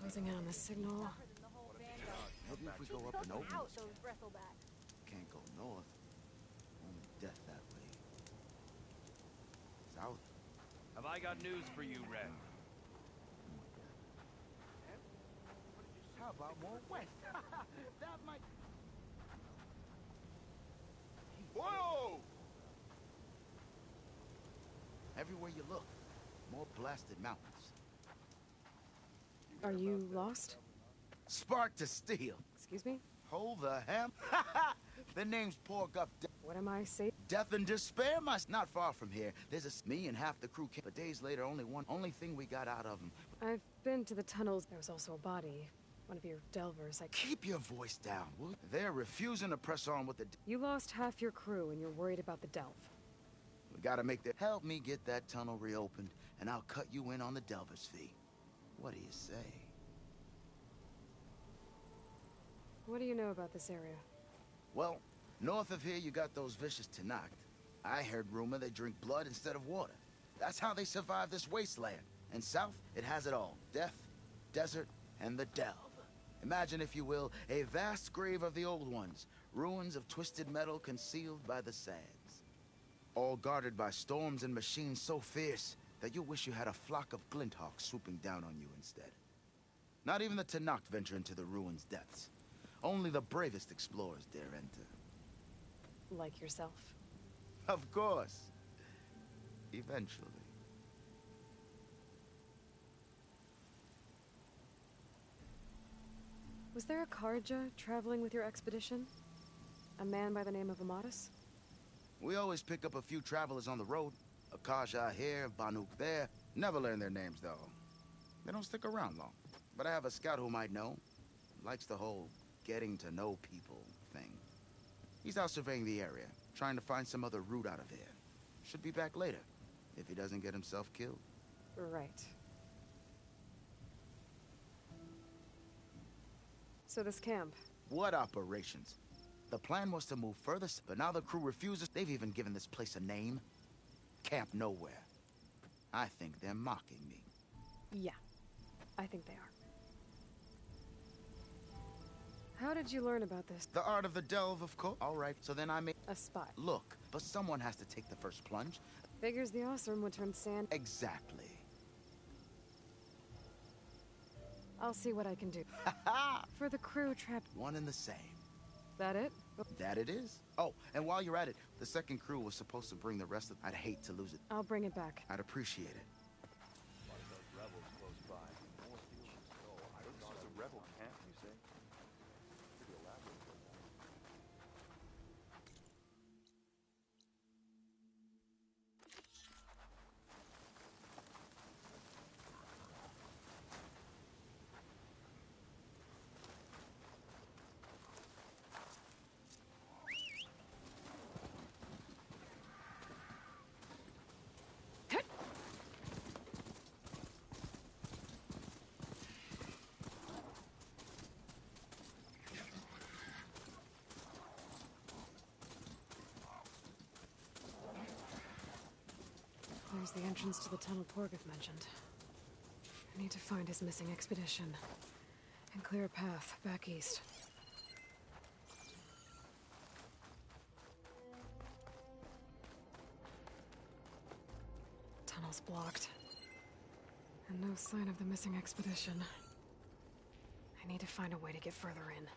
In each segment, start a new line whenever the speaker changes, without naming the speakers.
Closing in on the signal.
Maybe if we go up and open, can't go north. Only death that way. South.
Have I got news for you, Red?
How about more west? That might... Whoa! Everywhere you look, more blasted mountains.
Are you lost?
Spark to steel.
Excuse me?
Hold the hem. The name's Pork Up.
What am I saying?
Death and despair must not far from here. There's me and half the crew came, but days later, only thing we got out of them.
I've been to the tunnels. There was also a body. One of your delvers.
Keep your voice down, will you? They're refusing to press on with the...
You lost half your crew and you're worried about the delve.
We gotta make the... Help me get that tunnel reopened, and I'll cut you in on the delver's fee. What do you say?
What do you know about this area?
Well, north of here you got those vicious Tanakh. I heard rumor they drink blood instead of water. That's how they survive this wasteland. And south, it has it all. Death, desert, and the delve. Imagine, if you will, a vast grave of the old ones. Ruins of twisted metal concealed by the sands. All guarded by storms and machines so fierce that you wish you had a flock of glinthawks swooping down on you instead. Not even the Tanakh venture into the ruins' depths. Only the bravest explorers dare enter.
Like yourself?
Of course. Eventually.
Was there a Karja traveling with your expedition? A man by the name of Amatus?
We always pick up a few travelers on the road. Akaja here, Banuk there. Never learn their names, though. They don't stick around long. But I have a scout who might know. Likes the whole getting to know people thing. He's out surveying the area, trying to find some other route out of here. Should be back later, if he doesn't get himself killed.
Right. So this camp?
What operations? The plan was to move further, but now the crew refuses. They've even given this place a name. Camp Nowhere. I think they're mocking me.
Yeah, I think they are. How did you learn about this?
The art of the delve, of course. All right, so then I made...
A spot.
Look, but someone has to take the first plunge.
Figures the awesome would turn sand...
Exactly.
I'll see what I can do. For the crew trapped...
One and the same.
That it?
That it is. Oh, and while you're at it, the second crew was supposed to bring the rest of... I'd hate to lose it.
I'll bring it back.
I'd appreciate it.
There's the entrance to the tunnel Porgeth mentioned. I need to find his missing expedition and clear a path back east. Tunnel's blocked. And no sign of the missing expedition. I need to find a way to get further in.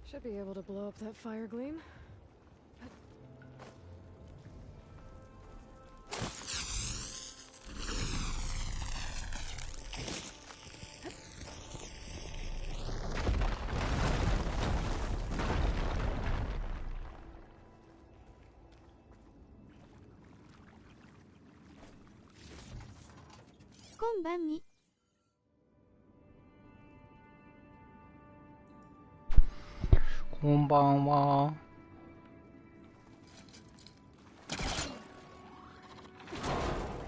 Should be able to blow up that fire gleam. But...
Konbanni.
こんばんは。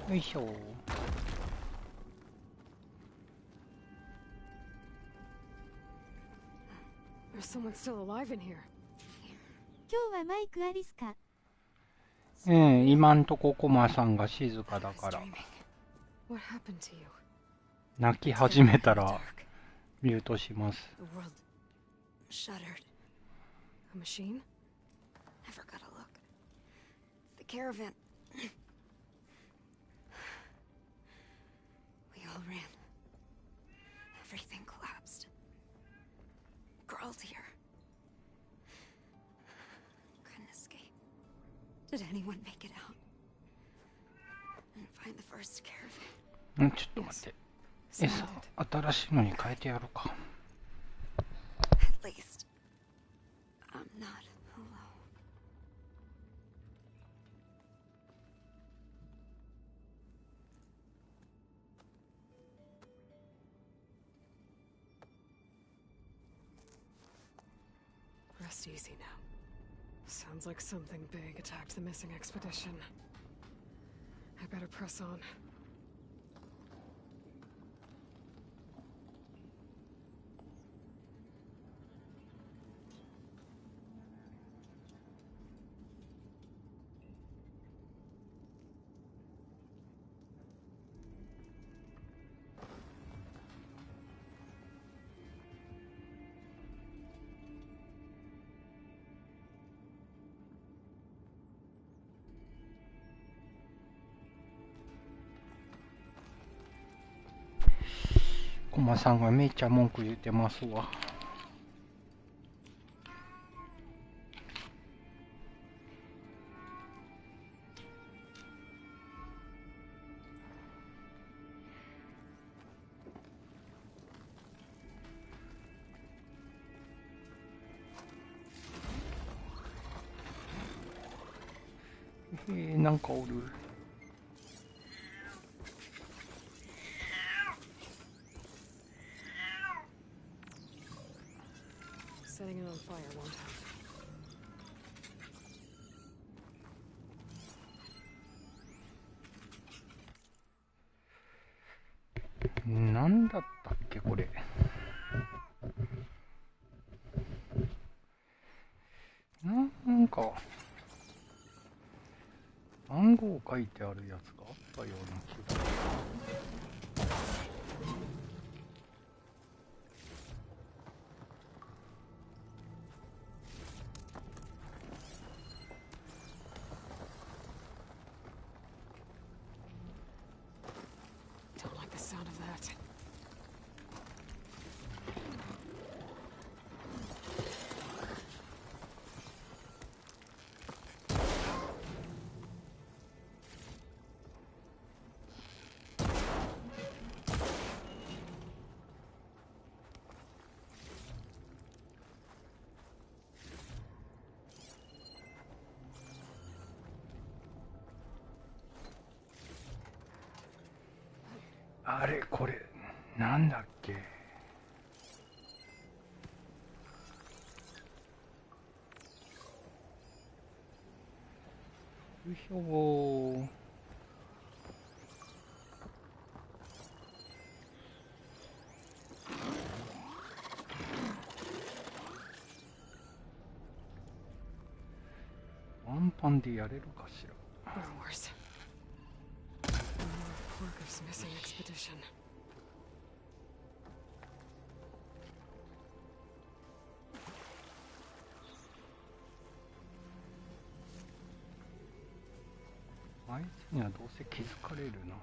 よいしょ。
There's someone still alive in here.
今日はマイクありすか？
今んとこコマさんが静かだから。
What happened to you?
泣き始めたらミュートします。
The world shuttered. A machine? Never got a look. The caravan. We all ran. Everything collapsed. Crawled here. Couldn't escape. Did anyone make it out? And find the first caravan?
ちょっと待って。餌、新しいのに変えてやるか。
At least I'm not alone. Rest easy now. Sounds like something big attacked the missing expedition. I better press on.
コマさんがめいちゃん文句言ってますわ。なんかおる。
Setting it on fire won't help.
なんだったっけこれ。なんか番号書いてあるやつがあったような気が。
Don't like the sound of that.
I あれこれなんだっけ。よいしょ。ワンパンでやれるかしら。
Or worse. Pork's missing expedition.
I あいつにはどうせ気づかれるな。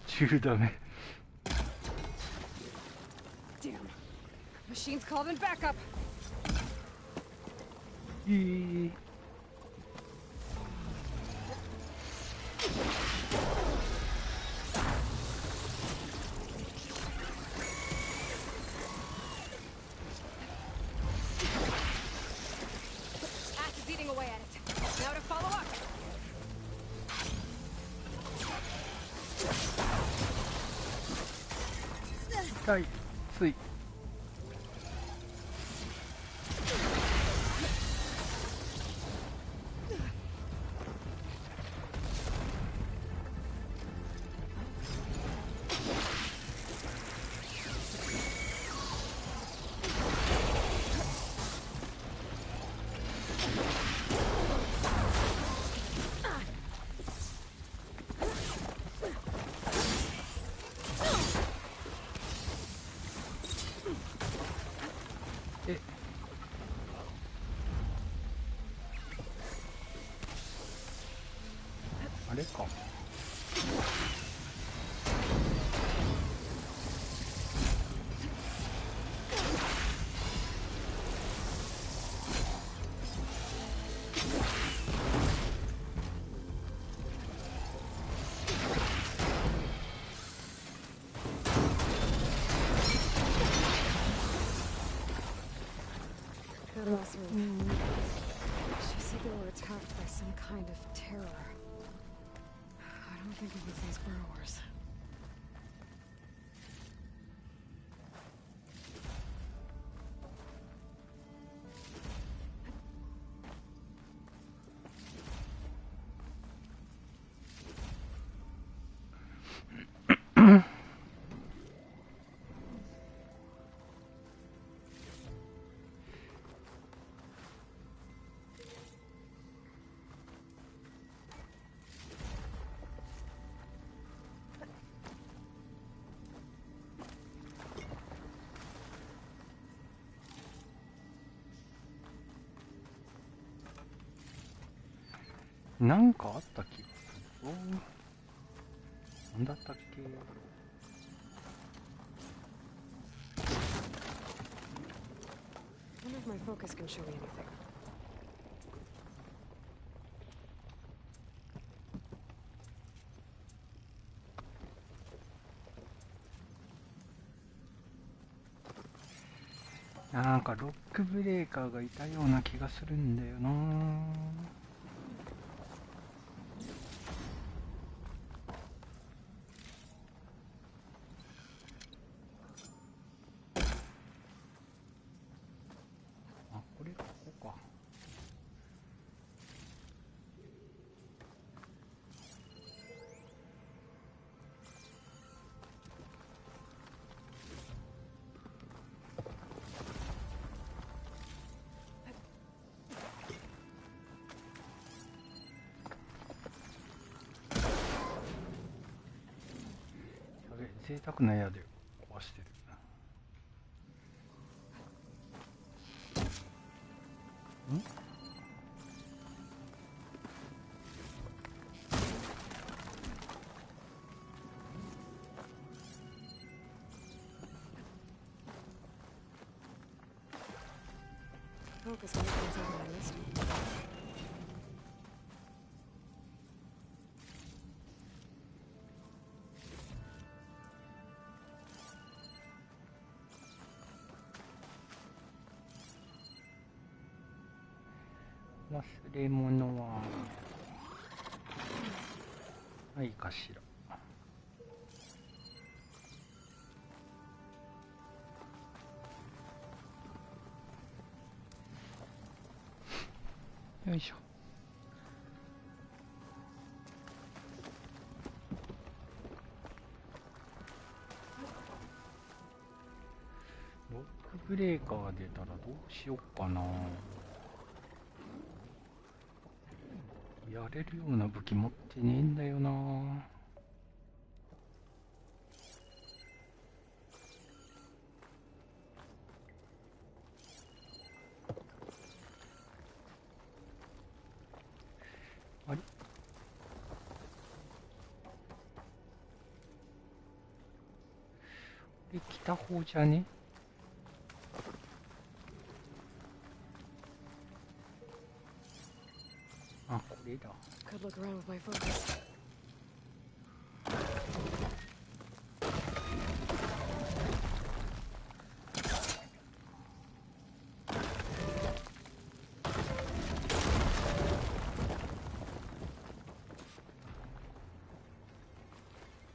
10ダメ。
Damn. Machine's calling back up.
いい。
Ash is eating away at it. Now to follow up.
痛い。つい。あれか。
She said they were attacked by some kind of terror. I don't think it was these burrowers.
なんかあった気がするぞ。なんだったっけ。
I wonder if my focus can show me anything.
なんかロックブレーカーがいたような気がするんだよな。あ、これここか。贅沢な矢で壊してる。ん？Focus
on the things on my list.
忘れ物はないかしら。よいしょ。ロックブレーカー出たらどうしよっかな。やれるような武器持ってねえんだよな。あれ？これ来た方じゃね？あ、これだ。
Could look around with my focus.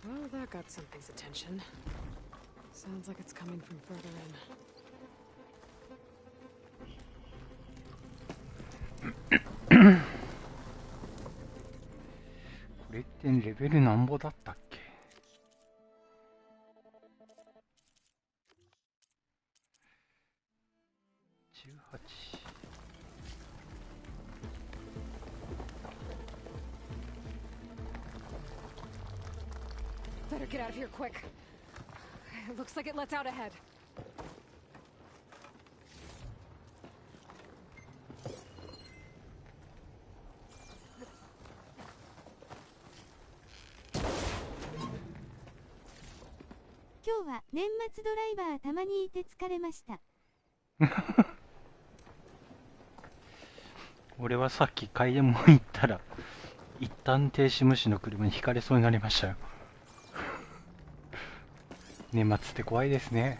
Well, that got something's attention. Sounds like it's coming from further in.
これってレベルなんぼだったっけ？18。
Better get out of here quick. It looks like it lets out ahead.
今日は年末ドライバーたまにいて疲れました。
俺はさっき買い物行ったら一旦停止無視の車にひかれそうになりましたよ。年末って怖いですね。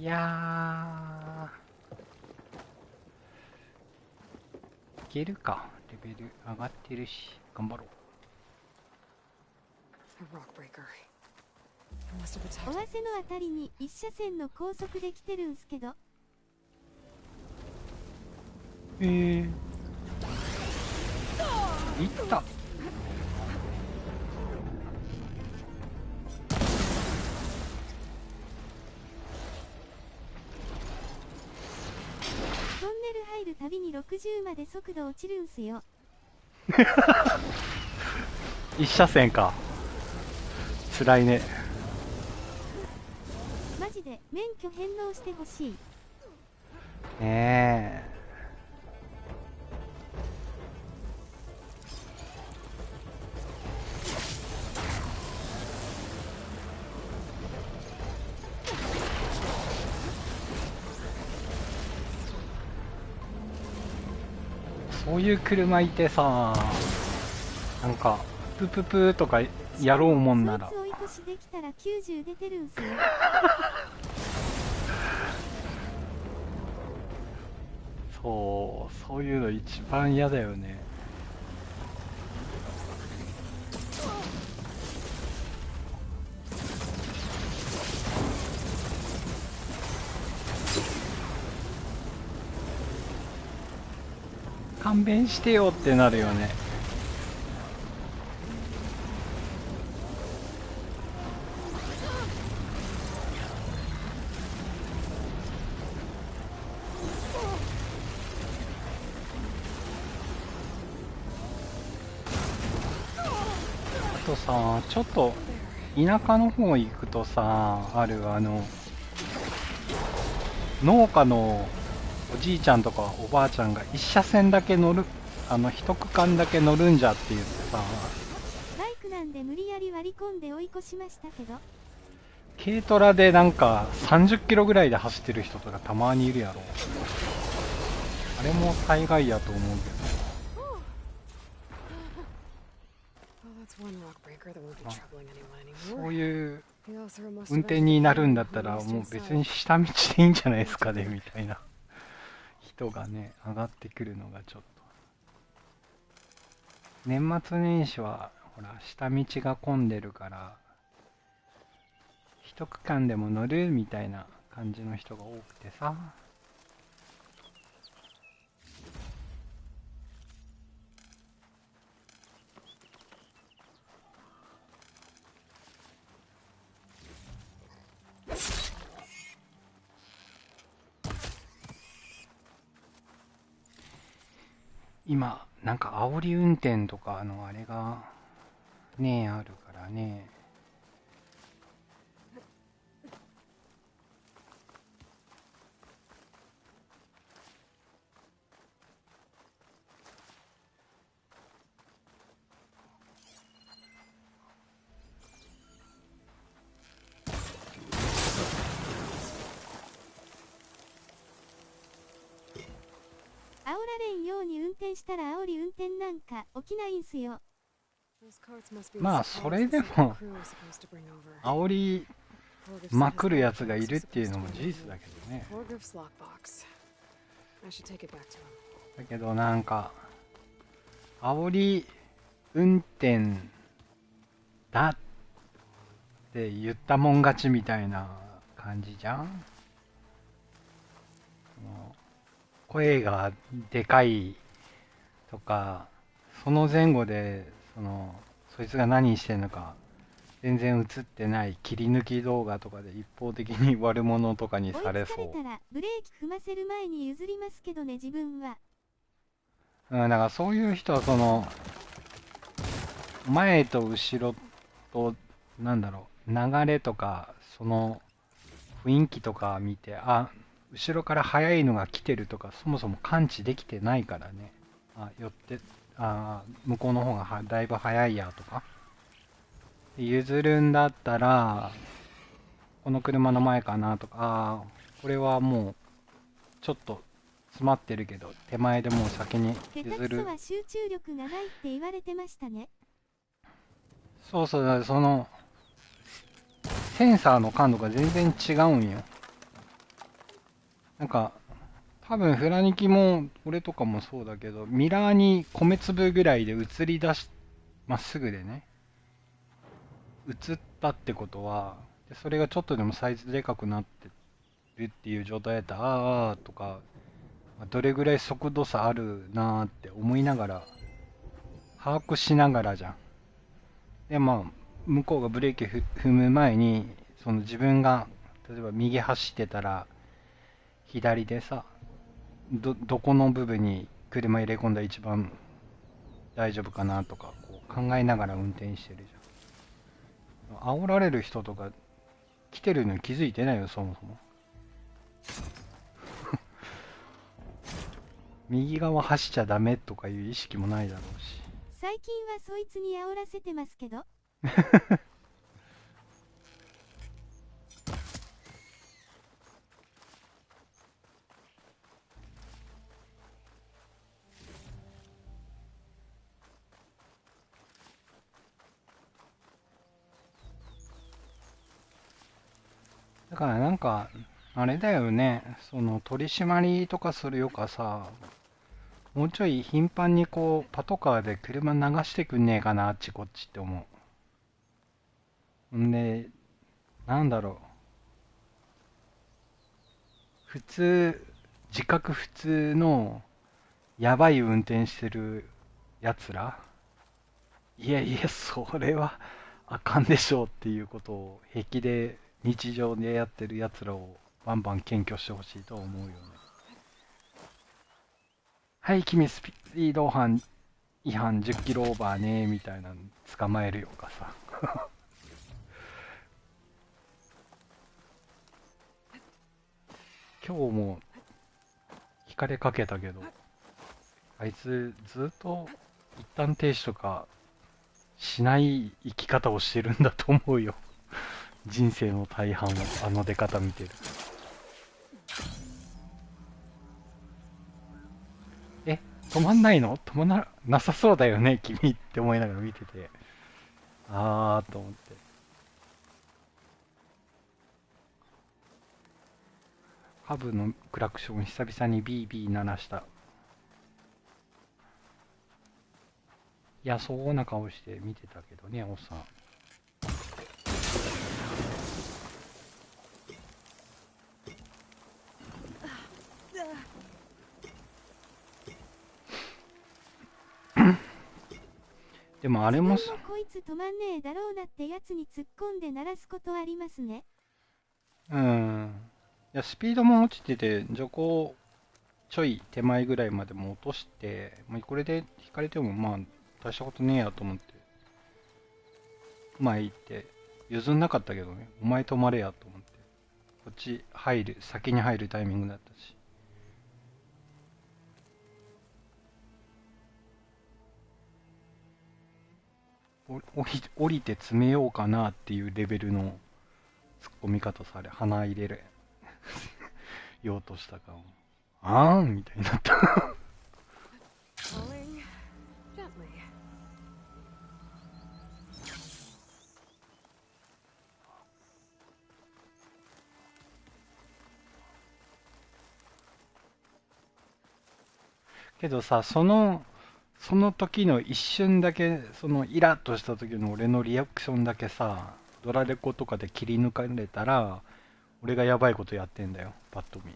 いやー、いけるか。レベル上がってるし、頑張ろう。
尾鷲のあたりに一車線の高速で来てるんすけど。
いった。
トンネル入るたびに60まで速度落ちるんすよ。
一車線か。辛いね。
マジで免許返納してほしい。
ねえ。そういう車いてさ、なんかプププとかやろうもんなら。
追い越しできたら90出てるんすよ。
そういうの一番嫌だよね。勘弁してよってなるよね。あとさ、ちょっと田舎の方行くとさ、ある農家のおじいちゃんとかおばあちゃんが一車線だけ乗る、一区間だけ乗るんじゃって言ってさ、
バイクなんで無理やり割り込んで追い越しましたけど、
軽トラでなんか30キロぐらいで走ってる人とかたまにいるやろ。あれも大概やと思うけど。そういう運転になるんだったらもう別に下道でいいんじゃないですかねみたいな人がね、上がってくるのがちょっと。年末年始はほら下道が混んでるから一区間でも乗るみたいな感じの人が多くてさ。今なんか煽り運転とかのあれがねあるからね。
煽られんように運転したら煽り運転なんか起きないんすよ。
まあそれでも煽りまくるやつがいるっていうのも事実だけどね。だけどなんか煽り運転だって言ったもん勝ちみたいな感じじゃん。声がでかいとか、その前後でそいつが何してんのか全然映ってない切り抜き動画とかで一方的に悪者とかにされそう。
追いつかれたらブレーキ踏ませる前に譲りますけどね、自分は。
だからそういう人は前と後ろとなんだろう、流れとか雰囲気とか見て、あ、後ろから速いのが来てるとか、そもそも感知できてないからね。あ、寄って、向こうの方がだいぶ速いやとか。譲るんだったら、この車の前かなとか、これはもう、ちょっと詰まってるけど、手前でもう先に譲る。
下手くそは集中力がないって言われてましたね。
そうそう、その、センサーの感度が全然違うんよ。なんか、多分フラニキも、俺とかもそうだけど、ミラーに米粒ぐらいで映り出し、まっすぐでね、映ったってことは、でそれがちょっとでもサイズでかくなってるっていう状態だったら、あーとか、どれぐらい速度差あるなーって思いながら、把握しながらじゃん。で、まあ、向こうがブレーキ踏む前に、その自分が、例えば右走ってたら、左でさ、どこの部分に車入れ込んだら一番大丈夫かなとかこう考えながら運転してるじゃん。煽られる人とか来てるのに気づいてないよ、そもそも。右側走っちゃダメとかいう意識もないだろうし。
最近はそいつに煽らせてますけど。
だからなんか、あれだよね、その取り締まりとかするよかさ、もうちょい頻繁にこう、パトカーで車流してくんねえかな、あっちこっちって思う。んで、なんだろう。普通、自覚普通の、やばい運転してる奴ら、いやいや、それはあかんでしょうっていうことを平気で日常でやってる奴らをバンバン検挙してほしいと思うよね。はい、君スピード違反10キロオーバーね、みたいなの捕まえるよかさ。今日も引かれかけたけど、あいつずっと一旦停止とかしない生き方をしてるんだと思うよ。人生の大半はあの出方見てる。え、止まんないの？止まなさそうだよね、君って思いながら見てて。あーと思って。ハブのクラクション久々にビービー鳴らした。いや、そうな顔して見てたけどね、おっさん。でもあれも
自分もこいつ止まんねえだろうなってやつに突っ込んで鳴らすことありますね。
いや、スピードも落ちてて、徐行ちょい手前ぐらいまでも落として、まあ、これで引かれてもまあ大したことねえやと思って、前行って、譲んなかったけどね、お前止まれやと思って、こっち先に入るタイミングだったし。降りて詰めようかなっていうレベルの突っ込み方され、鼻入れるようとしたかも。あーんみたいになった。
Falling gently.
けどさ、その時の一瞬だけ、そのイラッとした時の俺のリアクションだけさ、ドラレコとかで切り抜かれたら、俺がやばいことやってんだよ、パッと見。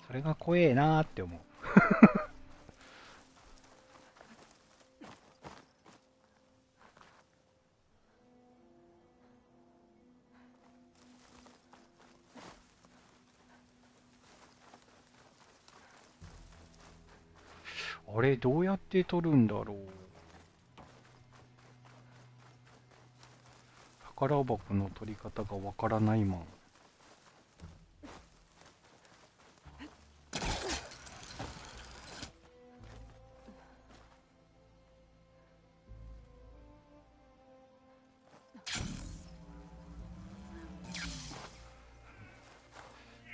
それが怖えなーって思う。あれどうやって取るんだろう。宝箱の取り方がわからないまん。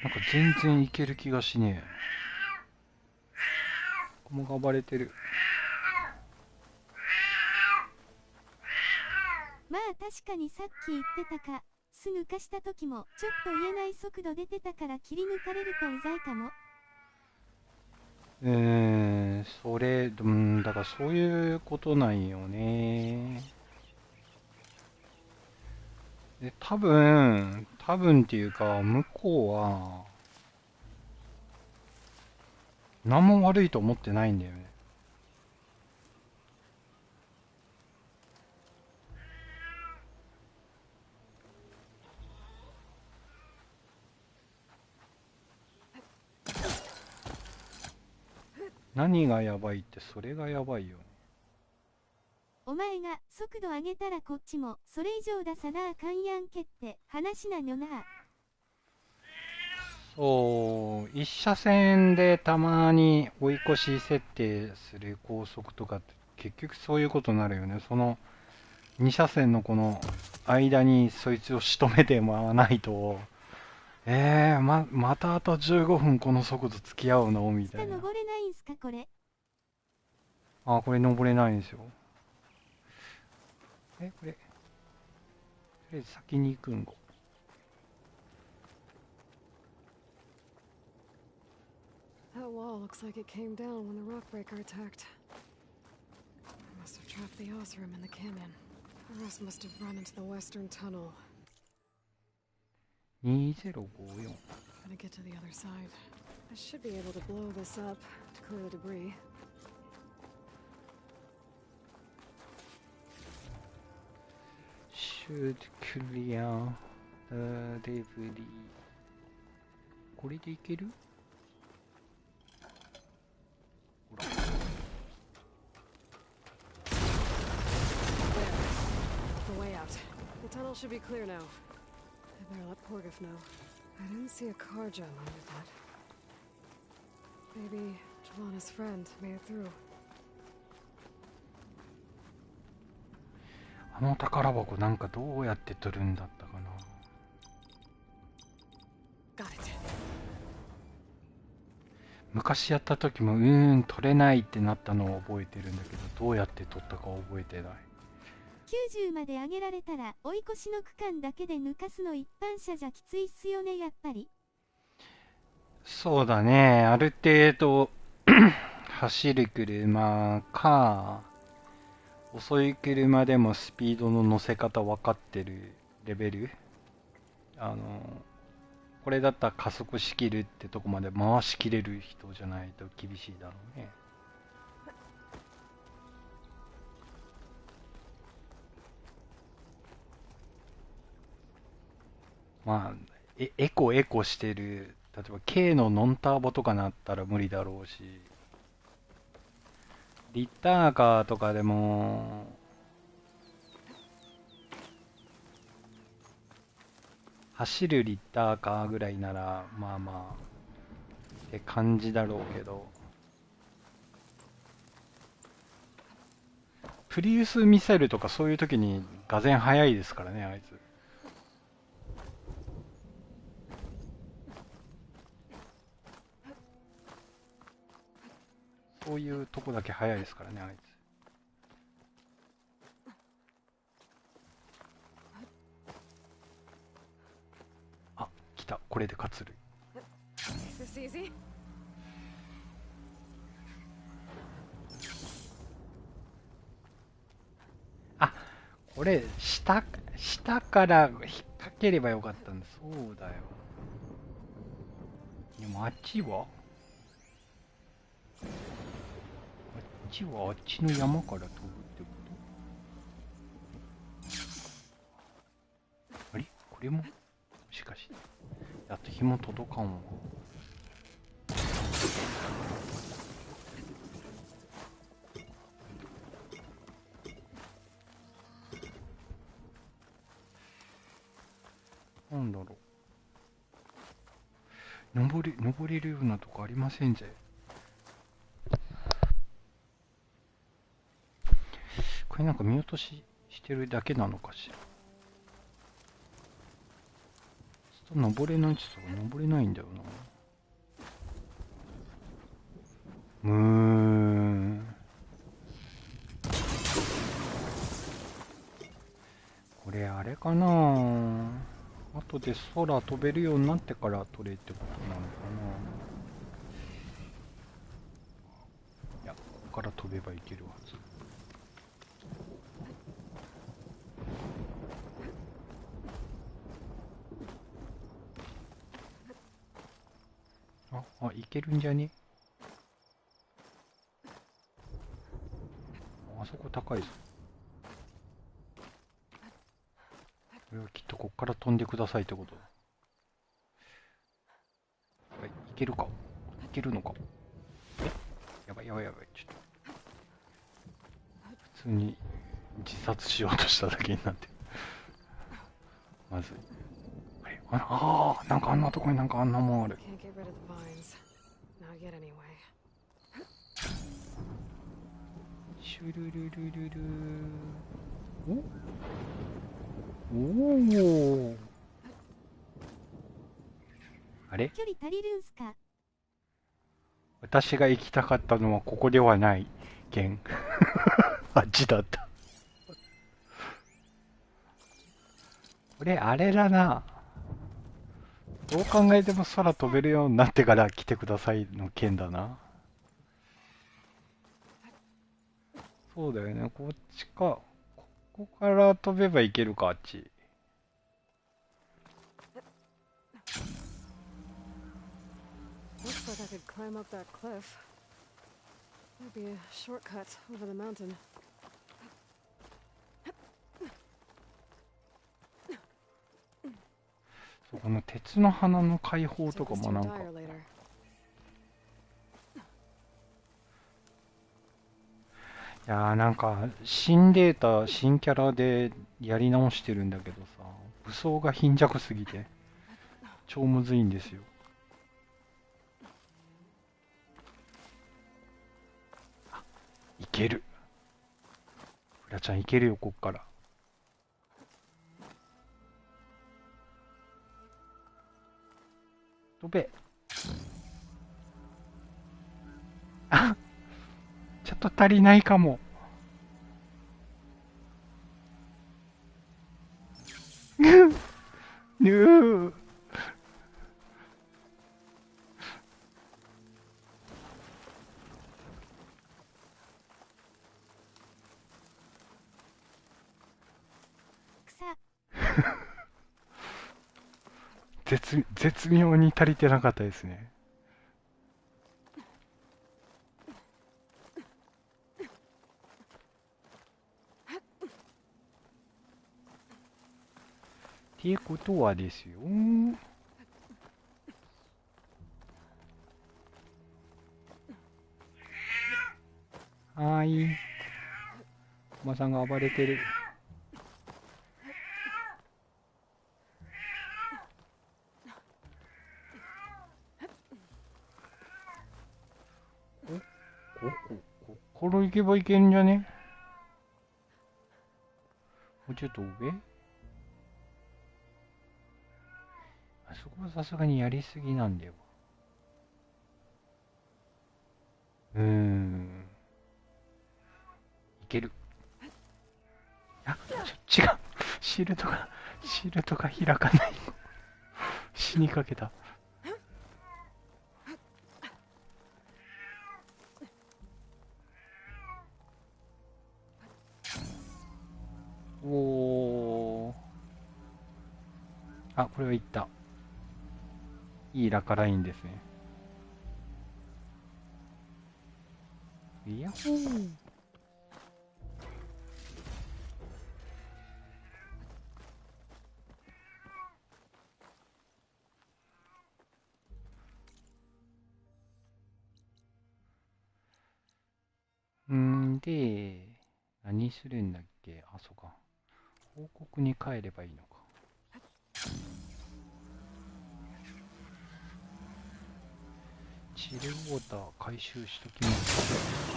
なんか全然いける気がしねえ。ここも暴れてる。
まあ確かにさっき言ってたか、すぐ貸した時もちょっと言えない速度出てたから切り抜かれるとうざいかも。
それ、だからそういうことなんよね。で、多分っていうか、向こうは、何も悪いと思ってないんだよね。何がやばいってそれがやばいよね。
お前が速度上げたらこっちもそれ以上出さなあかんやんけって話なのな。
そう、一車線でたまに追い越し設定する高速とかって結局そういうことになるよね。その二車線のこの間にそいつを仕留めてもらわないと、またあと15分この速度付き合うのみたいな。
登れないんすかこれ。
あ、これ登れないんですよ。これ、とりあえず先に行くんご。
That wall looks like it came down when the rockbreaker attacked. I must have trapped the Oz room in the canyon. The rest must have run into the western tunnel.
2054。Gonna
get to the other side. I should be able to blow this up to clear the debris.
Should clear the debris. これでいける？ほら。
The way out. The tunnel should be clear now. I better let Porgif know. I didn't see a car gem under that. Maybe Jelana's friend made it through.
あの宝箱なんかどうやって取るんだったかな。
Got it.
昔やった時も取れないってなったのを覚えてるんだけど、どうやって取ったか覚えてない。
90まで上げられたら追い越しの区間だけで抜かすの一般車じゃきついっすよねやっぱり。
そうだね、ある程度走る車か、遅い車でもスピードの乗せ方分かってるレベル、これだったら加速しきるってとこまで回しきれる人じゃないと厳しいだろうね。まあエコしてる、例えば K のノンターボとかなったら無理だろうし、リッターカーとかでも走るリッターカーぐらいならまあまあって感じだろうけど、プリウスミサイルとかそういう時にがぜん速いですからね、あいつ。そういうとこだけ速いですからね、あいつ。あ、来た。これで勝つる。
Is this easy?
あ、これ下から引っ掛ければよかったんだ。そうだよ。でもあっちはあっちの山から飛ぶってこと？あれこれももしかして。やっと紐届かんわ。なんだろう。登れるようなとこありませんぜ。これなんか見落とししてるだけなのかしら。登れないって言ったら登れないんだよな。これあれかな、後で空飛べるようになってから取れってことなのかな。いや、ここから飛べばいけるはず。いけるんじゃね。あそこ高いぞ。これはきっとこっから飛んでくださいってことだ。はい、いけるか。いけるのか。やばいやばいやばい。ちょっと普通に自殺しようとしただけになってる。まずい。なんかあんなとこになんかあんなもんある。シュルルルルルおあれ、
距離足りるんすか？
私が行きたかったのはここではない県。あっちだった。これあれだな。どう考えても空飛べるようになってから来てくださいの県だな。そうだよね、こっちか。ここから飛べばいけるか、あっち。
Looks like I could climb up that cliff. There'd be a shortcut over the mountain.
この鉄の花の解放とかもなんか。いやーなんか新データ新キャラでやり直してるんだけどさ、武装が貧弱すぎて超むずいんですよ。いける。フラちゃんいけるよ、こっから。飛べ。あ、ちょっと足りないかも。ぬー。絶妙に足りてなかったですね。っていうことはですよ。はーい。おばさんが暴れてる。ここ行けばいけんじゃね？もうちょっと上？あそこはさすがにやりすぎなんだよ。いける。あ、違う。シールドが開かない。死にかけた。おー。あ、これはいった。いいラカラインですね。いやほー。で、何するんだっけ？あ、そうか。報告に帰ればいいのか。チルウォーター回収しときます。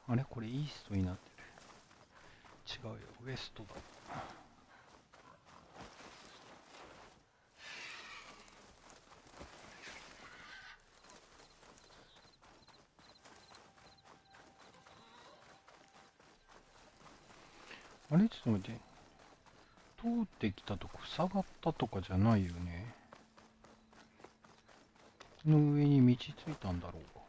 あれこれイーストになってる。違うよ、ウエストだ。あれちょっと待って。通ってきたとこ塞がったとかじゃないよね。の上に道ついたんだろうか。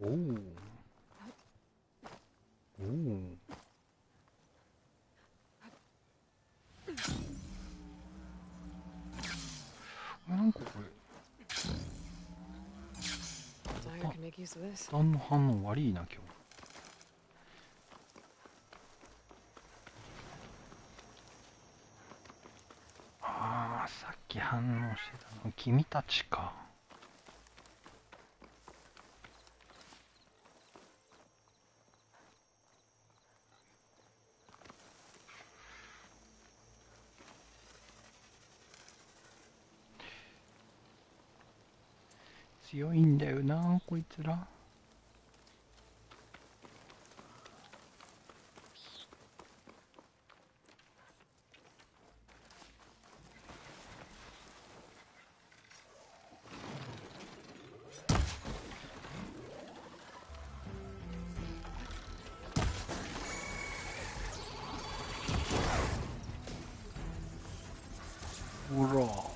おお。おお。なんかこれ。ボタンの反応悪いな今日。ああ、さっき反応してたの君たちか。強いんだよなこいつら。ほら。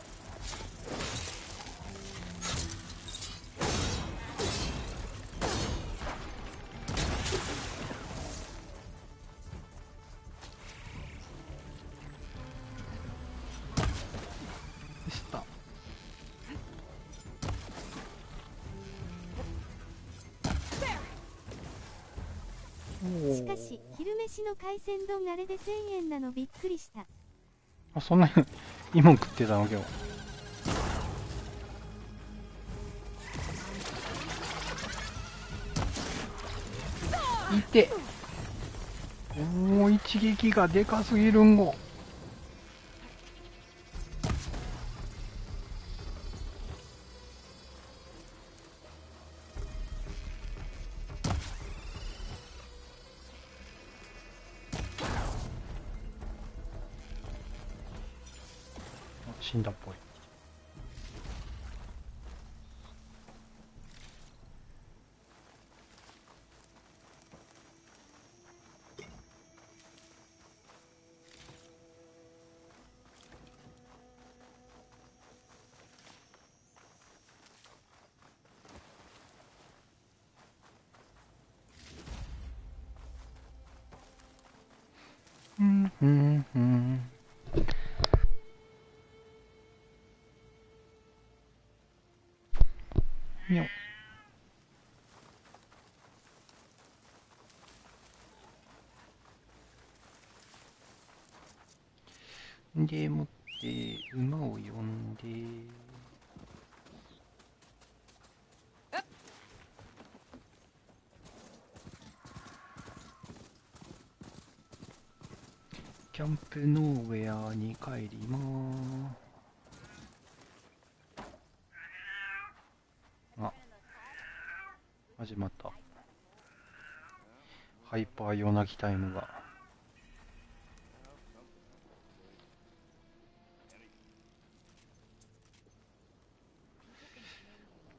しかし昼飯の海鮮丼あれで1000円なのびっくりした。
あ、そんなに今食ってたの今日。いて。おお、一撃がでかすぎるんご。死んだっぽい。うんうんうん。にょ。でもって馬を呼んで。キャンプノーウェアに帰りまーす。あ、始まった。ハイパー夜泣きタイムが。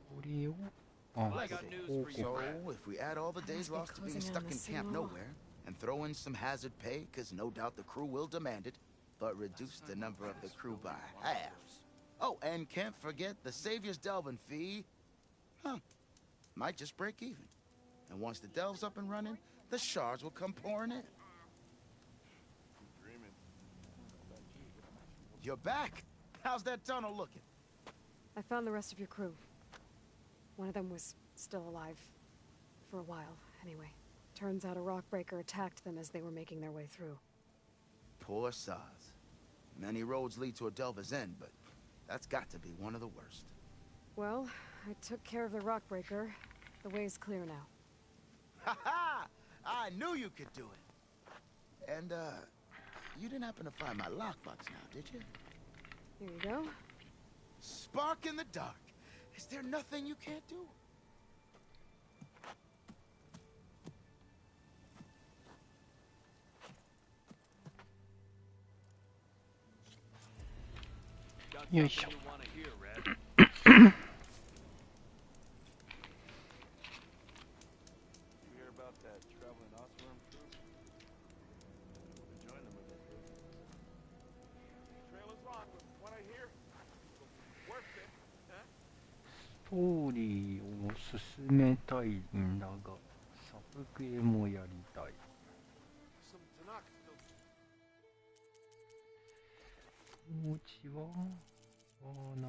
これを、あ、報告。
So, if we add all the days lost to being stuck in Camp Nowhere, and throw in some hazard pay, because no doubt the crew will demand it, but reduce the number of the crew by half. Oh, and can't forget the Savior's Delving fee. Huh. Might just break even. And once the delve's up and running, the shards will come pouring in. You're back! How's that tunnel looking?
I found the rest of your crew. One of them was still alive. For a while, anyway. Turns out a rockbreaker attacked them as they were making their way through.
Poor Saz. Many roads lead to a Delver's End, but that's got to be one of the worst.
Well, I took care of the rockbreaker. The way's clear now.
Ha ha! I knew you could do it. And, you didn't happen to find my lockbox now, did you?
Here you go.
Spark in the dark. Is there nothing you can't do?
Got
Yo,
something you want to hear, Red? You hear about that traveling Osram crew? Join them with us. Trail is long with what I hear. Worth it, huh?
ストーリーを進めたいんだが、サブゲーもやりたい。
Some Tanakh still
気持ちはな。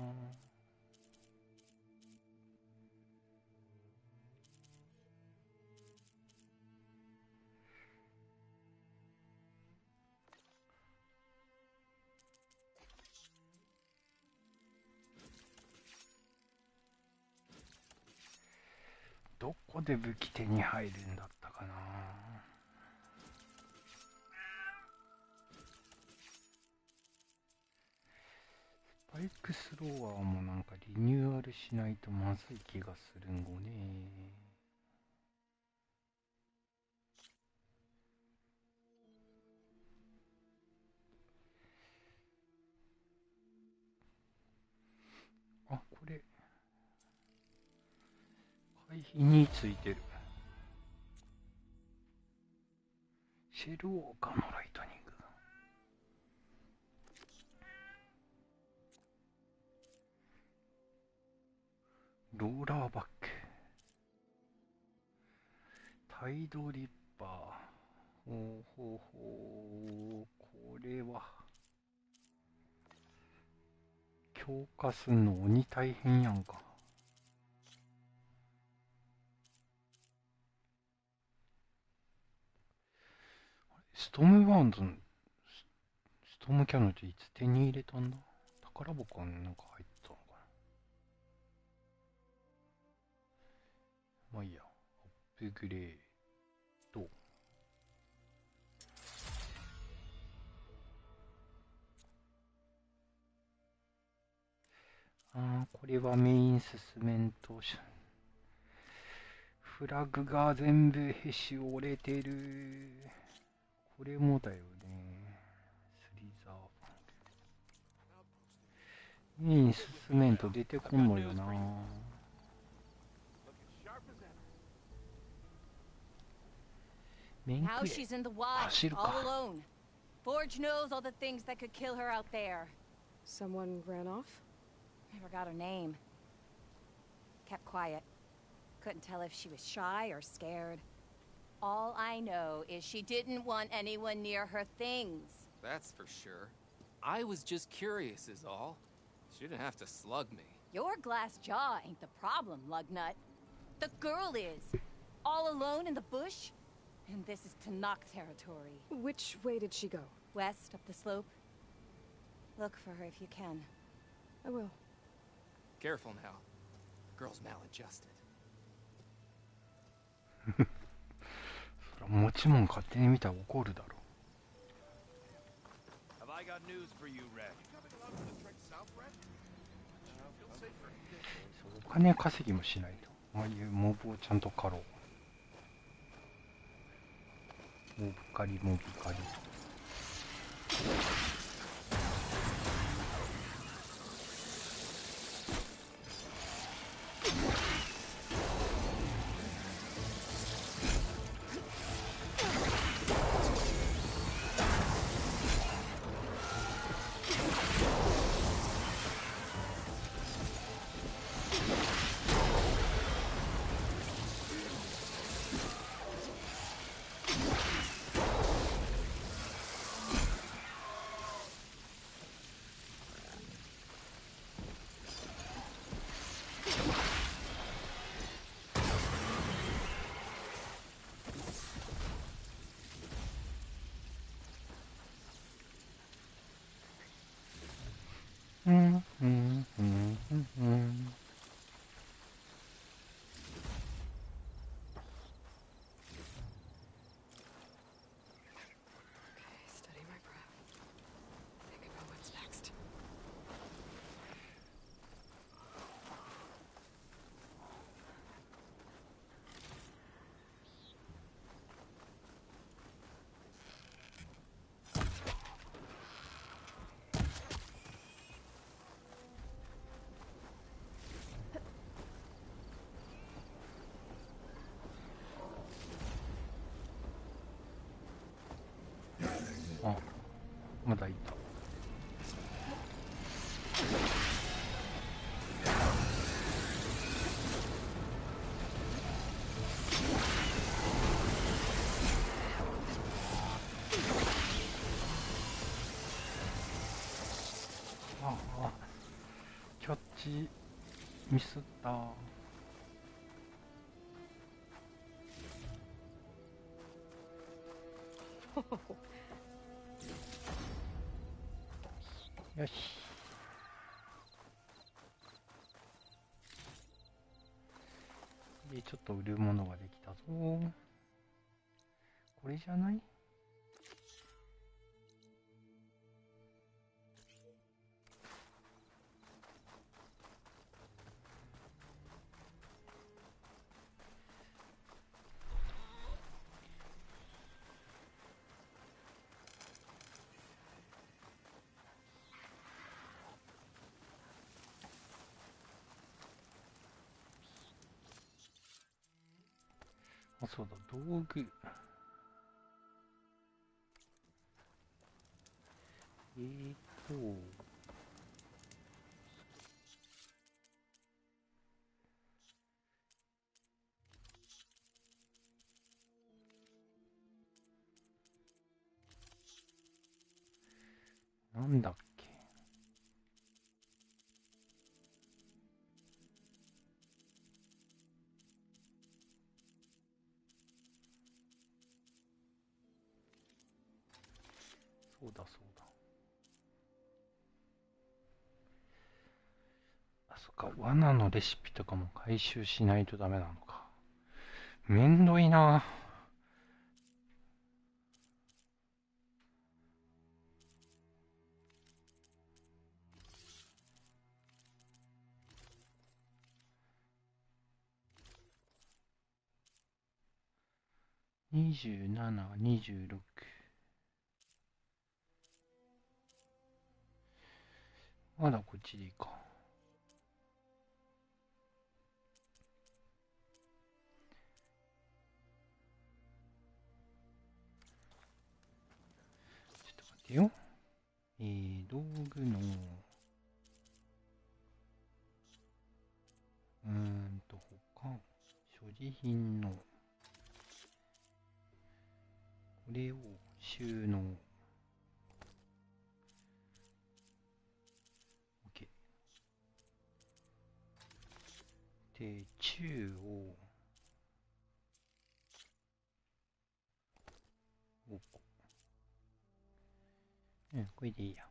どこで武器手に入るんだったかな。スパイクスローワーもなんかリニューアルしないとまずい気がするんごね。あ、これ回避についてる。シェルウォーカーのライトニング。ローラーバック。タイドリッパー。ほうほうほう。これは強化すんの鬼大変やんか。ストームバウンド、ストームキャノンっていつ手に入れたんだ。宝箱になんか入ったのかな。まあいいや。アップグレード。これはメイン進めんと。フラグが全部へし折れてる。これもだよね。スリザーファンク。メイン進めんと出てこんのよな。
Now she's in the wild, all alone. Forge knows all the things that could kill her out there.
Someone ran off?
Never got her name. Kept quiet. Couldn't tell if she was shy or scared. All I know is she didn't want anyone near her things.
That's for sure. I was just curious is all. She didn't have to slug me.
Your glass jaw ain't the problem, Lugnut. The girl is. All alone in the bush? And this is Tanakh territory.
Which way did she go?
West, up the slope. Look for her if you can.
I will.
Careful now. Girl's maladjusted.
そら持ち物勝手に見たら怒るだろ。
Have I got news for you, Red?
お金稼ぎもしないと。ああいうモブをちゃんと狩ろう。モブ狩りモブ狩り。だいた。ああ、キャッチミスった。よし。で、ちょっと売るものができたぞ。これじゃない？あ、そうだ、道具。なんだっけ。そうだそうだ。あ、そっか、罠のレシピとかも回収しないとダメなのか。めんどいな。27、26。まだこっちでいいか。ちょっと待ってよ。道具の、他、所持品の、これを収納。OK。で、中を、5個。うん、これでいいや。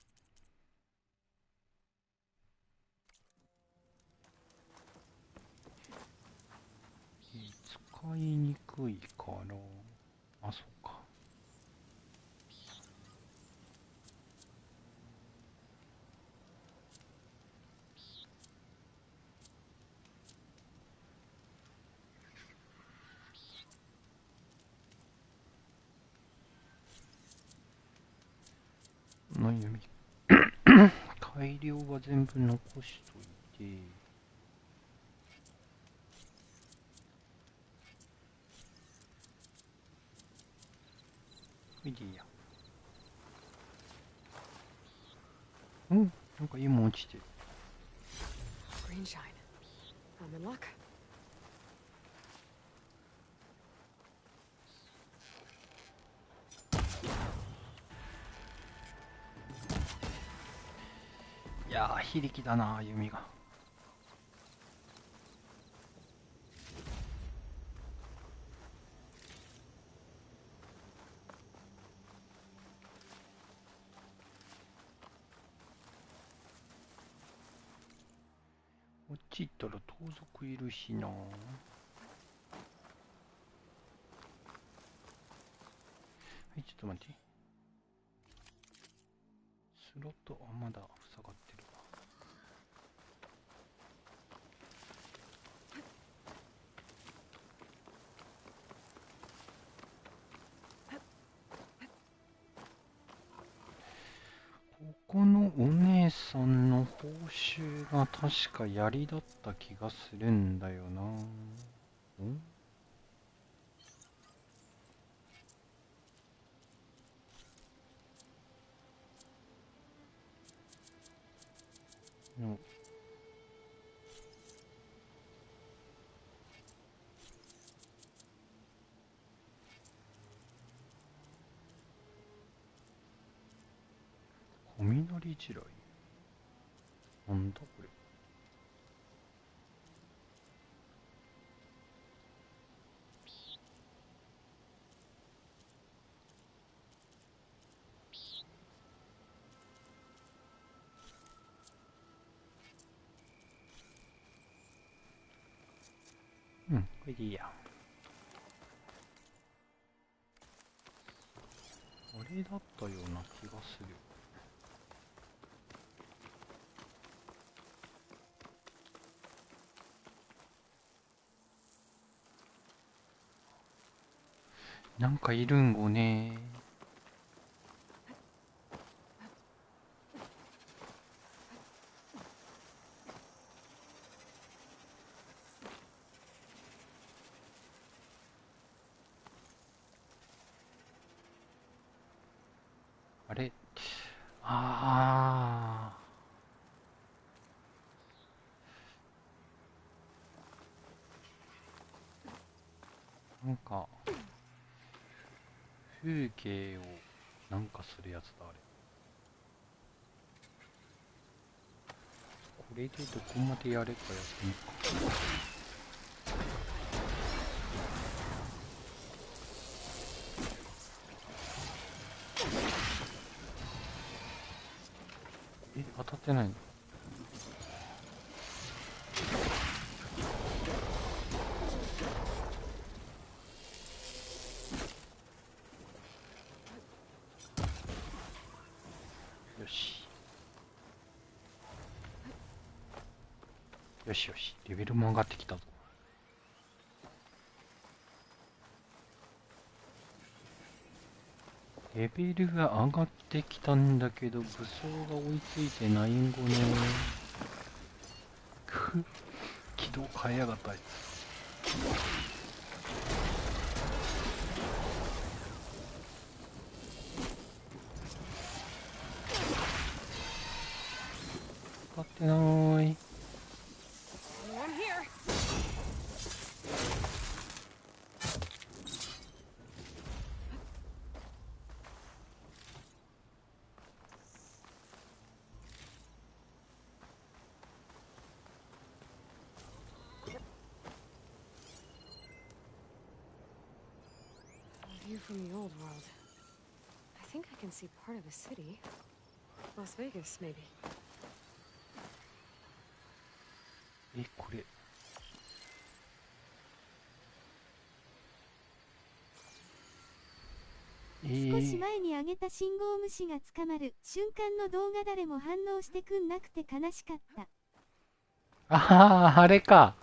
使いにくいから、あ、そっか。何読み改良は全部残しといて、これでいいや。うん、なんかいいもん落ちてる。
Green shine. I'm in luck.
いやー、非力だな、弓が。こっち行ったら盗賊いるしな。はい、ちょっと待って。スロット、あ、まだ塞がってるわ。ここのお姉さんの報酬が確か槍だった気がするんだよな。ん？の雷地雷なんだこれ。うん、これでいいや。あれだったような気がする。なんかいるんごね。あれ、ああ、なんか風景をなんかするやつだあれ。これでどこまでやれかやってみるか。当たってないの？よし。よしよし、レベルも上がってきたぞ。レベルが上がってきたんだけど、武装が追いついてないんごね。軌道変えやがったあいつ。当たってなーい。
View from the old world. I think I can see part of a city. Las Vegas, maybe.
これ。
少し前に上げた信号無視が捕まる瞬間の動画、誰も反応してくんなくて悲しかった。
ああ、あれか。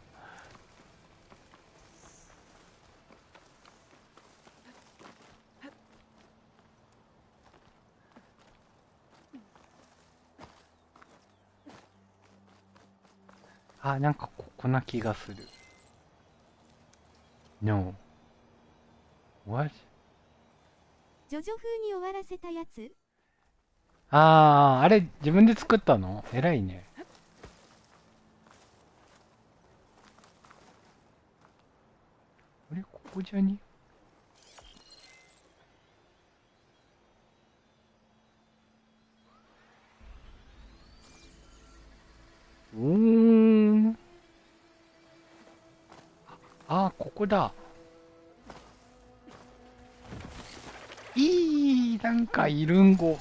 あ、なんかここな気がする。No. What?
ジョジョ風に終わらせたやつ？
ああ、あれ自分で作ったの？偉いね。あれ、ここじゃに？ああ、ここだ。なんかいるんご。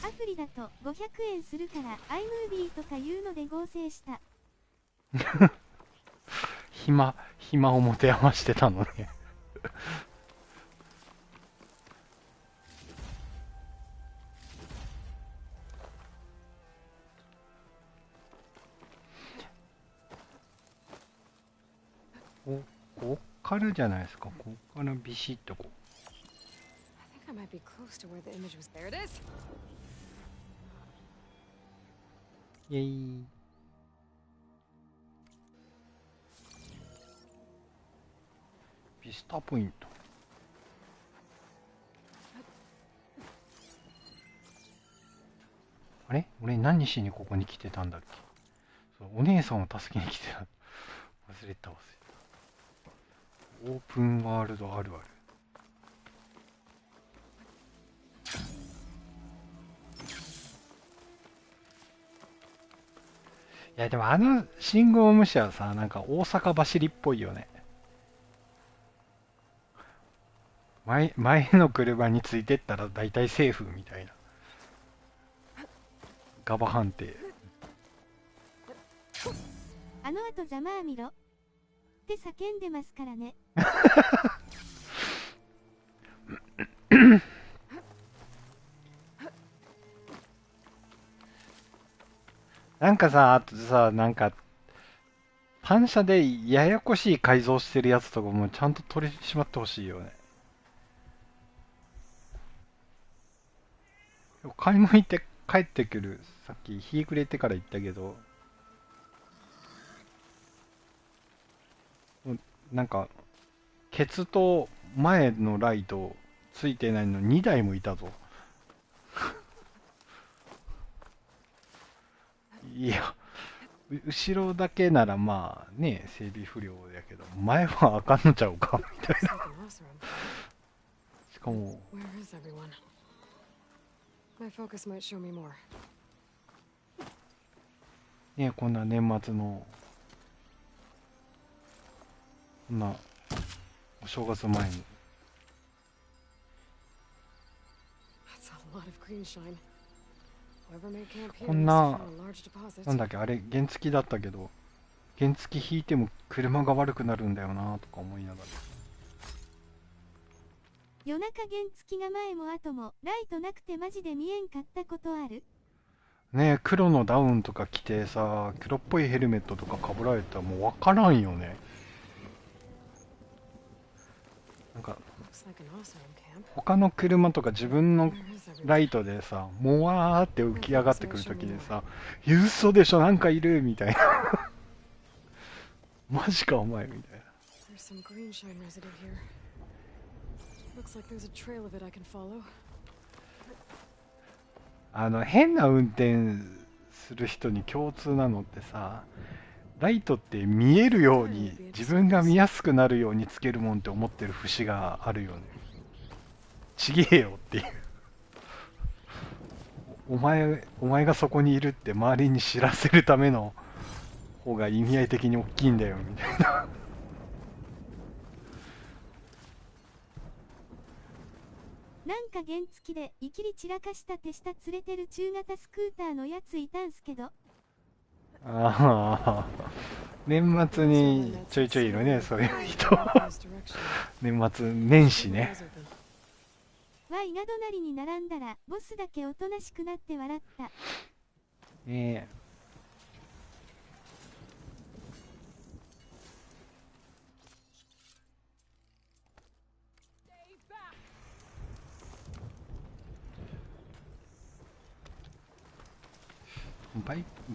アプリだと500円するから iMovie とかいうので合成した。暇を持て余してたのね。こっからじゃないですか。こっからビシッとこう。
I think I might be close to where the image was. There it is.
イエイ。ビスタポイント。あれ俺何しにここに来てたんだっけ。そう、お姉さんを助けに来てた。忘れた。オープンワールドあるある。いやでも信号無視はさ、なんか大阪走りっぽいよね。前の車についてったら大体セーフみたいな。ガバ判定。
あの後ざまあみろって叫んでますからね。
なんかさ、あとさ、なんか、反射でややこしい改造してるやつとかもちゃんと取り締まってほしいよね。買い物行って帰ってくる。さっき日暮れてから言ったけど、なんか、ケツと前のライトついてないの2台もいたぞ。いや、後ろだけならまあね、整備不良やけど、前はあかんのちゃうかみたいな。しかも、ね、こんな年末の、こんなお正月前に。こんな、なんだっけ、あれ、原付だったけど、原付引いても車が悪くなるんだよなとか思いながら。
夜中原付が前も後もライトなくてマジで見えんかったことある？
ねえ、黒のダウンとか着てさ、黒っぽいヘルメットとか被られたらもう分からんよね。なんか、他の車とか自分のライトでさ、もわーって浮き上がってくるときでさ、嘘でしょ、なんかいるみたいな。マジかお前みたいな。変な運転する人に共通なのってさ、ライトって見えるように、自分が見やすくなるようにつけるもんって思ってる節があるよね。ちげえよっていう。お前がそこにいるって周りに知らせるための方が意味合い的に大きいんだよみたいな。
なんか原付でいきり散らかした手下連れてる中型スクーターのやついたんすけど。
ああ、年末にちょいちょいいるね、そういう人。年末年始ね。
ワイが隣に並んだらボスだけおとなしくなって笑った。
ねえ。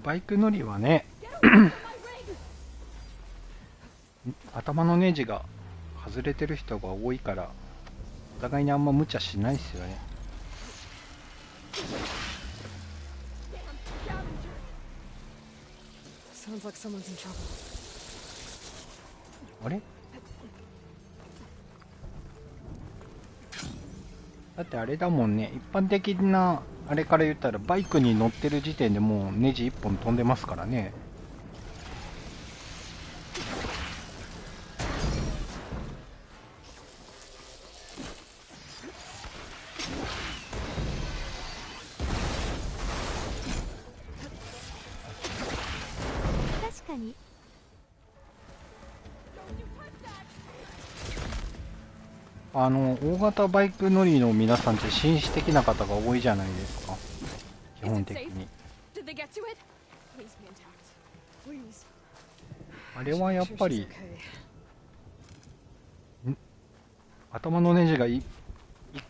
バイク乗りはね頭のネジが外れてる人が多いからお互いにあんま無茶しないっすよね。あれだってあれだもんね、一般的なあれから言ったらバイクに乗ってる時点でもうネジ1本飛んでますからね。
確かに。
大型バイク乗りの皆さんって紳士的な方が多いじゃないですか、基本的に。あれはやっぱり頭のネジが1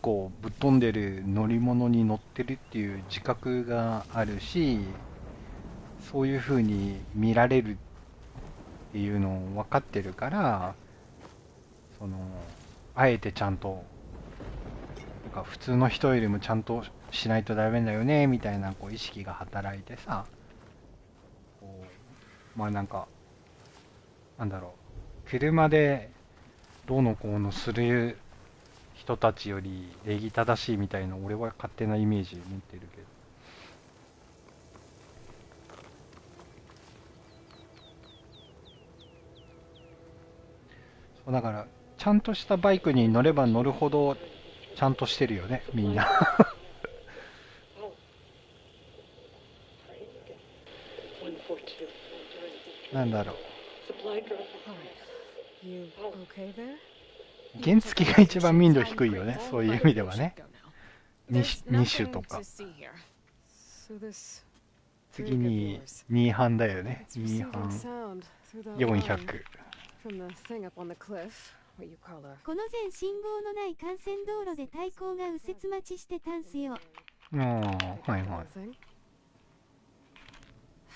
個ぶっ飛んでる乗り物に乗ってるっていう自覚があるし、そういう風に見られるっていうのを分かってるから、そのあえてちゃんとなんか普通の人よりもちゃんとしないとダメだよねみたいなこう意識が働いてさ、こうまあなんかなんだろう、車でどうのこうのする人たちより礼儀正しいみたいな俺は勝手なイメージ持ってるけど。そうだからちゃんとしたバイクに乗れば乗るほどちゃんとしてるよねみんな。なんだろう、
You okay there?
原付が一番民度低いよね、そういう意味ではね。2種とか
So this
次に2班だよね。
it's
2
receiving
班
sound through that line
400。
from the thing up on the cliff. What you call a
この全信号のない幹線道路で対向が右折待ちしてたんすよ。
ああ、はいはい。
thing.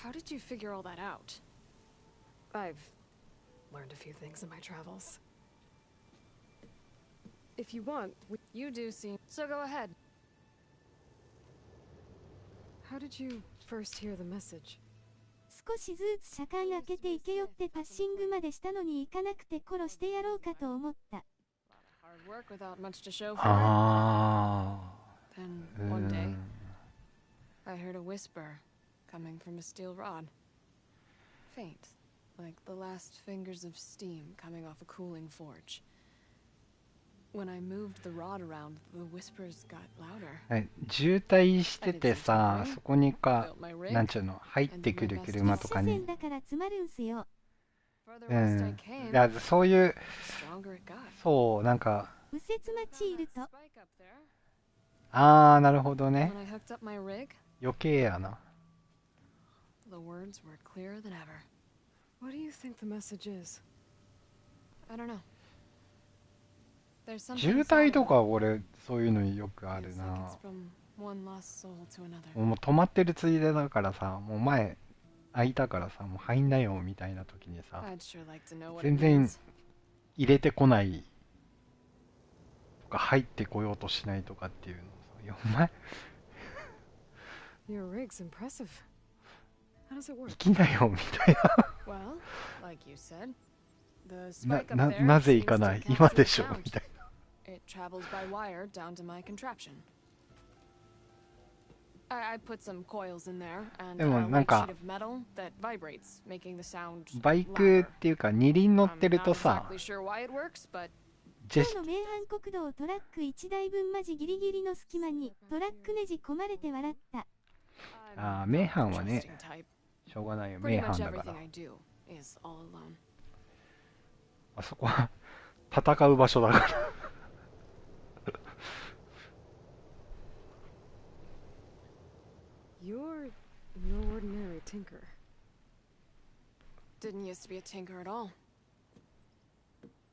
How did you figure all that out? I've learned a few things in my travels. If you want, you do seem so. Go ahead. How did you first hear the message?
少しずつ車間開けていけよってパッシングまでしたのに行かなくて殺してやろうかと思った。
Hard work without much to show for it.
あ
Then
あ、
one day, I heard a whisper coming from a steel rod. Faint, like the last fingers of steam coming off a cooling forge. When I moved the rod around, the whispers got louder.
渋滞しててさ、そこになんちゅうの、入ってくる車とかに、
一車線だから詰まるんすよ。
いやそういう、
Stronger it got.
そうなんか、
右折待ちいると。
Spike up there.
ああなるほどね、
When I hooked up my rig,
余計やな。
the words were clearer than ever. What do you think the message is? I don't know. There's something
渋滞と
solid.
か俺そういうのよくあ
Feels
る
like
な。
it's from one lost soul to another.
もう止まってるついでだからさ、もう前空いたからさ、もう入んなよみたいな時にさ、
I'd sure like to know what
全
it
然
means.
入れてこないとか入ってこようとしないとかっていうのさ、いやお前
Your rig's impressive. How does it
行
work?
きなよみたい
Well, like you said, the
な。
spike up
な
there
なぜ行
seems
か
to
ない
cancel
今で
the
しょ
sound.
みたい
It travels by wire down to my contraption. I put some coils in there and
でも
a
なん
light
か
sheet of metal that vibrates, making the sound
な。バイク
louder.
っていうか二輪乗っ
I'm
てる
not
とさ、
exactly sure why it works, but
ジェス
今日の名阪国道トラック1台分マジギリギリの隙間にトラックネジ込まれて笑った。
I'm
あー名阪は
not
ね
trusting type.
しょうがないよ、名
Pretty much
阪だから。
everything I do is all alone.
あそこは戦う場所だから。
You're no ordinary tinker. Didn't used to be a tinker at all.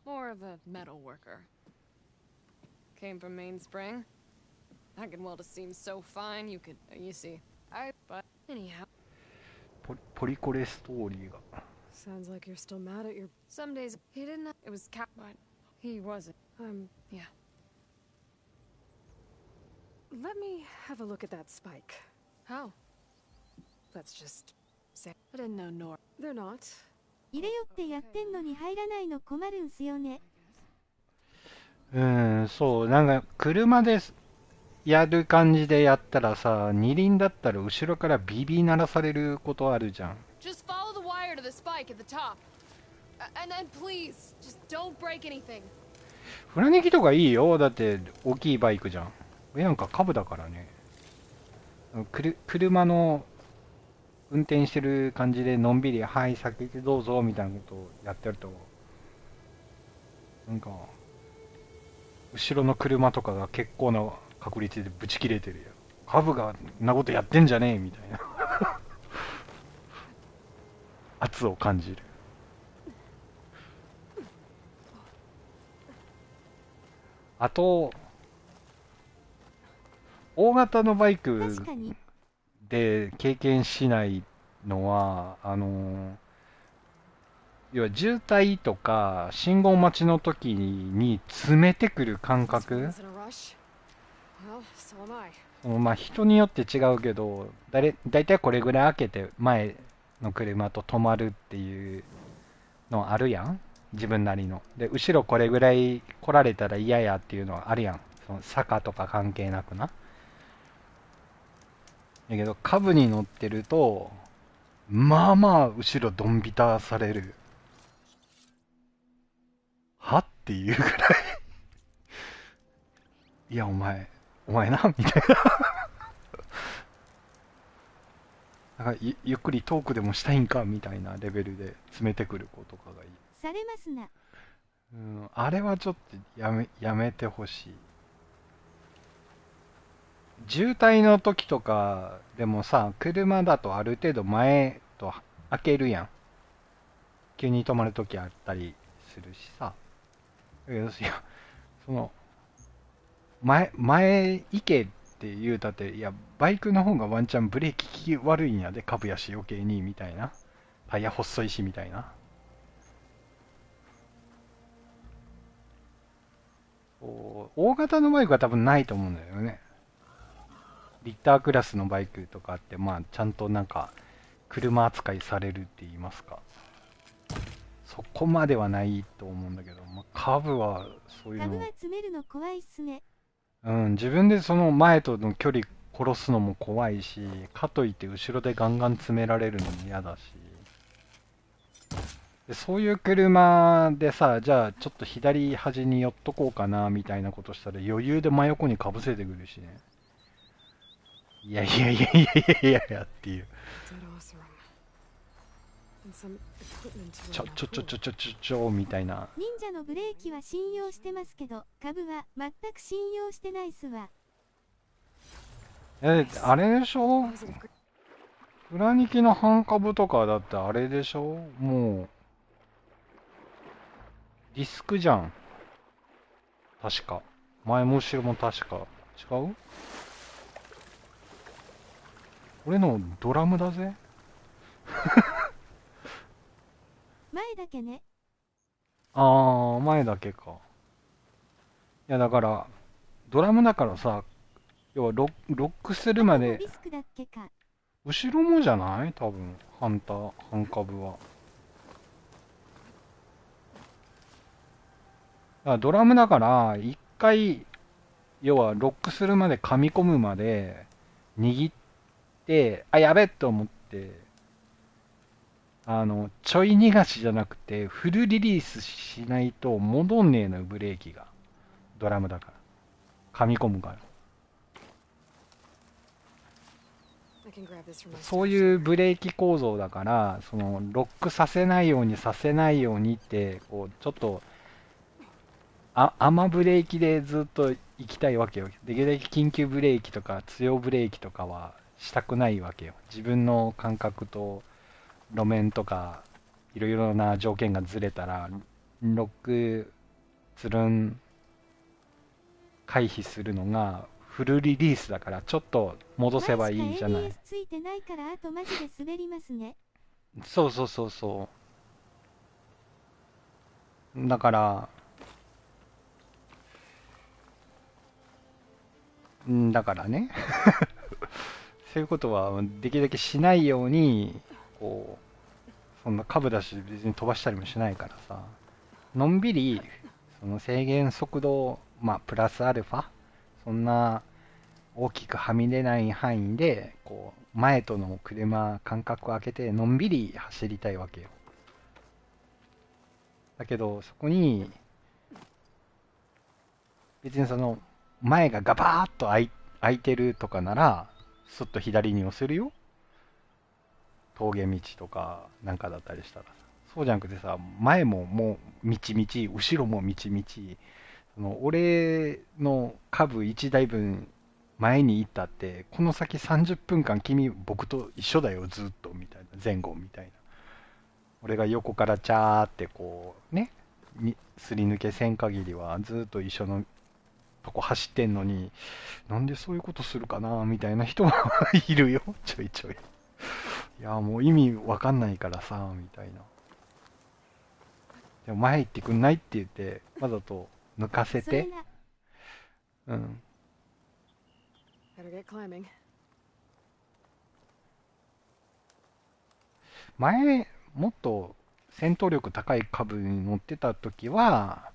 More of a metal worker. Came from Mainspring. I can weld a seam so fine you could, you see. But anyhow.
ポリコレストーリーが。
Sounds like you're still mad at your. Some days he didn't. It was but he wasn't. Yeah. Let me have a look at that spike. How? Let's just say I didn't know Nor. They're not.
入れよってやってんのに入らないの困るんすよね。
そう、なんか車でやる感じでやったらさ、二輪だったら後ろからビビ鳴らされることあるじゃん。
Just follow the wire to the spike at the top. And then please, just don't break anything.
フラネギとかいいよ。だって大きいバイクじゃん。俺なんか株だからね。車の運転してる感じでのんびり、はい、先行ってどうぞみたいなことをやってると、なんか、後ろの車とかが結構な確率でブチ切れてるよ。株がんなことやってんじゃねえみたいな。圧を感じる。あと、大型のバイク
確かに。
で経験しないのは、要は渋滞とか信号待ちの時に詰めてくる感
This
覚、
one is in a rush. Well, so am I.
まあ人によって違うけど、だいたいこれぐらい開けて前の車と止まるっていうのあるやん、自分なりの。で、後ろこれぐらい来られたら嫌やっていうのはあるやん。その坂とか関係なくな。だけど、カブに乗ってると、まあまあ後ろドンビタされる。はっていうぐらい。いや、お前なみたいな。なんかゆっくりトークでもしたいんかみたいなレベルで詰めてくる子とかがいい。
されますな。
あれはちょっとやめてほしい。渋滞の時とかでもさ、車だとある程度前と開けるやん。急に止まる時あったりするしさ。いや、その、前行けって言うたって、いや、バイクの方がワンチャンブレーキ効き悪いんやで、株やし余計に、みたいな。タイヤ細いし、みたいな。大型のバイクは多分ないと思うんだよね。リッタークラスのバイクとかって、まあ、ちゃんとなんか、車扱いされるって言いますか。そこまではないと思うんだけど、まあ、株はそういうの。
株は詰めるの怖いっすね。
自分でその前との距離殺すのも怖いし、かといって後ろでガンガン詰められるのも嫌だし。でそういう車でさ、じゃあちょっと左端に寄っとこうかなみたいなことしたら余裕で真横にかぶせてくるしね。いやっていう。ちょみたいな。
忍者のブレーキは信用してますけど、株は全く信用してないっすわ。
あれでしょ、裏ニキの半株とかだってあれでしょ、もうディスクじゃん確か。前も後ろも確か。違う？俺のドラムだぜ。
前だけね。
ああ、前だけか。いやだからドラムだからさ、要はロックするまで。
ビスクだっけか。
後ろもじゃない多分、半株は。ドラムだから、一回、要はロックするまで噛み込むまで、握って、あ、やべっと思って、ちょい逃がしじゃなくて、フルリリースしないと戻んねえのよ、ブレーキが。ドラムだから。噛み込むから。そういうブレーキ構造だから、そのロックさせないようにって、こうちょっと甘ブレーキでずっと行きたいわけよ。できるだけ緊急ブレーキとか強ブレーキとかはしたくないわけよ。自分の感覚と路面とかいろいろな条件がずれたら、ロックつるん回避するのがフルリリースだから、ちょっと戻せばいいじゃない。
ついてないからあとマジで滑りますね。
そうだからねそういうことはできるだけしないように、こうそんな株だし別に飛ばしたりもしないからさ、のんびりその制限速度、まあプラスアルファ、そんな大きくはみ出ない範囲で、こう前との車間隔を空けてのんびり走りたいわけよ。だけどそこに別にその前がガバーッと開いてるとかなら、すっと左に寄せるよ。峠道とかなんかだったりしたら。そうじゃなくてさ、前ももうみちみち、後ろもみちみち、俺の株1台分前に行ったって、この先30分間君僕と一緒だよずっとみたいな、前後みたいな。俺が横からチャーってこうね、すり抜けせん限りはずっと一緒のとこ走ってんのに、なんでそういうことするかなみたいな人もいるよ、ちょいちょい。いや、もう意味わかんないからさ、みたいな。でも前行ってくんないって言って、わざと抜かせて、うん。
Better get climbing.
前、もっと戦闘力高い株に乗ってた時は、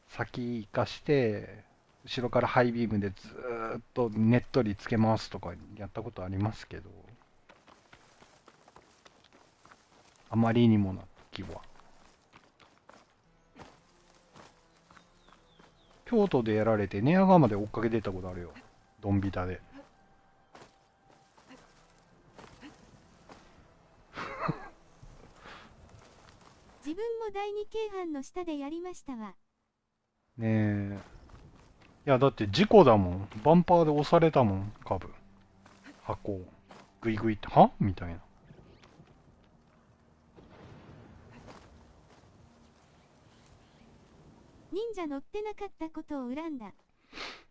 先行かして、後ろからハイビームでずーっとねっとりつけ回すとかやったことありますけど、あまりにもな時は。京都でやられて寝屋川まで追っかけてったことあるよ。ドンビタで。
自分も第二京阪の下でやりましたわ。
ねえ。いや、だって事故だもん。バンパーで押されたもん、株。箱を。グイグイって、はみたいな。
忍者乗ってなかったことを恨んだ。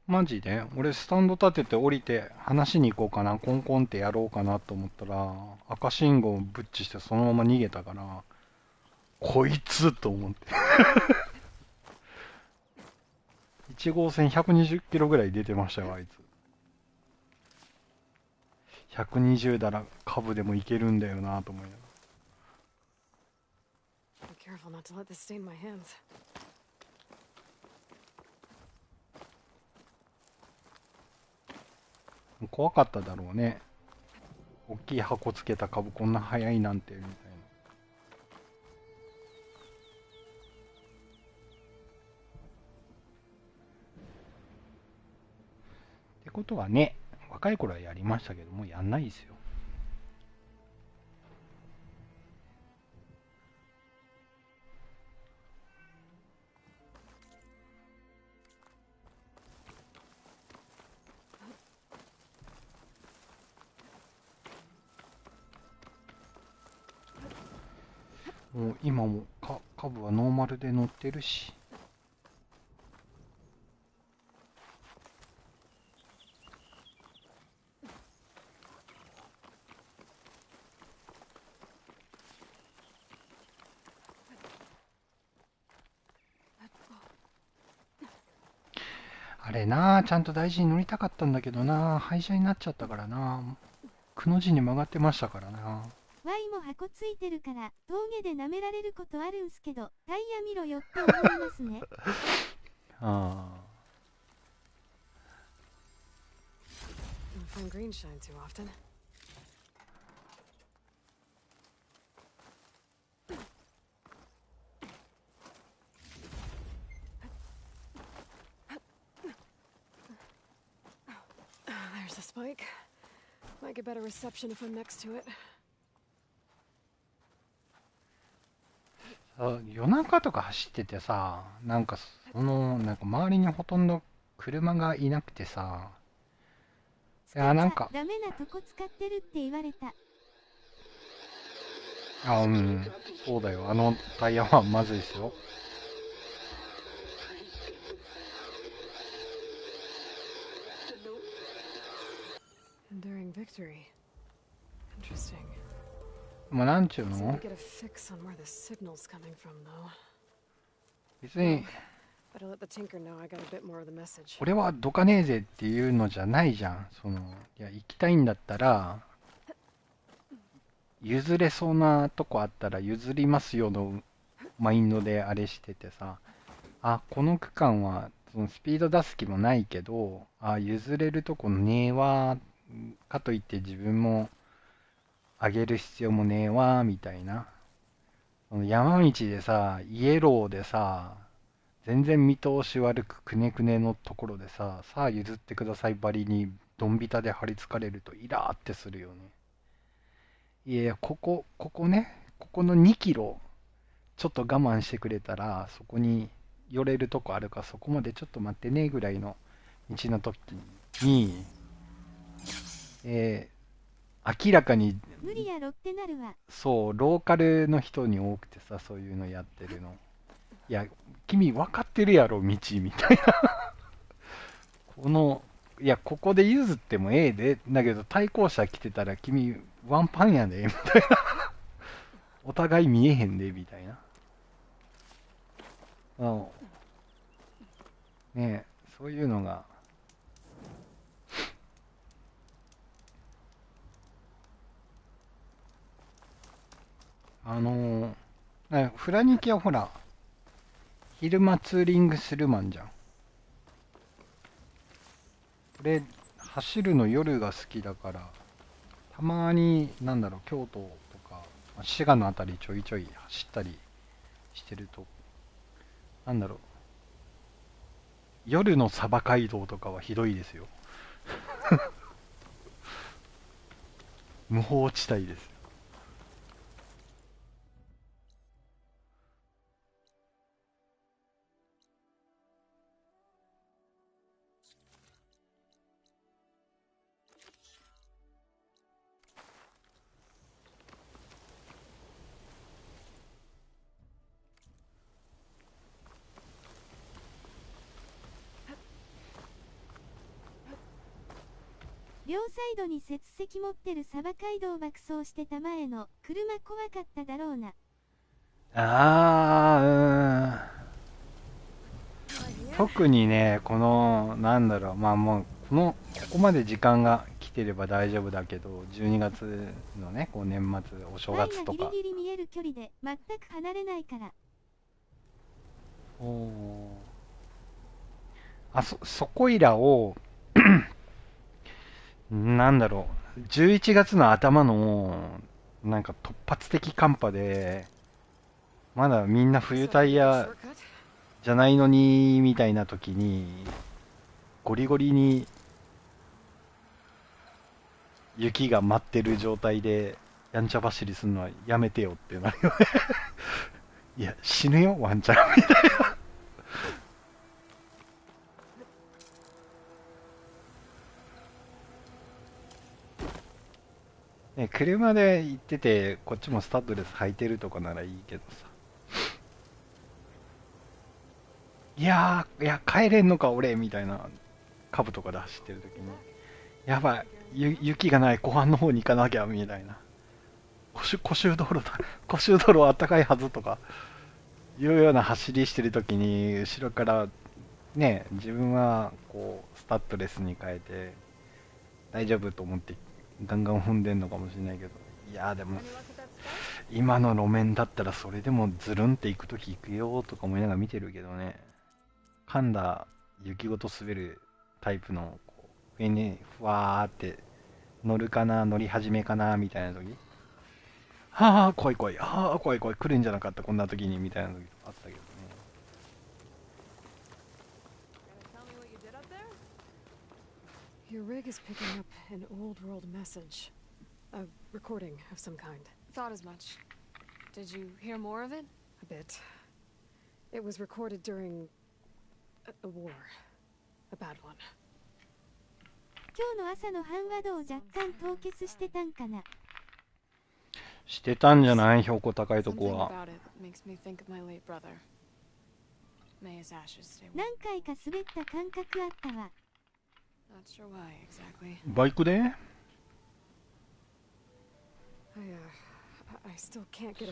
マジで俺スタンド立てて降りて話しに行こうかな、コンコンってやろうかなと思ったら、赤信号ブッチしてそのまま逃げたから、こいつと思って。1号線120キロぐらい出てましたよ、あいつ。120だら株でもいけるんだよなと思いながら。
Be careful not to let this stain my hands.
怖かっただろうね。大きい箱つけた株こんな速いなんてみたいな。ってことはね、若い頃はやりましたけどもうやんないですよ。もう今も株はノーマルで乗ってるし。あれなあ、ちゃんと大事に乗りたかったんだけどな、廃車になっちゃったからな、くの字に曲がってましたからな。
ワイも箱ついてるから峠で舐められることあるんすけど、タイヤ見ろよって思いますね。
ああ。
Don't find green shine too often. There's a spike. Might get better reception if I'm next to it.
夜中とか走っててさ、なんか周りにほとんど車がいなくてさ、いやなんか
ダメなとこ使ってるって言われた。
うん、そうだよ、あのタイヤはまずいですよ。
Enduring victory. Interesting.
まあなんちゅう
Seem
の
to get a fix on where the signal's coming from, though.
別に
Better let the tinker know I got a bit more of the message.
俺はどかねえぜっていうのじゃないじゃん。いや行きたいんだったら譲れそうなとこあったら譲りますよのマインドであれしててさ、この区間はそのスピード出す気もないけど、譲れるとこねえわ、かといって自分も上げる必要もねえわみたいな。その山道でさ、イエローでさ、全然見通し悪くくねくねのところでさあ譲ってくださいばりにドンビタで張り付かれるとイラーってするよね。いや、ここね、ここの2キロちょっと我慢してくれたらそこに寄れるとこあるからそこまでちょっと待ってねぐらいの道の時に、明らかに
無理やろってなるわ。
そう、ローカルの人に多くてさ、そういうのやってるの。いや、君分かってるやろ道みたいな。このいや、ここで譲ってもええで、だけど対向車来てたら君ワンパンやで、みたいな。お互い見えへんで、みたいな。うん。ねえ、そういうのが。フラニキはほら、昼間ツーリングするマンじゃん。俺、走るの夜が好きだから、たまに、なんだろう、京都とか、滋賀のあたりちょいちょい走ったりしてると、なんだろう、夜のサバ街道とかはひどいですよ。無法地帯です。
両サイドに接石持ってるサバ街道爆走してた前の車怖かっただろうな。
特にね、この、なんだろう、まあもう、ここまで時間が来てれば大丈夫だけど、12月のね、こう年末、お正月とか。
ギリギリ見える距離で全く離れないから。
そこいらを、なんだろう、11月の頭の、なんか突発的寒波で、まだみんな冬タイヤじゃないのに、みたいな時に、ゴリゴリに雪が舞ってる状態で、やんちゃ走りするのはやめてよってなるよね。いや、死ぬよ、ワンちゃん、みたいな。ね、車で行ってて、こっちもスタッドレス履いてるとかならいいけどさ。いや、帰れんのか、俺、みたいな、カブとかで走ってる時に、やばい、雪がない湖畔の方に行かなきゃ、みたいな。古州道路だ、古州道路はあったかいはずとか、いうような走りしてる時に、後ろから、ね、自分は、こう、スタッドレスに変えて、大丈夫と思って、ガンガン踏んでんのかもしれないけど、いやでも今の路面だったらそれでもズルンって行くとき行くよとか思いながら見てるけどね、噛んだ雪ごと滑るタイプのこう上にふわーって乗るかな、乗り始めかなみたいな時、はあ怖い怖い、はあ怖い怖い、来るんじゃなかったこんな時にみたいな時あったけどね。
Your rig is picking up an old world message. A recording of some kind. Thought as much. Did you hear more of it? A bit. It was recorded during a war. A bad one.
今日の朝の半和道若干凍結してたんかな。
してたんじゃない、標高高いとこは。
何回か滑った感覚あったわ。
バイクで？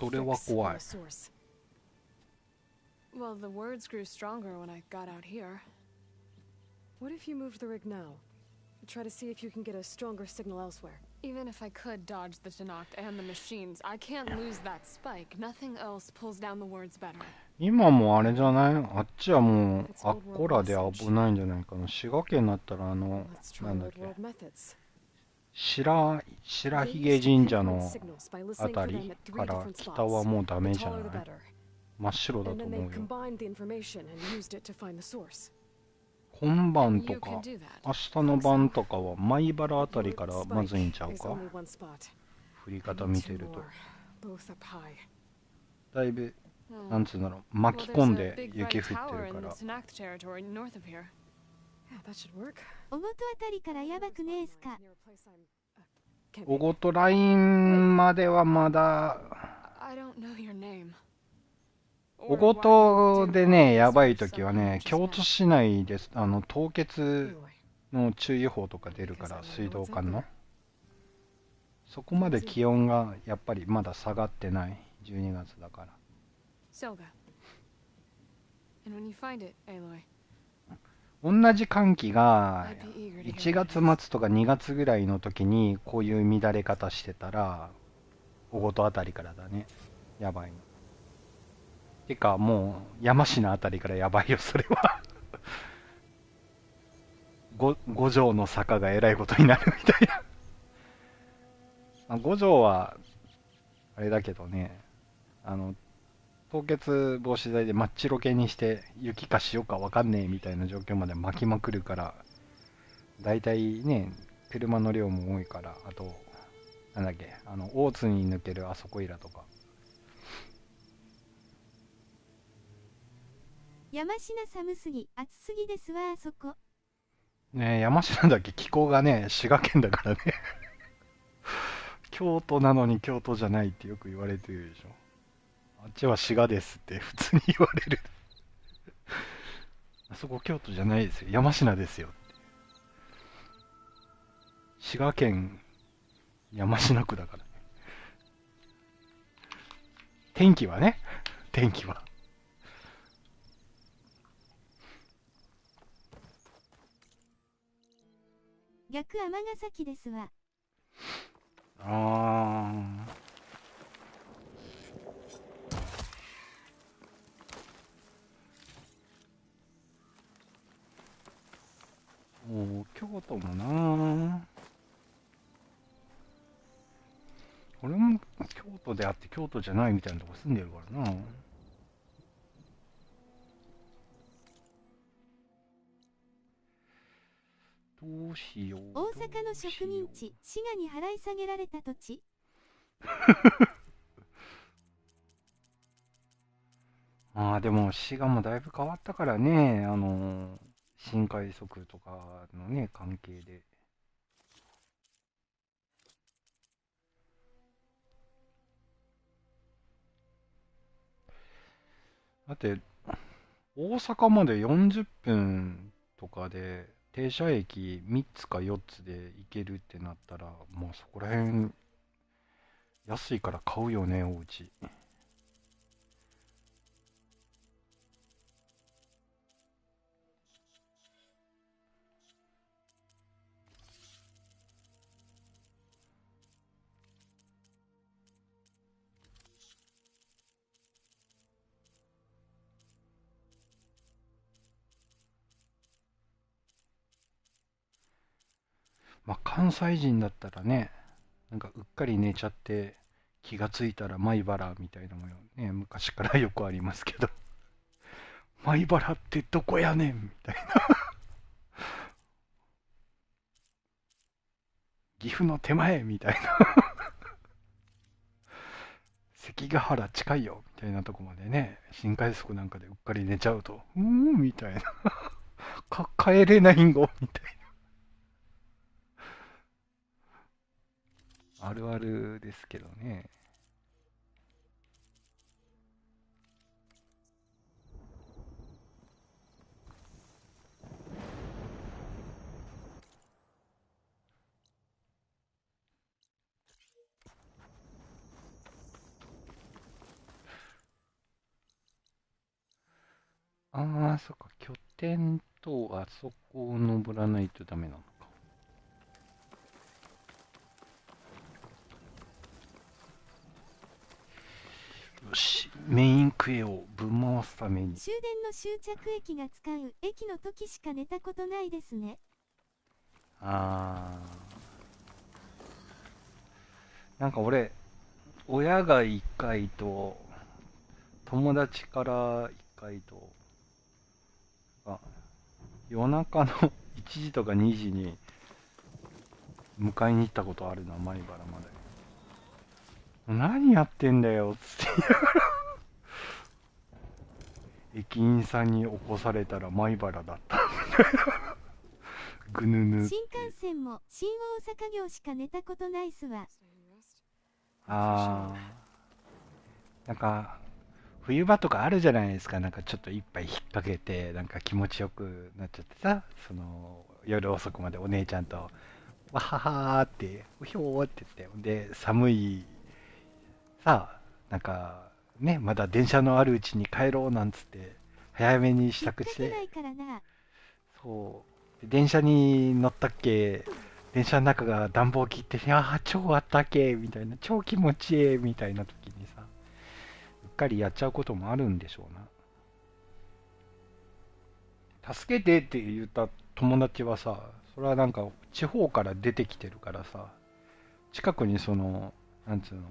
それは怖い。
Well, the words grew stronger when I got out here. What if you moved the rig now? Try to see if you can get a stronger signal elsewhere. Even if I could dodge the Tenakt and the machines, I can't lose that spike. Nothing else pulls down the words better.
今もあれじゃない？あっちはもうあっこらで危ないんじゃないかな。滋賀県だったらなんだっけ、白髭神社のあたりから北はもうダメじゃない？真っ白だと思うよ。今晩とか明日の晩とかは米原あたりからまずいんちゃうか？降り方見てるとだいぶなんつうんだろう、巻き込んで雪降ってるから。
小ごとあたりからやばくねえすか？
小ごとラインまではまだ。小ごとでね、やばい時はね、京都市内です。凍結の注意報とか出るか
Because
ら、
I
水
know
道
what's
管
up
の
there.
そこまで気温がやっぱりまだ下がってない12月だから。
Selga. And when you find it, Aloy,
同じ寒気が
I'd be eager to
1
hear what
月
it is.
末とか2月ぐらいの時にこういう乱れ方してたら、小言あたりからだね。やばいの。てかもう山科あたりからやばいよ、それは。五条の坂がえらいことになるみたいな。まあ、五条はあれだけどね、凍結防止剤で真っ白系にして雪か塩かわかんねえみたいな状況まで巻きまくるから、だいたいね、車の量も多いから、あと、なんだっけ、大津に抜けるあそこいらとか。
山科寒すぎ、暑すぎですわ、あそこ。
ねえ、山科だけ気候がね、滋賀県だからね。京都なのに京都じゃないってよく言われてるでしょ。あっちは滋賀ですって普通に言われる。あそこ京都じゃないですよ。山科ですよって。滋賀県山科区だからね。天気はね。天気は。
逆尼崎ですわ。
あー。もう京都もな。俺も京都であって京都じゃないみたいなとこ住んでるからな。どうしよう。
大阪の植民地、滋賀に払い下げられた土地。
まあでも滋賀もだいぶ変わったからね、新快速とかのね、関係で。だって、大阪まで40分とかで、停車駅3つか4つで行けるってなったら、まあそこら辺、安いから買うよね、お家。まあ関西人だったらね、なんかうっかり寝ちゃって気がついたら米原みたいなのもね、昔からよくありますけど、米原ってどこやねんみたいな。岐阜の手前みたいな。関ヶ原近いよみたいなとこまでね、新快速なんかでうっかり寝ちゃうと、みたいな。帰れないんごみたいな。あるあるですけどね。ああ、そっか、拠点とあそこを登らないとダメなのか。よし、メインクエをぶん回すために。
終電の終着駅が使う駅の時しか寝たことないですね。
あー。なんか俺、親が1回と、友達から1回と、夜中の1時とか2時に迎えに行ったことあるな、米原まで。何やってんだよ、つって言いながら。駅員さんに起こされたら米原だった。ぐぬぬ。
新幹線も新大阪行しか寝たことないっすわ。
あー。なんか、冬場とかあるじゃないですか。なんかちょっと一杯引っ掛けて、なんか気持ちよくなっちゃってさ、夜遅くまでお姉ちゃんと、わははーって、うひょーって言って、で、寒い、さあ、なんか、ね、まだ電車のあるうちに帰ろうなんつって、早めに支度して、そう、で電車に乗ったっけ、電車の中が暖房切って、ああ、超あったけみたいな、超気持ちいいみたいな時にさ、うっかりやっちゃうこともあるんでしょうな。助けてって言った友達はさ、それはなんか地方から出てきてるからさ、近くにその、なんつうの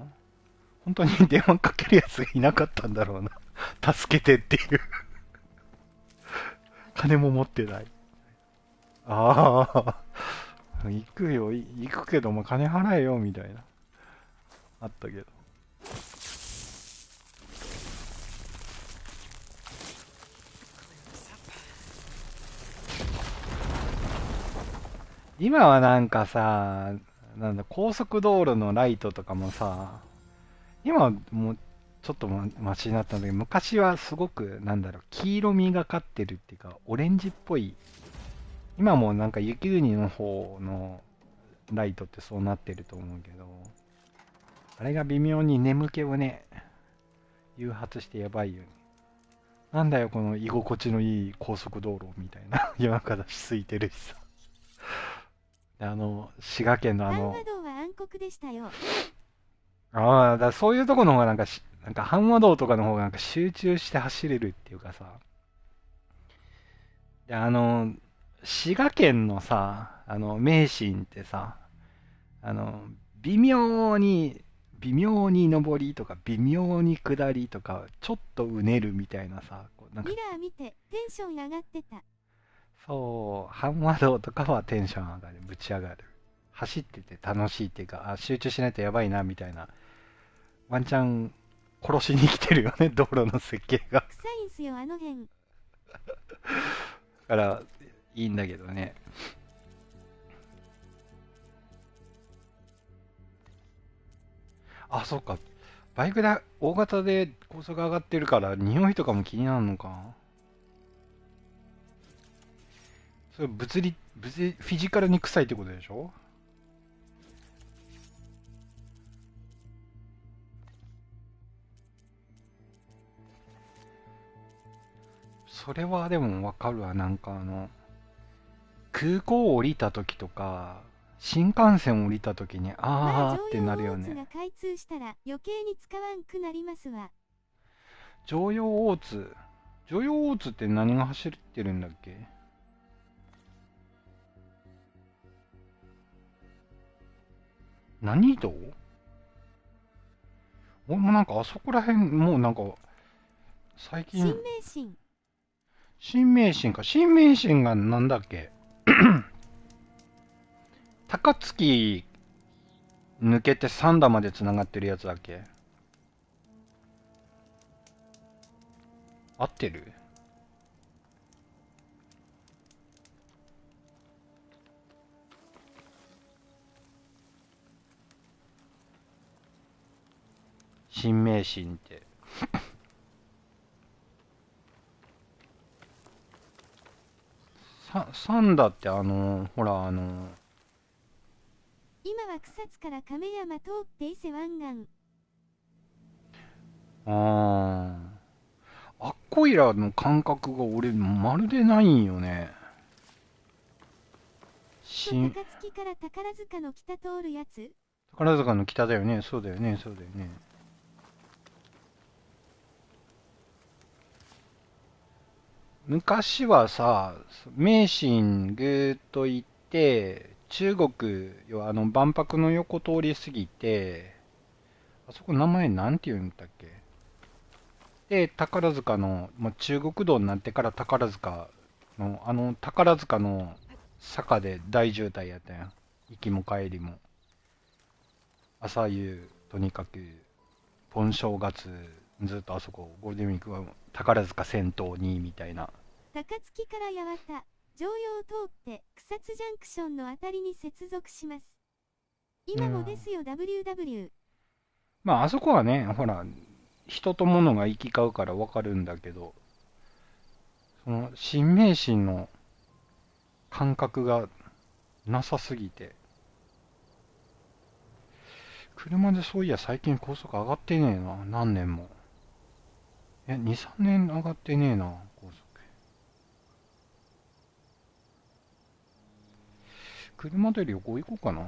本当に電話かけるやつがいなかったんだろうな。助けてっていう金も持ってない。ああ、行くよ、行くけども金払えよ、みたいな。あったけど。今はなんかさ、なんだ、高速道路のライトとかもさ、今はもうちょっとマシになったんだけど、昔はすごく、なんだろう、黄色みがかってるっていうか、オレンジっぽい。今もなんか雪国の方のライトってそうなってると思うけど、あれが微妙に眠気をね、誘発してやばいよね。なんだよ、この居心地のいい高速道路みたいな。夜中だし空いてるしさ。滋賀県の
阪和道は暗黒でしたよ。
ああ、だそういうとこの方がなんか阪和道とかの方がなんか集中して走れるっていうかさ。で、滋賀県のさ、名神ってさ、あの、微妙に、微妙に上りとか、微妙に下りとか、ちょっとうねるみたいなさ、こうなんか
ミラー見てテンション上がってた。
そう、阪和道とかはテンション上がる、ぶち上がる。走ってて楽しいっていうか、集中しないとやばいな、みたいな。ワンチャン、殺しに来てるよね、道路の設計が。
臭いんすよ、あの辺。
だから、いいんだけどね。あ、そうか。バイクで、大型で高速上がってるから、匂いとかも気になるのか。それフィジカルに臭いってことでしょ？それはでもわかるわ。なんか空港降りた時とか、新幹線降りた時に、あーってなるよね。
常用大津が開通したら余計に使わんくなりますわ。
常用大津。常用大津って何が走ってるんだっけ？何道？俺もなんかあそこら辺、もうなんか、最近。
新名神。
新名神か。新名神がなんだっけ？高槻抜けて三田まで繋がってるやつだっけ？合ってる？新名神って三田ってほら
今は草津から亀山通って伊勢湾岸。
あっこいらの感覚が俺まるでないんよね。
高槻から宝塚の北通るやつ？
宝塚の北だよね。そうだよね。そうだよね。昔はさ、名神ぐーっと行って、中国、要は万博の横通り過ぎて、あそこ名前なんて言うんだっけ？で、宝塚の、中国道になってから宝塚の、宝塚の坂で大渋滞やったやん。行きも帰りも。朝夕、とにかく、盆正月、ずっとあそこ、ゴールデンウィークは宝塚先頭に、みたいな。
高槻から八幡、常用通って草津ジャンクションのあたりに接続します。今もですよ、WW。
まあ、あそこはね、ほら、人と物が行き交うからわかるんだけど、その、新名神の感覚がなさすぎて。車でそういや最近高速上がってねえな。何年も。2、3年上がってねえな、高速。車で旅行行こうかな。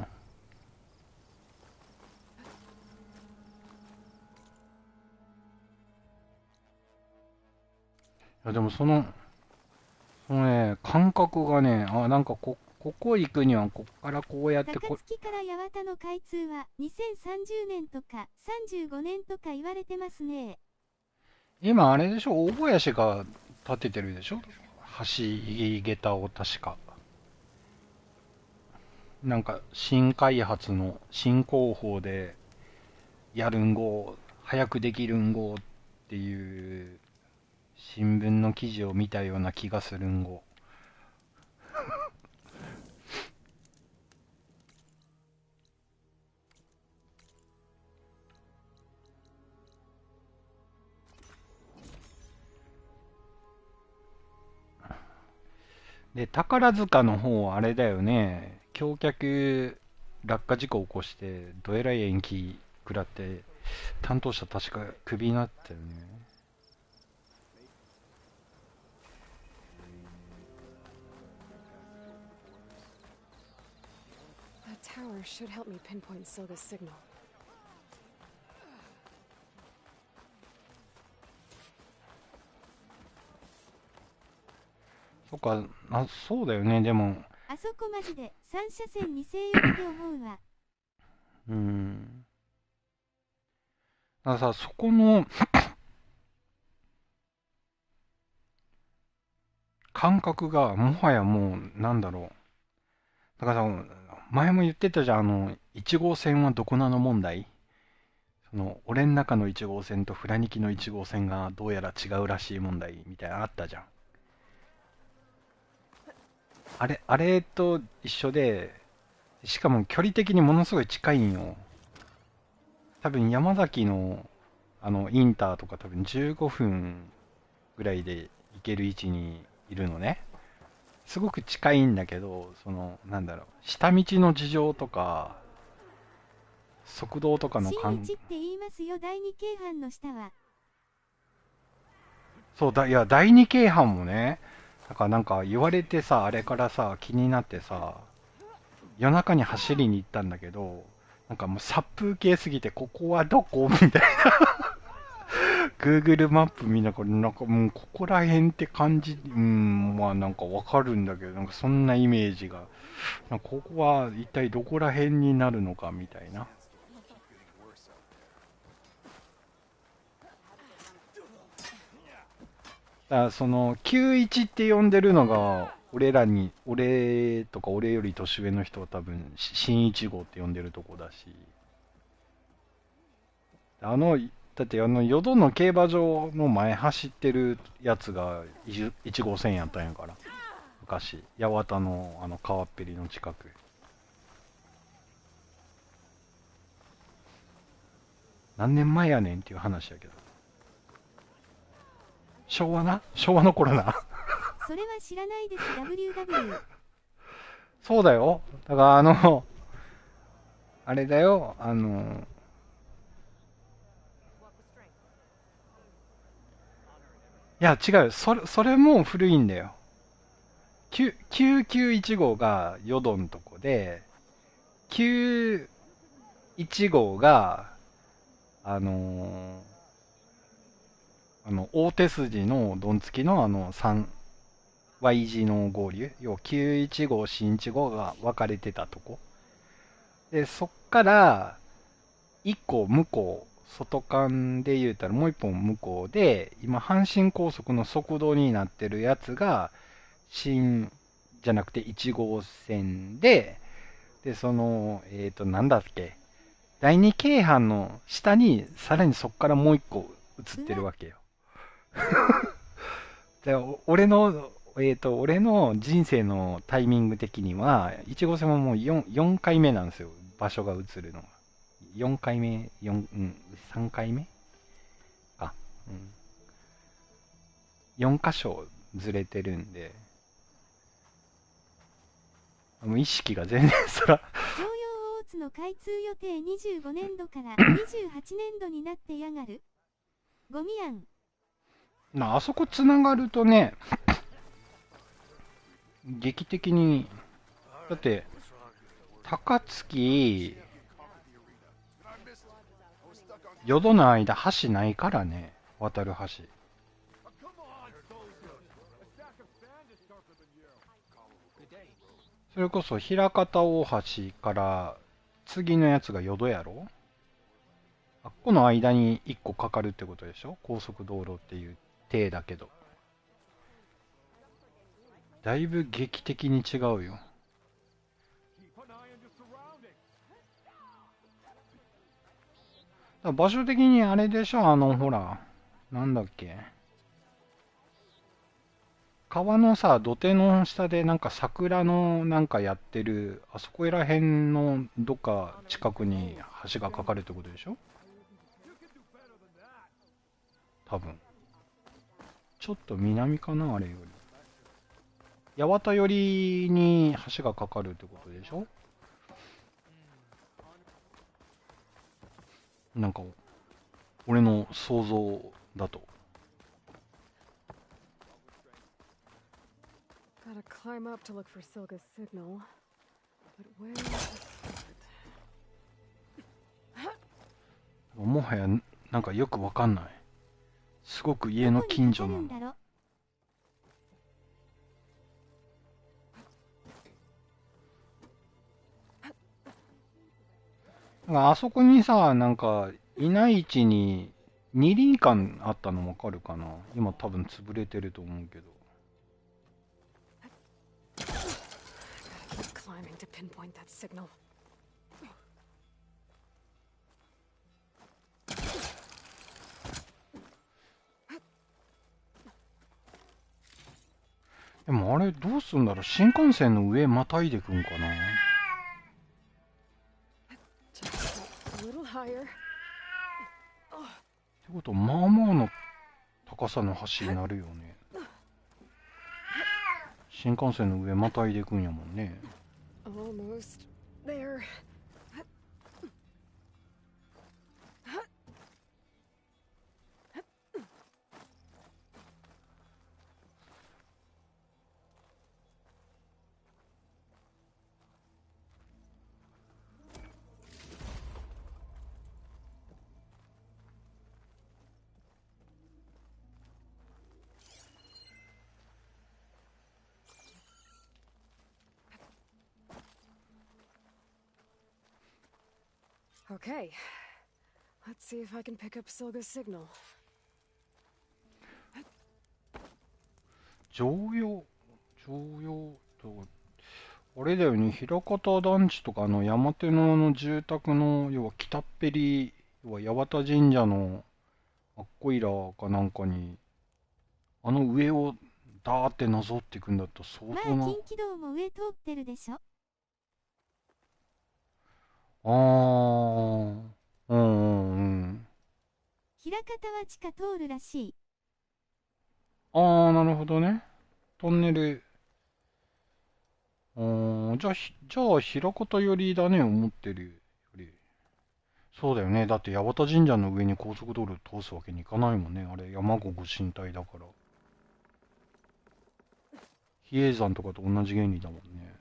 いやでもそのね、感覚がね、なんかここ行くにはこっからこうやって
高槻から八幡の開通は2030年とか35年とか言われてますね。
今あれでしょ、大林が建ててるでしょ、橋桁を確か。なんか新開発の新工法でやるんご、早くできるんごっていう新聞の記事を見たような気がするんご。で、宝塚の方はあれだよね。橋脚落下事故起こして、どえらい延期食らって、担当者確かクビになったよね。
That tower should help me pinpoint Silga's signal.
そっか、そうだよね、でも。
あそこマジで3車線にせよって思うわ。
だからさ、そこの感覚がもはやもう、なんだろう。だからさ、前も言ってたじゃん、1号線はどこなの問題。俺ん中の1号線とフラニキの1号線がどうやら違うらしい問題みたいなのあったじゃん。あれと一緒で、しかも距離的にものすごい近いんよ。多分山崎のインターとか多分15分ぐらいで行ける位置にいるのね。すごく近いんだけど、なんだろう、下道の事情とか、速度とかの
新一って言いますよ、第二京阪の下は。
いや、第二京阪もね、だからなんか言われてさ、あれからさ、気になってさ、夜中に走りに行ったんだけど、なんかもう殺風景すぎて、ここはどこみたいな。Google マップ見ながら、なんかもうここら辺って感じ、まあなんかわかるんだけど、なんかそんなイメージが、ここは一体どこら辺になるのかみたいな。だから91って呼んでるのが、俺とか俺より年上の人は多分、新1号って呼んでるとこだし。だって淀の競馬場の前走ってるやつが1号線やったんやから。昔。八幡の川っぺりの近く。何年前やねんっていう話やけど。昭和の頃な。
それは知らないです、WW。
そうだよ。だからあれだよ、いや違う、それも古いんだよ。991号が淀のとこで、915号が、大手筋のどんつきのY 字の合流、要は915号、新1号が分かれてたとこ。で、そっから、1個向こう、外間で言うたらもう1本向こうで、今、阪神高速の速度になってるやつが、新じゃなくて1号線で、なんだっけ、第二京阪の下に、さらにそこからもう1個映ってるわけよ。で俺の人生のタイミング的には、1号線はもう4回目なんですよ。場所が映るのが。4回目、3回目か。4箇所ずれてるんで。もう意識が全然そら。
常用大津の開通予定25年度から28年度になってやがる。ゴミ案。
あそこつながるとね、劇的に、だって、高槻、淀の間橋ないからね、渡る橋。それこそ枚方大橋から次のやつが淀やろ。あっこの間に1個かかるってことでしょ、高速道路っていう体だけど。だいぶ劇的に違うよ。場所的にあれでしょ、ほら、なんだっけ。川のさ、土手の下でなんか桜のなんかやってる、あそこら辺のどっか近くに橋がかかるってことでしょ多分。ちょっと南かな、あれより。八幡寄りに橋がかかるってことでしょ。なんか、俺の想像だと。
Gotta climb up to look for Silga's signal. But where to start?
もはや、なんかよくわかんない。すごく家の近所なの。あそこにさ、なんか、いない位置に二輪館あったのわかるかな。今多分潰れてると思うけど。
Climbing to pinpoint that signal.
でもあれどうすんだろう、新幹線の上またいでくんかな。ってことはまあまあの高さの橋になるよね。新幹線の上またいでくんやもんね。
Almost there. 'Okay. Let's see if I can pick up Silga's signal.
常用と、あれだよね、枚方団地とか山手の住宅の、要は北っぺり、要は八幡神社のあっこいらかなんかに、上をダーってなぞっていくんだったら相当な。
まあ近畿道も上通ってるでしょ。
うん。
枚方は地下通るらしい。
なるほどね。トンネル。じゃあ、枚方寄りだね、思ってるより。そうだよね。だって八幡神社の上に高速道路通すわけにいかないもんね。あれ、山子ご神体だから。比叡山とかと同じ原理だもんね。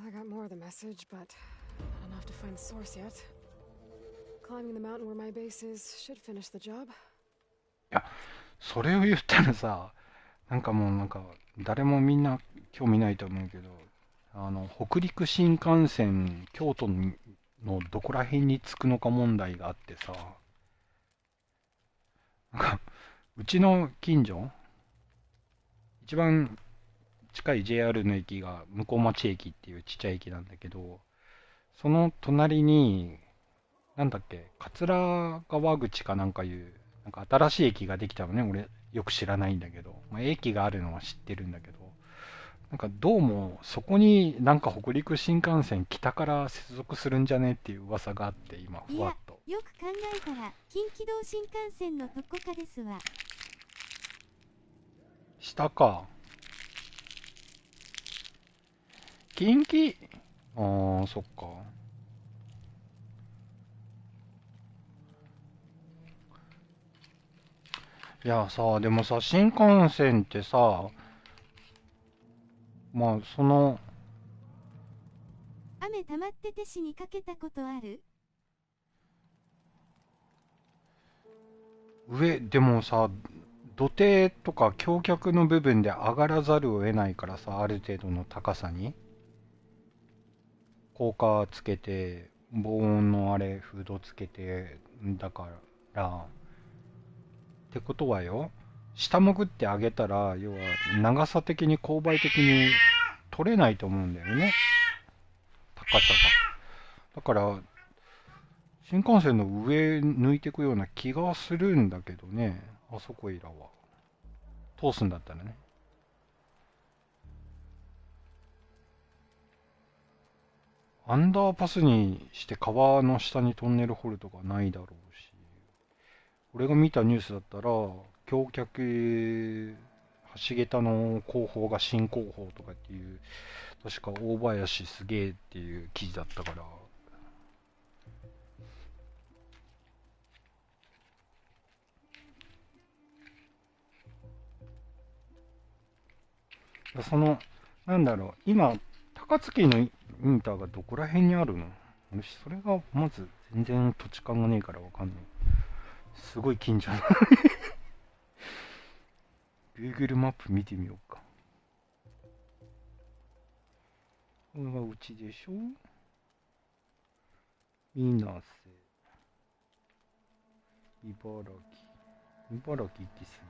I got more of the message, but not enough to find the source yet. Climbing the mountain where my base is should finish the job.
いや、それを言ったらさ、なんかもう誰もみんな興味ないと思うけど、北陸新幹線、京都のどこら辺に着くのか問題があってさ、うちの近所、一番近い JR の駅が向町駅っていうちっちゃい駅なんだけど、その隣に、なんだっけ、桂川口かなんかいう、なんか新しい駅ができたのね。俺よく知らないんだけど、駅があるのは知ってるんだけど、なんかどうもそこになんか北陸新幹線北から接続するんじゃねっていう噂があって、今ふわっと。
よく考えたら近畿道新幹線のどこかですわ。
下か。近畿、そっか。いやさ、でもさ、新幹線ってさ、まあその、
雨溜まってて死にかけたことある？
でもさ、土手とか橋脚の部分で上がらざるを得ないからさ、ある程度の高さに高架つけて、防音のあれフードつけて、だからってことはよ、下潜ってあげたら、要は長さ的に勾配的に取れないと思うんだよね、高さが。だから新幹線の上抜いていくような気がするんだけどね、あそこいらは通すんだったらね。アンダーパスにして川の下にトンネル掘るとかないだろうし、俺が見たニュースだったら橋脚橋桁の工法が新工法とかっていう、確か大林すげえっていう記事だったから、なんだろう、今高槻のインターがどこら辺にあるの？それがまず全然土地勘がねえからわかんない。すごい近所なのにGoogle マップ見てみようか。これがうちでしょ。みなせ、茨城行きす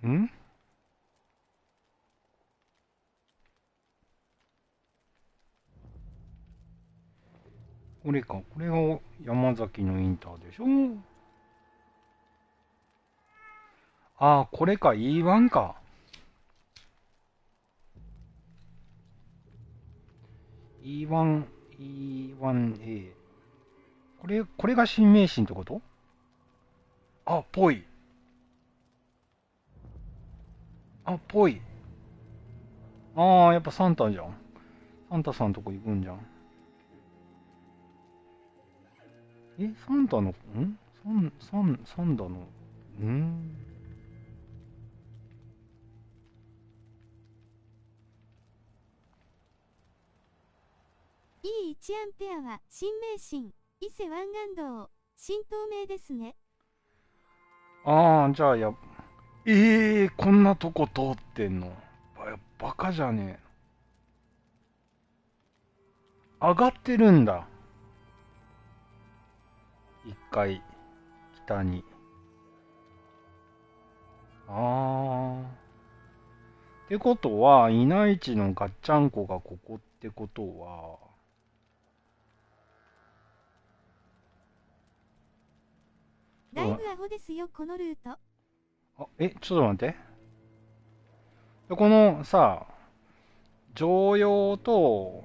ぎん。これか。これが山崎のインターでしょ。ああ、これか。E1 か。E1A。これが新名神ってこと？ぽい。ぽい。やっぱサンタじゃん。サンタさんとこ行くんじゃん。サンタの、サンダの、
E1 アンペアは新名神、伊勢湾岸道、新東名ですね。
じゃあこんなとこ通ってんの？バカじゃねえ。上がってるんだ。一回、北に。ってことは、稲市のガッチャンコがここってことは、
だいぶアホですよ、このルート。
ちょっと待って。このさ、常用と、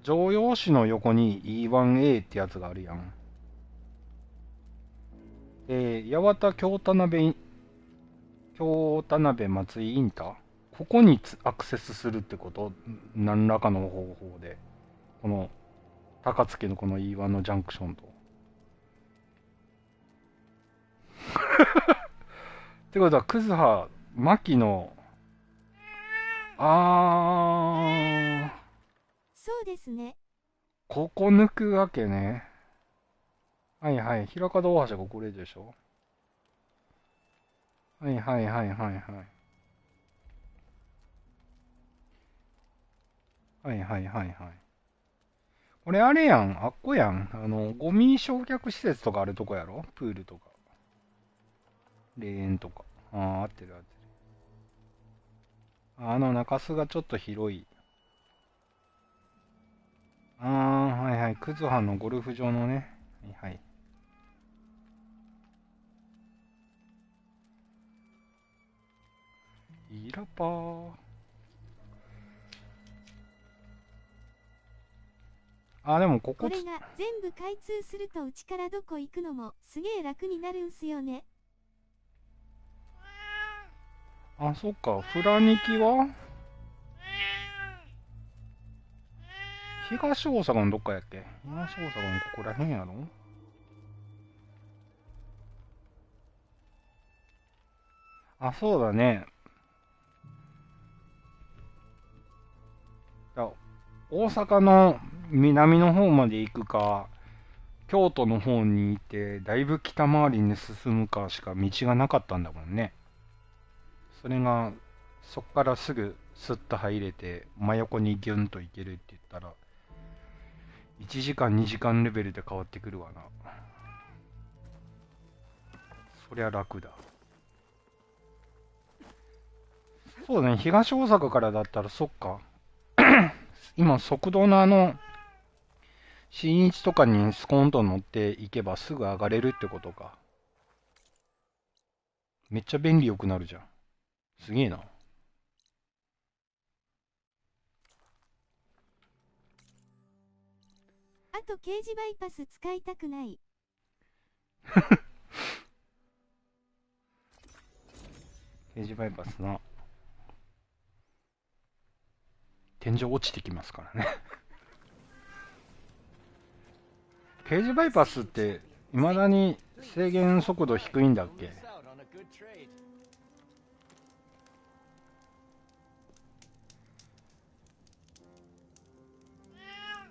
常用紙の横に E1A ってやつがあるやん。八幡京田辺松井インター、ここにアクセスするってこと？何らかの方法で。この、高槻のこの E1 のジャンクションと。ってことは、葛葉、牧の、
そうですね。
ここ抜くわけね。はいはい。平門大橋がこれでしょ。はいはいはいはいはい。はいはいはいはい。これあれやん。あっこやん。ゴミ焼却施設とかあるとこやろ？プールとか。霊園とか。合ってる合ってる。中洲がちょっと広い。はいはい。クズハのゴルフ場のね。はいはい。イラパー。でもこ
れが全部開通するとうちからどこ行くのもすげえ楽になるんすよね。
そっか。フラニキは東大阪のどっかやっけ？東大阪のここら辺やろ？そうだね。大阪の南の方まで行くか、京都の方に行って、だいぶ北回りに進むかしか道がなかったんだもんね。それが、そっからすぐスッと入れて、真横にギュンと行けるって言ったら、1時間2時間レベルで変わってくるわな。そりゃ楽だ。そうだね、東大阪からだったらそっか。今、速道の新一とかにスコーンと乗っていけばすぐ上がれるってことか。めっちゃ便利よくなるじゃん。すげえな。
あと刑事バイパス使いたくない。
刑事バイパスな。天井落ちてきますからね。刑事バイパスって未だに制限速度低いんだっけ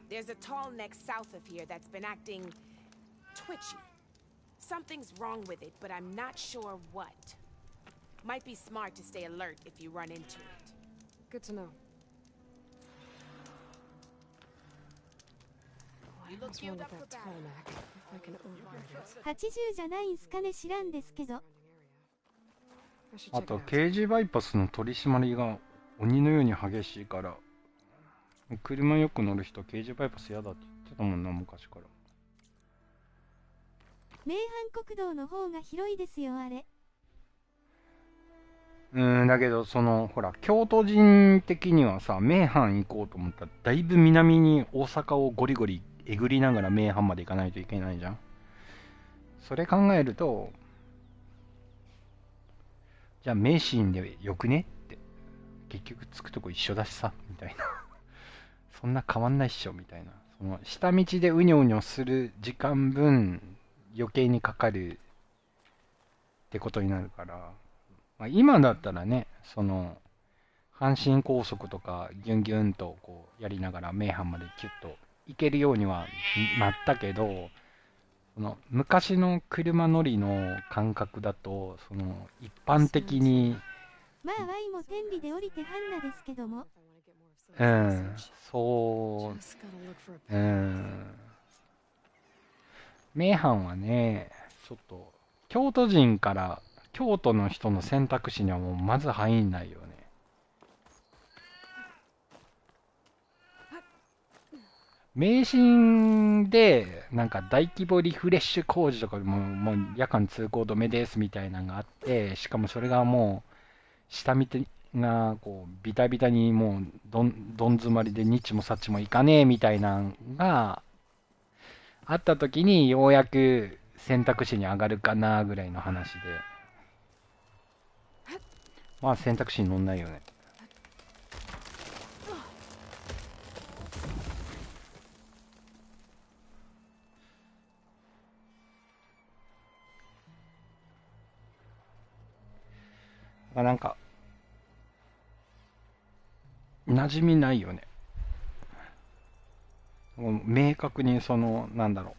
？There's
a tall neck south of here that's been acting twitchy. Something's wrong with it, but I'm not sure what. Might be smart to stay alert if you run into it.
Good to know. I was one with that tarmac. If I can override it.
80じゃないんすかね、知らんですけど。
あと刑事バイパスの取り締まりが鬼のように激しいから、車よく乗る人刑事バイパス嫌だって言ってたもんな、昔から。
名阪国道の方が広いですよ、あれ。
だけどほら京都人的にはさ、名阪行こうと思ったらだいぶ南に大阪をゴリゴリえぐりながら名阪まで行かないといけないじゃん。それ考えると、じゃあ名神でよくねって、結局着くとこ一緒だしさみたいな。そんな変わんないっしょみたいな。下道でうにょうにょする時間分余計にかかるってことになるから、今だったらね、阪神高速とかギュンギュンとこうやりながら名阪までキュッと行けるようにはなったけど、昔の車乗りの感覚だと、一般的に
まあワイも天理で降りてハンナですけども。
そう、名阪はね、ちょっと京都人から京都の人の選択肢にはもうまず入んないよね。名神でなんか大規模リフレッシュ工事とかもう夜間通行止めですみたいなのがあって、しかもそれがもう下見てがこうビタビタにもうどん詰まりでニッチもサッチもいかねえみたいなのがあった時にようやく選択肢に上がるかなぐらいの話で、まあ選択肢に乗んないよね。なんか馴染みないよね。明確になんだろ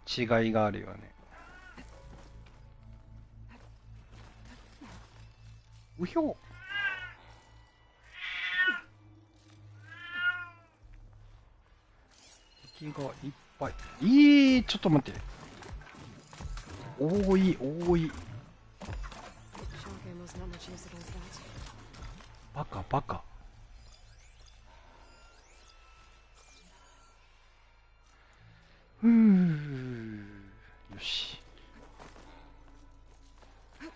う、違いがあるよね。うひょ敵がいっぱい。ちょっと待って。多い。
Not much use against that.
バカバカ。よし。ちょっ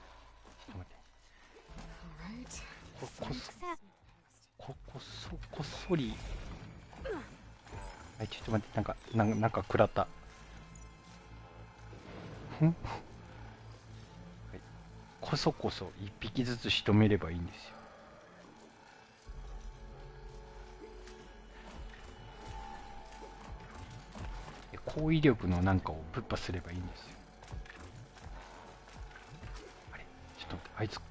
と待って。こっそり。はい、ちょっと待って、なんか食らった。はい、こそ一匹ずつ仕留めればいいんですよ。高威力のなんかをぶっ破すればいいんですよ。あれ、ちょっと待って、あいつ。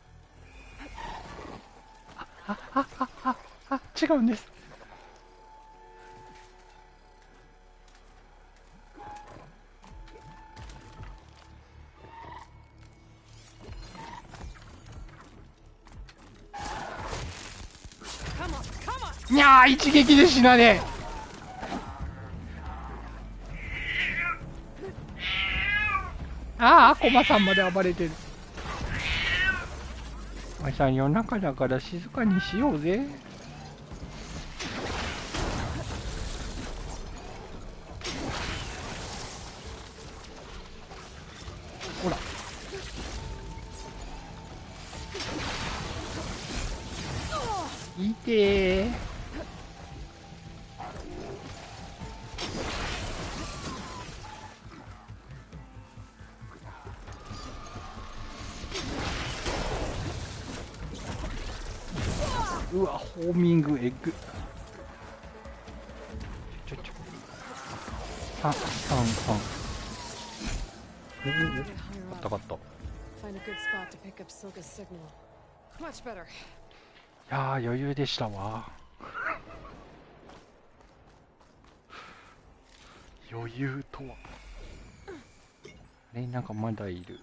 違うんです。いやー、一撃で死なねえ。ああ、コマさんまで暴れてる。お前さん、夜中だから静かにしようぜ。ほら。いてー。うわ、ホーミングエッグ。あったかった。いやー、余裕でしたわ。余裕とは。なんかまだいる。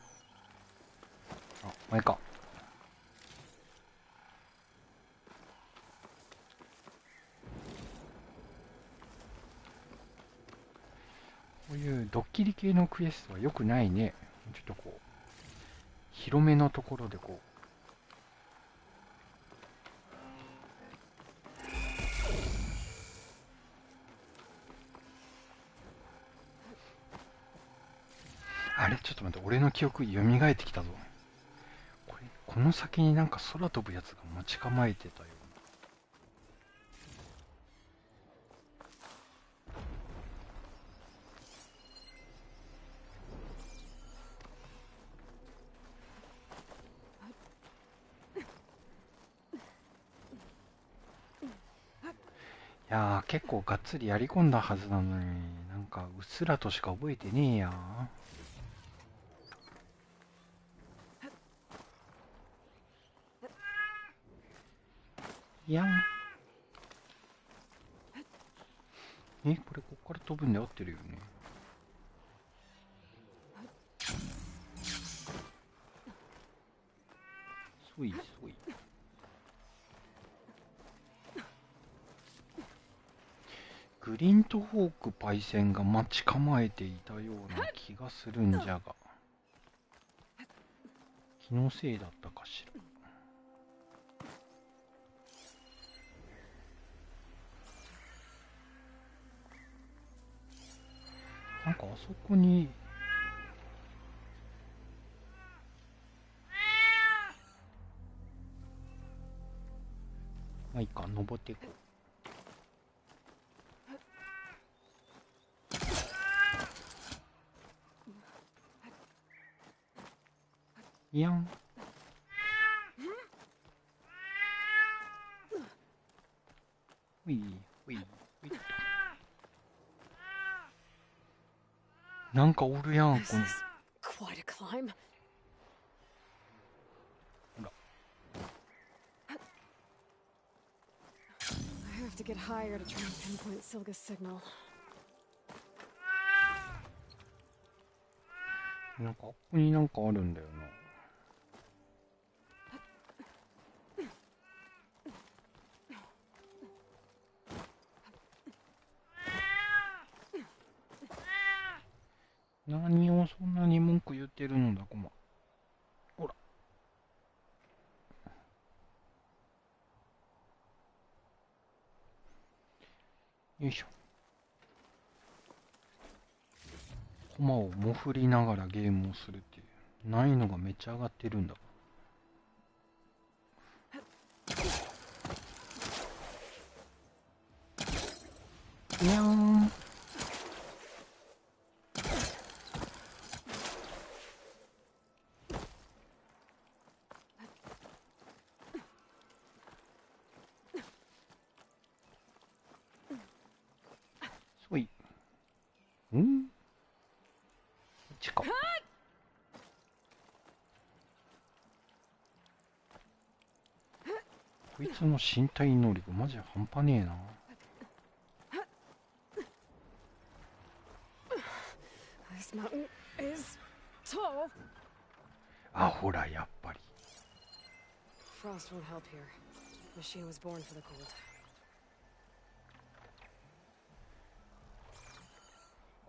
あ、前か。こういうドッキリ系のクエストは良くないね。ちょっとこう、広めのところでこう。あれちょっと待って、俺の記憶蘇ってきたぞ。この先になんか空飛ぶやつが待ち構えてたよ。いやー、結構がっつりやり込んだはずなのに、なんかうっすらとしか覚えてねえや。いやん。これこっから飛ぶんで合ってるよね。そいそい。グリントホークパイセンが待ち構えていたような気がするんじゃが、気のせいだったかしら。なんかあそこにまあいいか、登っていこう。いやん。ほいほいほい。なんかおるやん、この。ほら。
I have to get higher to try and pinpoint Silga's signal.
なんかここになんかあるんだよな。何をそんなに文句言ってるのだ、コマ。ほら。よいしょ。コマをもふりながらゲームをするっていう、難易度がめっちゃ上がってるんだ。いやー。そい。こっちか。こいつの身体能力マジ半端ねえな。
This mountain is tall.
あ、ほら、やっぱり。
Frost won't help here. Machine was born for the cold.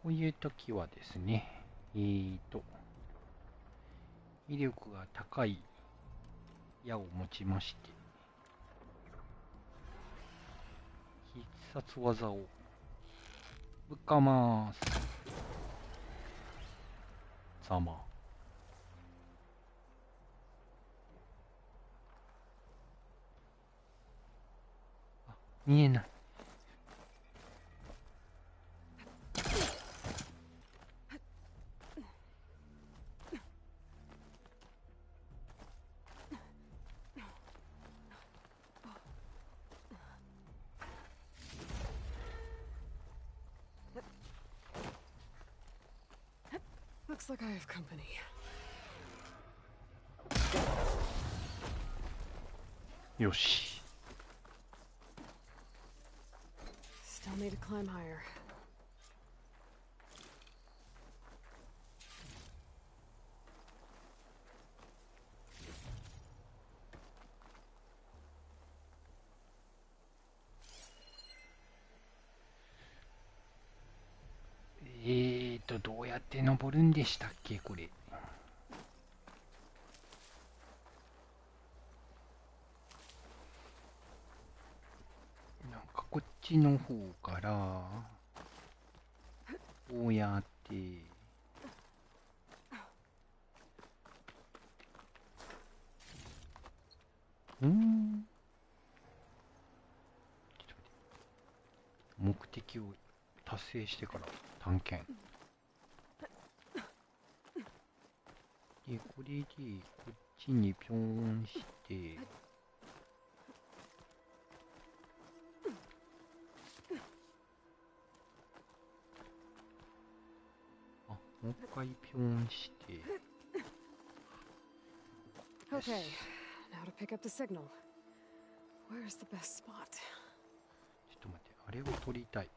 こういう時はですね、威力が高い矢を持ちまして、必殺技をぶっかます。ざま。あ、見えない。
Looks like I have company.
よし。
Still need to climb higher.
どうやって登るんでしたっけ、これ。なんかこっちの方から、こうやって、目的を達成してから探検。で、これでこっちにピョーンして、あ、もう一回ピョーンして。
Okay, now to pick up the signal. Where's the best spot?
ちょっと待って、あれを取りたい。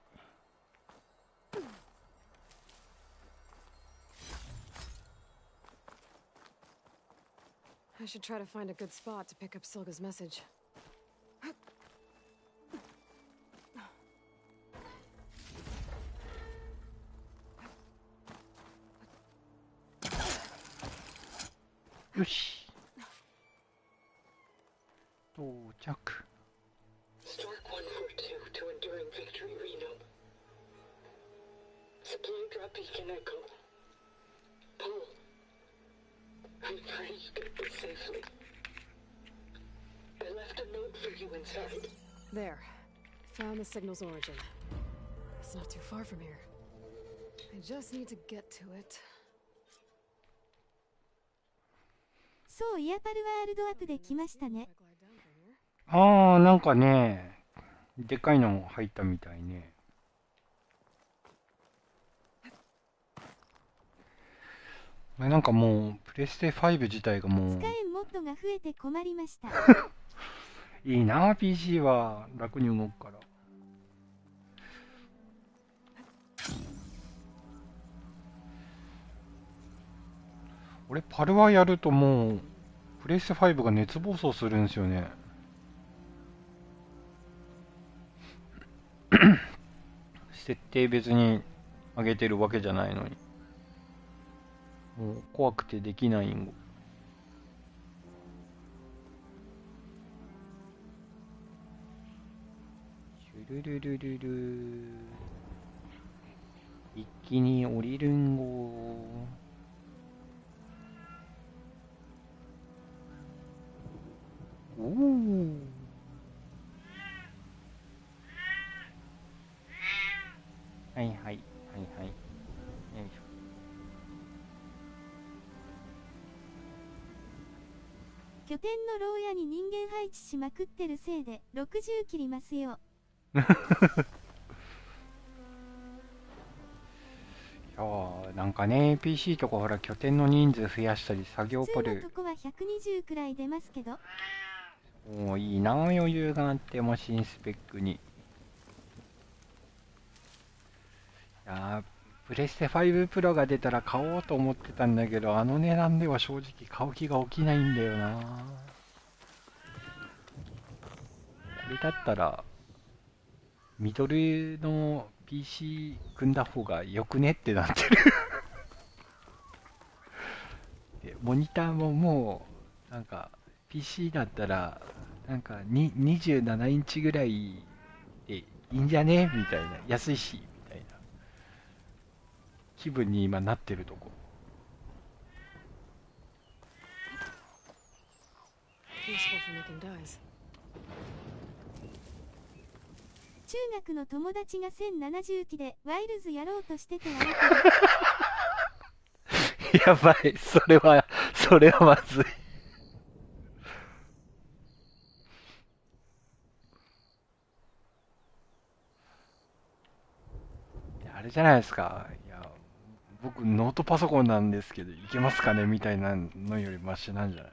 I should try to find a good spot to pick up Silga's message.
よし。到着。
Stork 142 to Enduring Victory Reno. Supply drop beacon echo. Paul, I pray you get this safely. I left a note for you inside.
There. Found the signal's origin. It's not too far from here. I just need to get to it.
そう、イヤパルワールドアップで来ましたね。
ああ、なんかね、でかいの入ったみたいね。なんかもう、プレステ5自体がもう。
使えんモッドが増えて困りました。
いいな、PC は楽に動くから。俺、パルワやるともう、プレステ5が熱暴走するんですよね。設定別に上げてるわけじゃないのに。もう怖くてできないんご。終ルルルルル。一気に降りるんご。おお。はいはいはいはい。よいしょ。
拠点の牢屋に人間配置しまくってるせいで60切りますよ。
いやーなんかね PC とかほら拠点の人数増やしたり作業
普通の
パル
とこは120くらい出ますけど。
おーいいな余裕があっても新スペックに。いやープレステ5プロが出たら買おうと思ってたんだけど、あの値段では正直買う気が起きないんだよな。これだったらミドルの PC 組んだ方がよくねってなってるでモニターももうなんか PC だったらなんか27インチぐらいでいいんじゃねみたいな、安いしみたいな気分に今なってるとこ。
中学の友達が1070機でワイルズやろうとしてて笑ってる。
やばい、それはまずい。あれじゃないですか。いや、僕ノートパソコンなんですけどいけますかねみたいなのよりマシなんじゃない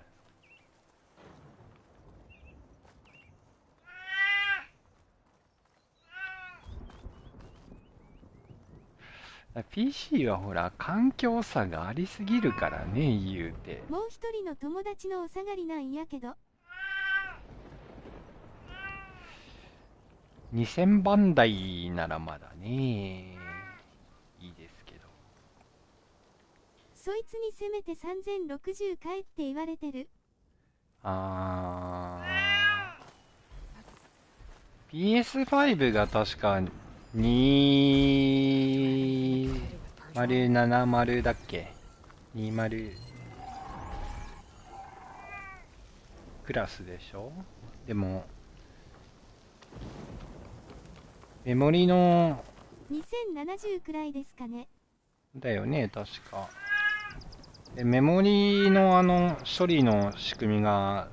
？PC はほら環境差がありすぎるからね言うて。
もう一人の友達のお下がりなんやけど。
2000番台ならまだねいいですけど。
そいつにせめて3060買えって言われてる。
PS5 が確か2070だっけ、20クラスでしょ。でもメモリの
2070くらいですかね。
だよね確か。でメモリの処理の仕組みが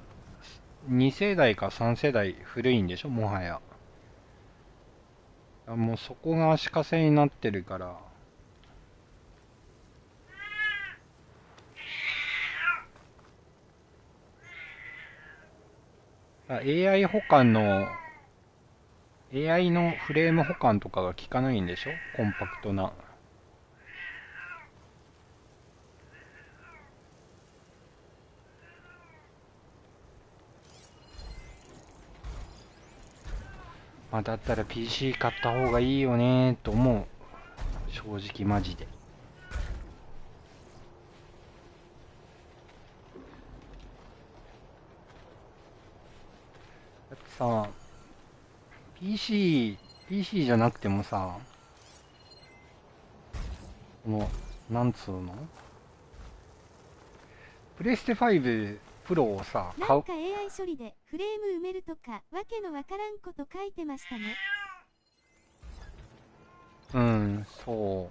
2世代か3世代古いんでしょもはや。もうそこが足かせになってるから。AI 保管の AI のフレーム保管とかが効かないんでしょコンパクトな。まあだったら PC 買った方がいいよねと思う正直マジで。だってさPC じゃなくてもさ、このなんつうのプレステ5プロをさ
なんか AI 処理でフレーム埋めるとかわけのわからんこと書いてましたね。
うんそ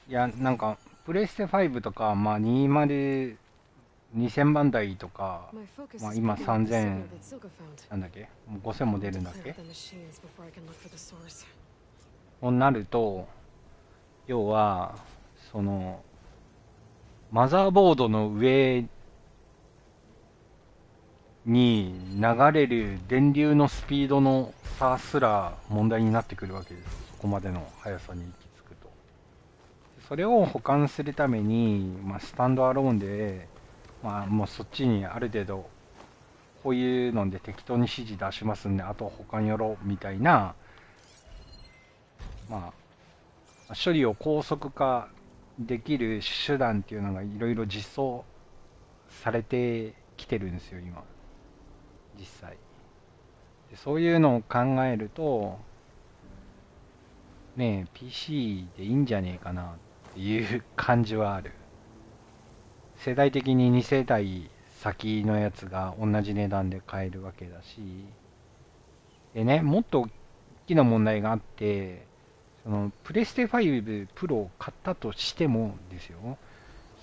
う。いやなんかプレステ5とかまあ2000番台とか、まあ、今3000なんだっけもう5000も出るんだっけとなると、要はそのマザーボードの上に流れる電流のスピードの差すら問題になってくるわけです。そこまでの速さに行き着くと。それを補完するために、まあ、スタンドアローンで、まあ、もうそっちにある程度こういうので適当に指示出しますんで、あとは補完よろみたいな、まあ、処理を高速化できる手段っていうのがいろいろ実装されてきてるんですよ今。実際。でそういうのを考えるとねえ PC でいいんじゃねえかなっていう感じはある。世代的に2世代先のやつが同じ値段で買えるわけだし、でね、もっと大きな問題があって、そのプレステ5プロを買ったとしてもですよ、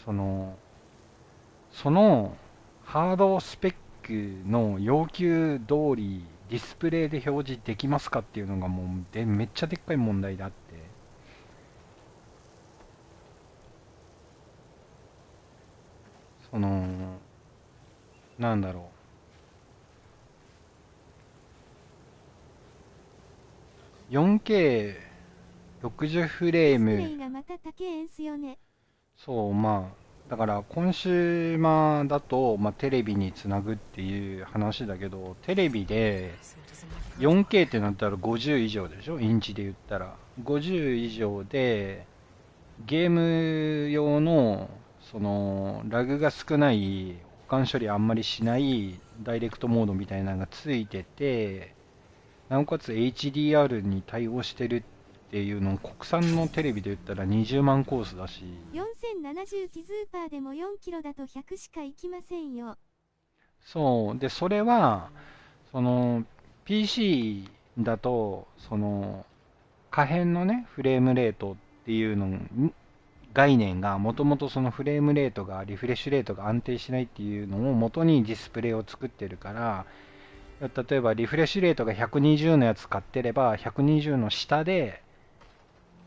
そのハードスペックの要求通りディスプレイで表示できますかっていうのがもうめっちゃでっかい問題であって、なんだろう、4K60 フレーム、
ディスプレイがまた高えんすよね。
そう、まあだからコンシューマーだと、テレビにつなぐっていう話だけど、テレビで 4K ってなったら50以上でしょ、インチで言ったら50以上で、ゲーム用のラグが少ない、保管処理あんまりしないダイレクトモードみたいなのがついてて、なおかつ HDR に対応してるっていうのを国産のテレビで言ったら20万コースだし、
4070キズーパーでも4キロだと100しか行きませんよ。
そうで、それはPC だと可変のねフレームレートっていうの概念が、もともとそのフレームレートがリフレッシュレートが安定しないっていうのを元にディスプレイを作ってるから、例えばリフレッシュレートが120のやつ買ってれば120の下で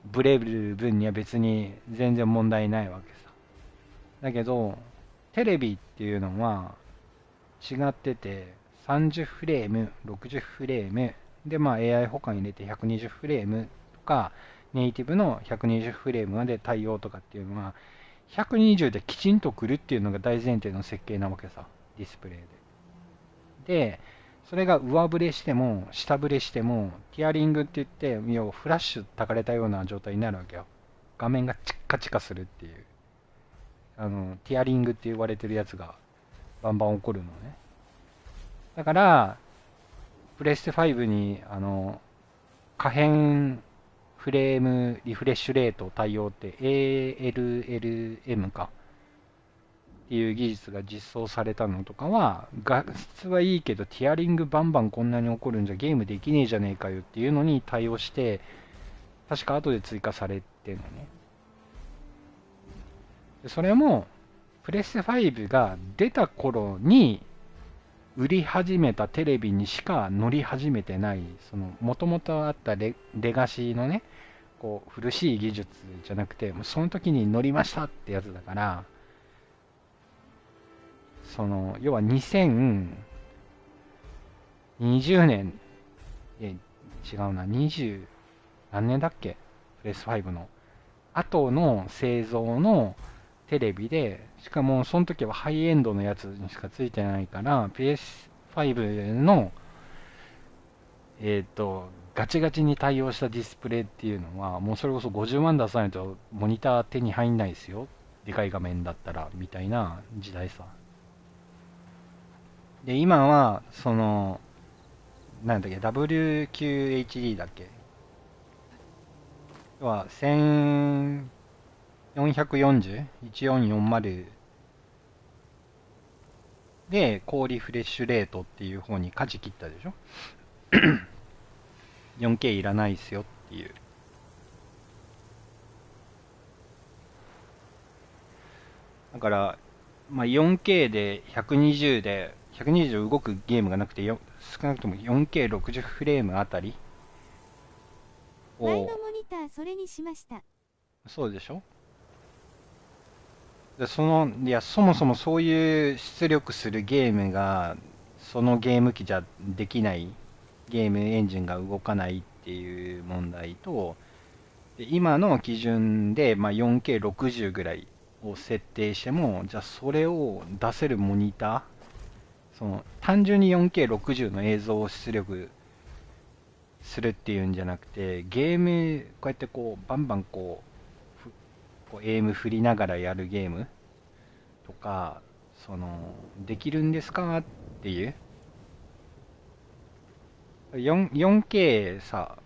ブレる分には別に全然問題ないわけさ。だけどテレビっていうのは違ってて、30フレーム、60フレームで、AI 保管入れて120フレームとか、ネイティブの120フレームまで対応とかっていうのは、120できちんと来るっていうのが大前提の設計なわけさ、ディスプレイで。で、それが上ブレしても、下ブレしても、ティアリングって言って、要はフラッシュ焚かれたような状態になるわけよ。画面がチッカチカするっていう。ティアリングって言われてるやつがバンバン起こるのね。だから、プレステ5に、可変フレームリフレッシュレート対応って ALLM かっていう技術が実装されたのとかは、画質はいいけどティアリングバンバンこんなに起こるんじゃゲームできねえじゃねえかよっていうのに対応して、確か後で追加されてるのね。でそれもプレステ5が出た頃に売り始めたテレビにしか乗り始めてない、もともとあったレガシーのね、こう古しい技術じゃなくて、もうその時に乗りましたってやつだから、要は2020年、違うな、20何年だっけ、プレス5の後の製造のテレビで、しかもその時はハイエンドのやつにしかついてないから、PS5 のガチガチに対応したディスプレイっていうのは、もうそれこそ50万出さないとモニター手に入んないですよ、でかい画面だったらみたいな時代さ。で今はなんだっけ、 WQHD だっけ、要は1440で高リフレッシュレートっていう方に舵切ったでしょ4K いらないっすよっていう。だから、4K で120で120動くゲームがなくて、少なくとも 4K60 フレームあたりを、
前のモニターそれにしました。
そうでしょ。でいや、そもそもそういう出力するゲームがそのゲーム機じゃできない、ゲームエンジンが動かないっていう問題と、で今の基準で、4K60 ぐらいを設定しても、じゃあそれを出せるモニター、単純に 4K60 の映像を出力するっていうんじゃなくて、ゲームこうやってこうバンバンこうエイム振りながらやるゲームとかできるんですかっていう 4K さ、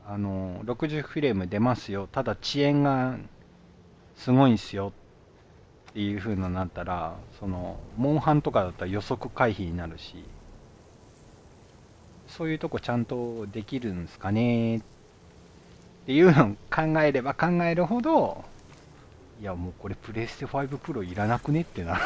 60フレーム出ますよ。ただ遅延がすごいんすよっていう風になったら、モンハンとかだったら予測回避になるし、そういうとこちゃんとできるんですかねっていうのを考えれば考えるほど、いやもうこれプレステ5プロいらなくねってなる。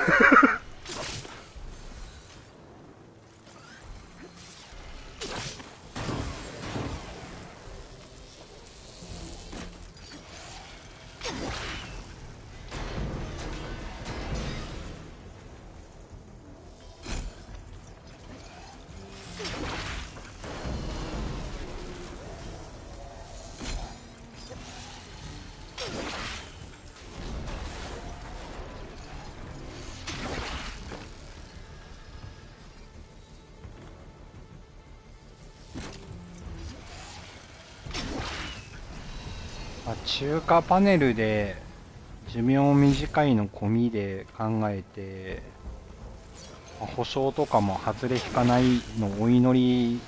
中華パネルで寿命短いの込みで考えて、保証とかも外れ引かないのお祈り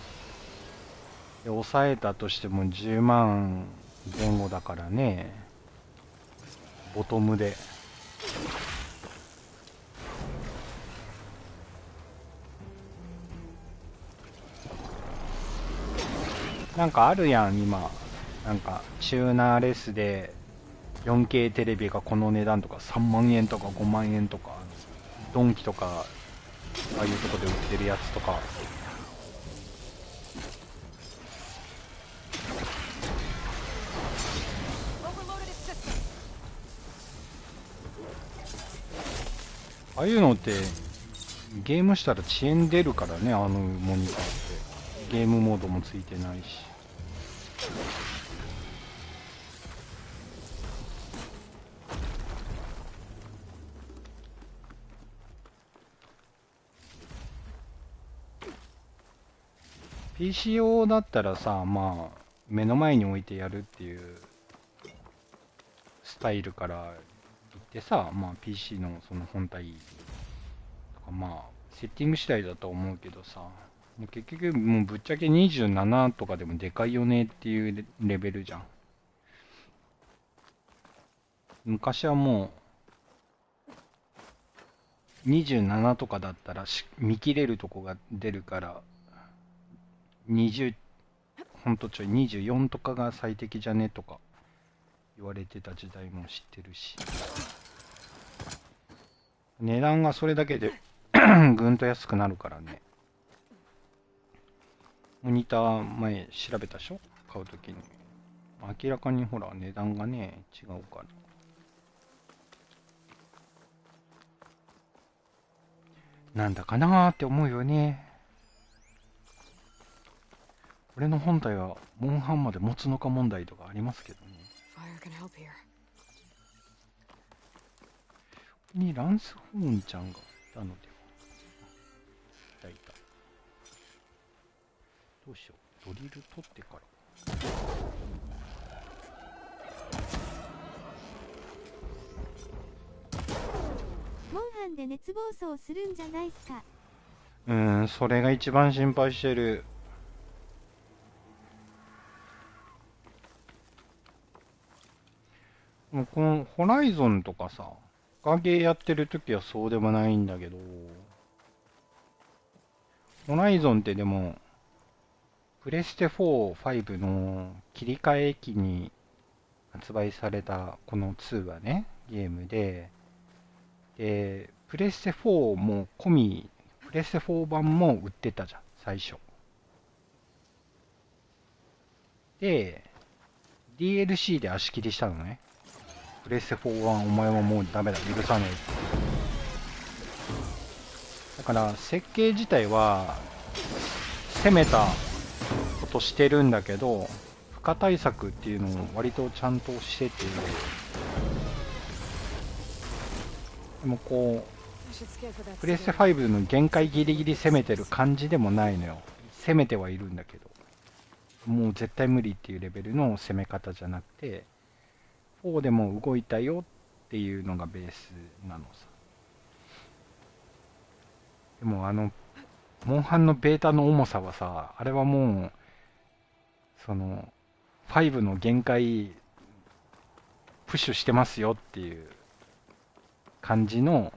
で抑えたとしても10万前後だからね、ボトムで。なんかあるやん今、なんかチューナーレスで 4K テレビがこの値段とか3万円とか5万円とか、ドンキとかああいうとこで売ってるやつとか。ああいうのってゲームしたら遅延出るからね、モニターってゲームモードもついてないし。PC 用だったらさ、まあ目の前に置いてやるっていうスタイルから言ってさ、まあ PC のその本体とか、まあセッティング次第だと思うけどさ、もう結局もうぶっちゃけ27とかでもでかいよねっていうレベルじゃん。昔はもう27とかだったら見切れるとこが出るから、20、ほんとちょい24とかが最適じゃねとか言われてた時代も知ってるし、値段がそれだけでぐんと安くなるからね。モニター前調べたでしょ、買うときに。明らかにほら値段がね違うから。なんだかなーって思うよね。俺の本体はモンハンまで持つのか問題とかありますけどね。ここにランスホーンちゃんがいたのでは。いた。どうしよう。ドリル取ってから。
モンハンで熱暴走するんじゃないすか。
それが一番心配してる。このホライゾンとかさ、ガゲーやってるときはそうでもないんだけど、ホライゾンってでも、プレステ4、5の切り替え機に発売されたこの2はね、ゲームで、プレステ4も込み、プレステ4版も売ってたじゃん、最初。で、DLC で足切りしたのね。プレステ4はお前はもうダメだ、許さねえって。だから設計自体は攻めたことしてるんだけど、負荷対策っていうのを割とちゃんとしてて、でもこうプレステ5の限界ギリギリ攻めてる感じでもないのよ。攻めてはいるんだけど、もう絶対無理っていうレベルの攻め方じゃなくて、4でも動いたよっていうのがベースなのさ。でもモンハンのベータの重さはさ、あれはもう、その、5の限界、プッシュしてますよっていう感じの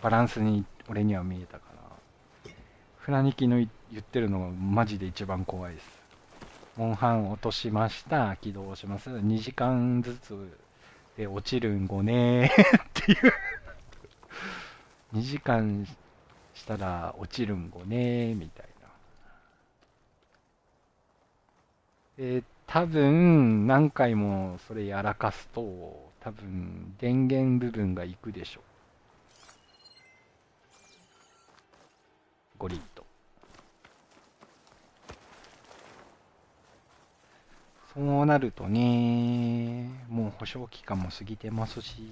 バランスに俺には見えたから、フラニキの言ってるのがマジで一番怖いです。モンハン落としました、起動します、2時間ずつで落ちるんごねーっていう2時間したら落ちるんごねーみたいな。多分何回もそれやらかすと多分電源部分がいくでしょ。ゴリッと。そうなるとね、もう保証期間も過ぎてますし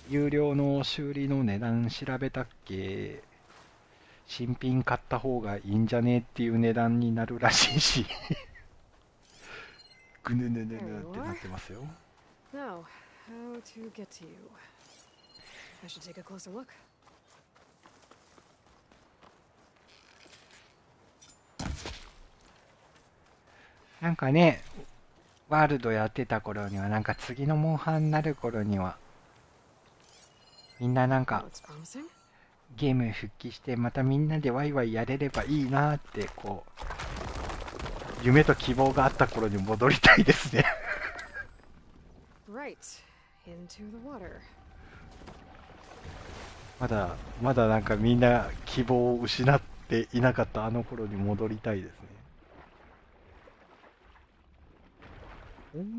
有料の修理の値段調べたっけ、新品買った方がいいんじゃねっていう値段になるらしいしぐぬぬぬぬってなってますよ。
Now, how to get to you? I should take a closer look.
なんかね、ワールドやってた頃には、なんか次のモンハンになる頃には、みんななんか
Looks promising.
ゲーム復帰してまたみんなでワイワイやれればいいなってこう夢と希望があった頃に戻りたいですね
Right. Into the water.
まだなんかみんな希望を失っていなかったあの頃に戻りたいですね。ちょっと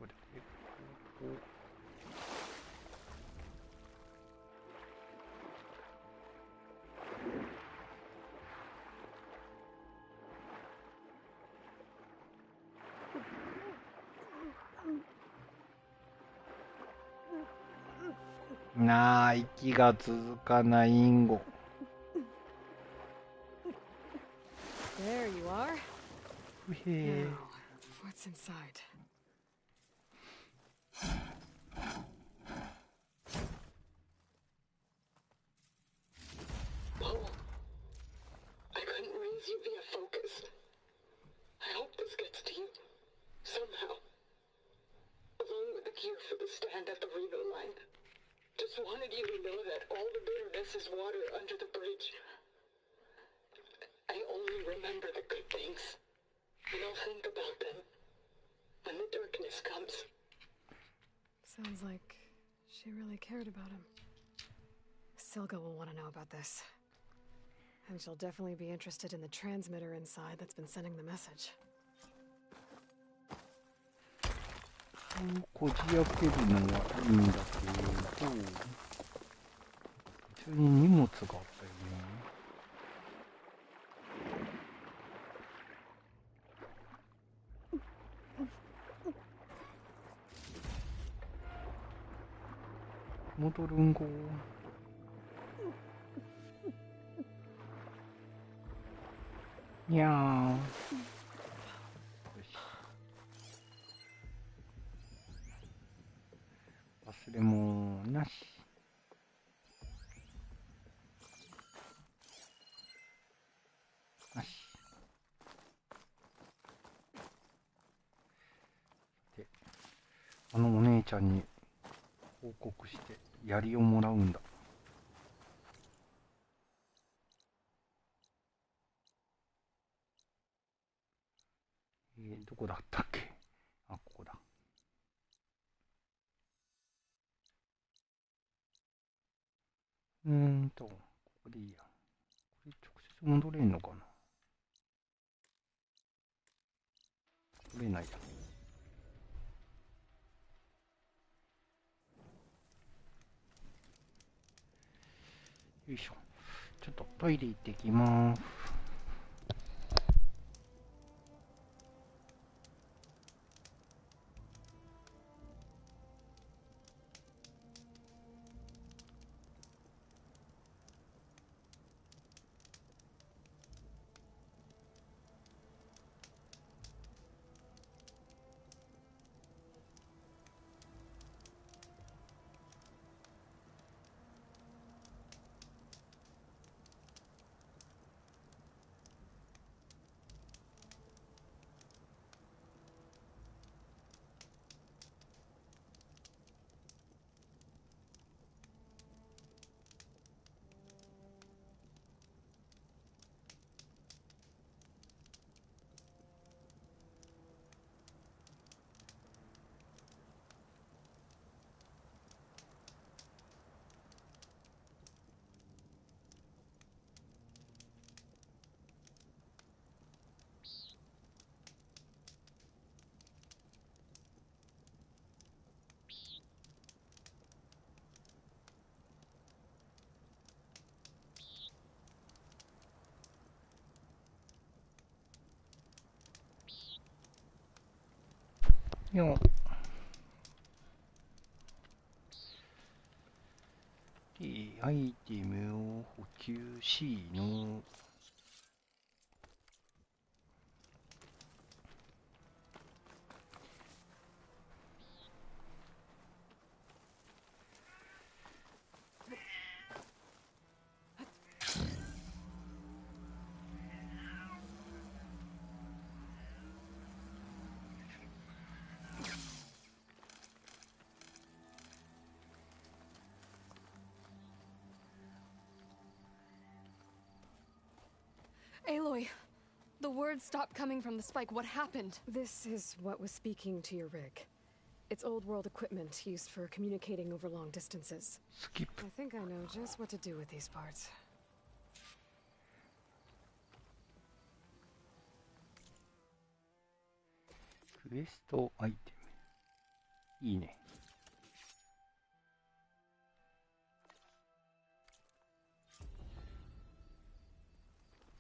待って、なあ、息が続かないんご。
There you are.
ふへ
Now, what's inside?
Paul, I couldn't raise you via focus. I hope this gets to you. Somehow. Along with the gear for the stand at the Reno line. Just wanted you to know that all the bitterness is water under the bridge. I only remember the good things. And I'll think about them when the darkness comes.
Sounds like she really cared about him. Silga will want to know about this. And she'll definitely be interested in the transmitter inside that's been sending the message.
こじ開けるのはいいんだけど、途中に荷物があったよね。戻るんご。にゃー。忘れ物なし。なし。で、あのお姉ちゃんに報告して槍をもらうんだ。どこだったっけ？あ、ここだ。ここでいいや。これ直接戻れんのかな？戻れないや。よいしょ。ちょっとトイレ行ってきます。よで、アイテムを補給しの。
Aloy, the words stopped coming from the spike. What happened?
This is what was speaking to your rig. It's old world equipment used for communicating over long distances.
Skip.
I think I know just what to do with these parts.
クエストアイテム。いいね。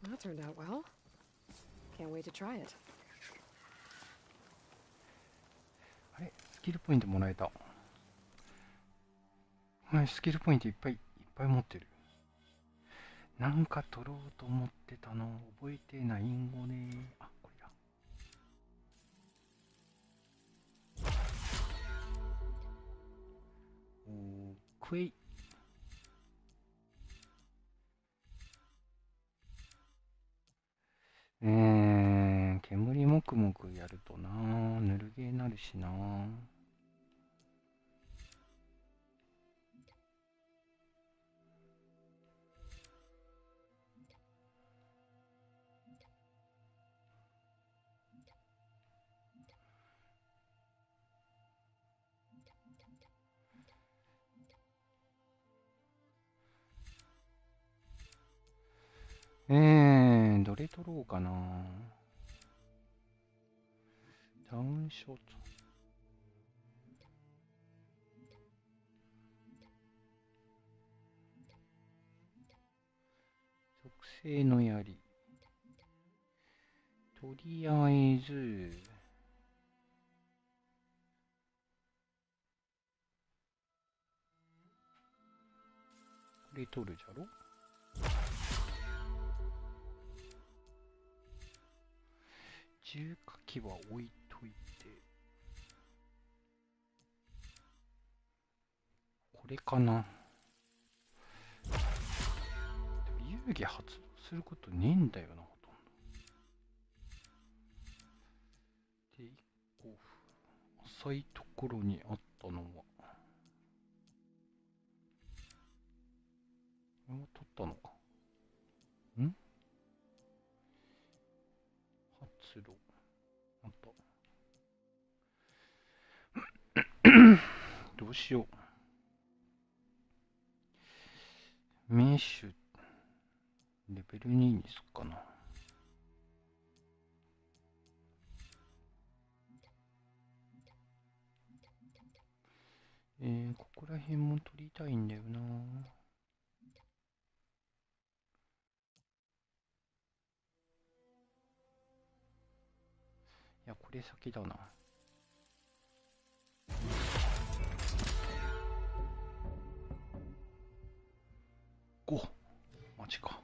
That turned out well. Can't wait to try it.
あれ、スキルポイントもらえた。はい、スキルポイントいっぱい持ってる。なんか取ろうと思ってたの覚えてないんごね。あ、これだ。クエイ。煙もくもくやるとな、ぬるゲーなるしな。どれ取ろうかな。ダウンショート。属性の槍。とりあえず、これ取るじゃろ。重火器は置いといて、これかな。遊戯発動することねえんだよな、ほとんど。で、一個浅いところにあったのは、これは取ったのか。ん？発動。あった。どうしよう。名手、レベル2にすっかな。ここら辺も取りたいんだよな。いや、これ先だな。5、マジか。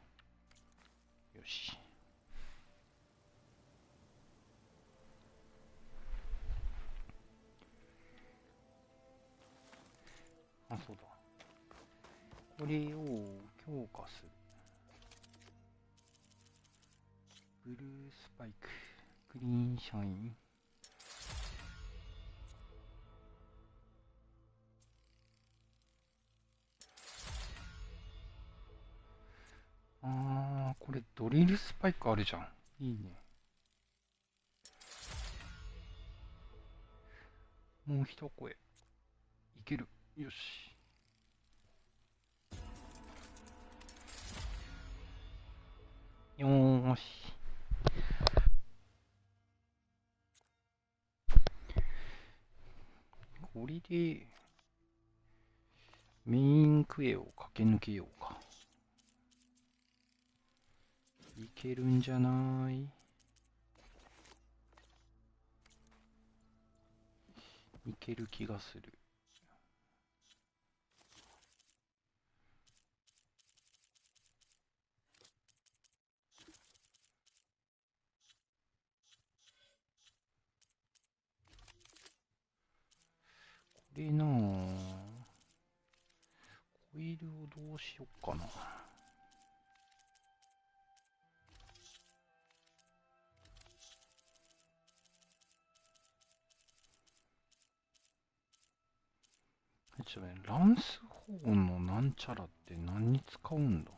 よし。あ、そうだ。これを強化する。ブルースパイク、グリーンシャイン。これドリルスパイクあるじゃん。いいね。もう一声。いける。よし。よーし。これで、メインクエを駆け抜けようか。いけるんじゃない？いける気がする。これなぁ。コイルをどうしよっかな。ちょっとね、ランスホーンのなんちゃらって何に使うんだ？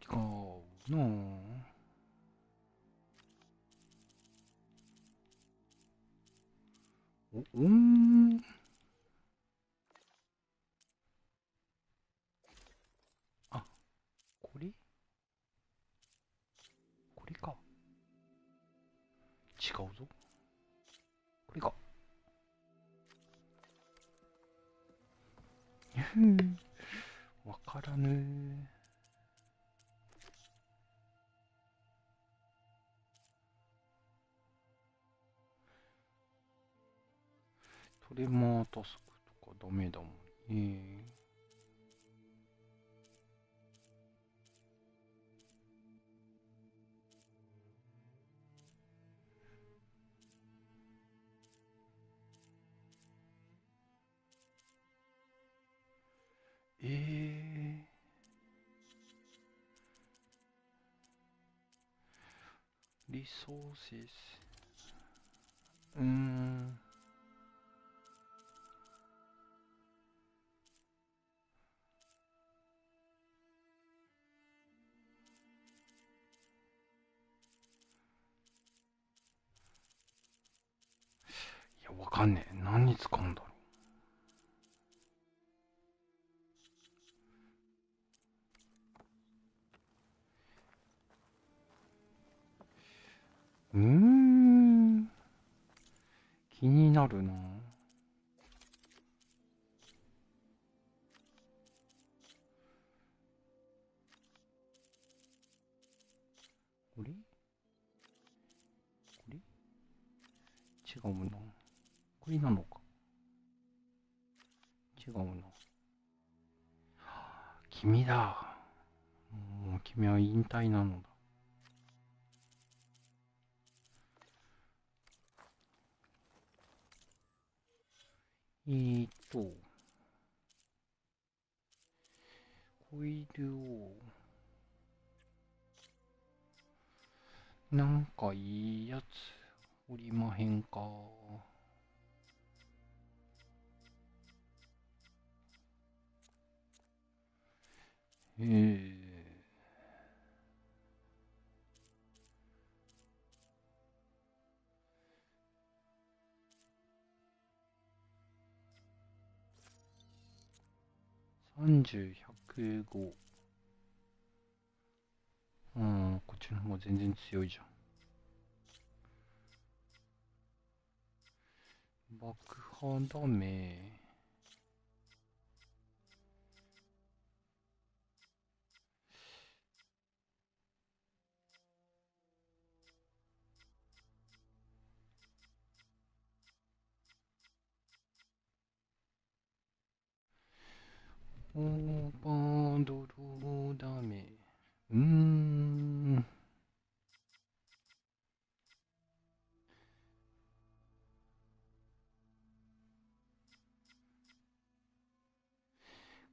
違うなぁ。おん。あ、これか。違うぞ。これか。わからぬー。トレマータスクとかダメだもんね。リソーセス。いや、わかんねえ。何に使うんだろう。気になるな。これ違うな。これなのか。違うな。君だ。もう君は引退なのだ。コイルをなんかいいやつおりまへんか。30、105。こっちの方が全然強いじゃん。爆破ダメ。オーバードローダメ。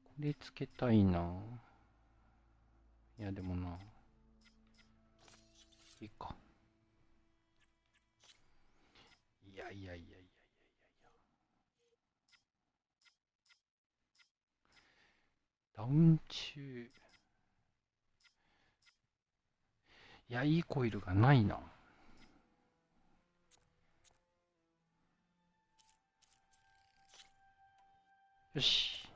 これつけたいな。いやでもな。いいか。いや。ダウン中。いや、いいコイルがないな。よし。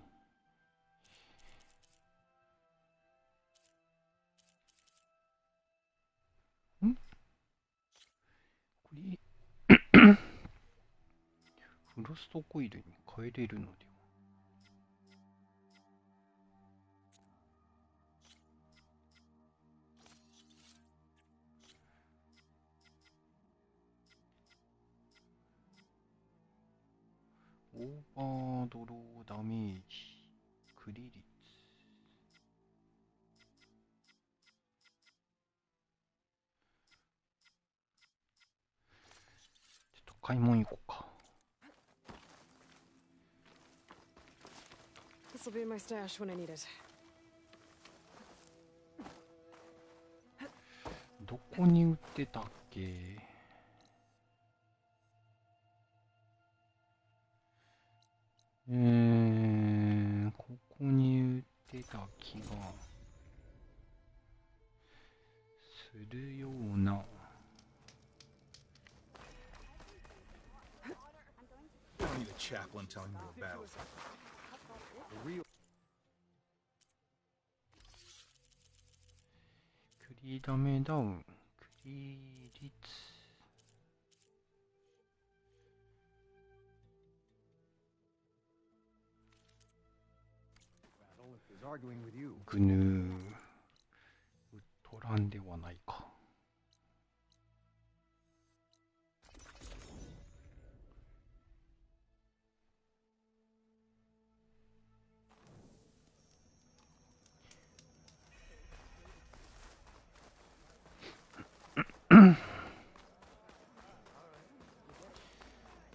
これフロストコイルに変えれるのでは。オーバードローダメージクリ率。ちょっと買い物行こうか。
This'll be in my stash when I need it.
どこに売ってたっけ？ここに売ってた気がするような。
Don't need a chaplain telling you about it. The real
クリダメダウン、クリ率。グヌー、ウッドランではないか。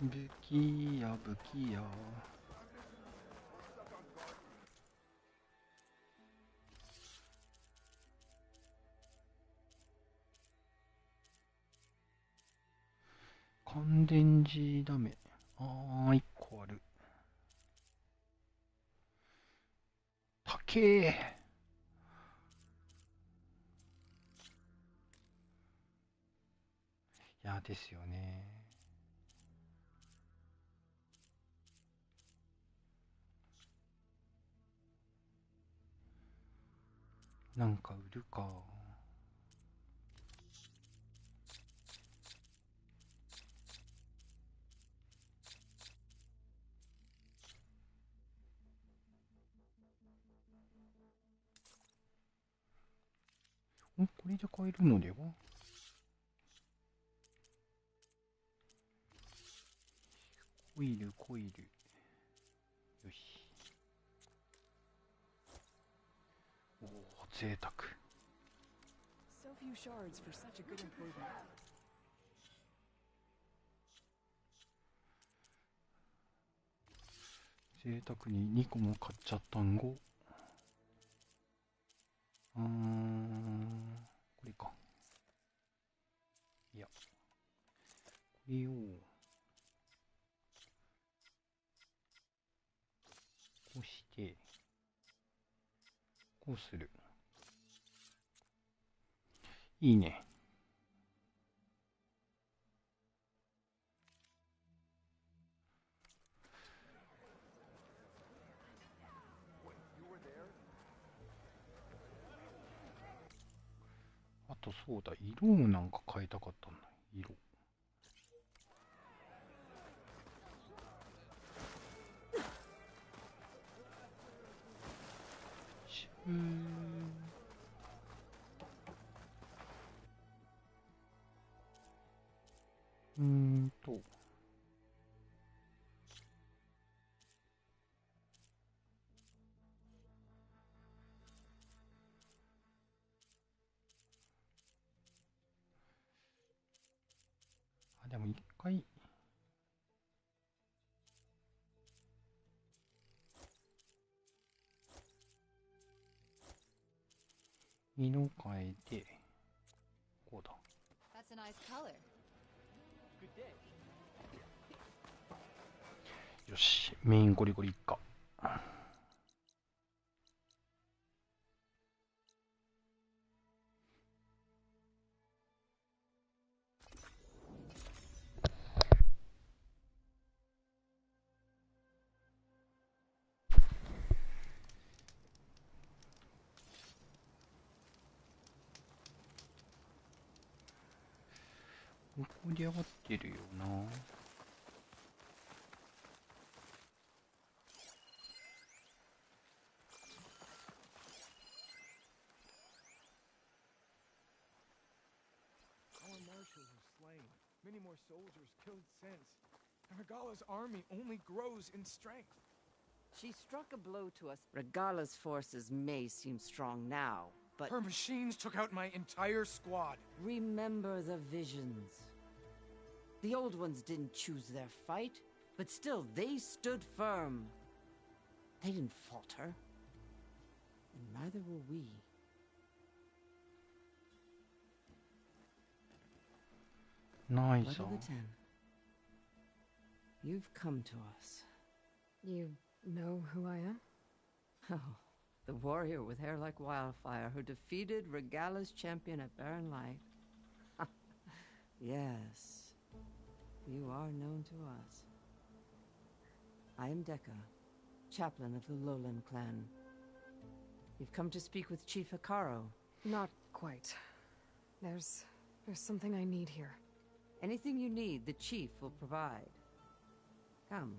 武器や武器や。乾電池ダメ。1個ある。高え。いやですよね。なんか売るか。これで買えるのでは？コイル、コイル。よし。おお、贅沢。
So few shards for such a good improvement.
贅沢に2個も買っちゃったんご。これか。いや、これをこうしてこうする。いいね。あとそうだ、色をなんか変えたかったんだ。色。でも一回色変えてこうだ。
That's a nice color.
よし、メインゴリゴリいっか。盛り上がってるよな。
Our marshals are slain. Many more soldiers killed since.
Regala's army only grows in strength.
She struck a blow to us. Regala's forces may seem strong now, but...
Her machines took out my entire squad.
Remember the visions. The old ones didn't choose their fight, but still, they stood firm. They didn't falter. And neither will we.
Nice.
What of the 10? You've come to us.
You know who I am?
Oh, the warrior with hair like wildfire who defeated Regala's champion at Barren Light. Yes, you are known to us. I am Dekka, chaplain of the Lowland clan. You've come to speak with Chief Hikaru.
Not quite. There's something I need here.
Anything you need, the chief will provide. Come.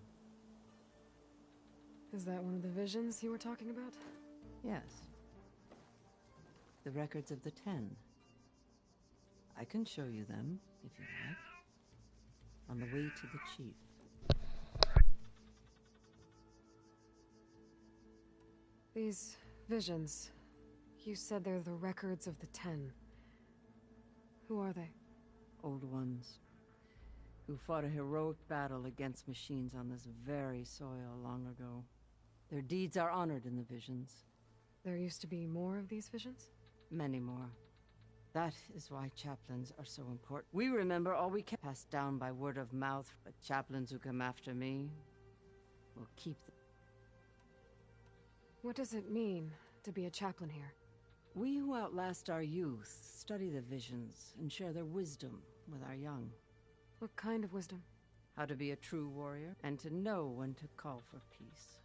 Is that one of the visions you were talking about?
Yes. The records of the 10. I can show you them, if you like. On the way to the chief.
These visions, you said they're the records of the 10. Who are they?
Old ones. Who fought a heroic battle against machines on this very soil long ago. Their deeds are honored in the visions.
There used to be more of these visions?
Many more. That is why chaplains are so important. We remember all we can pass down by word of mouth, but chaplains who come after me will keep them.
What does it mean to be a chaplain here?
We who outlast our youth study the visions and share their wisdom with our young.
What kind of wisdom?
How to be a true warrior and to know when to call for peace.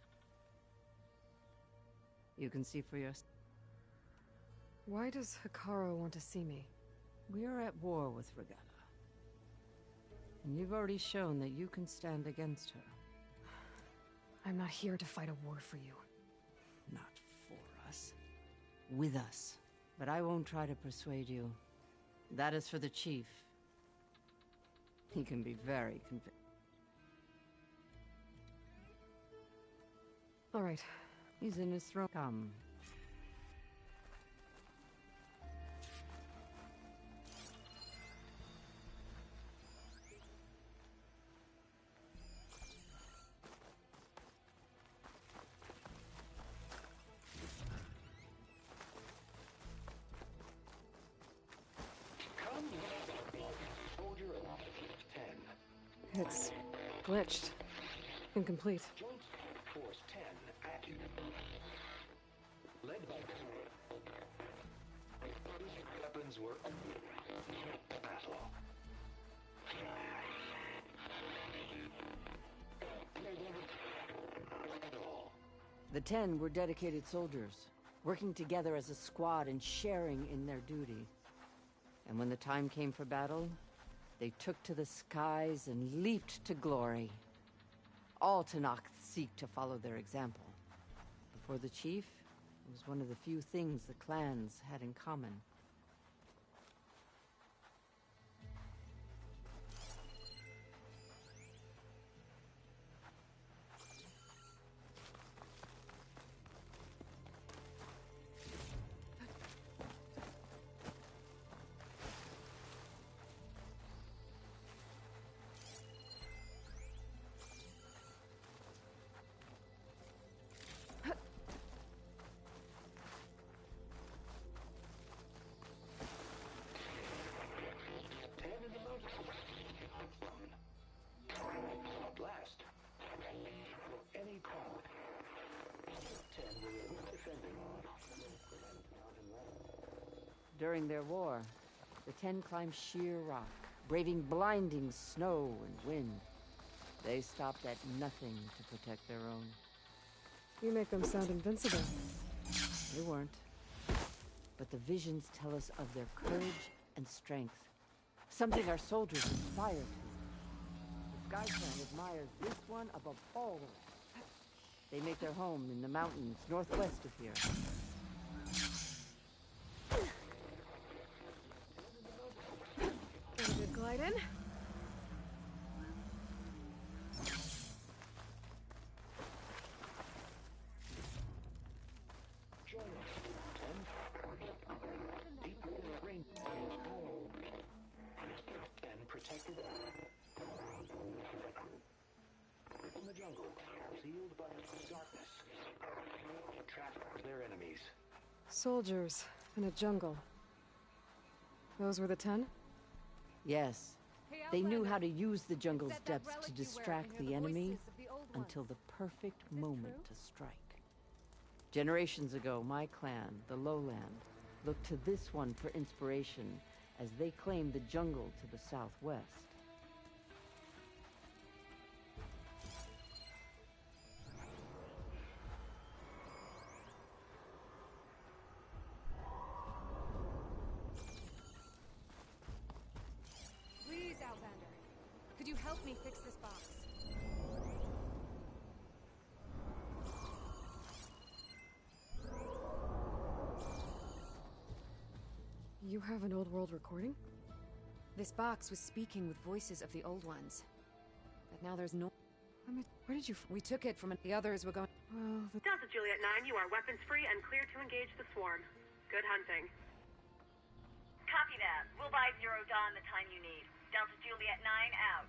You can see for yourself.
Why does Hikaru want to see me?
We are at war with Regala. And you've already shown that you can stand against her.
I'm not here to fight a war for you.
Not for us. With us. But I won't try to persuade you. That is for the chief. He can be very convincing.
All right.
He's in his throne. Come.
It's glitched. Incomplete.
Force 10 active. Led by weapons work. Battle.
The 10 were dedicated soldiers, working together as a squad and sharing in their duty. And when the time came for battle, they took to the skies and leaped to glory. All Tanakh seek to follow their example. Before the chief, it was one of the few things the clans had in common. During their war, the 10 climbed sheer rock, braving blinding snow and wind. They stopped at nothing to protect their own.
You make them sound invincible.
They weren't. But the visions tell us of their courage and strength. Something our soldiers aspire to. The Sky Clan admires this one above all the rest. They make their home in the mountains northwest of here.
Ready to glide in?
the jungle, sealed by the darkness. To trap their enemies.
Soldiers in a jungle. Those were the 10?
Yes. They knew how to use the jungle's depths to distract the enemy until the perfect moment to strike. Generations ago, my clan, the Lowland, looked to this one for inspiration as they claimed the jungle to the southwest.
Please, Outlander. Could you help me fix this box? You have an old world recording?
This box was speaking with voices of the old ones. But now there's no...
Where did you...
We took it from... The others were going...
Well,
Delta Juliet 9, you are weapons free and clear to engage the swarm. Good hunting.
Copy that. We'll buy Zero Dawn the time you need. Delta Juliet 9 out.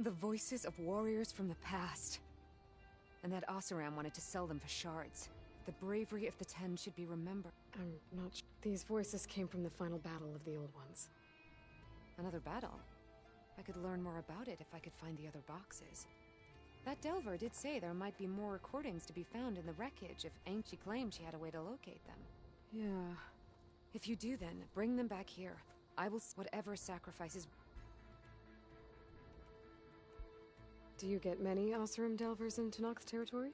The voices of warriors from the past. And that Oseram wanted to sell them for shards. The bravery of the 10 should be remembered.
I'm not sure. These voices came from the final battle of the Old Ones.
Another battle? I could learn more about it if I could find the other boxes. That Delver did say there might be more recordings to be found in the wreckage if she claimed she had a way to locate them.
Yeah.
If you do then, bring them back here. I will whatever sacrifices...
Do you get many Oseram Delvers in Tenakth's territory?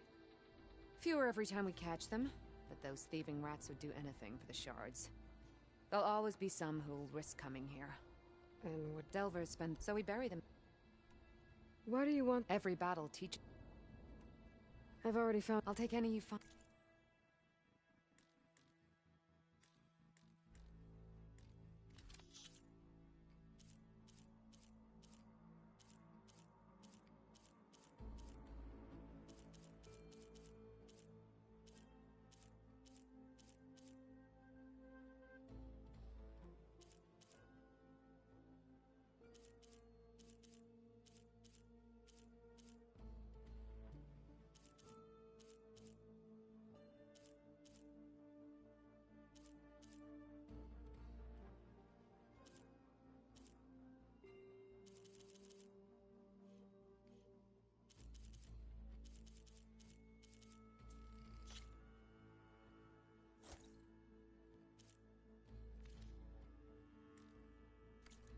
Fewer every time we catch them, but those thieving rats would do anything for the shards. There'll always be some who'll risk coming here.
And what
Delvers spend, so we bury them.
Why do you want...
Every battle teach...
I've already found...
I'll take any you find.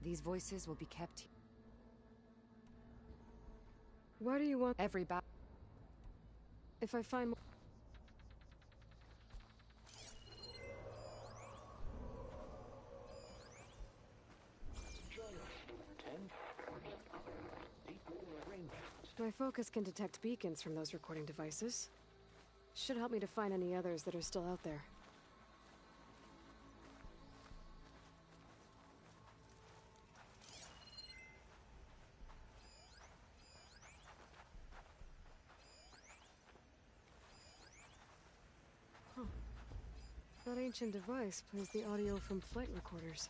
These voices will be kept.
Why do you want...
Every battle.
If I find more... My focus can detect beacons from those recording devices. Should help me to find any others that are still out there. That ancient device plays the audio from flight recorders.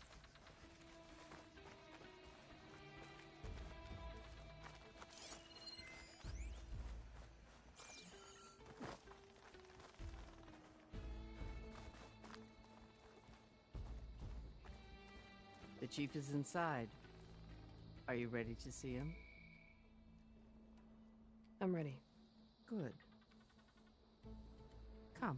The chief is inside. Are you ready to see him?
I'm ready.
Good. Come.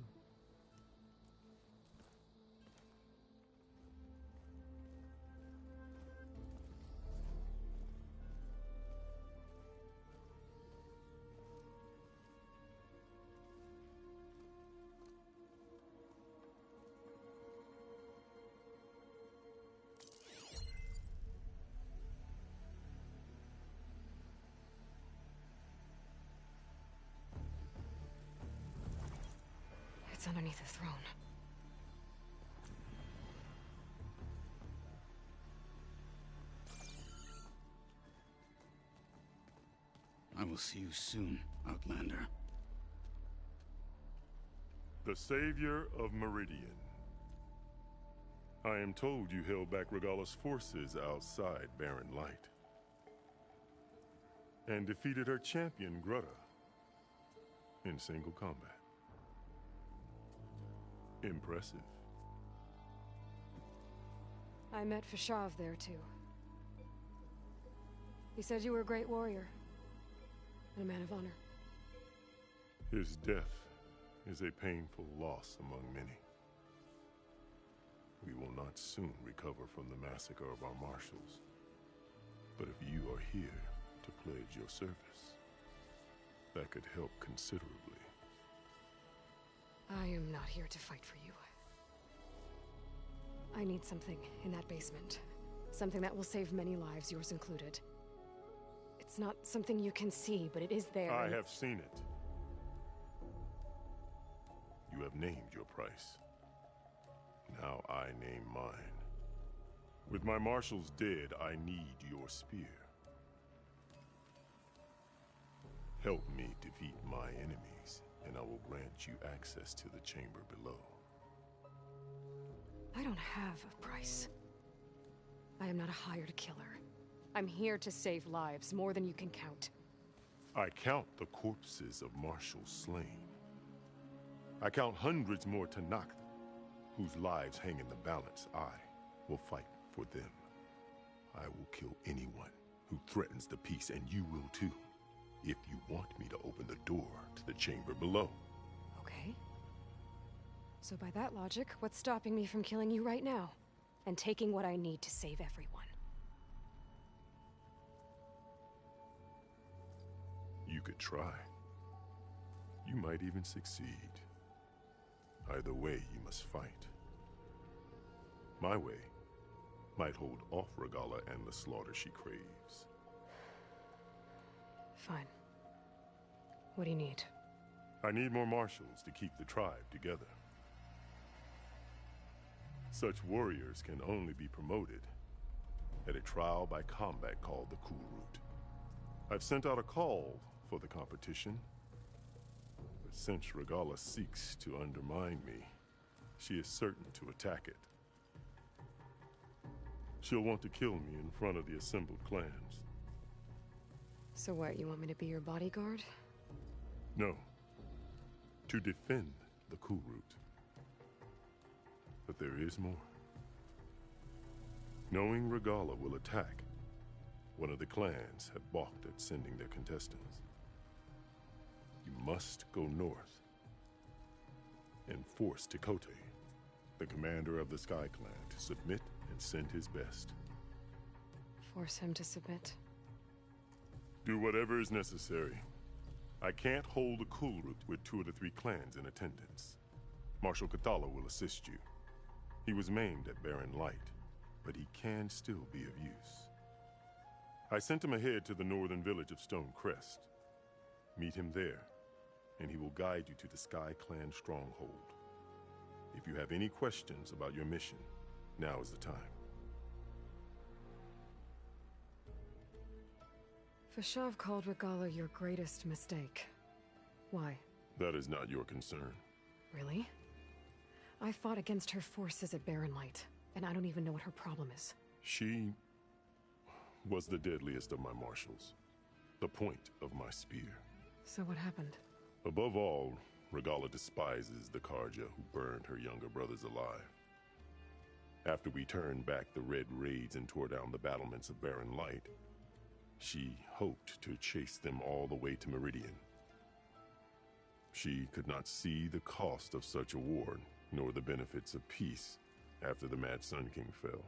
It's underneath the throne.
I will see you soon, Outlander.
The savior of Meridian. I am told you held back Regala's forces outside Barren Light. and defeated her champion, Greta, in single combat. Impressive.
I met Fashav there, too. He said you were a great warrior. And a man of honor.
His death is a painful loss among many. We will not soon recover from the massacre of our marshals. But if you are here to pledge your service, that could help considerably.
I am not here to fight for you. I need something in that basement. Something that will save many lives, yours included. It's not something you can see, but it is there.
I have seen it. You have named your price. Now I name mine. With my marshals dead, I need your spear. Help me defeat my enemies, and I will grant you access to the chamber below.
I don't have a price. I am not a hired killer. I'm here to save lives, more than you can count.
I count the corpses of marshals slain. I count hundreds more Tanakh, whose lives hang in the balance. I will fight for them. I will kill anyone who threatens the peace, and you will too, if you want me to open the door to the chamber below.
Okay. So by that logic, what's stopping me from killing you right now? And taking what I need to save everyone?
You could try. You might even succeed. Either way, you must fight. My way might hold off Regala and the slaughter she craves.
Fine. What do you need?
I need more marshals to keep the tribe together. Such warriors can only be promoted at a trial by combat called the Cool Route. I've sent out a call for the competition, but since Regala seeks to undermine me, she is certain to attack it. She'll want to kill me in front of the assembled clans.
So what, you want me to be your bodyguard?
No. To defend the Cool Route. But there is more. Knowing Regala will attack, one of the clans had balked at sending their contestants. You must go north and force Tekote, the commander of the Sky Clan, to submit and send his best.
Force him to submit?
Do whatever is necessary. I can't hold a Cool Route with 2 of the 3 clans in attendance. Marshal Kathala will assist you. He was maimed at Barren Light, but he can still be of use. I sent him ahead to the northern village of Stone Crest. Meet him there, and he will guide you to the Sky Clan stronghold. If you have any questions about your mission, now is the time.
Fashav called Regala your greatest mistake. Why?
That is not your concern.
Really? I fought against her forces at Barren Light, and I don't even know what her problem is.
She was the deadliest of my marshals. The point of my spear.
So what happened?
Above all, Regala despises the Karja who burned her younger brothers alive. After we turned back the Red Raids and tore down the battlements of Barren Light, she hoped to chase them all the way to Meridian. She could not see the cost of such a war, nor the benefits of peace after the Mad Sun King fell.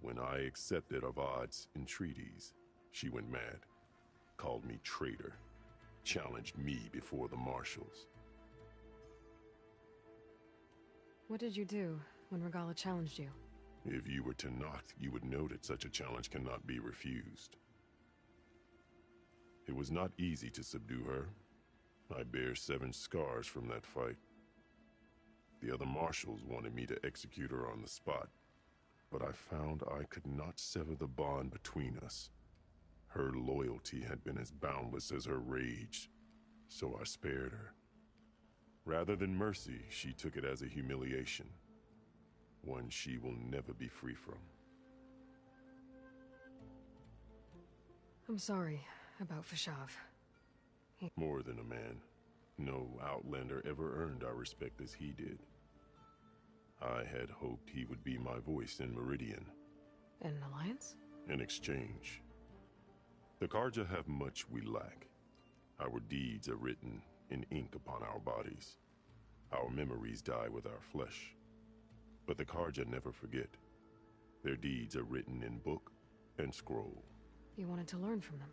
When I accepted Avad's entreaties, she went mad, called me traitor, challenged me before the marshals.
What did you do when Regala challenged you?
If you were Tanakh, you would know that such a challenge cannot be refused. It was not easy to subdue her. I bear 7 scars from that fight. The other marshals wanted me to execute her on the spot, but I found I could not sever the bond between us. Her loyalty had been as boundless as her rage, so I spared her. Rather than mercy, she took it as a humiliation, one she will never be free from.
I'm sorry about Fashav.
More than a man. No Outlander ever earned our respect as he did. I had hoped he would be my voice in Meridian.
An alliance?
In exchange. The Karja have much we lack. Our deeds are written in ink upon our bodies. Our memories die with our flesh. But the Karja never forget. Their deeds are written in book and scroll.
You wanted to learn from them?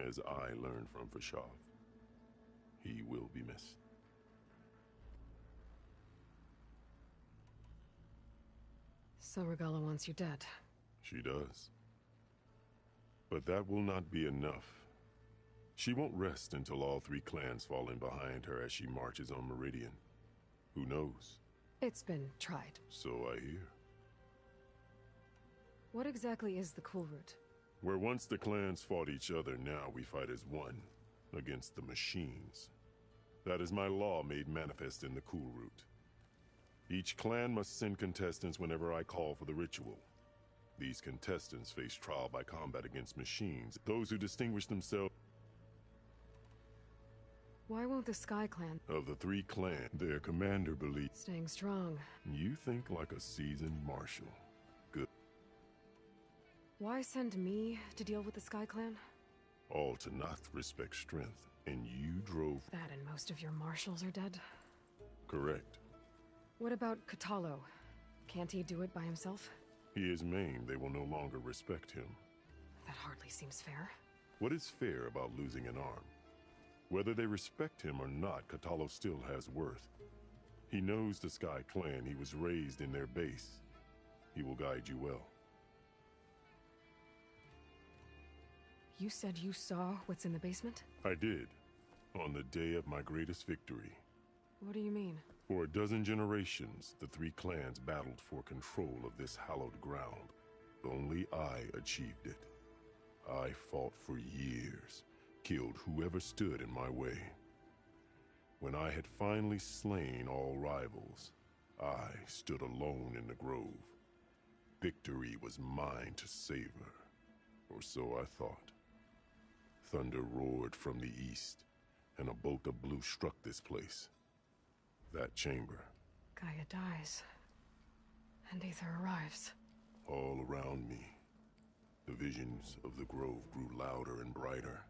As I learned from Fashav. He will be missed.
So Regala wants you dead.
She does. But that will not be enough. She won't rest until all three clans fall in behind her as she marches on Meridian. Who knows?
It's been tried.
So I hear.
What exactly is the Cool Route?
Where once the clans fought each other, now we fight as one, against the machines. That is my law made manifest in the Cool Route. Each clan must send contestants whenever I call for the ritual. These contestants face trial by combat against machines. Those who distinguish themselves...
Why won't the Sky Clan...
Of the three clans, their commander believes...
Staying strong.
You think like a seasoned marshal. Good.
Why send me to deal with the Sky Clan?
All Tanath respect strength, and you drove...
That and most of your marshals are dead?
Correct.
What about Katalo? Can't he do it by himself?
He is maimed. They will no longer respect him.
That hardly seems fair.
What is fair about losing an arm? Whether they respect him or not, Katalo still has worth. He knows the Sky Clan. He was raised in their base. He will guide you well.
You said you saw what's in the basement?
I did. On the day of my greatest victory.
What do you mean?
For a dozen generations, the three clans battled for control of this hallowed ground. Only I achieved it. I fought for years, killed whoever stood in my way. When I had finally slain all rivals, I stood alone in the grove. Victory was mine to savor, or so I thought. Thunder roared from the east, and a bolt of blue struck this place. That chamber.
Gaia dies, and Aether arrives.
All around me, the visions of the grove grew louder and brighter,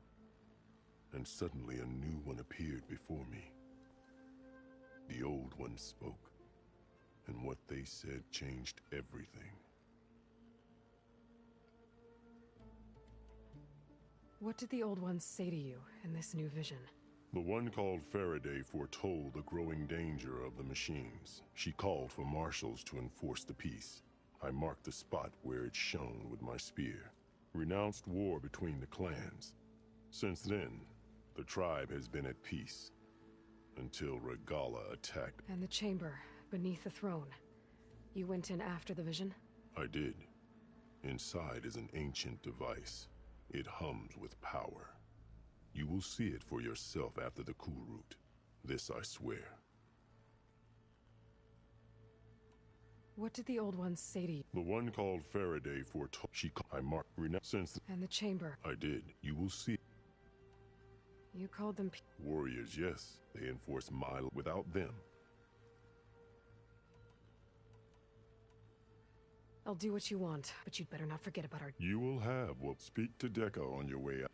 and suddenly a new one appeared before me. The old one spoke, and what they said changed everything.
What did the old ones say to you in this new vision?
The one called Faraday foretold the growing danger of the machines. She called for marshals to enforce the peace. I marked the spot where it shone with my spear, renounced war between the clans. Since then, the tribe has been at peace, until Regala attacked.
And the chamber, beneath the throne. You went in after the vision?
I did. Inside is an ancient device. It hums with power. You will see it for yourself after the Cool Route. This I swear.
What did the old ones say to you?
The one called Faraday foretold. I marked since.
And the chamber.
I did. You will see.
You called them
warriors, yes. They enforce my without them.
I'll do what you want, but you'd better not forget about our...
You will have. Well, speak to Deco on your way out.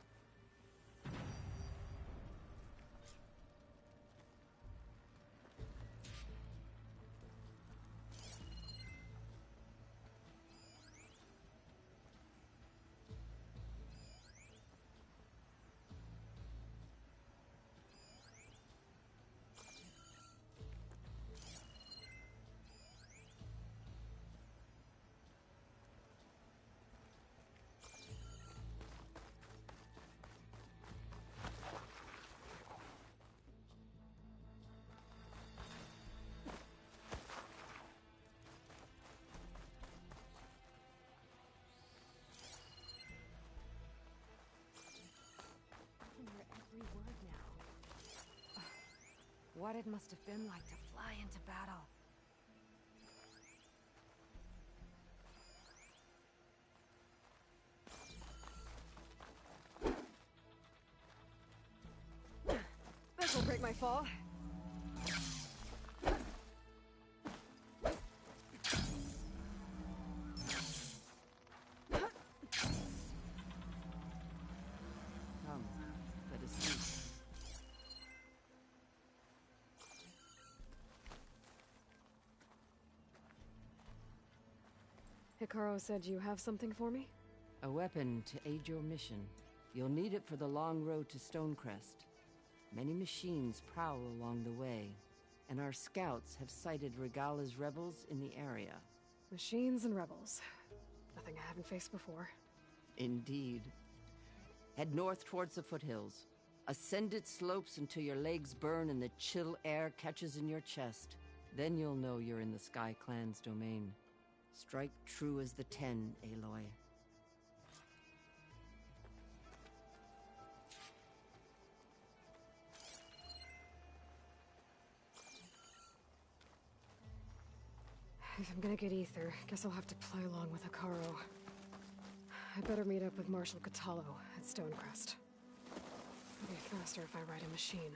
What it must have been like to fly into battle.
my fall.
Come, let us speak.
Hikaru said you have something for me?
A weapon to aid your mission. You'll need it for the long road to Stonecrest. Many machines prowl along the way, and our scouts have sighted Regala's rebels in the area.
Machines and rebels. Nothing I haven't faced before.
Indeed. Head north towards the foothills. Ascend its slopes until your legs burn and the chill air catches in your chest. Then you'll know you're in the Sky Clan's domain. Strike true as the 10, Aloy.
If I'm gonna get ether, guess I'll have to play along with Hikaru. I better meet up with Marshal Catallo at Stonecrest. It'll be faster if I ride a machine.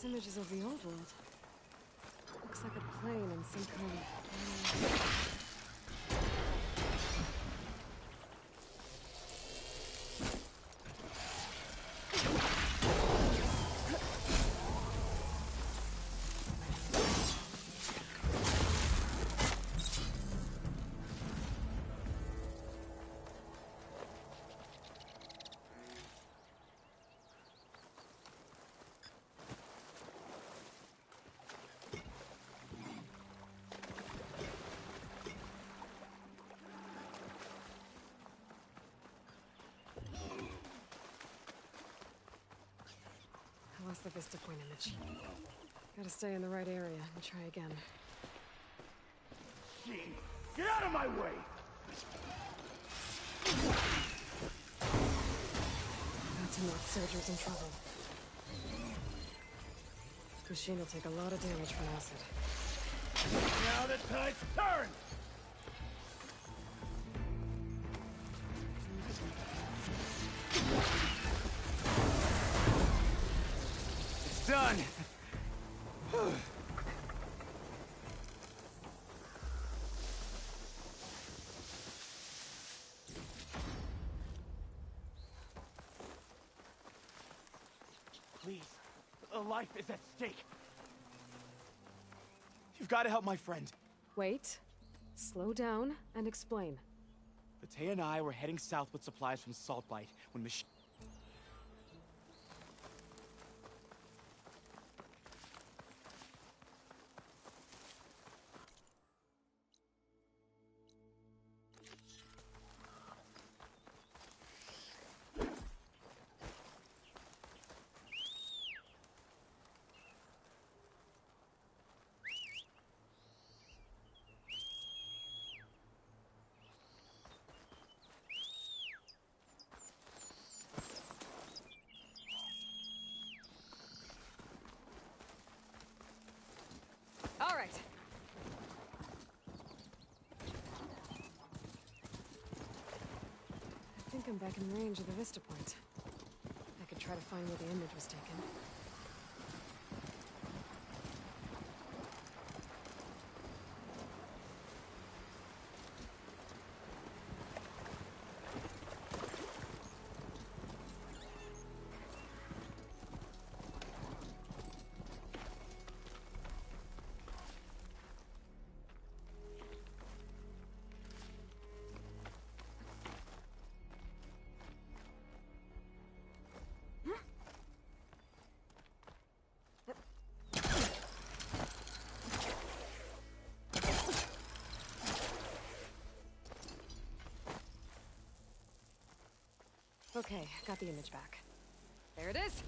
These images of the old world. Looks like a plane and some kind of... I lost the Vista Point image. Gotta stay in the right area and try again.
Get out of my way!
Not to knock soldiers in trouble. Machine will take a lot of damage from acid.
Now the tide's turned!
It's done!
Please, a life is at stake. You've got to help my friend.
Wait. Slow down and explain.
Latea and I were heading south with supplies from Saltbite when Machine...
All right. I think I'm back in range of the Vista Point. I could try to find where the image was taken. Okay, got the image back. There it is!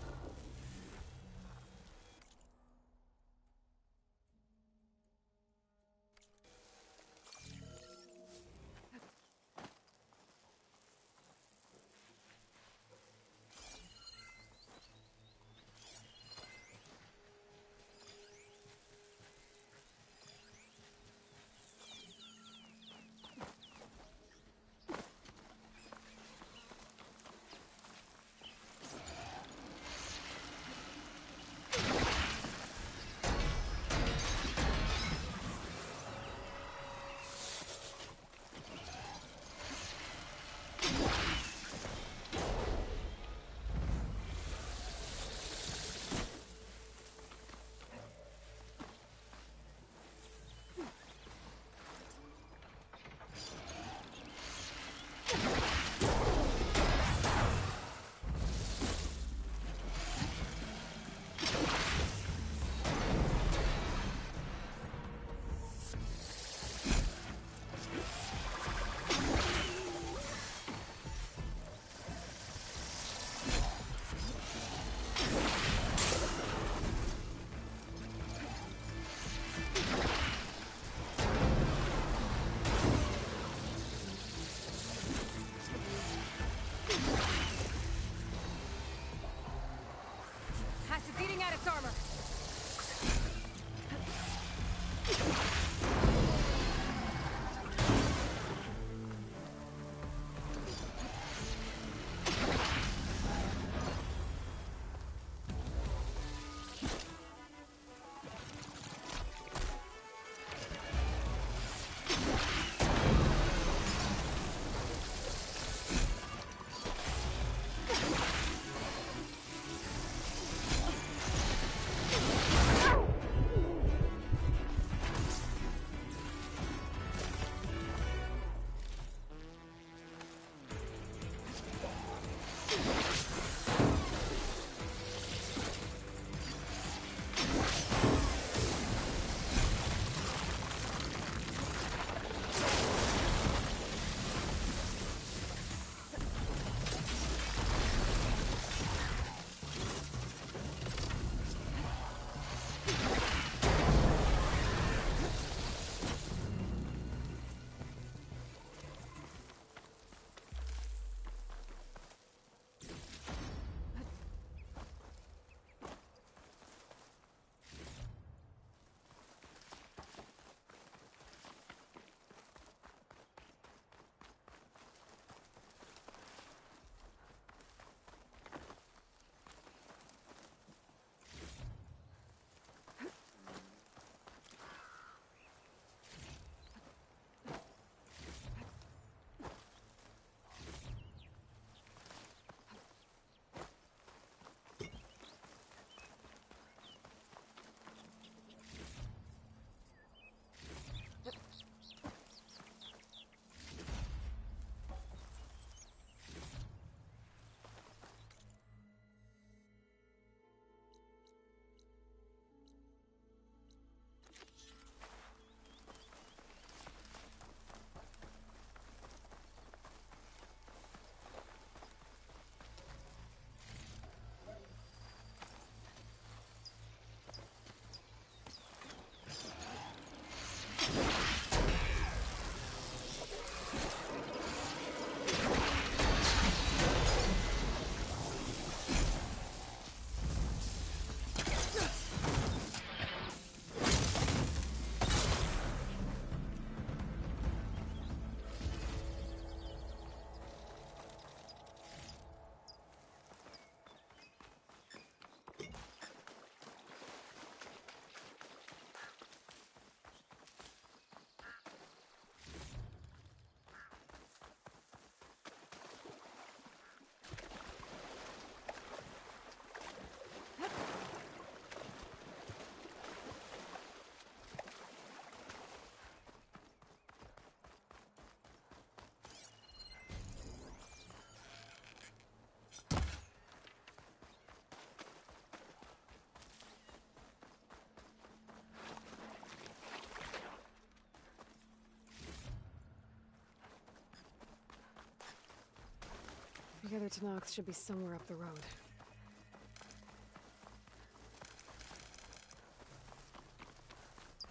The other Tanakhs should be somewhere up the road.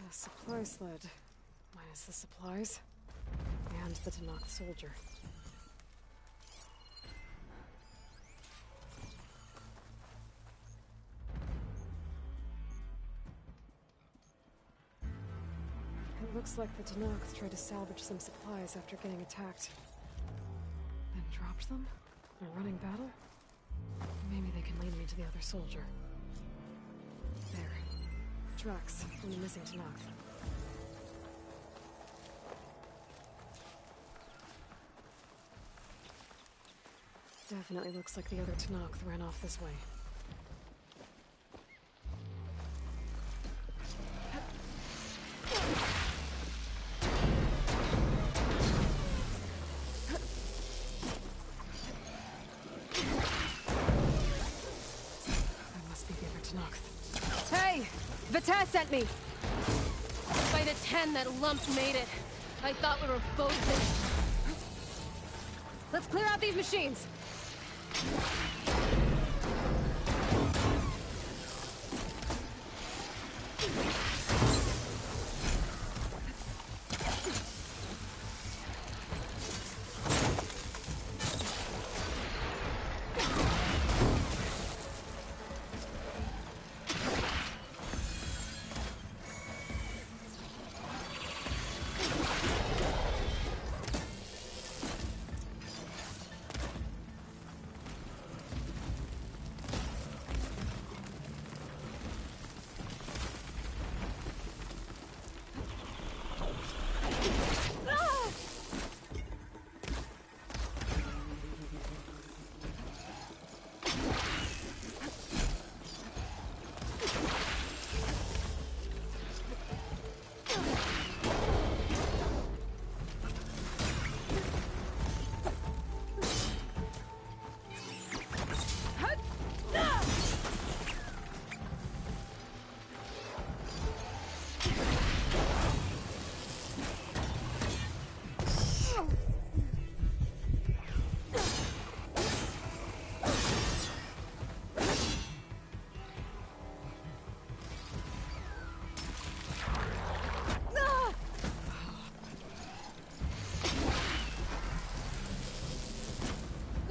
A supply sled. Minus the supplies. And the Tanakh soldier. It looks like the Tanakhs tried to salvage some supplies after getting attacked. Then dropped them? In a running battle? Maybe they can lead me to the other soldier. There. Tracks from the missing Tanakh. Definitely looks like the other Tanakh ran off this way.
Hey! Vita sent me!
By the 10 that lump made it. I thought we were both finished.
Let's clear out these machines!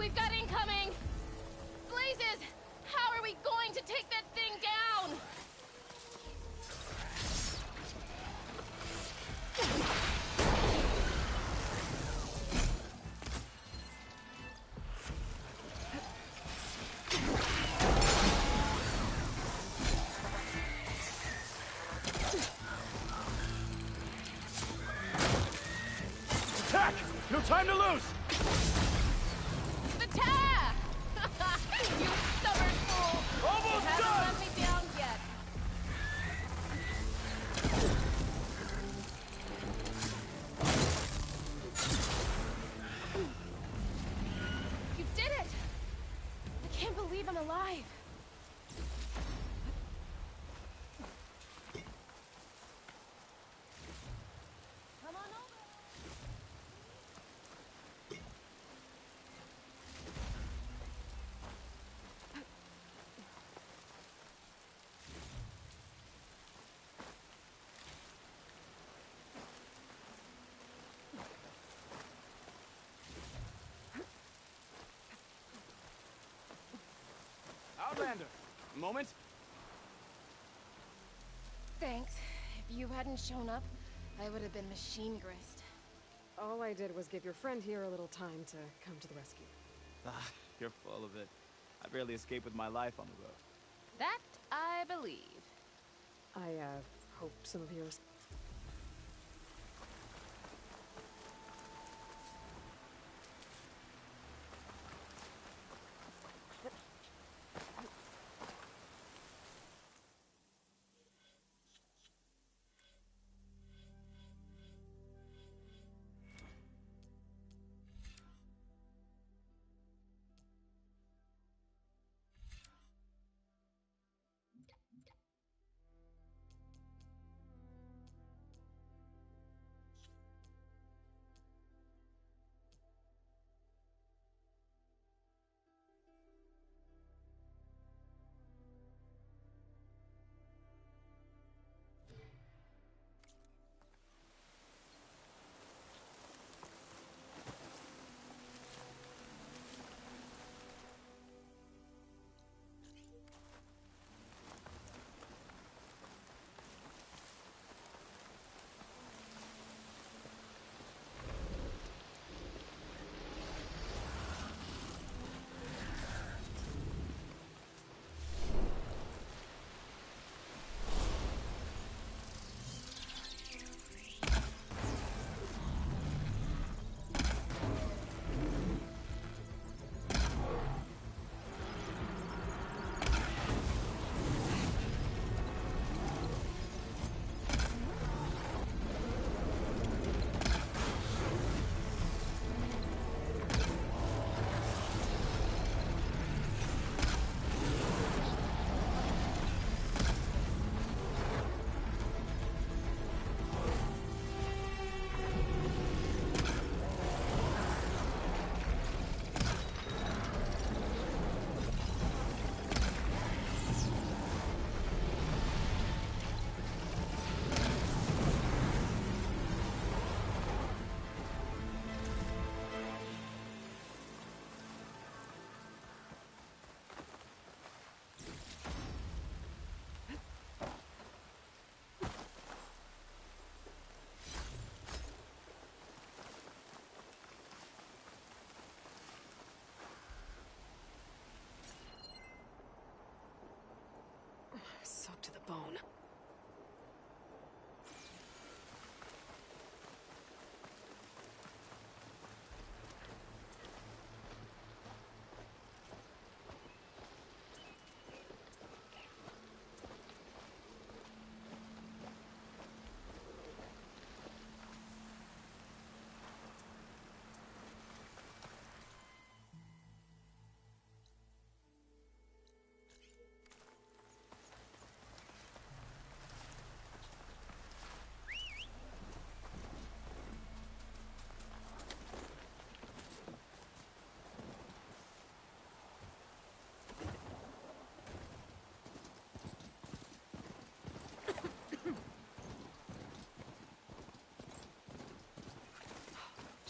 We've got incoming! Blazes! How are we going to take that thing down?
Attack! No time to lose!
Attack! You stubborn fool!
Almost
you haven't
done!
let me down yet. You did it! I can't believe I'm alive. Come on over.
Outlander, a moment.
Thanks. If you hadn't shown up, I would have been machine grist.
All I did was give your friend here a little time to come to the rescue.
Ah, you're full of it. I barely escaped with my life on the road.
That I believe.
I, hope some of yours...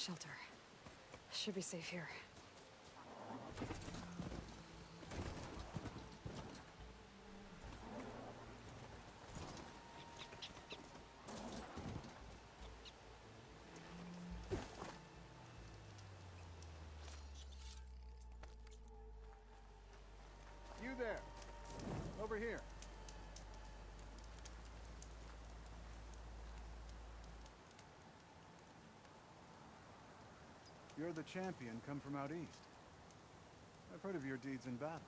Shelter. Should be safe here.
You there. Over here. You're the champion come from out east. I've heard of your deeds in battle.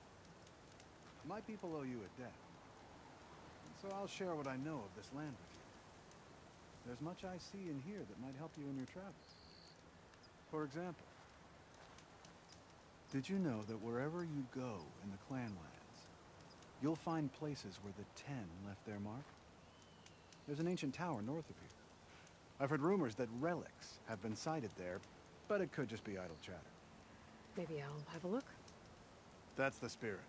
My people owe you a debt. And so I'll share what I know of this land with you. There's much I see and hear that might help you in your travels. For example, did you know that wherever you go in the Clanlands, you'll find places where the Ten left their mark? There's an ancient tower north of here. I've heard rumors that relics have been sighted there, but it could just be idle chatter.
Maybe I'll have a look.
That's the spirit.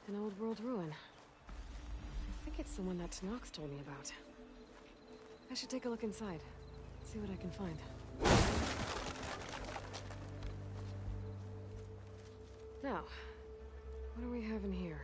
An old world ruin. I think it's the one that Tanox told me about. I should take a look inside. See what I can find. Now, what do we have in here?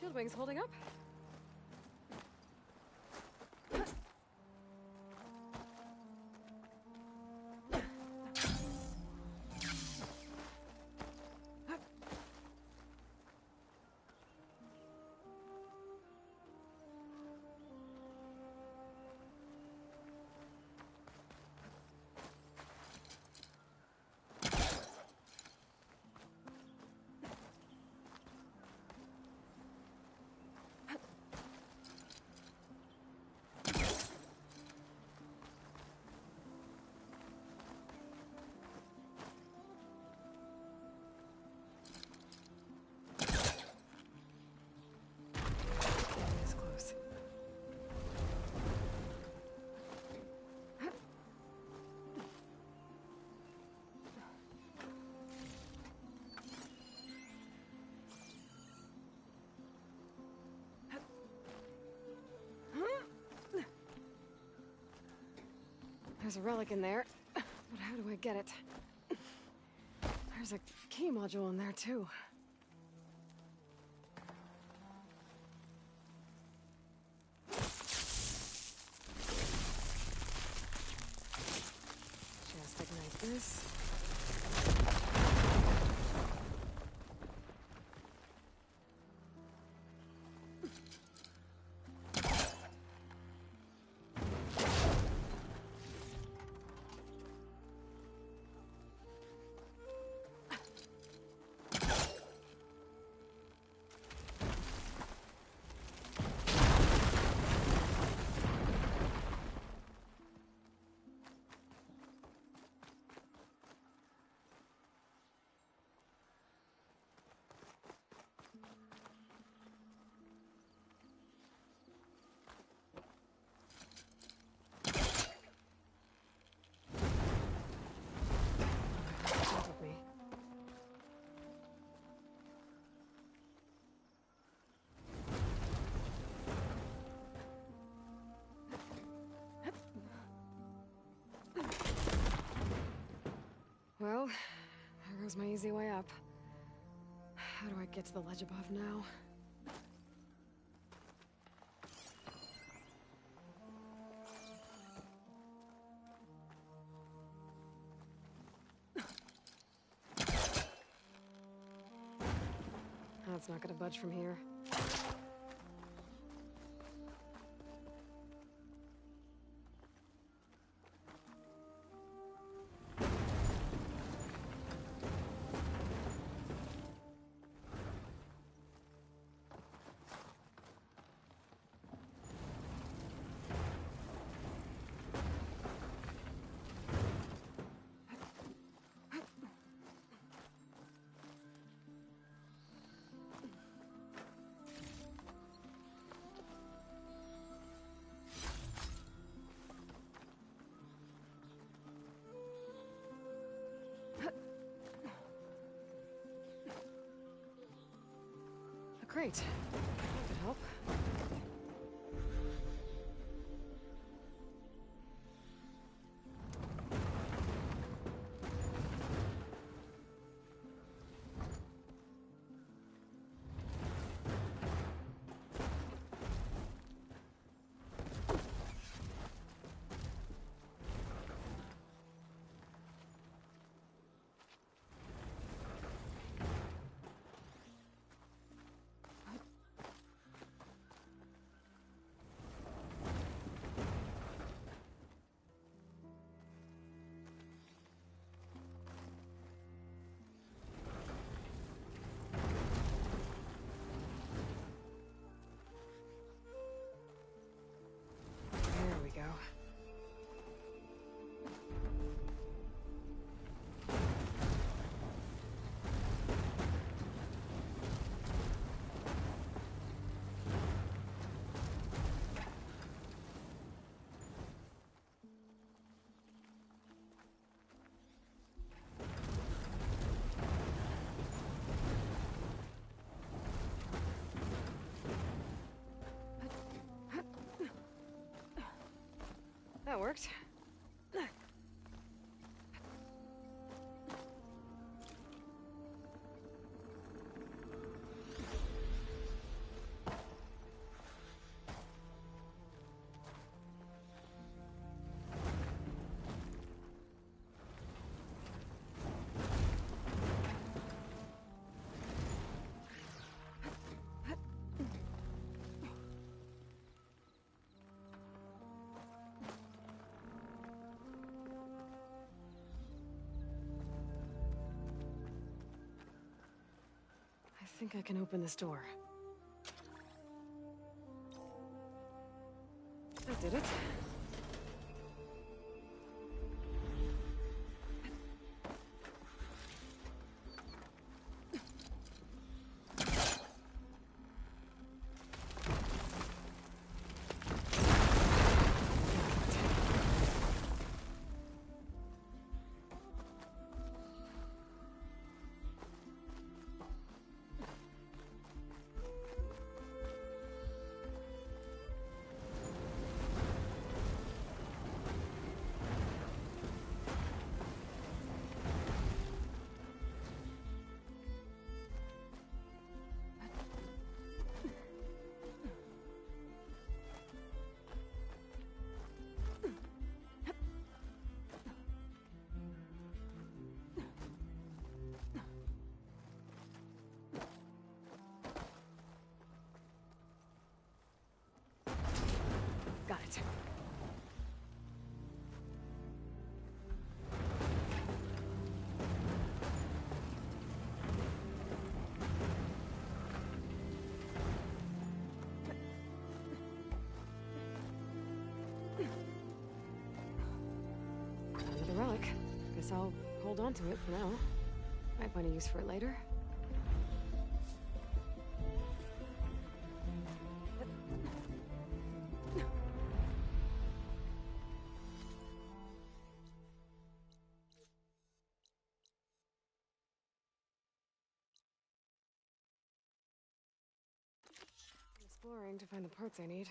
Shieldwing's holding up. There's a relic in there, but how do I get it? There's a key module in there, too. Just ignite this. Well, there goes my easy way up. How do I get to the ledge above now? That's not gonna budge from here. Great. That could help. That worked. I think I can open this door. That did it. Guess I'll hold on to it for now. Might find a use for it later. Exploring to find the parts I need.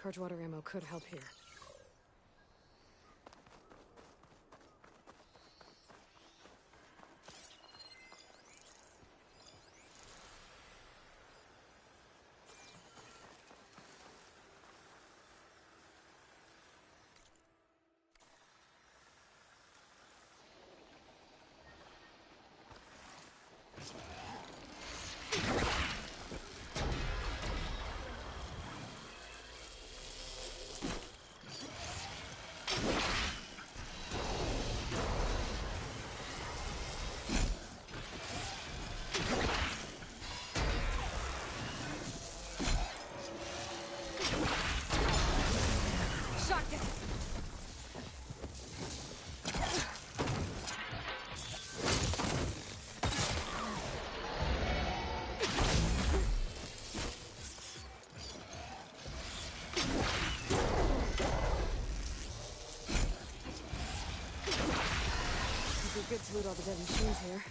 Purge water ammo could help here. Good to loot all the dead machines here.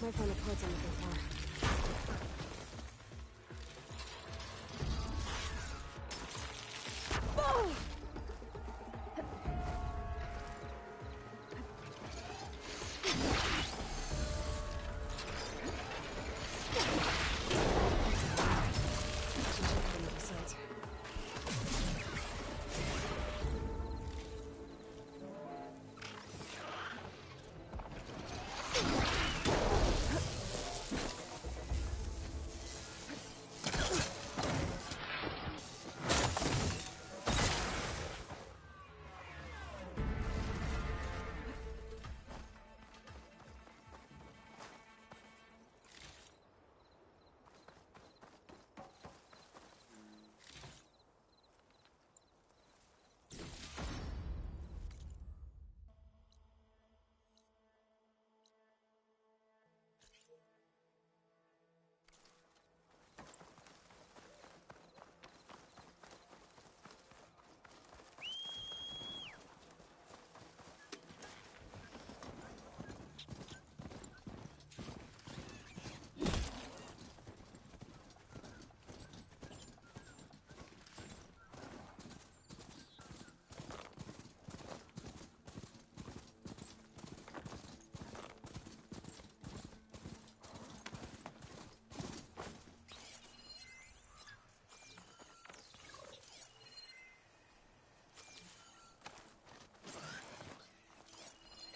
Might find the parts I'm looking for.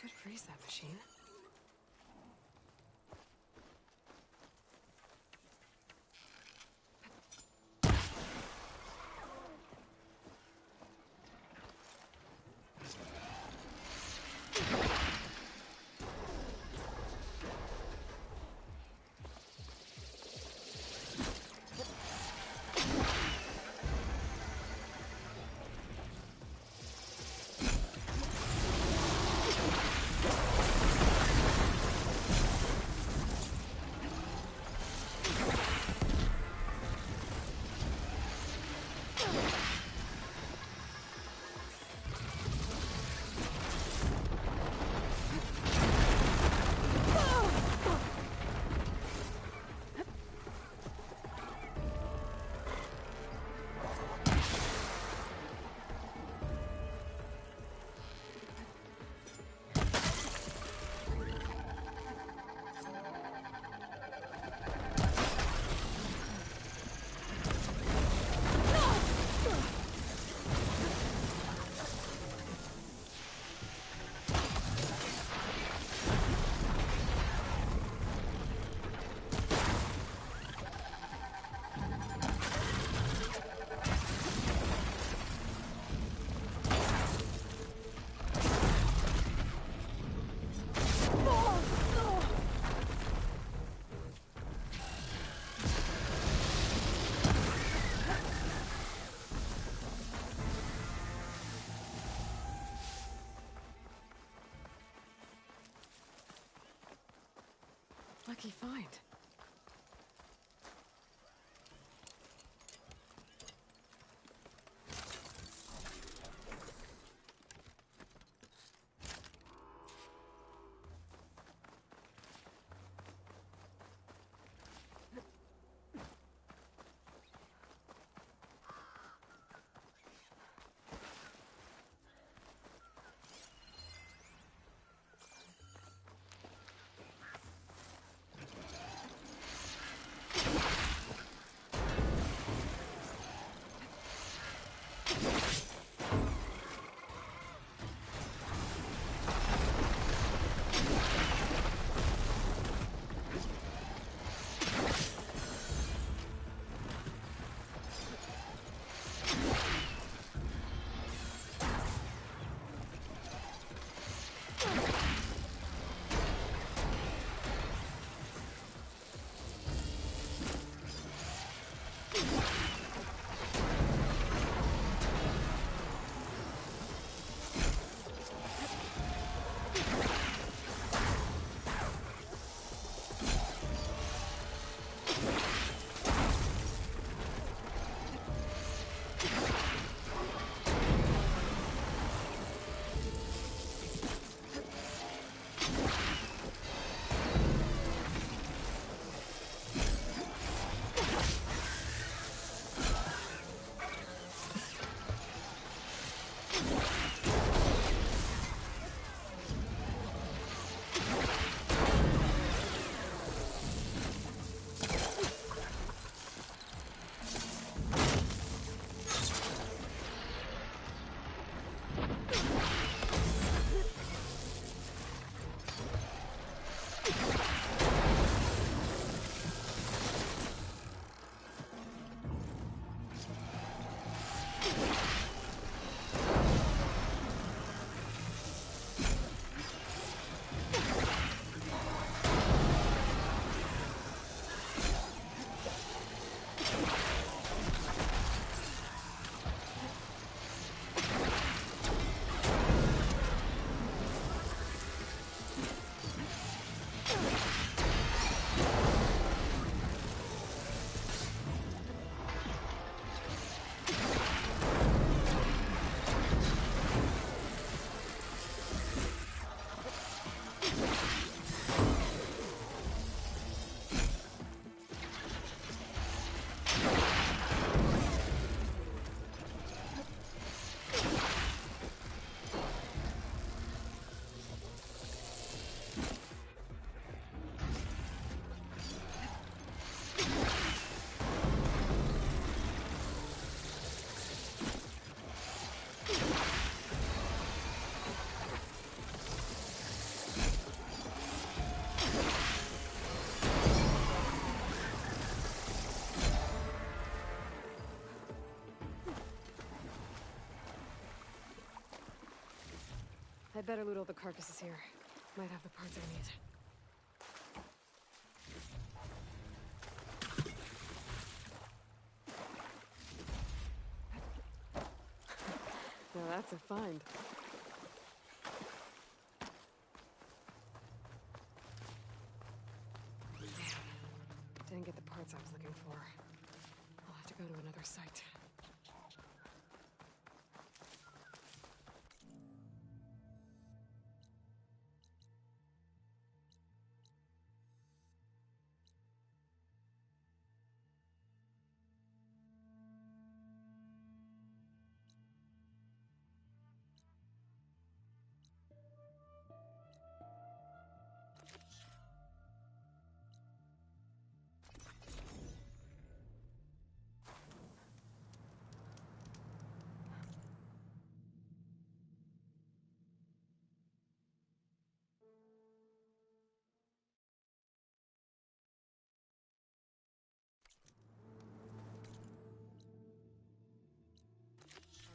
Could freeze that machine. find? I'd better loot all the carcasses here. Might have the parts I need. Now that's a find. Damn. Didn't get the parts I was looking for. I'll have to go to another site.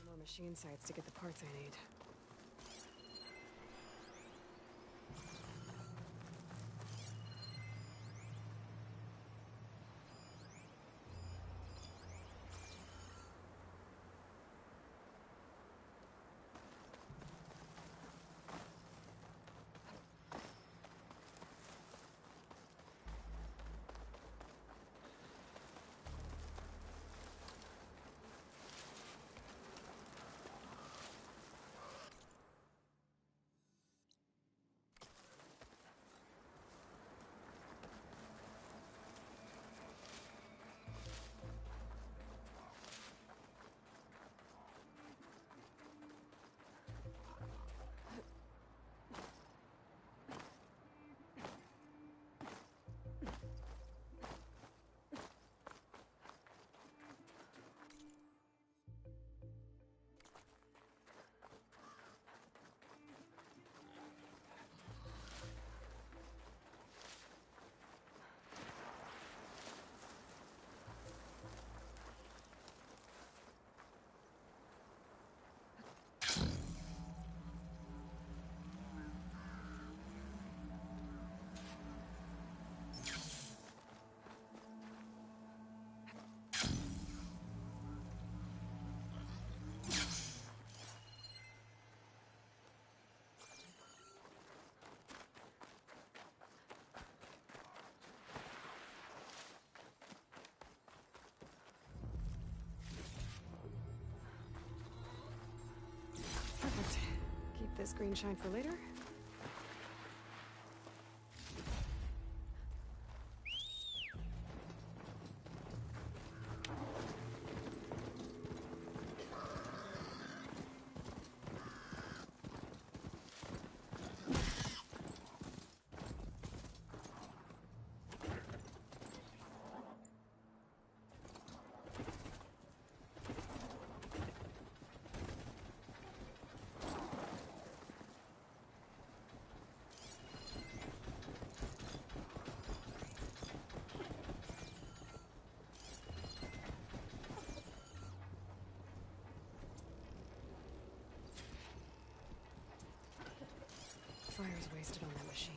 More machine sites to get the parts I need. Green shine for later? Fire's wasted on that machine.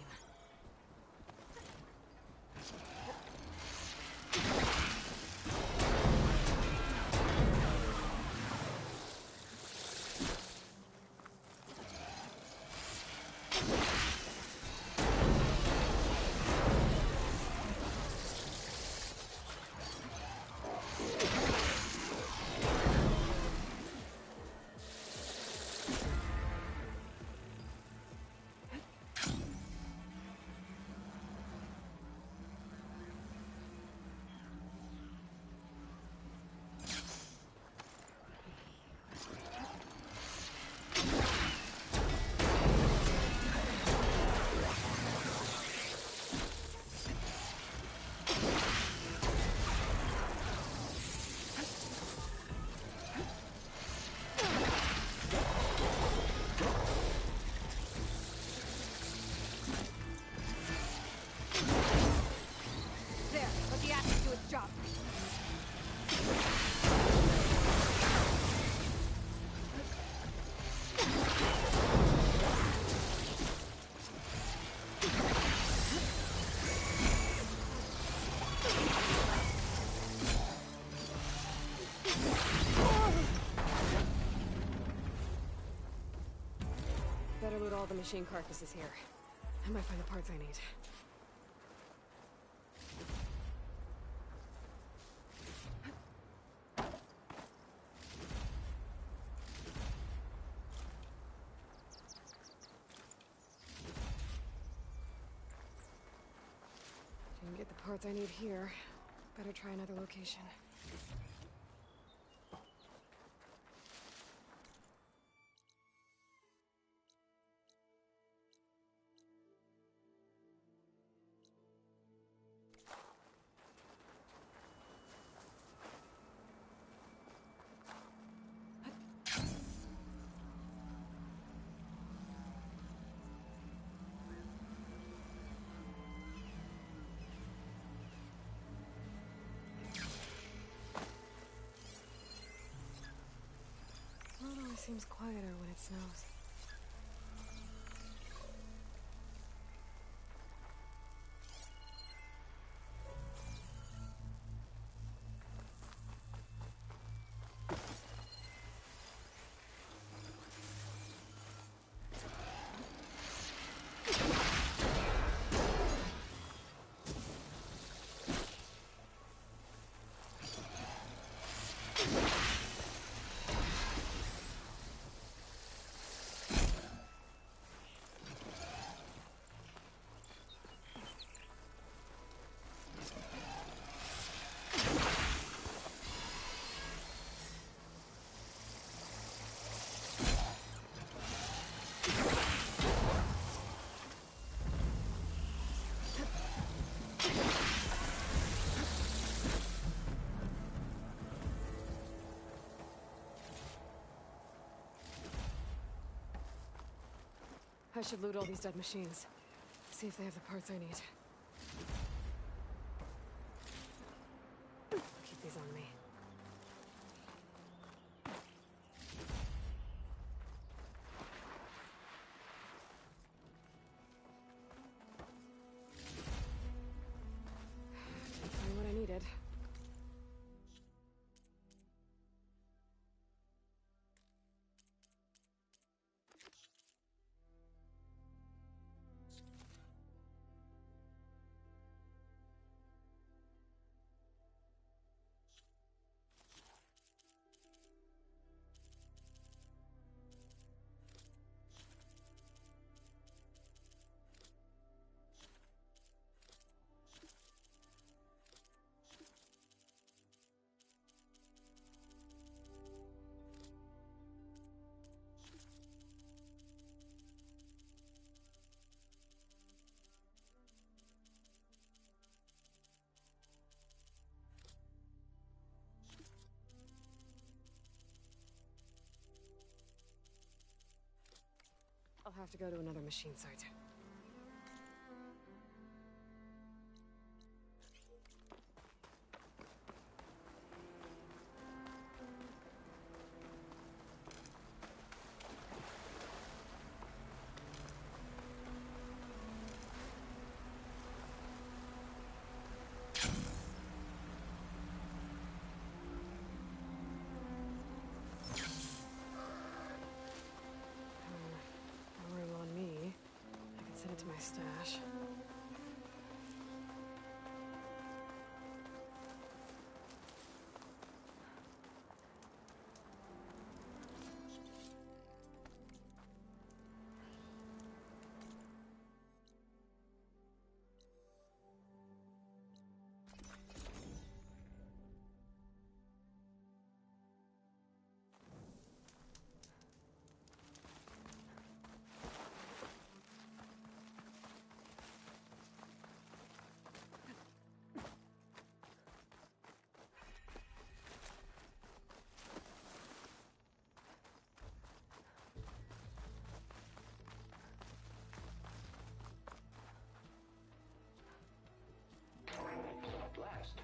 Better loot all the machine carcasses here. I might find the parts I need. Didn't get the parts I need here. Better try another location. It always seems quieter when it snows. I should loot all these dead machines. See if they have the parts I need. I'll keep these on me. Didn't find what I needed. I'll have to go to another machine site. To my stash.
At last,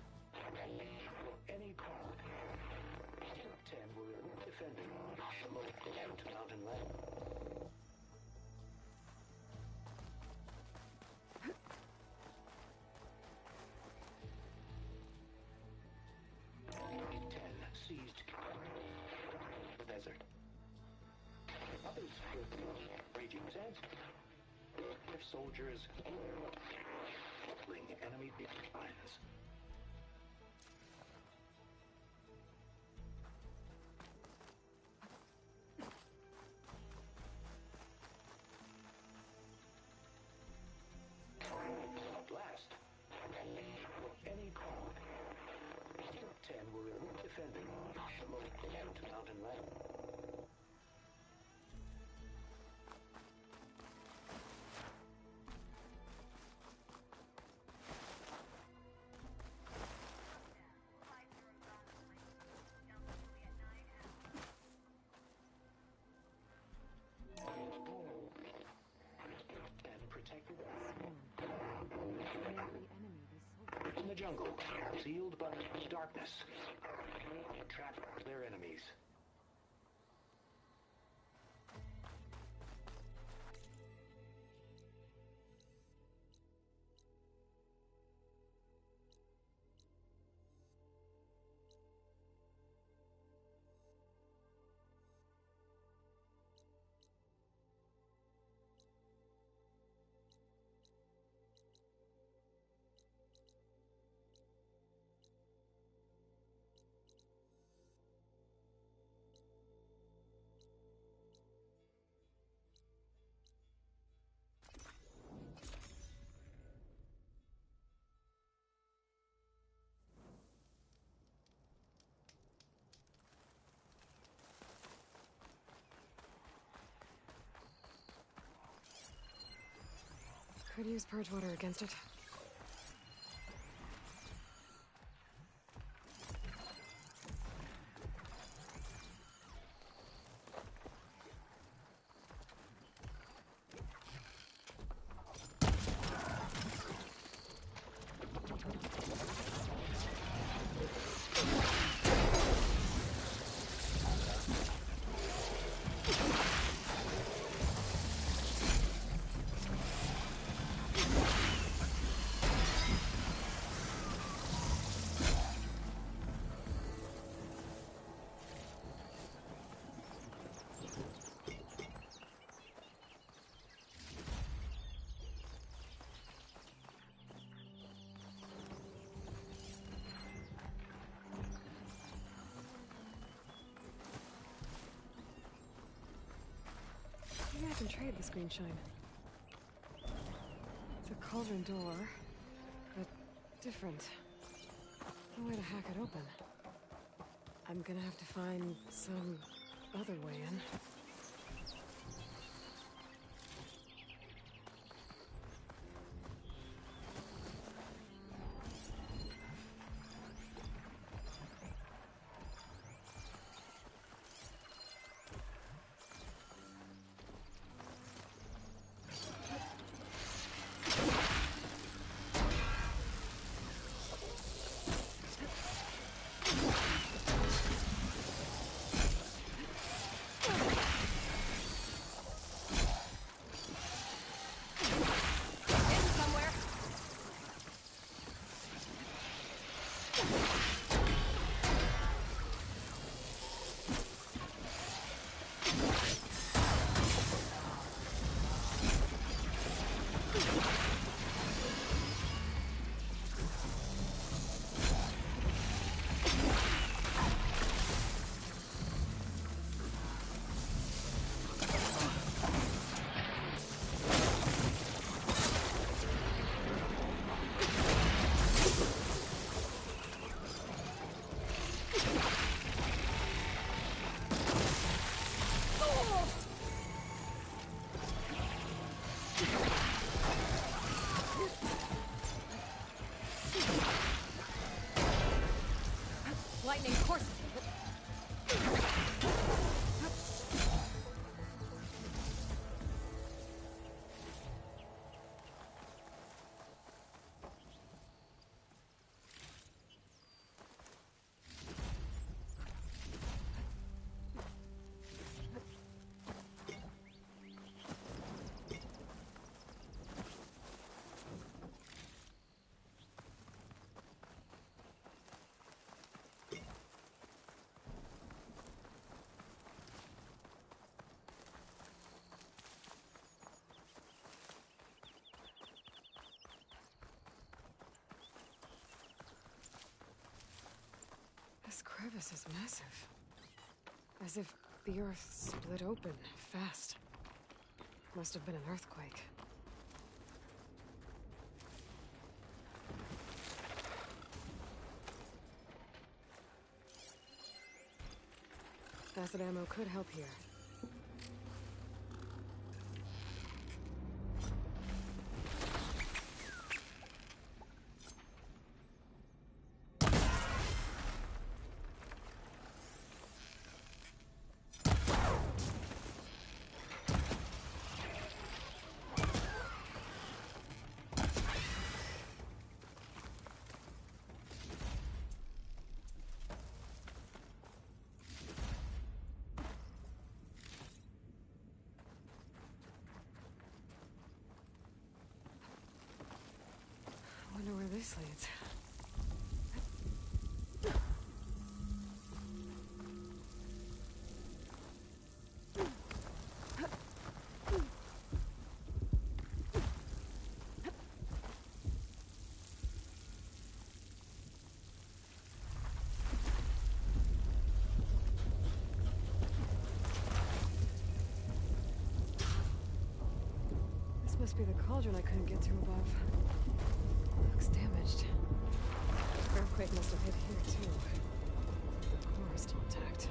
any car. 10 were defending the local mountain land. Seized the desert. Others were raging sands. If soldiers fling enemy lines. At last, any car. 10 were defending the local mountain land. And protected in the jungle, sealed by darkness, trapped their enemies.
Could use purge water against it. Maybe I can trade this green shine. It's a cauldron door, but different. No way to hack it open. I'm gonna have to find some other way in.
lightning course. This crevice is massive. As if the earth split open fast. Must have been an earthquake. Acid ammo could help here. Wonder where this leads. This must be the cauldron I couldn't get to above. Looks damaged. Earthquake must have hit here too. The core is still intact.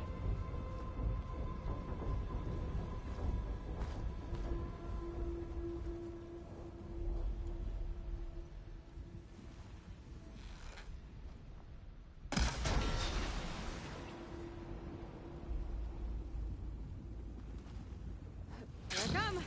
Here I come!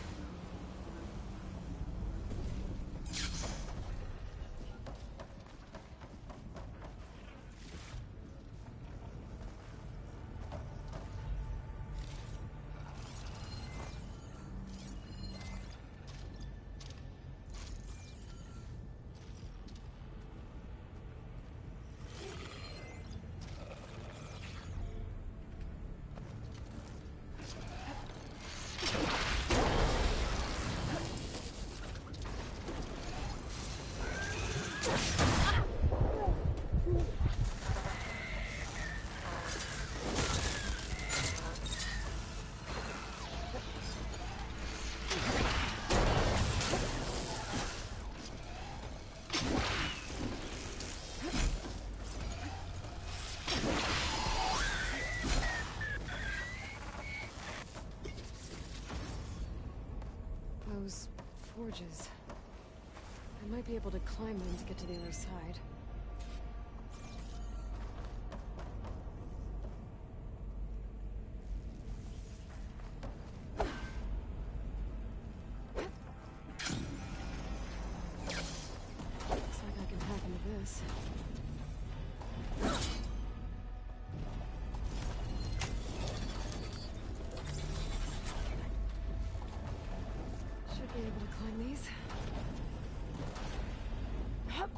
Those forges. I might be able to climb them to get to the other side. Looks like I can hack into this. Should be able to climb these. Hup.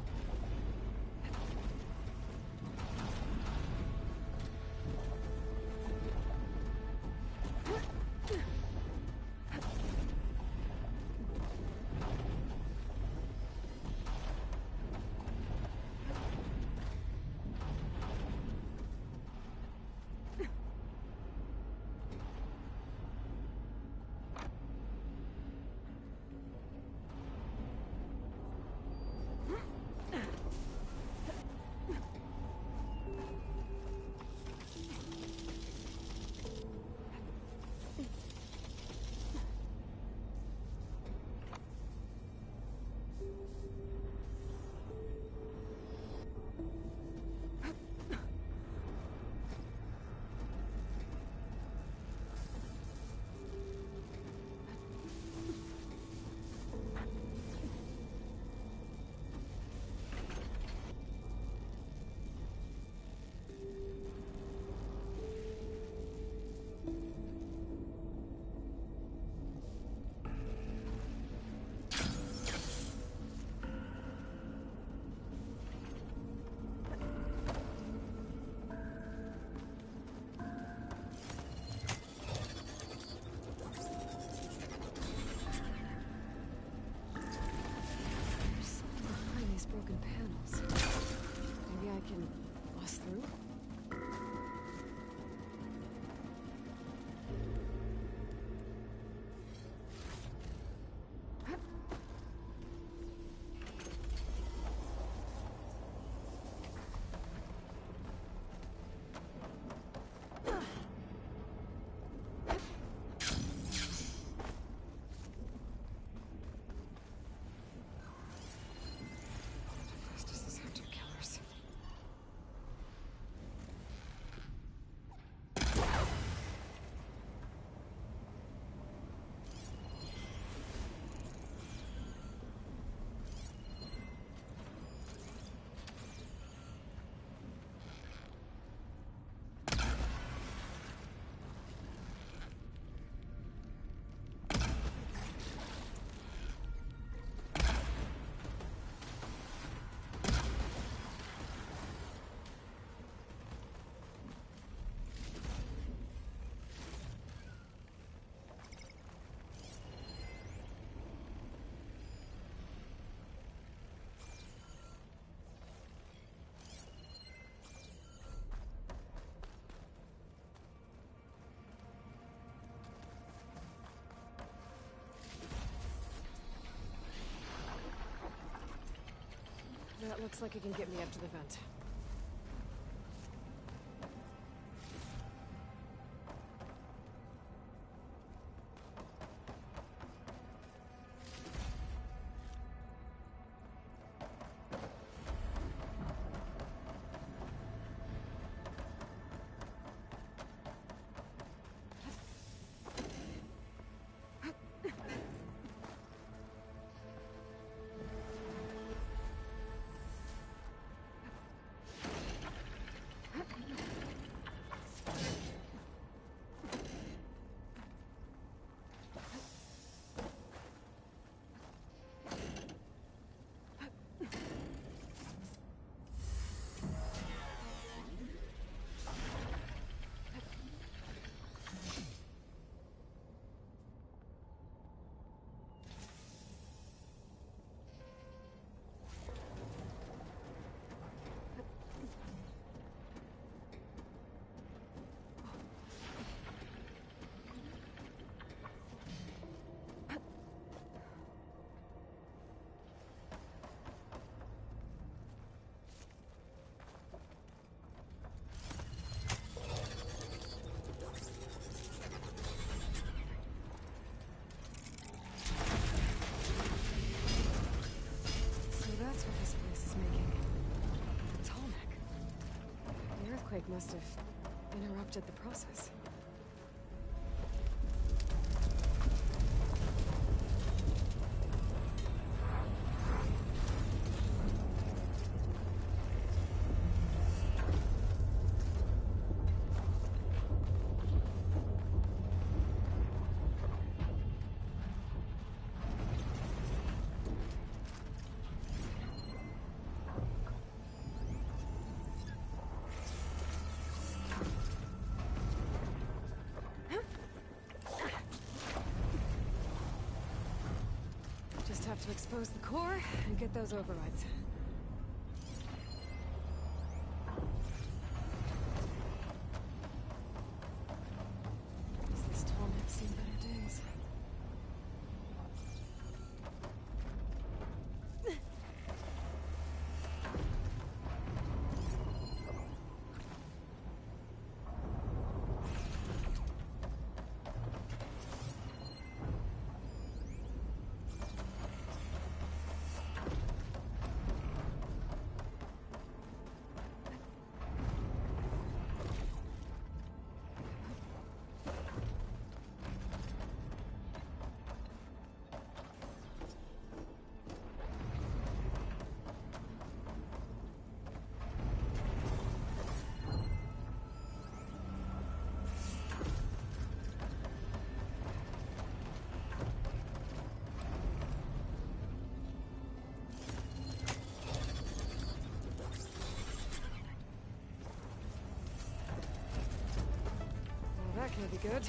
Looks like it can get me up to the vent. Earthquake must have interrupted the process. Have to expose the core and get those overrides. Has this tall neck seen better days? That can't be good.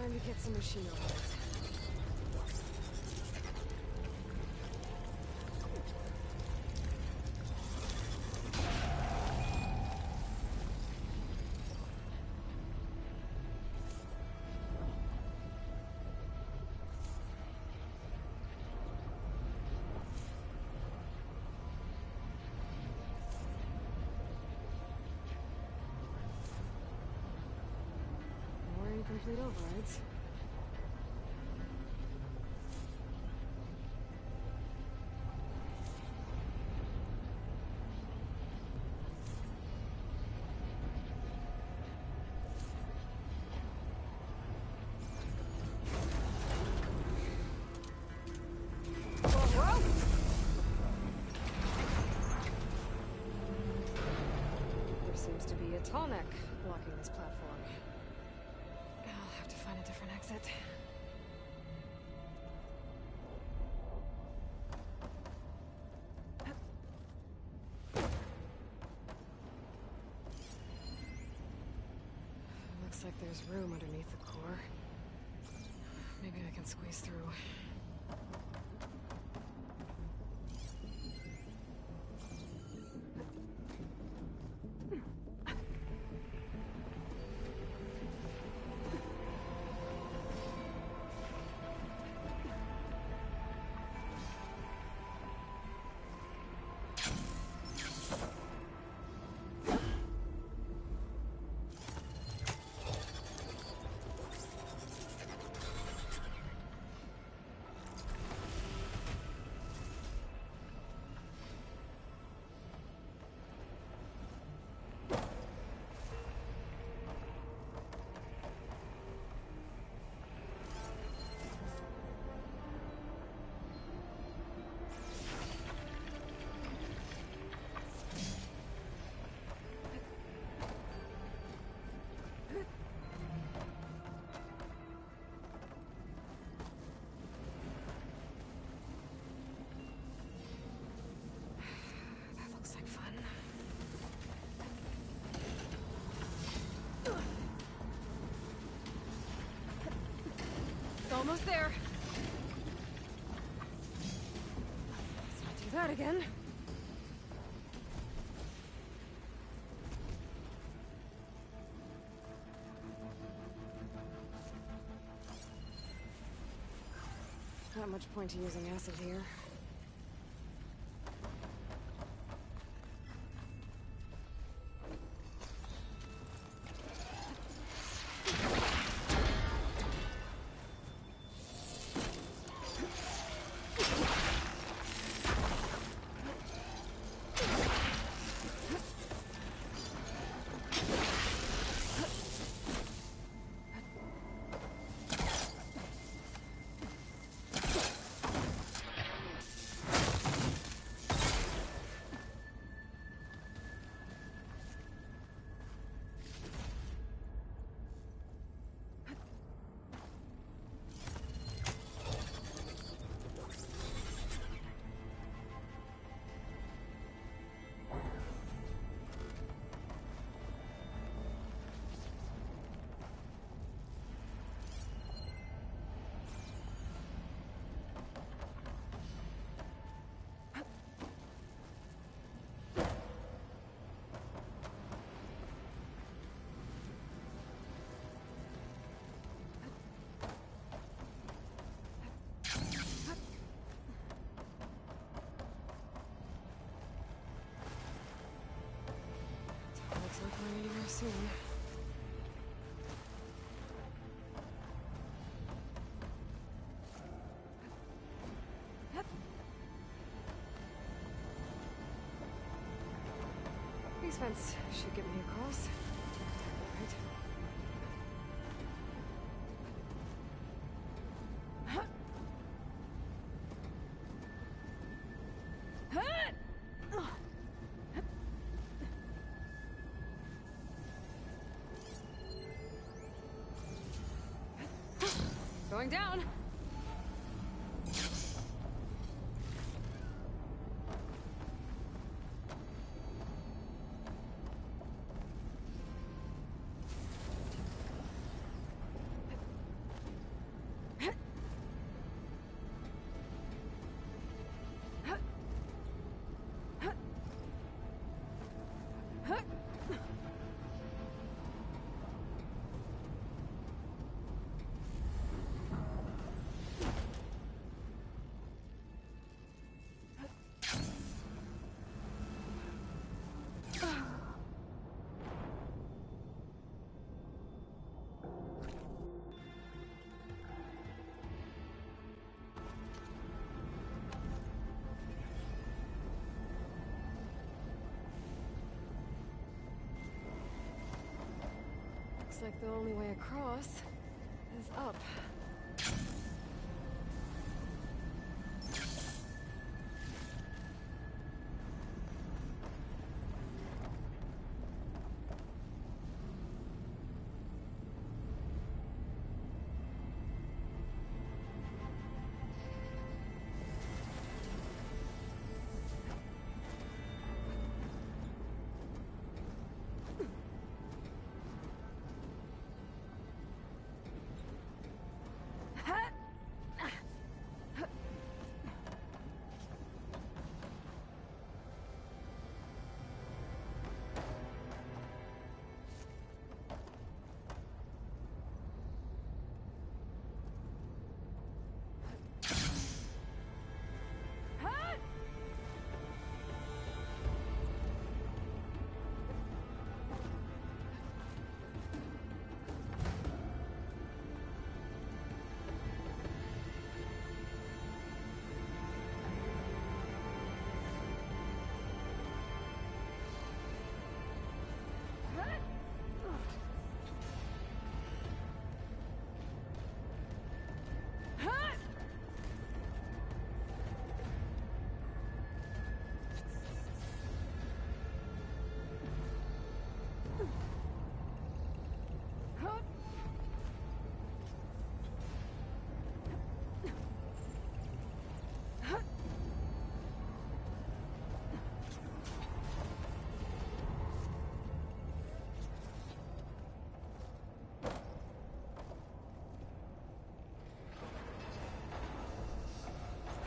Time to get some machine overrides. Complete overrides. Whoa! There seems to be a tall neck blocking this platform. I'll have to find a different exit. Looks like there's room underneath the core. Maybe I can squeeze through. Almost there. Let's not do that again. Not much point to using acid here. Looks like we're anywhere soon. These vents should get me across. Right. Going down. Looks like the only way across is up.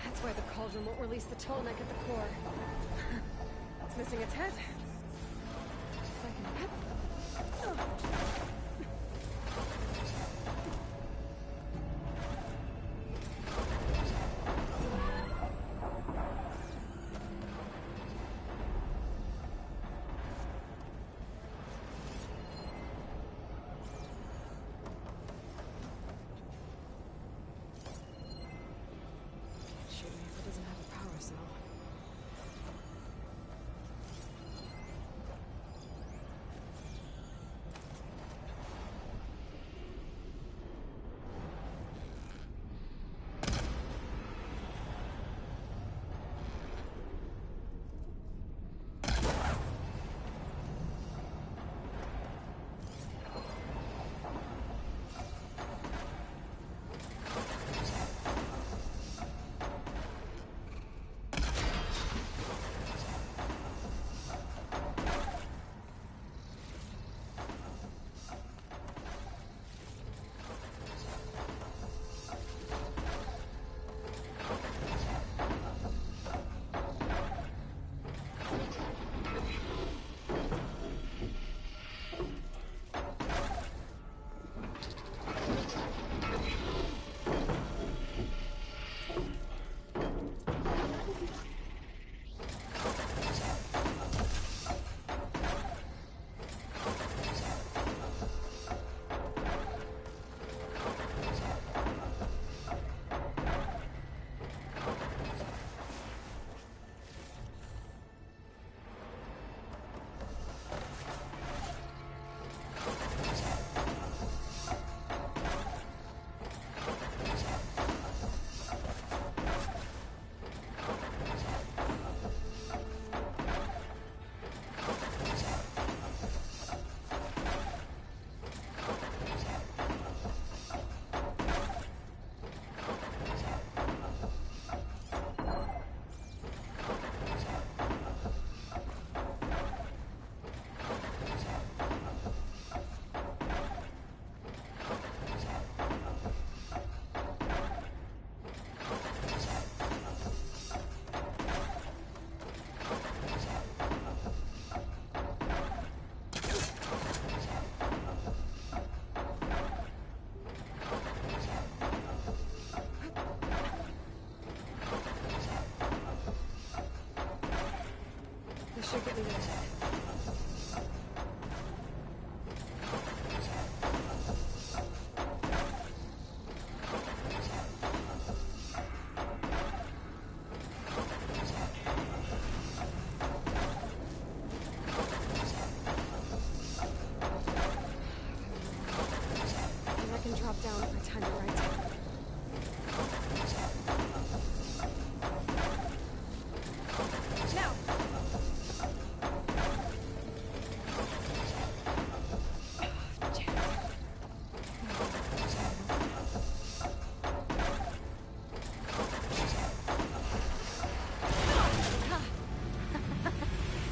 That's why the cauldron won't release the tall neck at the core. It's missing its head. If I can... should get me there. drop down if I time it right. Now!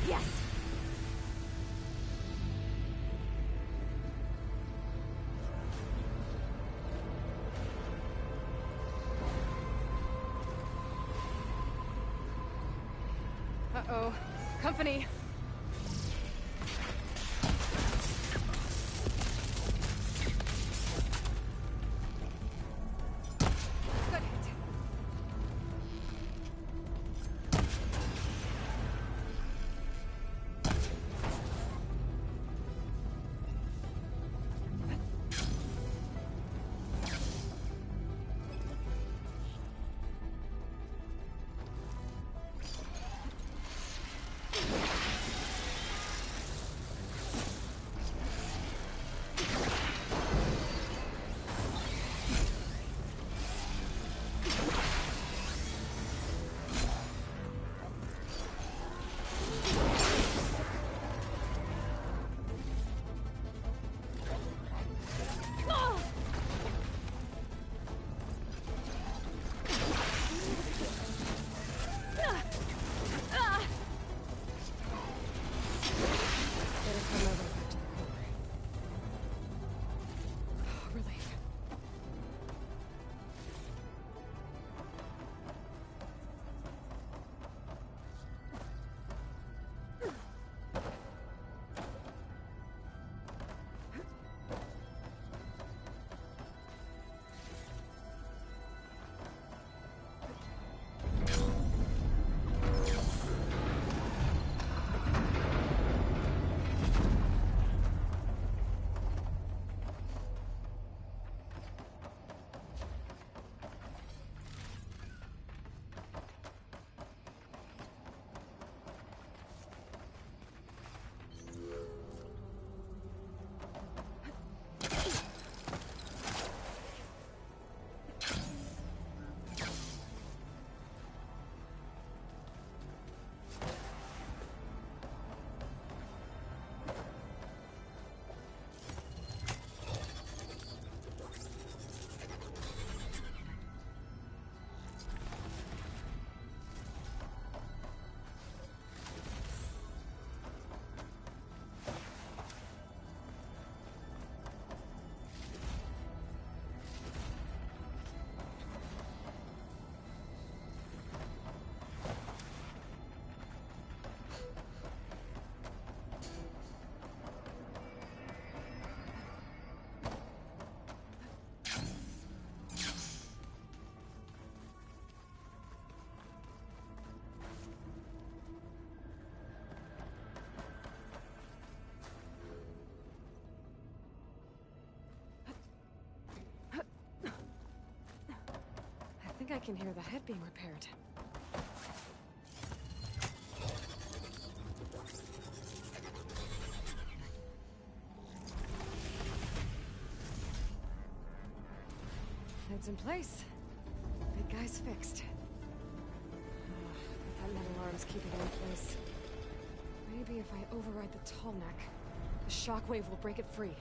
Yes!
Uh-oh. Company! Good hit. I think I can hear the head being repaired. Head's in place. Big guy's fixed. But that metal arm's keeping it in place. Maybe if I override the tall neck, the shockwave will break it free.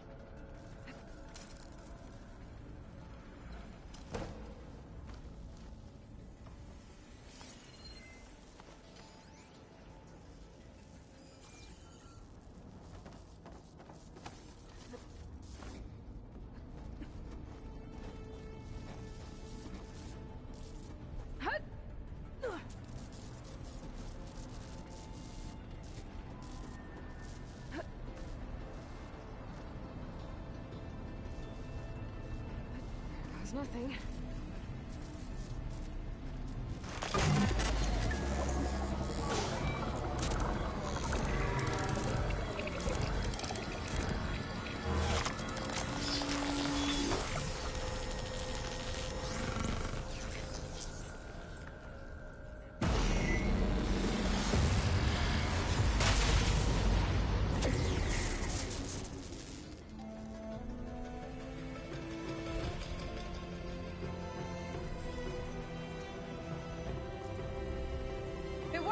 Nothing.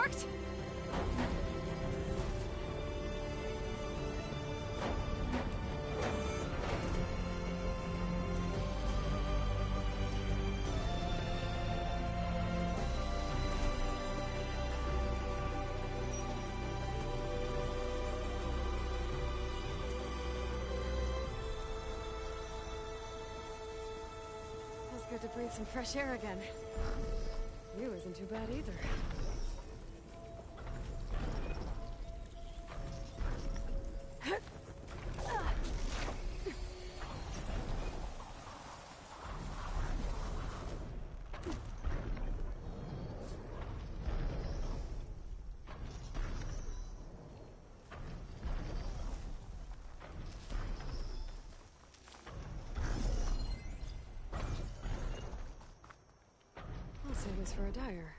marked! Feels good to breathe some fresh air again. You isn't too bad either. I'll save this for a dyer.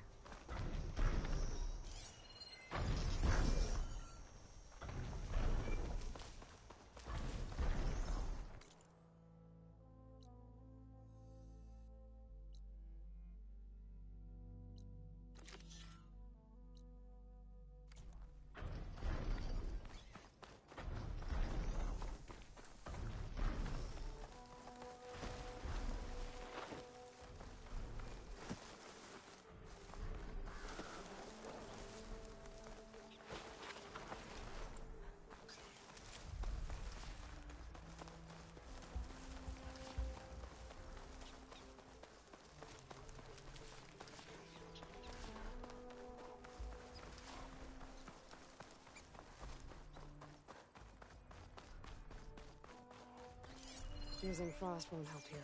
Using frost won't help here.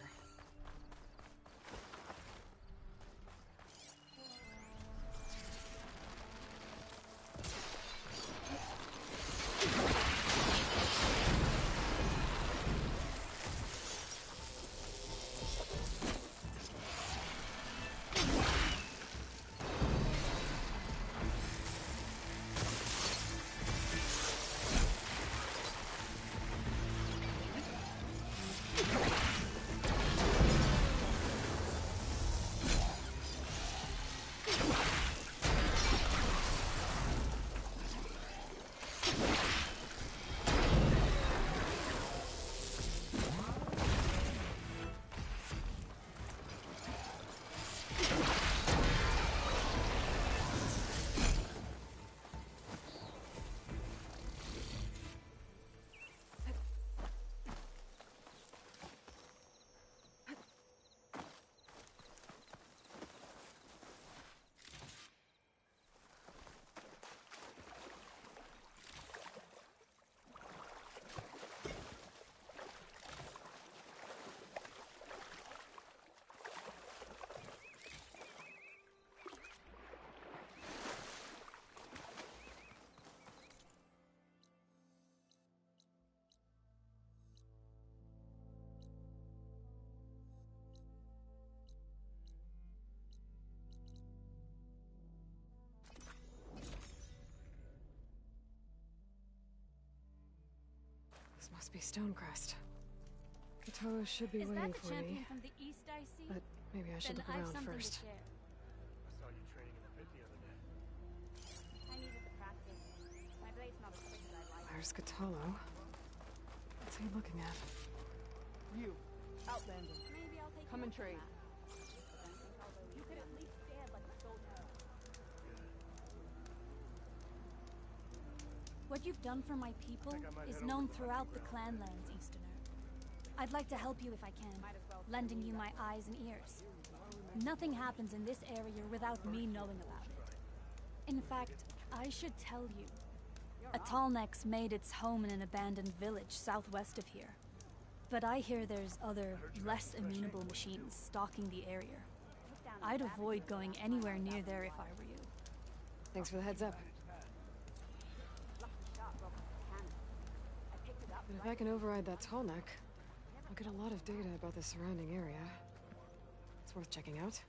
This must be Stonecrest. Katara should be waiting for me.
From the East I see?
But maybe I should
Then
look
I've
around
something
first.
to share.
I saw you training in the pit the other day.
I needed to practice. My blade's not as quick as I'd like.
Where's Katalo? What's he looking at?
You, Outlander.
Maybe I'll take
Come and trade.
You could at least stand like a soldier. What you've done for my people is known throughout the clanlands, Easterner. I'd like to help you if I can, lending you my eyes and ears. Nothing happens in this area without me knowing about it. In fact, I should tell you. A Tallneck's made its home in an abandoned village southwest of here. But I hear there's other, less amenable machines stalking the area. I'd avoid going anywhere near there if I were you.
Thanks for the heads up. But if I can override that Tallneck, I'll get a lot of data about the surrounding area. It's worth checking out.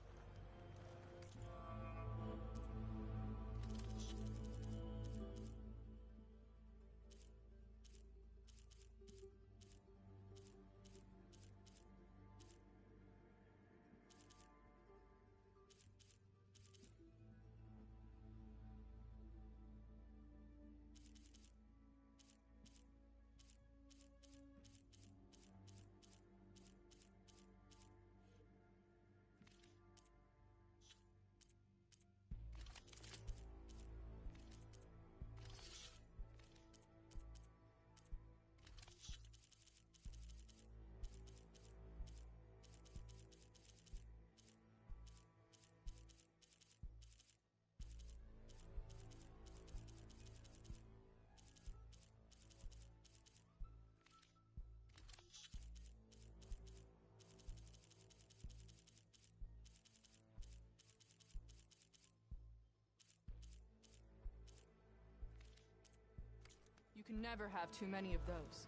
can never have too many of those.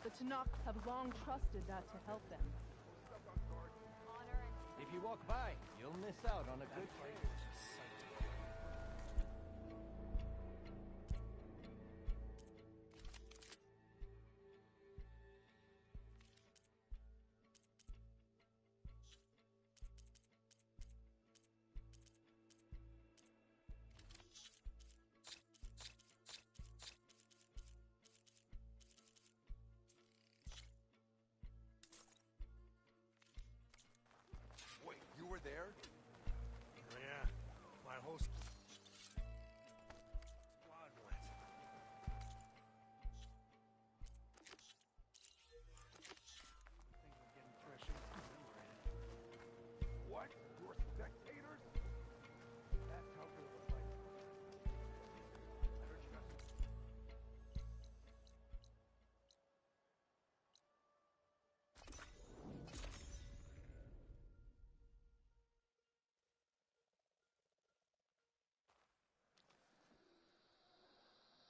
The Tanakh have long trusted that to help them.
If you walk by, you'll miss out on a good fight.
Wait, you were there? Yeah, my whole squad went. What? You're spectators? That's how good of a fight. I heard you got some...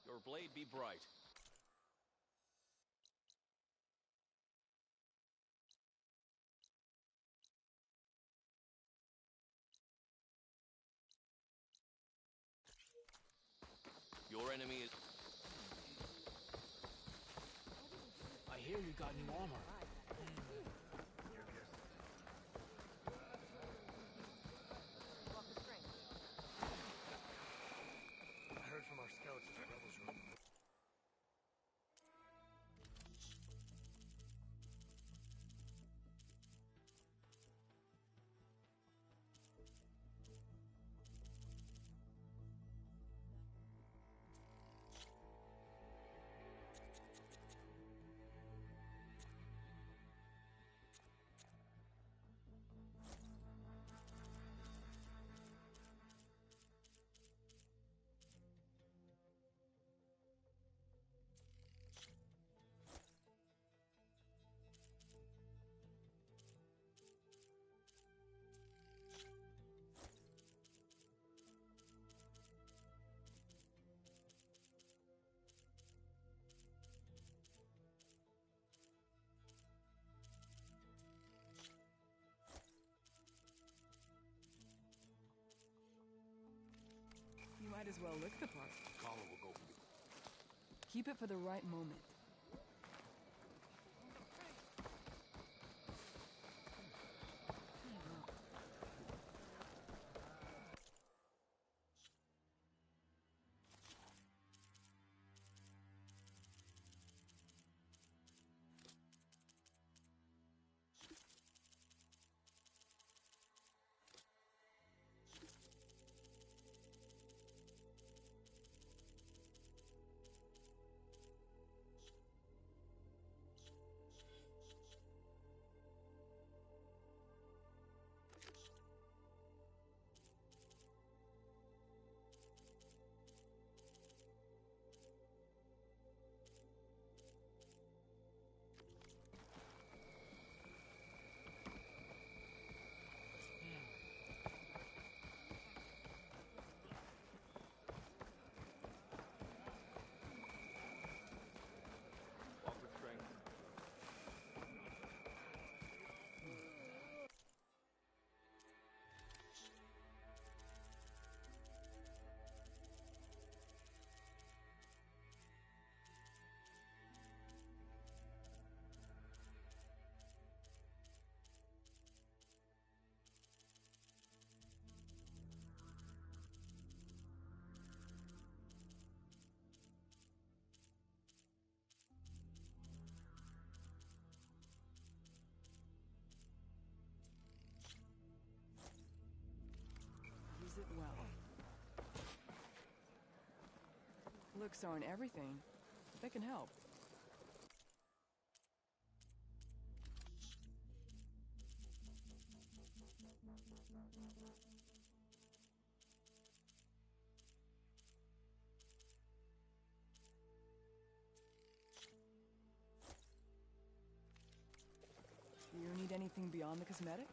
Your blade be bright. Your enemy is...
I hear you got new armor.
I heard from our scouts that the rebels were...
You might as well look the part.
Kala will go for you.
Keep it for the right moment. Use it well. Looks aren't everything. They can help. You need anything beyond the cosmetic?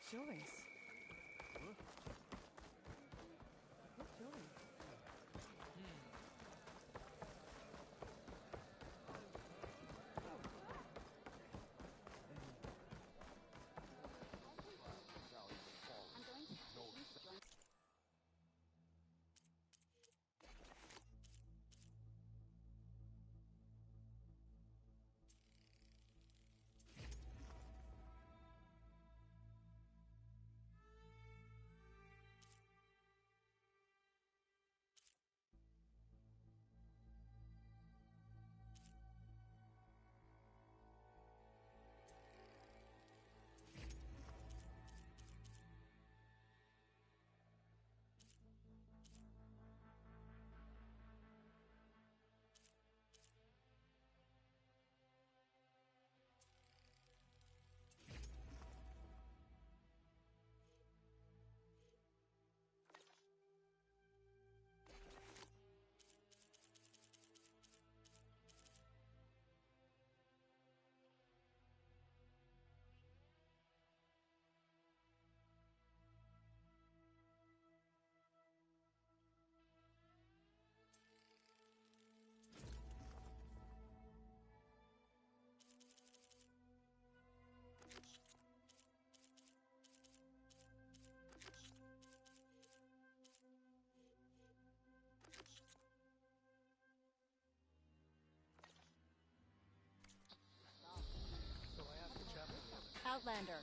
Joyce. What Joyce?
Outlander.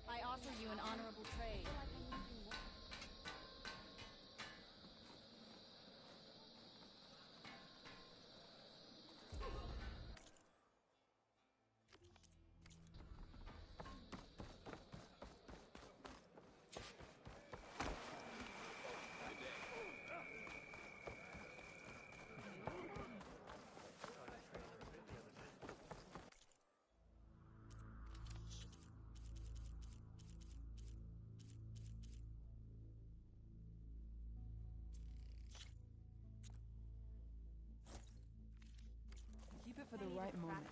I offer you an honorable trade.
Keep it for the right moment.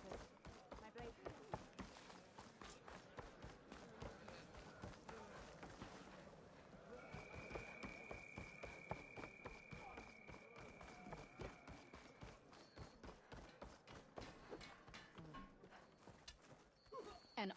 My blade.
And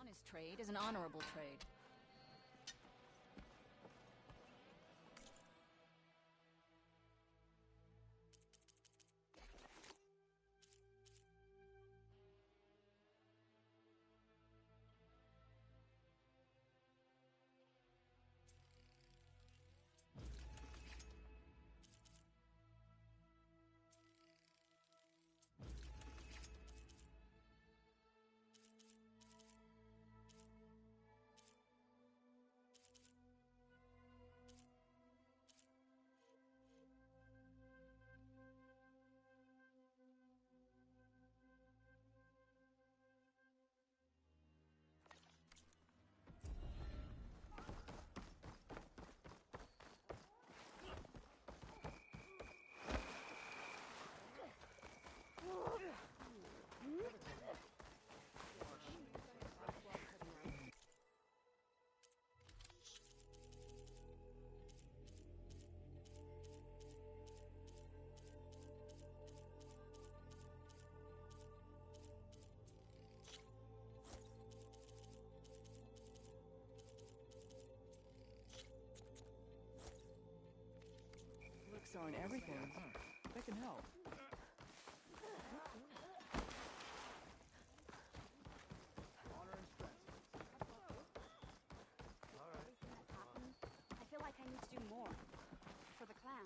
honest trade is an honorable trade.
police aren't everything. They can help.
I feel like I need to do more for the clan.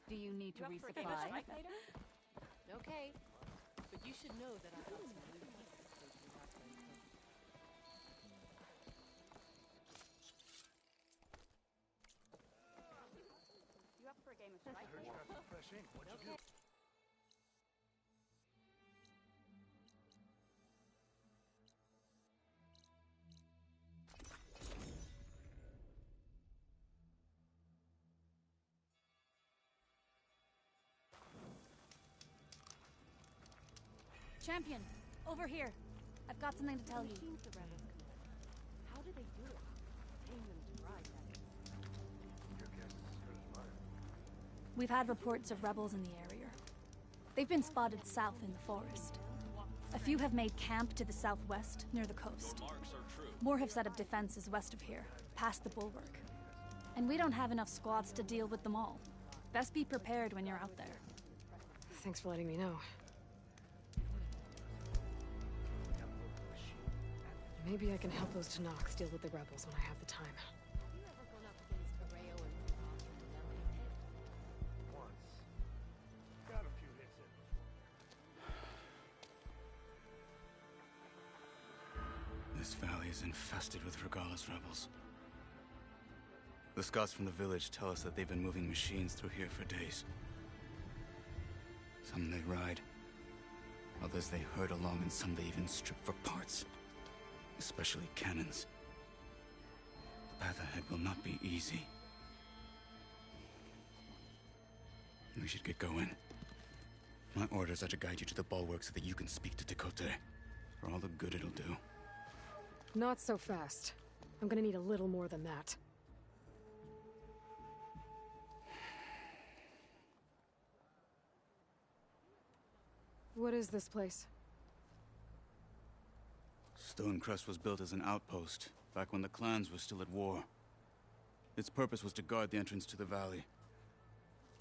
Do you need to resupply?
Okay. But you should know that I got some new pieces since we last went cooking.
You up for a game of strike?
I heard you got some fresh ink. What'd you do?
Champion, over here. I've got something to tell you.
How do they do it? Paying them to ride that.
Your guess is as good as mine.
We've had reports of rebels in the area. They've been spotted south in the forest. A few have made camp to the southwest, near the coast. More have set up defenses west of here, past the bulwark. And we don't have enough squads to deal with them all. Best be prepared when you're out there.
Thanks for letting me know. Maybe I can help those Tanaks deal with the rebels when I have the time.
Have you ever gone up against Areo and Farag in the Melody Pit?
Once. Got a few hits in before.
This valley is infested with Regalla's rebels. The scouts from the village tell us that they've been moving machines through here for days. Some they ride, others they herd along, and some they even strip for parts. Especially cannons. The path ahead will not be easy. We should get going. My orders are to guide you to the bulwark so that you can speak to Dakota. For all the good it'll do.
Not so fast. I'm gonna need a little more than that. What is this place?
Stonecrest was built as an outpost, back when the clans were still at war. Its purpose was to guard the entrance to the valley.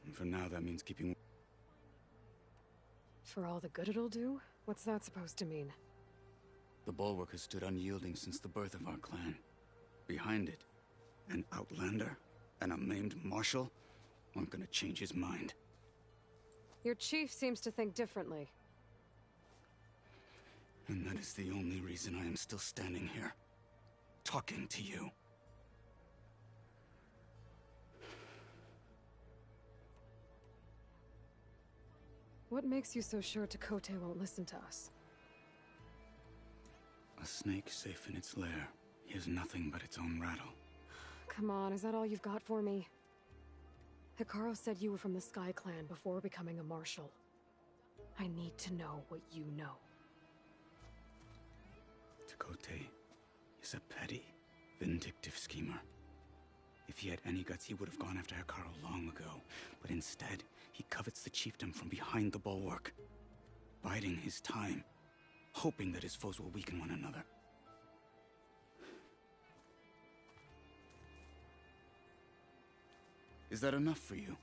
And for now, that means keeping...
For all the good it'll do? What's that supposed to mean?
The bulwark has stood unyielding since the birth of our clan. Behind it, an outlander and a maimed marshal aren't gonna change his mind.
Your chief seems to think differently.
And that is the only reason I am still standing here, talking to you.
What makes you so sure Dakota won't listen to us?
A snake safe in its lair hears nothing but its own rattle.
Come on, is that all you've got for me? Hikaru said you were from the Sky Clan before becoming a marshal. I need to know what you know.
Dakota is a petty, vindictive schemer. If he had any guts, he would have gone after Hikaru long ago. But instead, he covets the chiefdom from behind the bulwark, biding his time, hoping that his foes will weaken one another. Is that enough for you?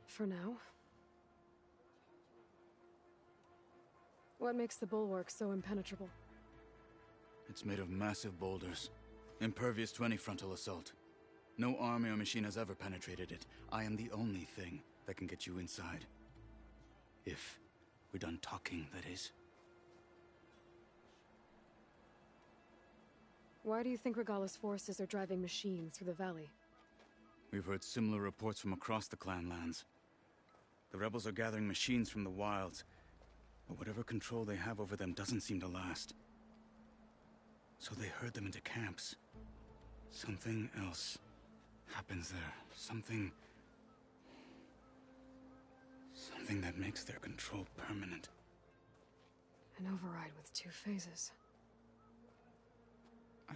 For now. What makes the bulwark so impenetrable?
It's made of massive boulders, impervious to any frontal assault. No army or machine has ever penetrated it. I am the only thing that can get you inside. If we're done talking, that is.
Why do you think Regala's forces are driving machines through the valley?
We've heard similar reports from across the clan lands. The rebels are gathering machines from the wilds, but whatever control they have over them doesn't seem to last. So they herd them into camps. Something else happens there. Something that makes their control permanent.
An override with 2 phases.
I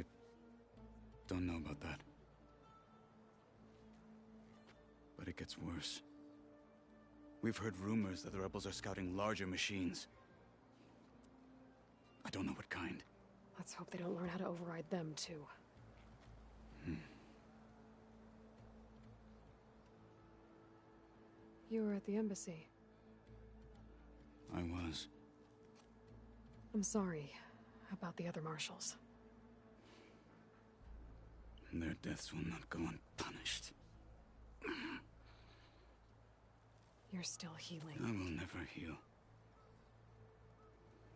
don't know about that. But it gets worse. We've heard rumors that the rebels are scouting larger machines. I don't know what kind.
Let's hope they don't learn how to override them, too. You were at the embassy.
I was.
I'm sorry about the other marshals.
Their deaths will not go unpunished.
You're still healing.
I will never heal.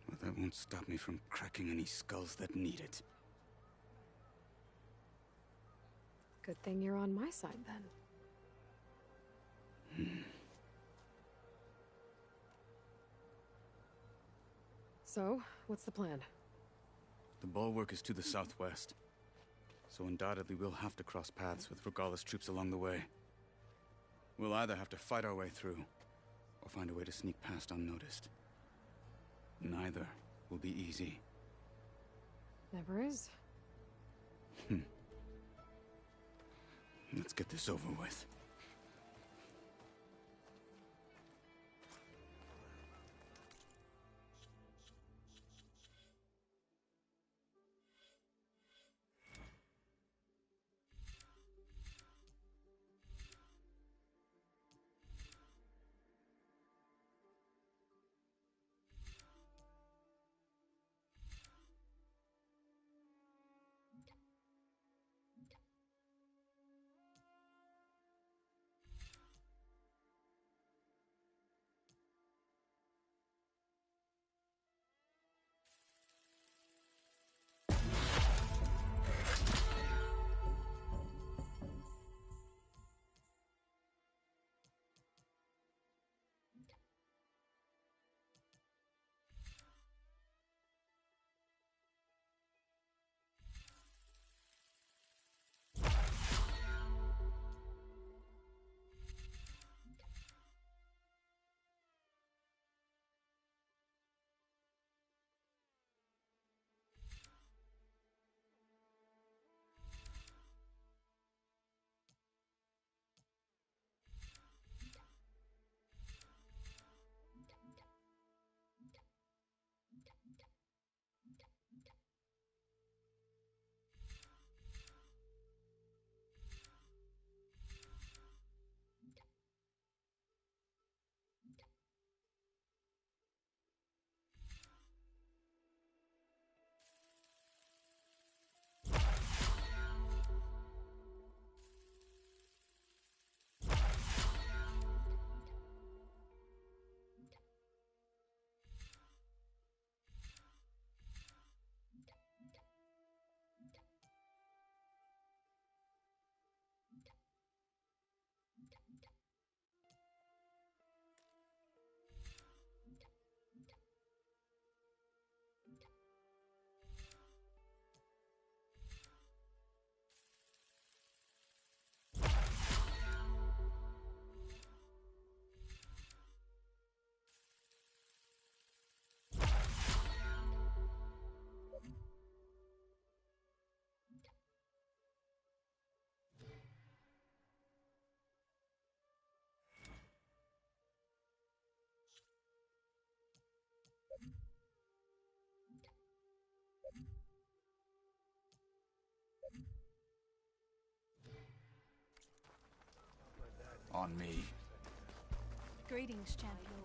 But that won't stop me from cracking any skulls that need it.
Good thing you're on my side, then. So, what's the plan?
The bulwark is to the southwest. So undoubtedly we'll have to cross paths with Regala's troops along the way. We'll either have to fight our way through, or find a way to sneak past unnoticed. Neither will be easy.
Never is.
Let's get this over with. On me.
Greetings, champion.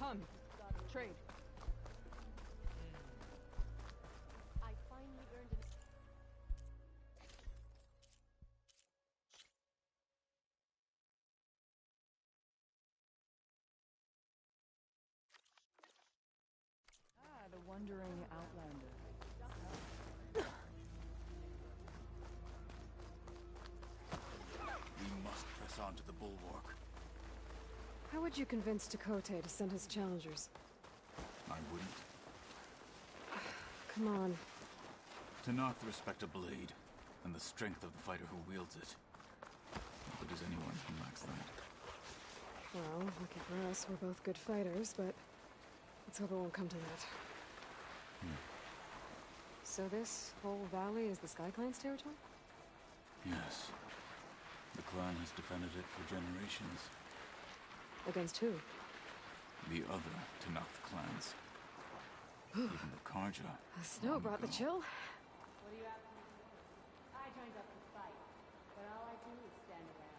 Come, trade.
I finally earned an...
Ah, the wandering outlander.
We must press on to the bulwark.
How would you convince Dakota to send his challengers?
I wouldn't.
Come on.
Tanakh respect a blade, and the strength of the fighter who wields it. Not that there's anyone who lacks that.
Well, lucky for us, we're both good fighters, but let's hope it won't come to that. So this whole valley is the Sky Clan's territory?
Yes. The clan has defended it for generations.
Against who?
The other Tanakh clans. Even the Karja.
The snow brought the chill.
What are you after? I joined up to fight, but all I do is stand around.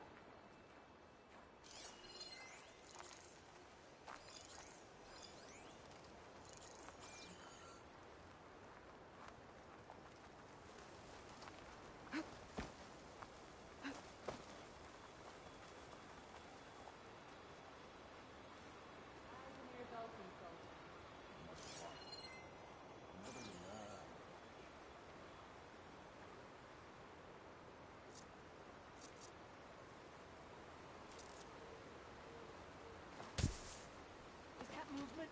Movement.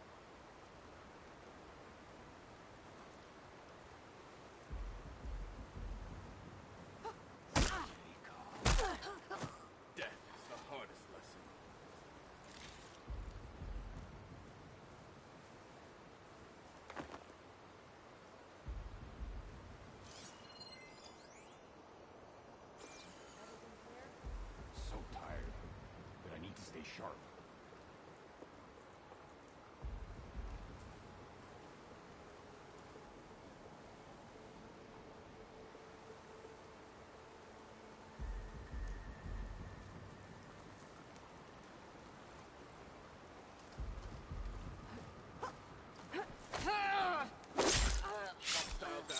Death is the hardest lesson.
So tired, but I need to stay sharp.
Dial down.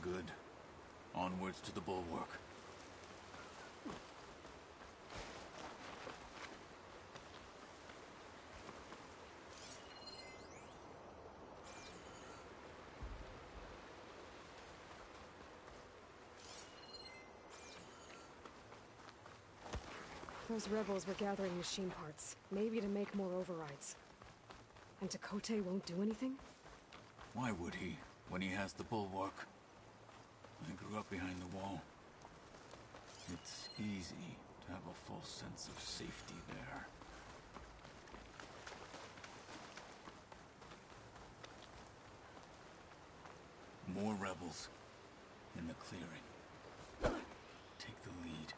Good. Onwards to the bulwark.
Those rebels were gathering machine parts, maybe to make more overrides. And Dakota won't do anything?
Why would he, when he has the bulwark? I grew up behind the wall. It's easy to have a false sense of safety there. More rebels in the clearing. Take the lead.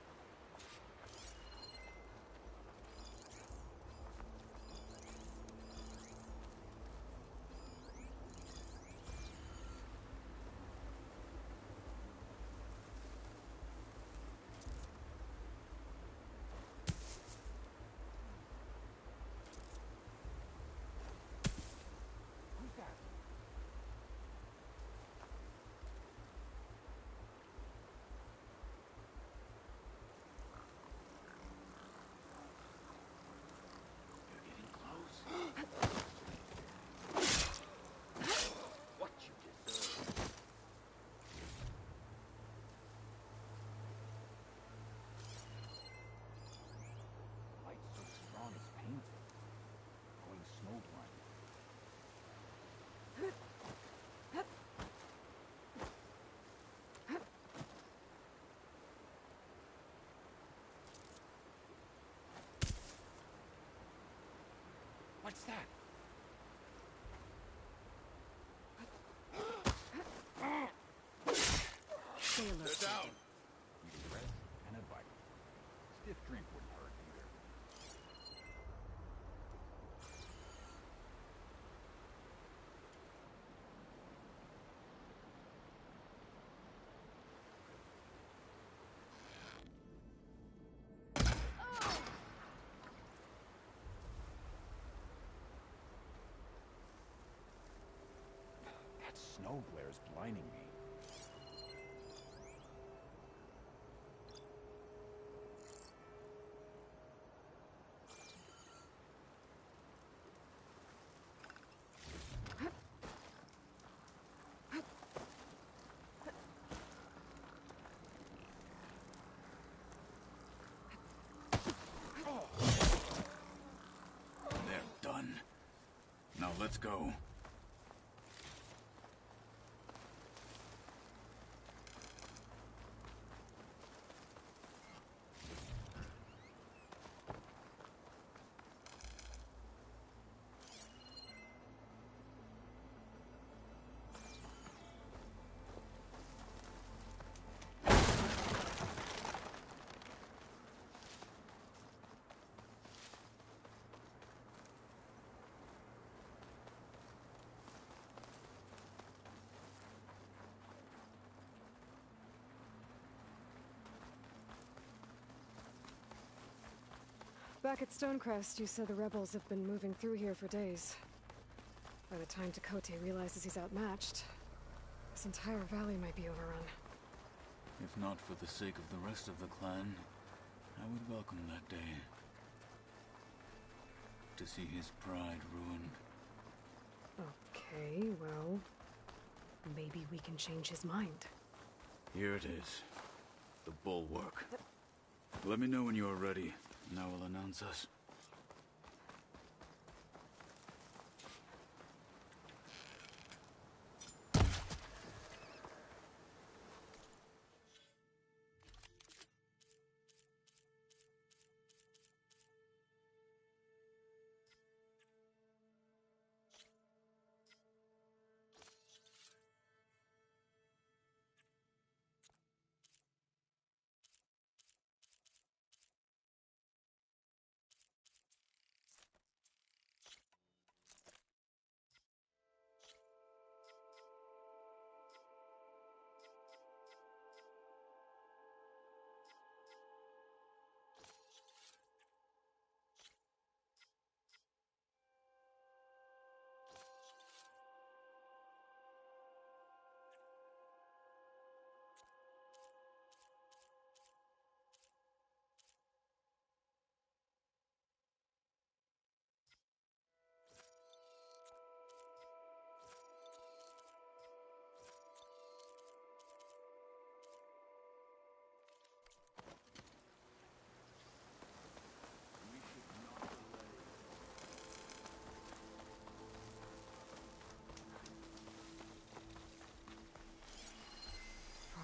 What's that?
Stay alert.
They're down. Need a rest and a bite. Stiff drink wouldn't hurt either. snow glare's blinding me.
They're done. Now let's go.
Back at Stonecrest, you said the rebels have been moving through here for days. By the time Takote realizes he's outmatched, this entire valley might be overrun.
If not for the sake of the rest of the clan, I would welcome that day. To see his pride ruined.
Okay, well, maybe we can change his mind.
Here it is. The bulwark. Let me know when you are ready, and I will announce us.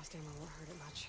Frost ammo won't hurt it much.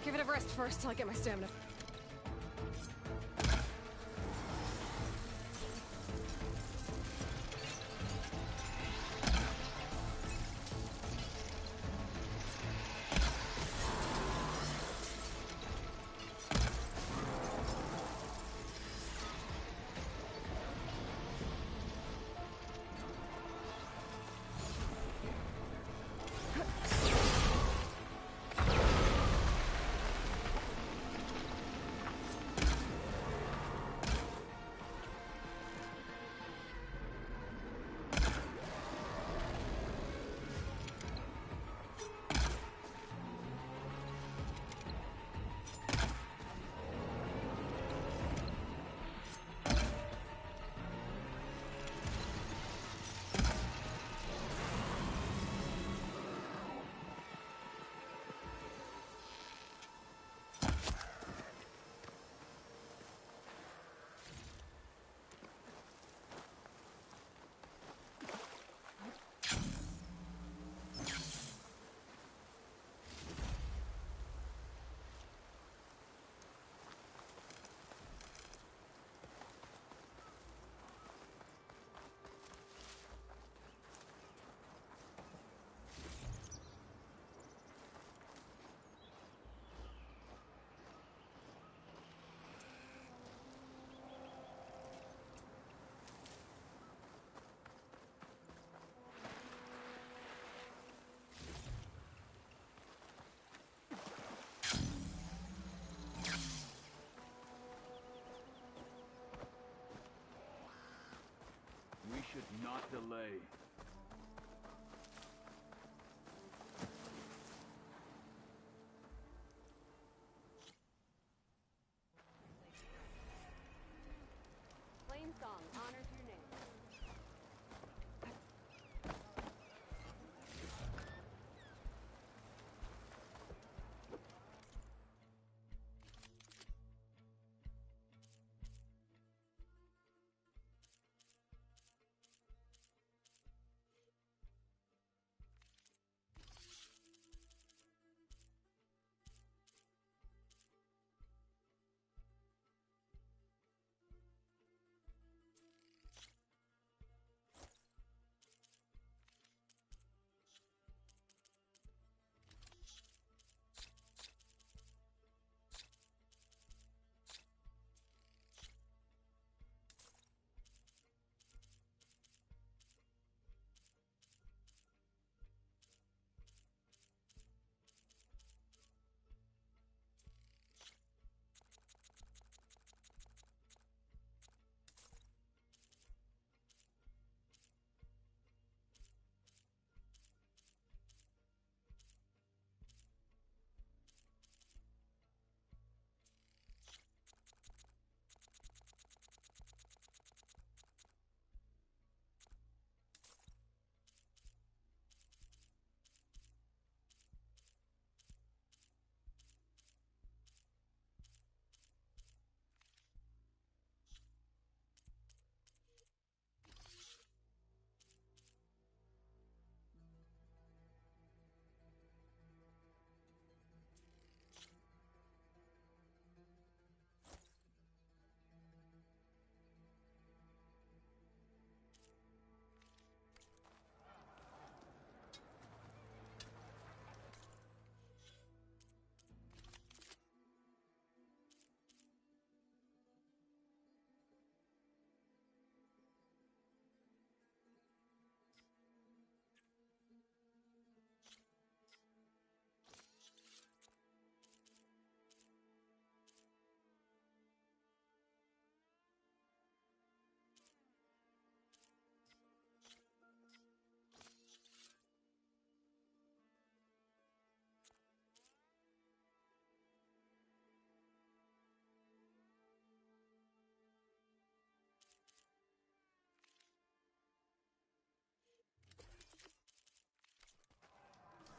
Give it a rest first till I get my stamina.
delay.
Plain song honors your name.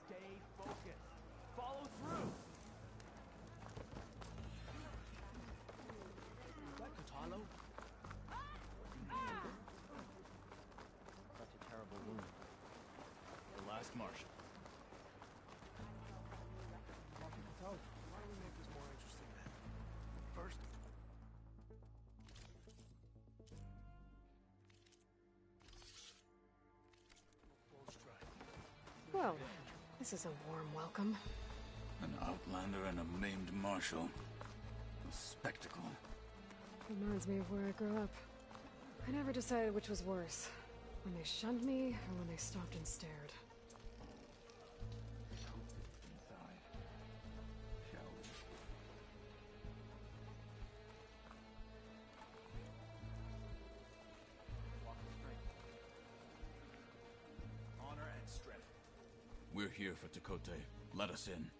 Stay focused. Follow through. Is that Katalo?
Such a terrible wound. The last Marshal.
Dr. Katalo, why don't we make this more interesting then? First, full strike.
Well, this is a warm welcome.
An outlander and a maimed marshal. A spectacle.
Reminds me of where I grew up. I never decided which was worse. When they shunned me, or when they stopped and stared.
Inside. Shall we?
Walk straight. Honor and strength.
We're here for Tekote. Let us in.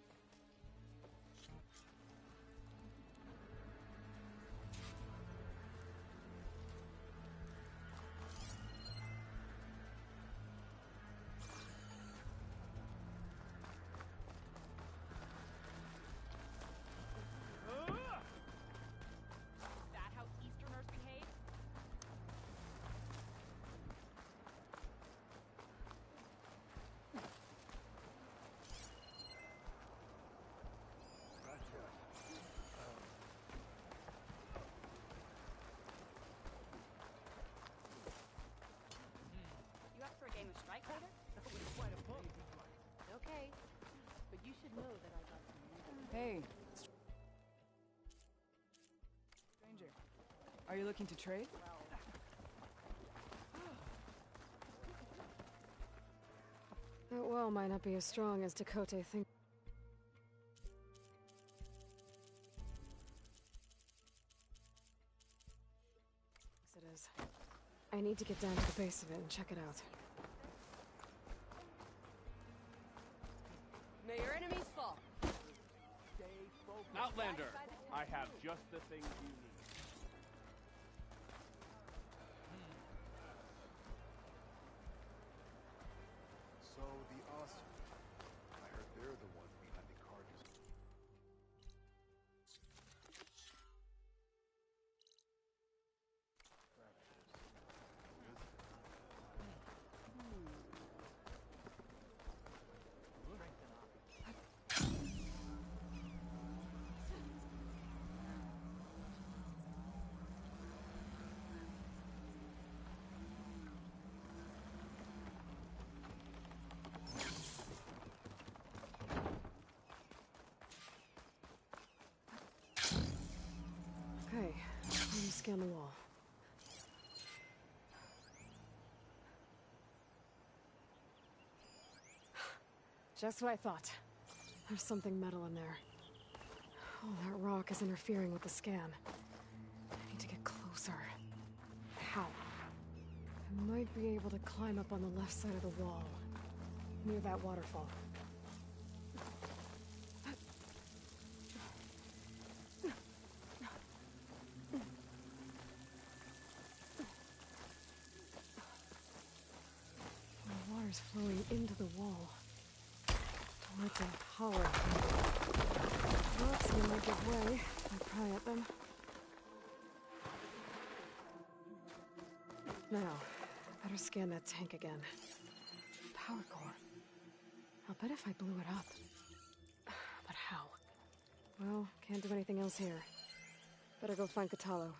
That how Easterners behave? You up for a game of strike fighter?
That was quite a book.
Okay. But you should know that I got some.
Hey. Stranger, are you looking to trade?
That wall might not be as strong as Dakota thinks. It is. I need to get down to the base of it and check it out.
May your enemies fall.
Stay focused.
Outlander, I have just the thing you need.
So the Awesome. I heard they're the ones behind the carcass.
Okay, let me scan the wall. Just what I thought. There's something metal in there. Oh, that rock is interfering with the scan. I need to get closer. How? I might be able to climb up on the left side of the wall, near that waterfall. The water's flowing into the wall, towards a hollow. Rocks seem to give way if I pry at them. Now, better scan that tank again. Power core. I'll bet if I blew it up. But how? Well, can't do anything else here. Better go find Catalo.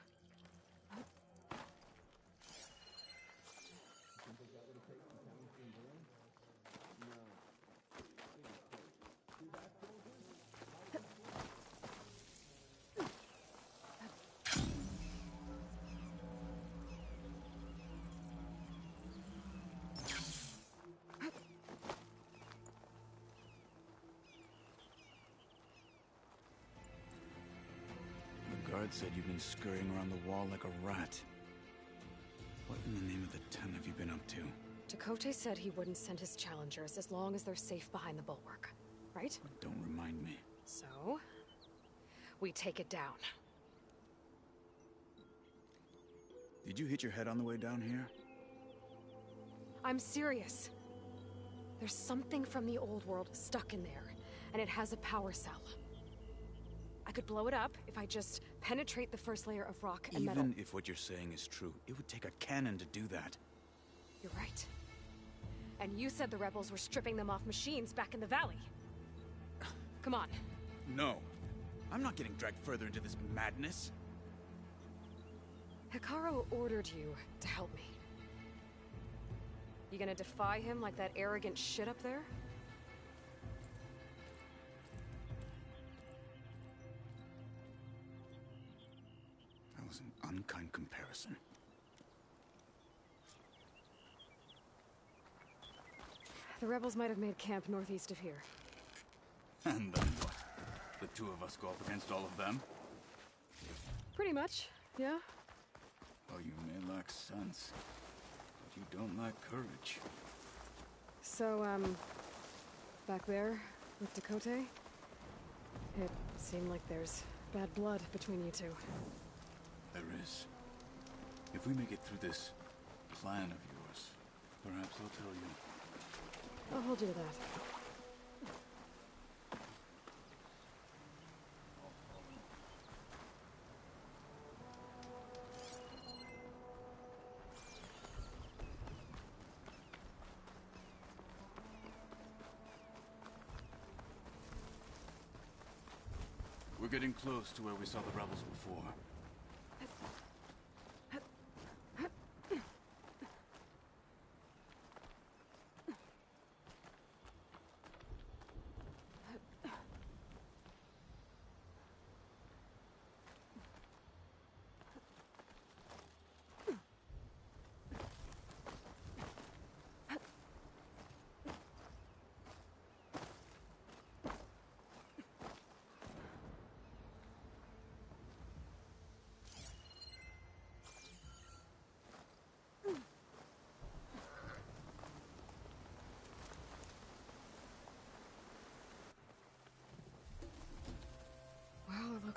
The guard said you've been scurrying around the wall like a rat. What in the name of the Ten have you been up to?
Dakota said he wouldn't send his challengers as long as they're safe behind the bulwark, right?
Don't remind me.
So, we take it down.
Did you hit your head on the way down here?
I'm serious. There's something from the old world stuck in there, and it has a power cell. I could blow it up if I just penetrate the first layer of rock and metal.
Even if what you're saying is true, it would take a cannon to do that.
You're right. And you said the rebels were stripping them off machines back in the valley. Come on.
No. I'm not getting dragged further into this madness.
Hikaru ordered you to help me. You gonna defy him like that arrogant shit up there?
That was an unkind comparison.
The rebels might have made camp northeast of here.
And then what? The two of us go up against all of them?
Pretty much, yeah.
Oh, you may lack sense, but you don't lack courage.
So, back there with Dakota, it seemed like there's bad blood between you two.
There is. If we make it through this plan of yours, perhaps I'll tell you.
I'll hold you to that.
We're getting close to where we saw the rebels before.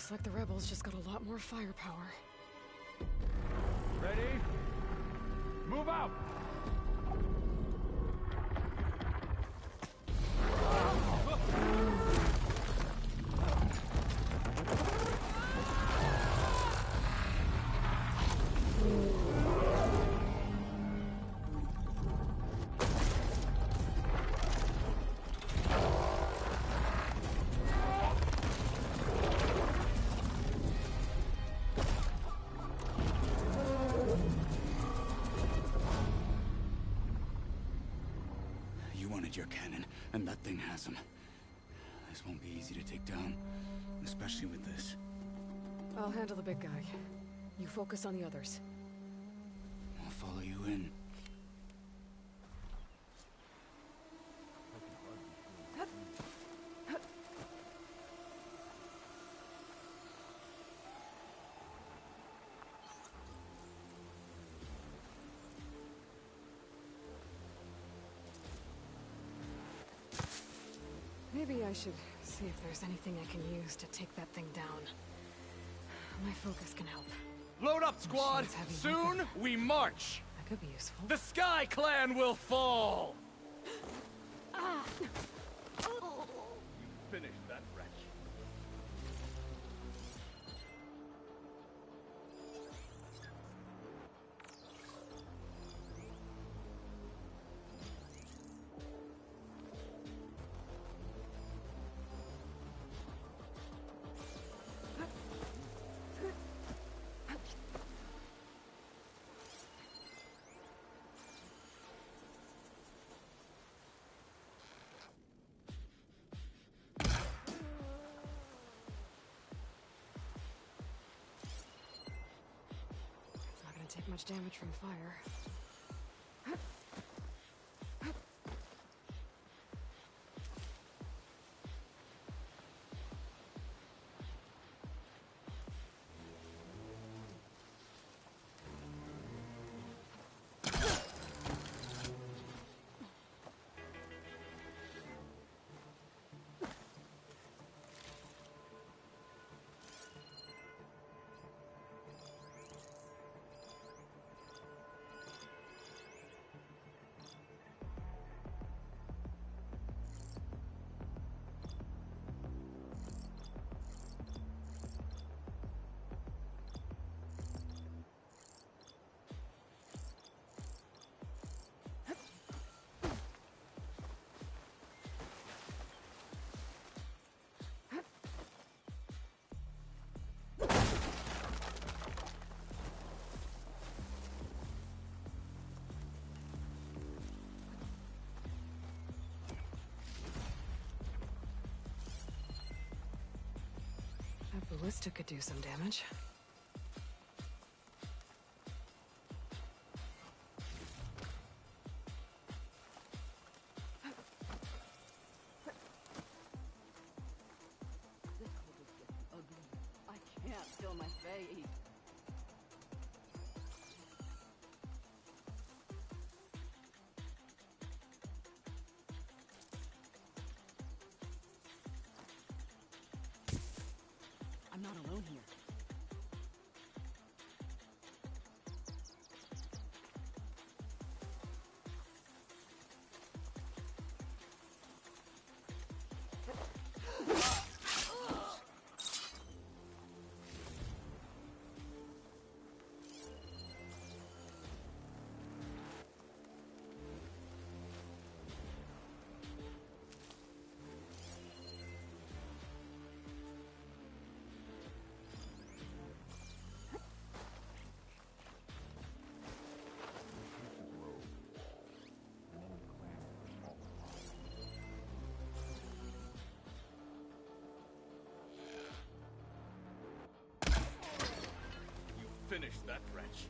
Looks like the rebels just got a lot more firepower.
Ready? Move out!
Your cannon, and that thing has him. This won't be easy to take down, especially with this.
I'll handle the big guy. You focus on the others.
I'll follow you in.
Maybe I should see if there's anything I can use to take that thing down. My focus can help.
Load up, squad! Soon we march!
That could be useful.
The Sky Clan will fall! You finished that wretch.
Take much damage from fire. That ballista could do some damage.
I can't feel my face. I'm not alone here.
Finish that wretch.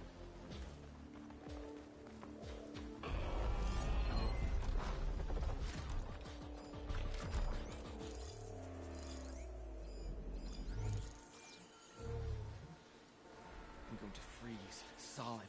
I'm going to freeze solid.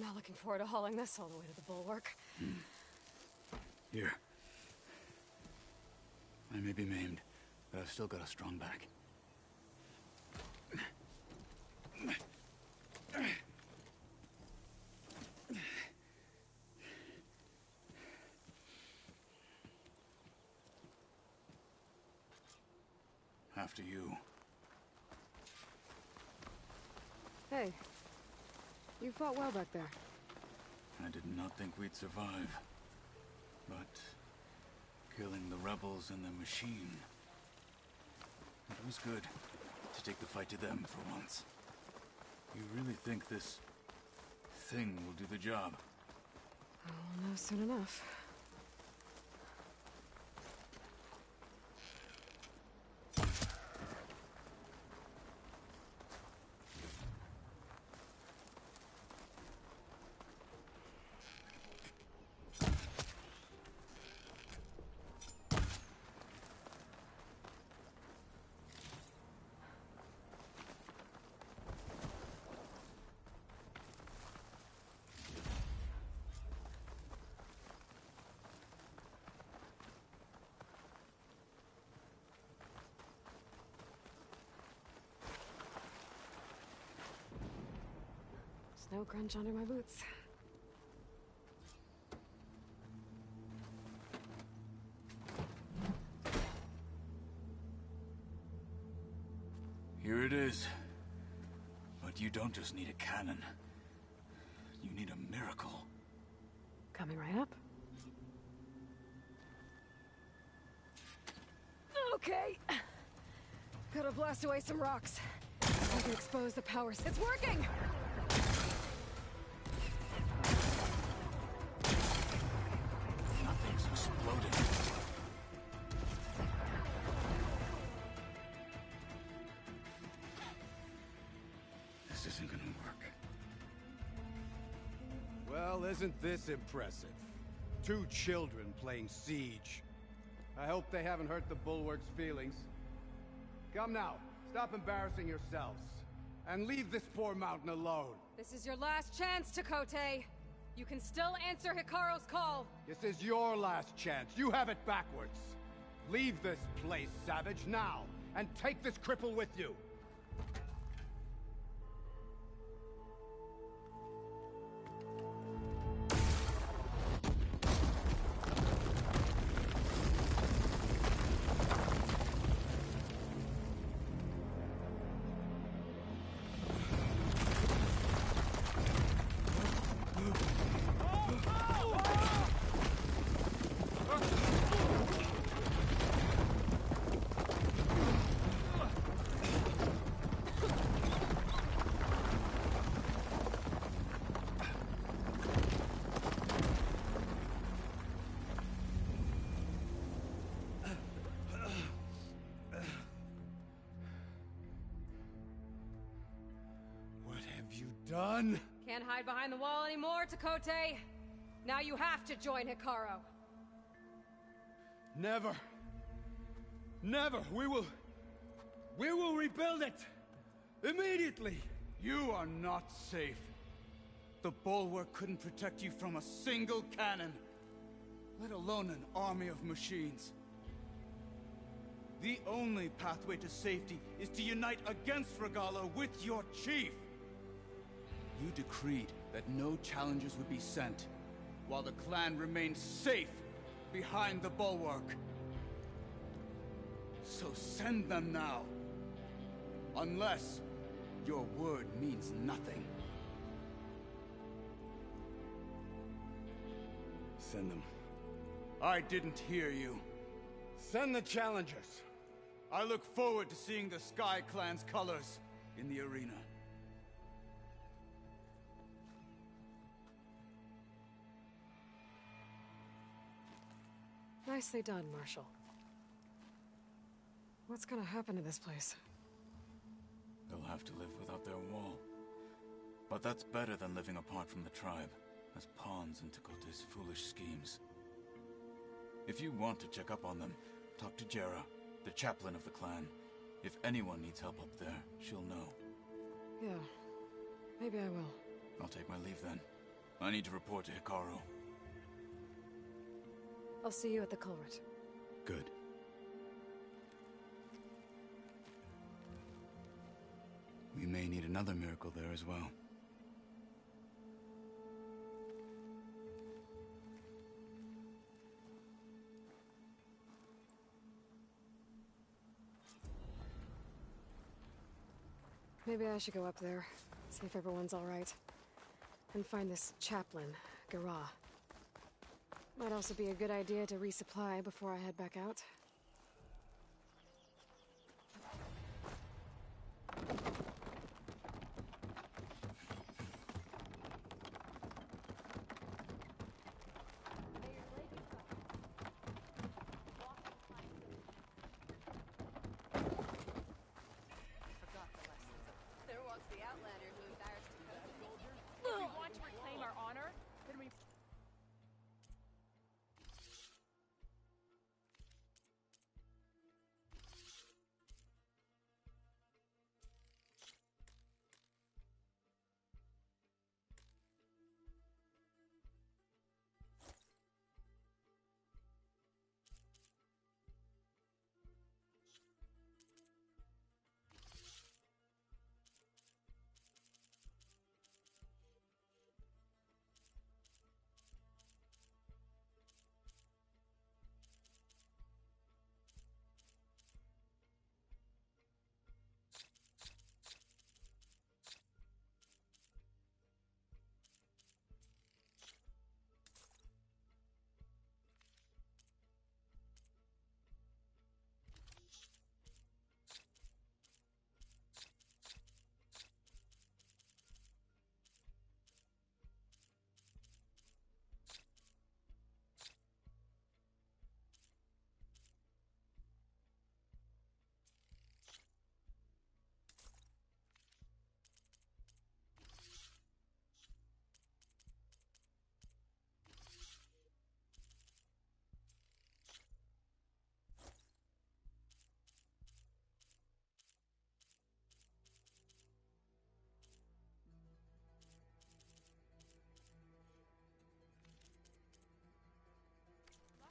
not looking forward to hauling this all the way to the bulwark.
Here. I may be maimed, but I've still got a strong back. After you.
Hey, you fought well back there.
I did not think we'd survive. But killing the rebels and the machine, it was good to take the fight to them for once. You really think this thing will do the job?
I'll know soon enough. No crunch under my boots.
Here it is. But you don't just need a cannon. You need a miracle.
Coming right up. Okay. Gotta blast away some rocks. I can expose the powers. It's working!
Nothing's exploding. This isn't gonna work.
Well, isn't this impressive? 2 children playing siege. I hope they haven't hurt the Bulwark's feelings. Come now, stop embarrassing yourselves. And leave this poor mountain alone.
This is your last chance, Takote. You can still answer Hikaru's call.
This is your last chance. You have it backwards. Leave this place, Savage, now. And take this cripple with you. Done?
Can't hide behind the wall anymore, Takote. Now you have to join Hikaru.
Never. Never. We will rebuild it. Immediately.
You are not safe. The Bulwark couldn't protect you from a single cannon, let alone an army of machines. The only pathway to safety is to unite against Regalo with your chief. You decreed that no challengers would be sent, while the clan remained safe behind the Bulwark. So send them now. Unless your word means nothing. Send them. I didn't hear you.
Send the challengers.
I look forward to seeing the Sky Clan's colors in the arena.
Nicely done, Marshal. What's gonna happen to this place?
They'll have to live without their wall. But that's better than living apart from the tribe, as pawns in Takote's foolish schemes. If you want to check up on them, talk to Jera, the chaplain of the clan. If anyone needs help up there, she'll know.
Yeah, maybe I will.
I'll take my leave then. I need to report to Hikaru.
I'll see you at the culvert.
Good. We may need another miracle there as well.
Maybe I should go up there, see if everyone's all right, and find this chaplain, Garah. Might also be a good idea to resupply before I head back out.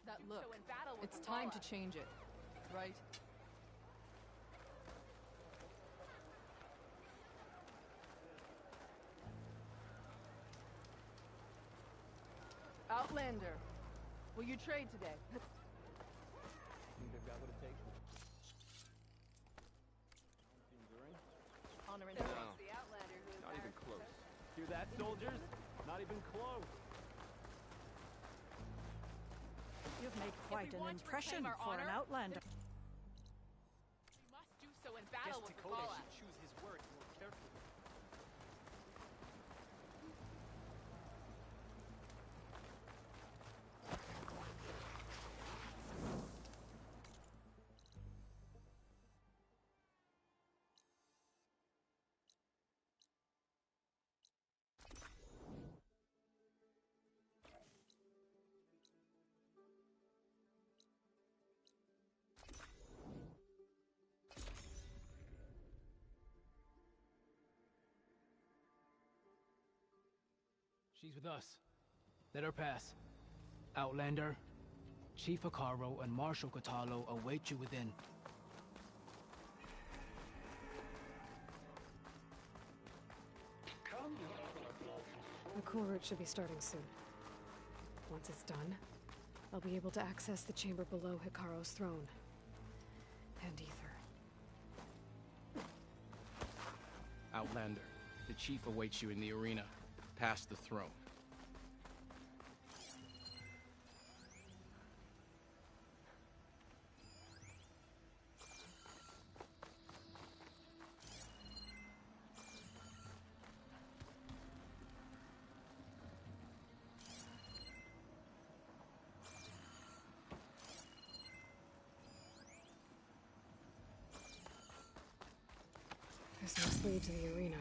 That look. It's time to change it, right? Outlander, will you trade today?
Think they've got what it takes?
Honor and
No.
the Outlander who's
Not even close. Hear that, soldiers? Not even close.
You've made quite an impression for an Outlander.
We must do so in battle with Kabbalah.
should choose his words more carefully.
She's with us. Let her pass. Outlander, Chief Hikaru and Marshal Katalo await you within.
The culvert should be starting soon. Once it's done, I'll be able to access the chamber below Hikaru's throne. And Ether.
Outlander, the Chief awaits you in the arena, past the throne.
This must lead to the arena.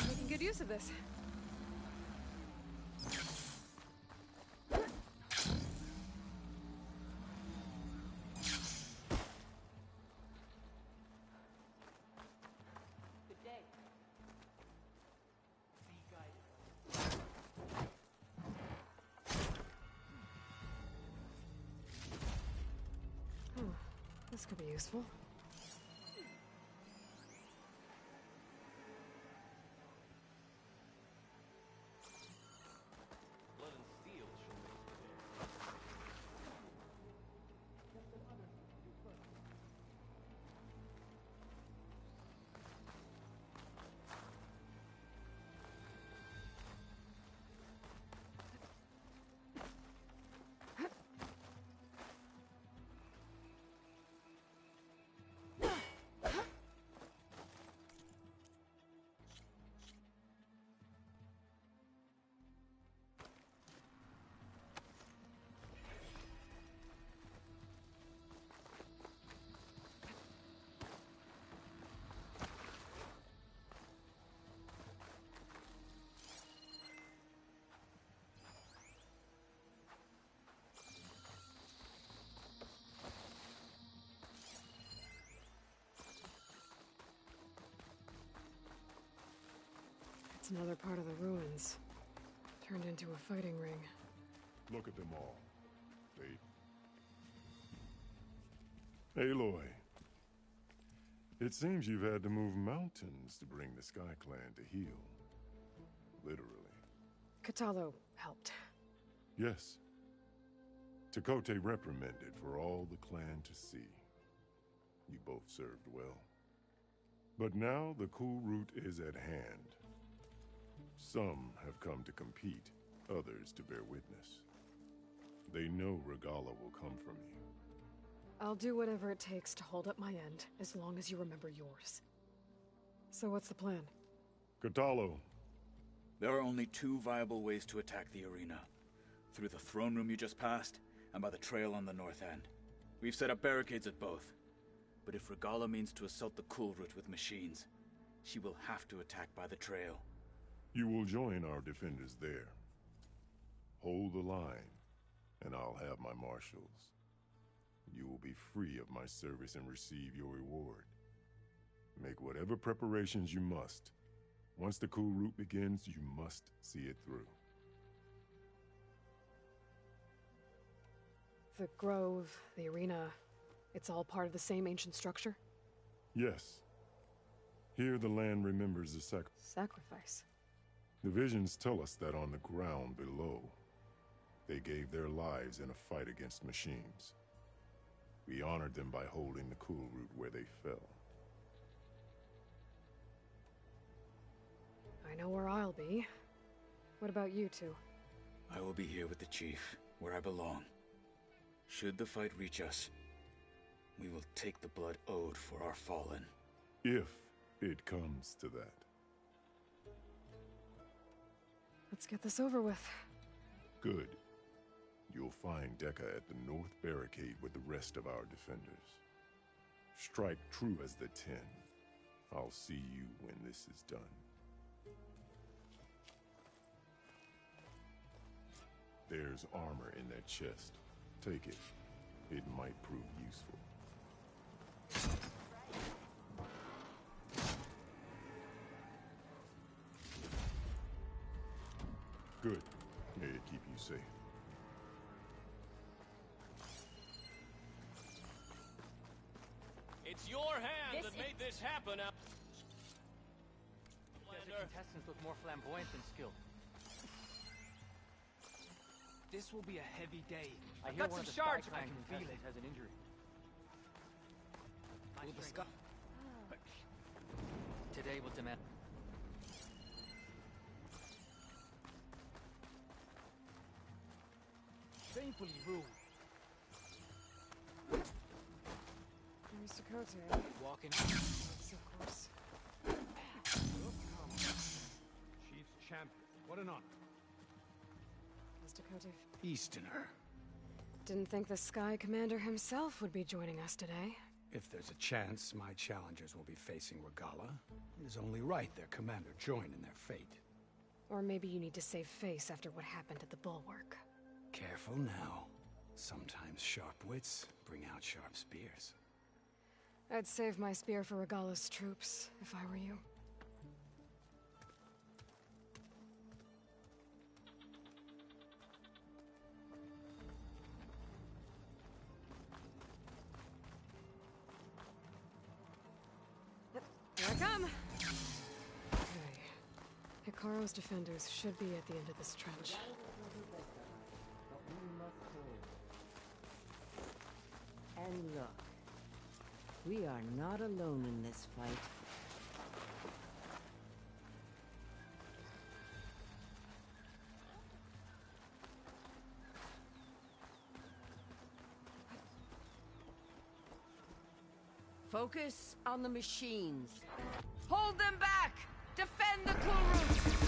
Making good use of this. This could be useful. It's another part of the ruins. Turned into a fighting ring.
Look at them all. Aloy. It seems you've had to move mountains to bring the Sky Clan to heal. Literally.
Katalo helped.
Yes. Tekote reprimanded for all the clan to see. You both served well. But now the cool route is at hand. Some have come to compete, others to bear witness. They know Regala will come from you.
I'll do whatever it takes to hold up my end, as long as you remember yours. So what's the plan?
Katalo.
There are only two viable ways to attack the arena. Through the throne room you just passed, and by the trail on the north end. We've set up barricades at both. But if Regala means to assault the cool route with machines, she will have to attack by the trail.
You will join our defenders there. Hold the line, and I'll have my marshals. You will be free of my service and receive your reward. Make whatever preparations you must. Once the cool route begins, you must see it through.
The grove, the arena, it's all part of the same ancient structure?
Yes. Here the land remembers the
sacrifice.
The visions tell us that on the ground below, they gave their lives in a fight against machines. We honored them by holding the cool route where they fell.
I know where I'll be. What about you two?
I will be here with the chief, where I belong. Should the fight reach us, we will take the blood owed for our fallen.
If it comes to that.
Let's get this over with.
Good. You'll find Dekka at the north barricade with the rest of our defenders. Strike true as the 10. I'll see you when this is done. There's armor in that chest. Take it. It might prove useful. Good. May it keep you safe.
It's your hand that made this happen.
The contestants look more flamboyant than skilled.
This will be a heavy day.
I hear one of the Sky Clan contestants has an injury.
Will the Sky...
Today will demand...
Shamefully rude.
There's Tekote.
Walking.
Yes, of course.
Chief's champion. What an honor.
How's Tekote?
Easterner.
Didn't think the Sky Commander himself would be joining us today.
If there's a chance my challengers will be facing Regala, it is only right their commander join in their fate.
Or maybe you need to save face after what happened at the Bulwark.
Careful now. Sometimes sharp wits bring out sharp spears.
I'd save my spear for Regala's troops, if I were you. Here I come! Okay. Hikaru's defenders should be at the end of this trench.
And look, we are not alone in this fight. Focus on the machines. Hold them back! Defend the cool routes!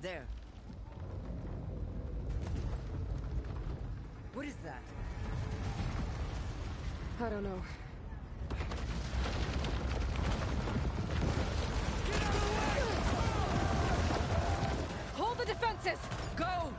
There. What is that?
I don't know.
Hold the defenses!
Go!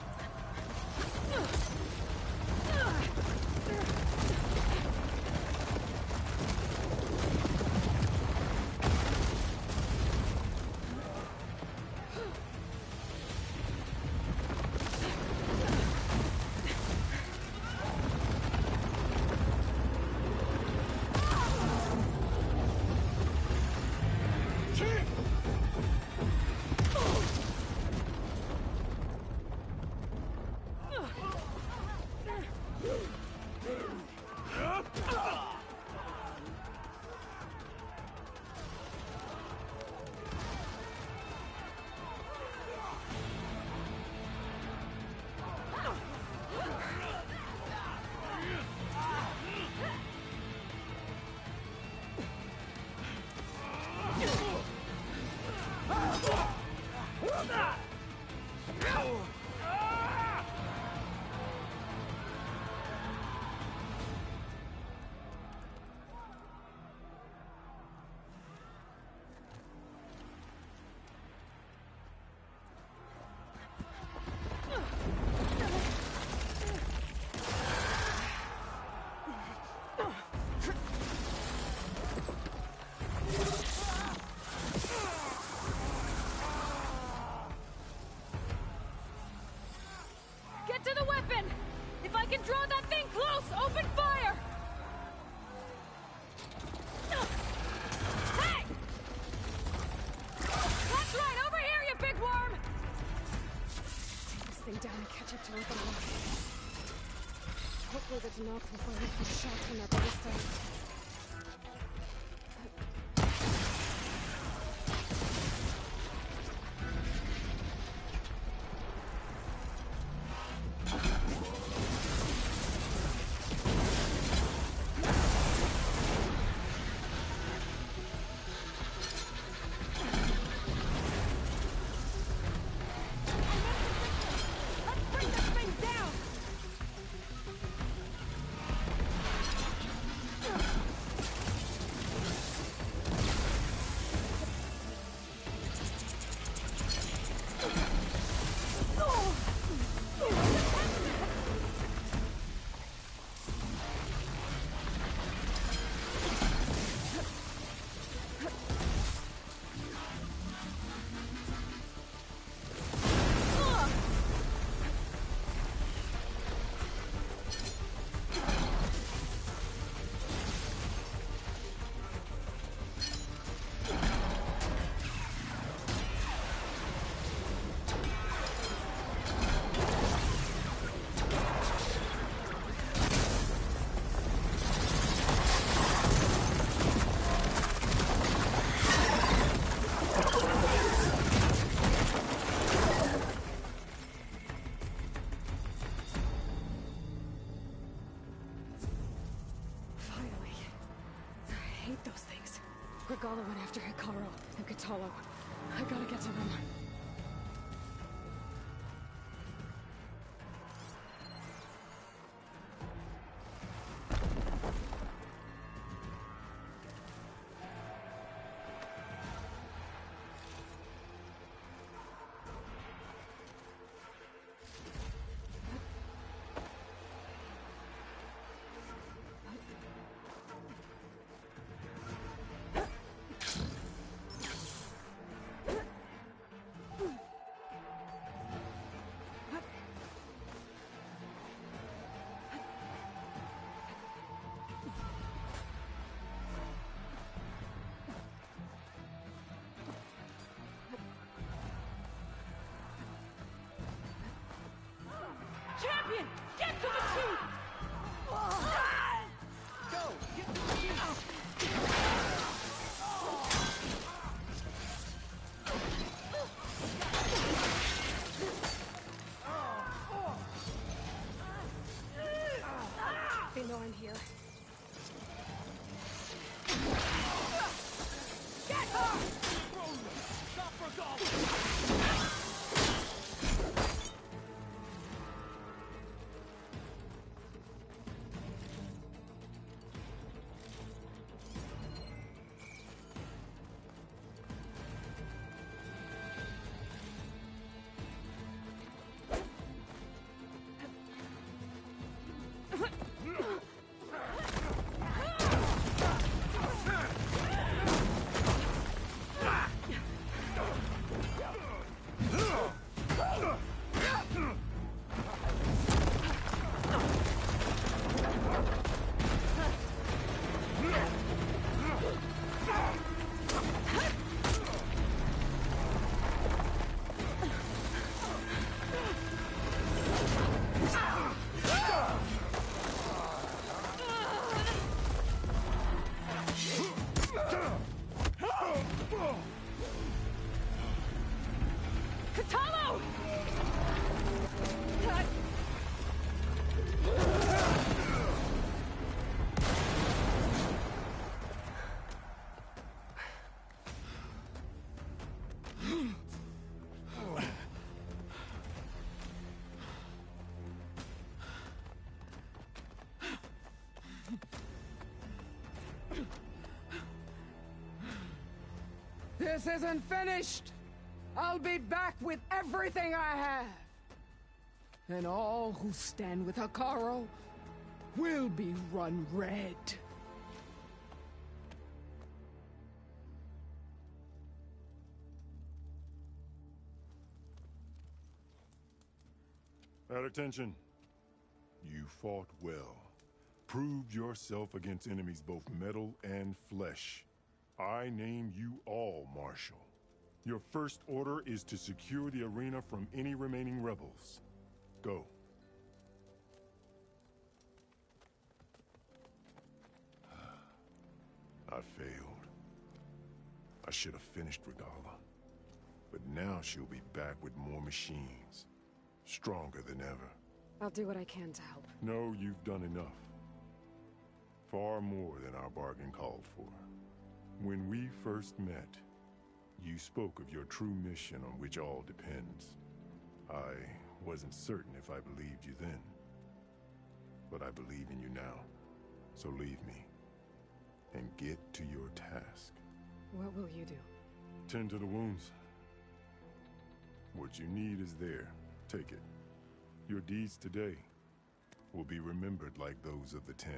got that thing close! Open fire! Hey! That's right! Over here, you big worm!
Take this thing down and catch up to her below. Hopefully the Tanakh will fire a few shots from that ballista. Gala went after Hikaru and Katalo. I gotta get to them.
Champion! Get to the chief!
Go! Get to the chief!
They know I'm here.
Get her!
Stop for golf!
Katalo!
This isn't finished! I'll be back with everything I have! And all who stand with Hikaru will be run red.
At attention. You fought well. Proved yourself against enemies both metal and flesh. I name you all Marshal. Your first order is to secure the arena from any remaining rebels. Go. I failed. I should have finished Regala. But now she'll be back with more machines. Stronger than ever.
I'll do what I can to help.
No, you've done enough. Far more than our bargain called for. When we first met, you spoke of your true mission on which all depends. I wasn't certain if I believed you then. But I believe in you now. So leave me. And get to your task.
What will you do?
Tend to the wounds. What you need is there. Take it. Your deeds today will be remembered like those of the 10.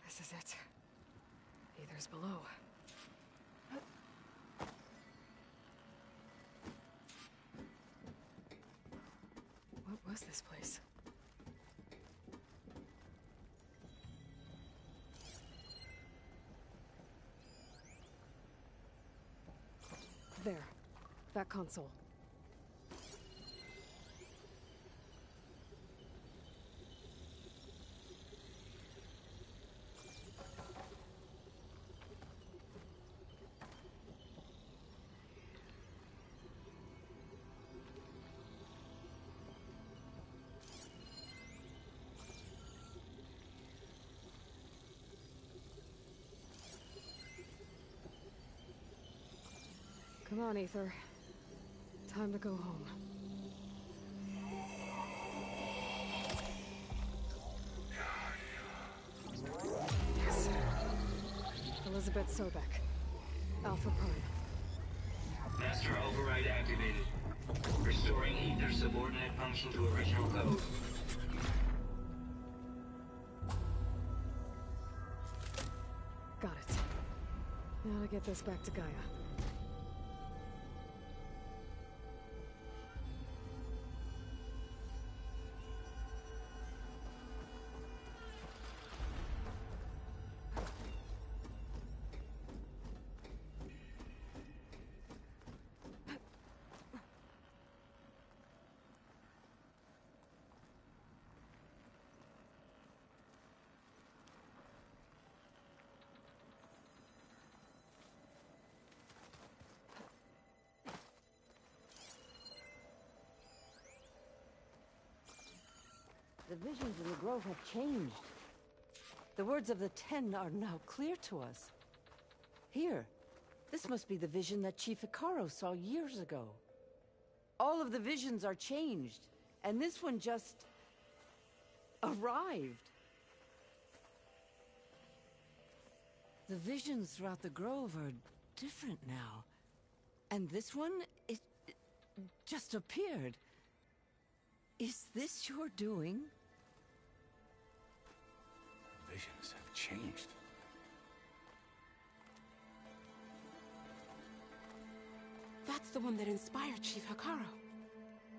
This is it. Aether's below. What was this place? There. That console. Come on, Aether. Time to go home. Yes. Elizabeth Sobek. Alpha Prime.
Master override activated. Restoring Ether subordinate function to original code.
Got it. Now to get this back to Gaia.
The visions in the grove have changed. The words of the 10 are now clear to us. Here, this must be the vision that Chief Hikaru saw years ago. All of the visions are changed, and this one just arrived. The visions throughout the grove are different now. And this one, it just appeared. Is this your doing?
Visions have changed.
That's the one that inspired Chief Hikaru.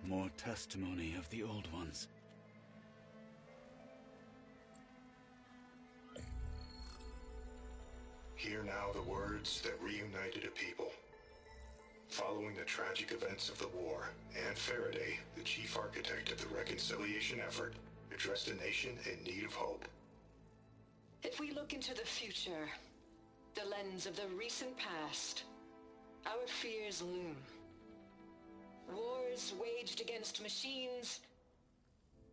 More testimony of the old ones.
Hear now the words that reunited a people. Following the tragic events of the war, Anne Faraday, the chief architect of the reconciliation effort, addressed a nation in need of hope.
If we look into the future, the lens of the recent past, our fears loom. Wars waged against machines,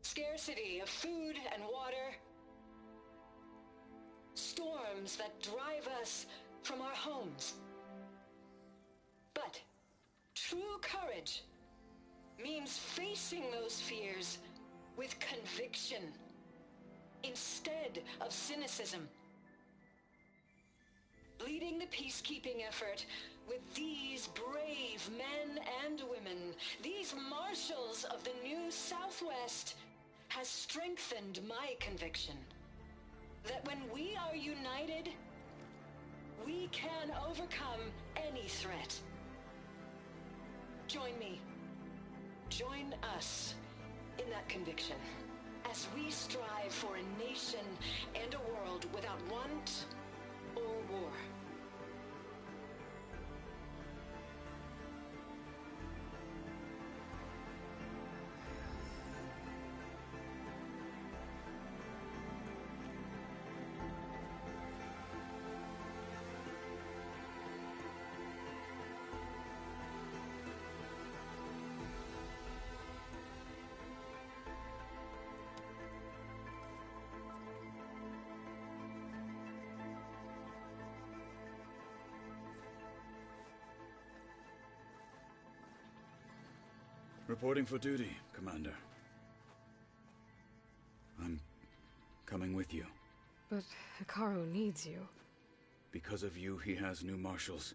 scarcity of food and water, storms that drive us from our homes. But true courage means facing those fears with conviction instead of cynicism. leading the peacekeeping effort with these brave men and women, these marshals of the new Southwest, has strengthened my conviction that when we are united, we can overcome any threat. Join me. Join us in that conviction as we strive for a nation and a world without want or war.
Reporting for duty, Commander. I'm coming with you.
But Hikaru needs you.
Because of you, he has new marshals.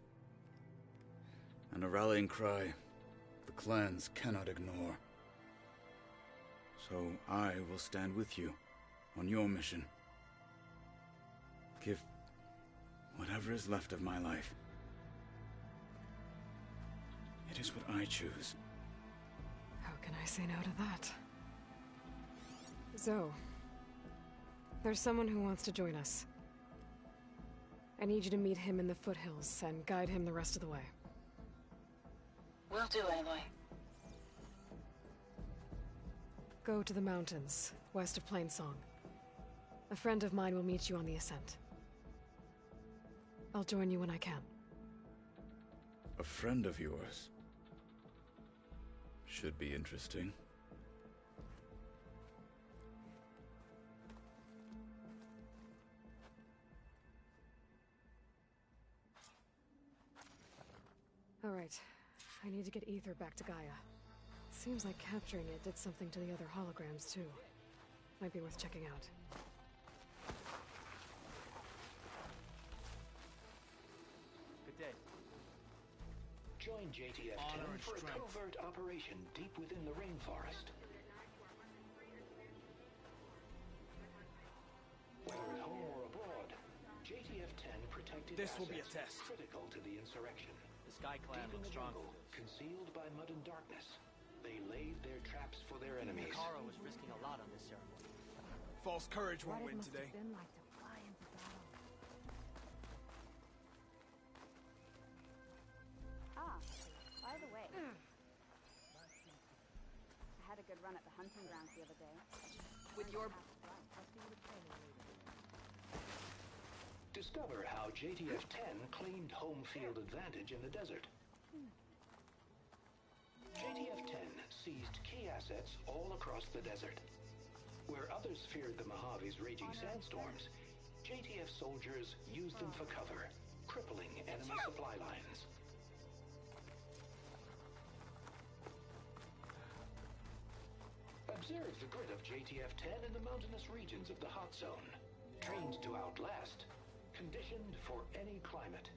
And a rallying cry the clans cannot ignore. So I will stand with you on your mission. Give whatever is left of my life. It is what I choose.
How can I say no to that? Zoe, there's someone who wants to join us. I need you to meet him in the foothills and guide him the rest of the way.
Will do, Aloy.
Go to the mountains, west of Plainsong. A friend of mine will meet you on the ascent. I'll join you when I can.
A friend of yours? Should be interesting.
All right. I need to get Ether back to Gaia. Seems like capturing it did something to the other holograms, too. Might be worth checking out.
Good day.
Join JTF-10 for a covert operation deep within the rainforest. Whether at home or abroad, JTF-10 protected
This will be a
assets
test.
critical to the insurrection.
The Sky Clan
Deep in
looks
the
strong.
jungle, concealed by mud and darkness, they laid their traps for their enemies.
Hikaru was risking a lot on this ceremony.
False courage won't win today.
Ah, by the way, I had a good run at the hunting grounds the other day.
With your...
Discover how JTF-10 claimed home field advantage in the desert. JTF-10 seized key assets all across the desert. Where others feared the Mojave's raging sandstorms, JTF soldiers used them for cover, crippling enemy supply lines. Observe the grit of JTF-10 in the mountainous regions of the hot zone. Trained to outlast, conditioned for any climate.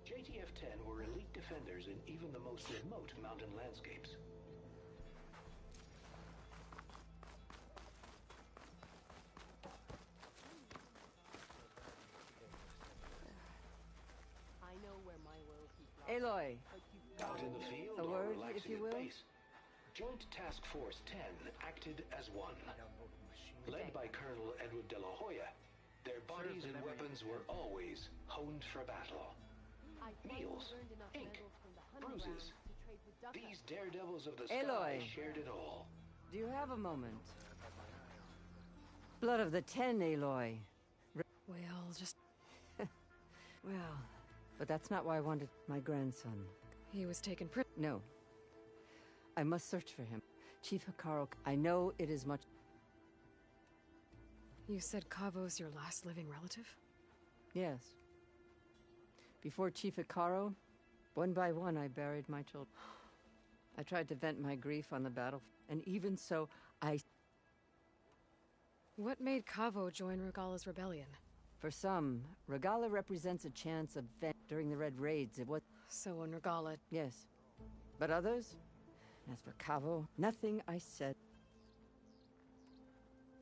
JTF-10 were elite defenders in even the most remote mountain landscapes.
I know where my loyalty lies.
Aloy.
Out in the field
A
or
word,
relaxing
if you
at
will?
base, Joint Task Force 10 acted as one. Led by Colonel Edward de la Hoya, their bodies and weapons were always honed for battle. Meals, ink, bruises. These daredevils of the sky
Aloy.
shared it all.
Do you have a moment? Blood of the 10, Aloy.
Well, just...
Well, but that's not why I wanted my grandson.
He was taken prisoner.
No. I must search for him. Chief Hikaru, I know it is much...
You said Kavo's your last living relative?
Yes. Before Chief Hikaru, one by one I buried my children. I tried to vent my grief on the battlefield, and even so,
What made Kavo join Regala's rebellion?
For some, Regala represents a chance of during the Red Raids. It was
so in Regala.
Yes. But others? As for Cavo, nothing I said.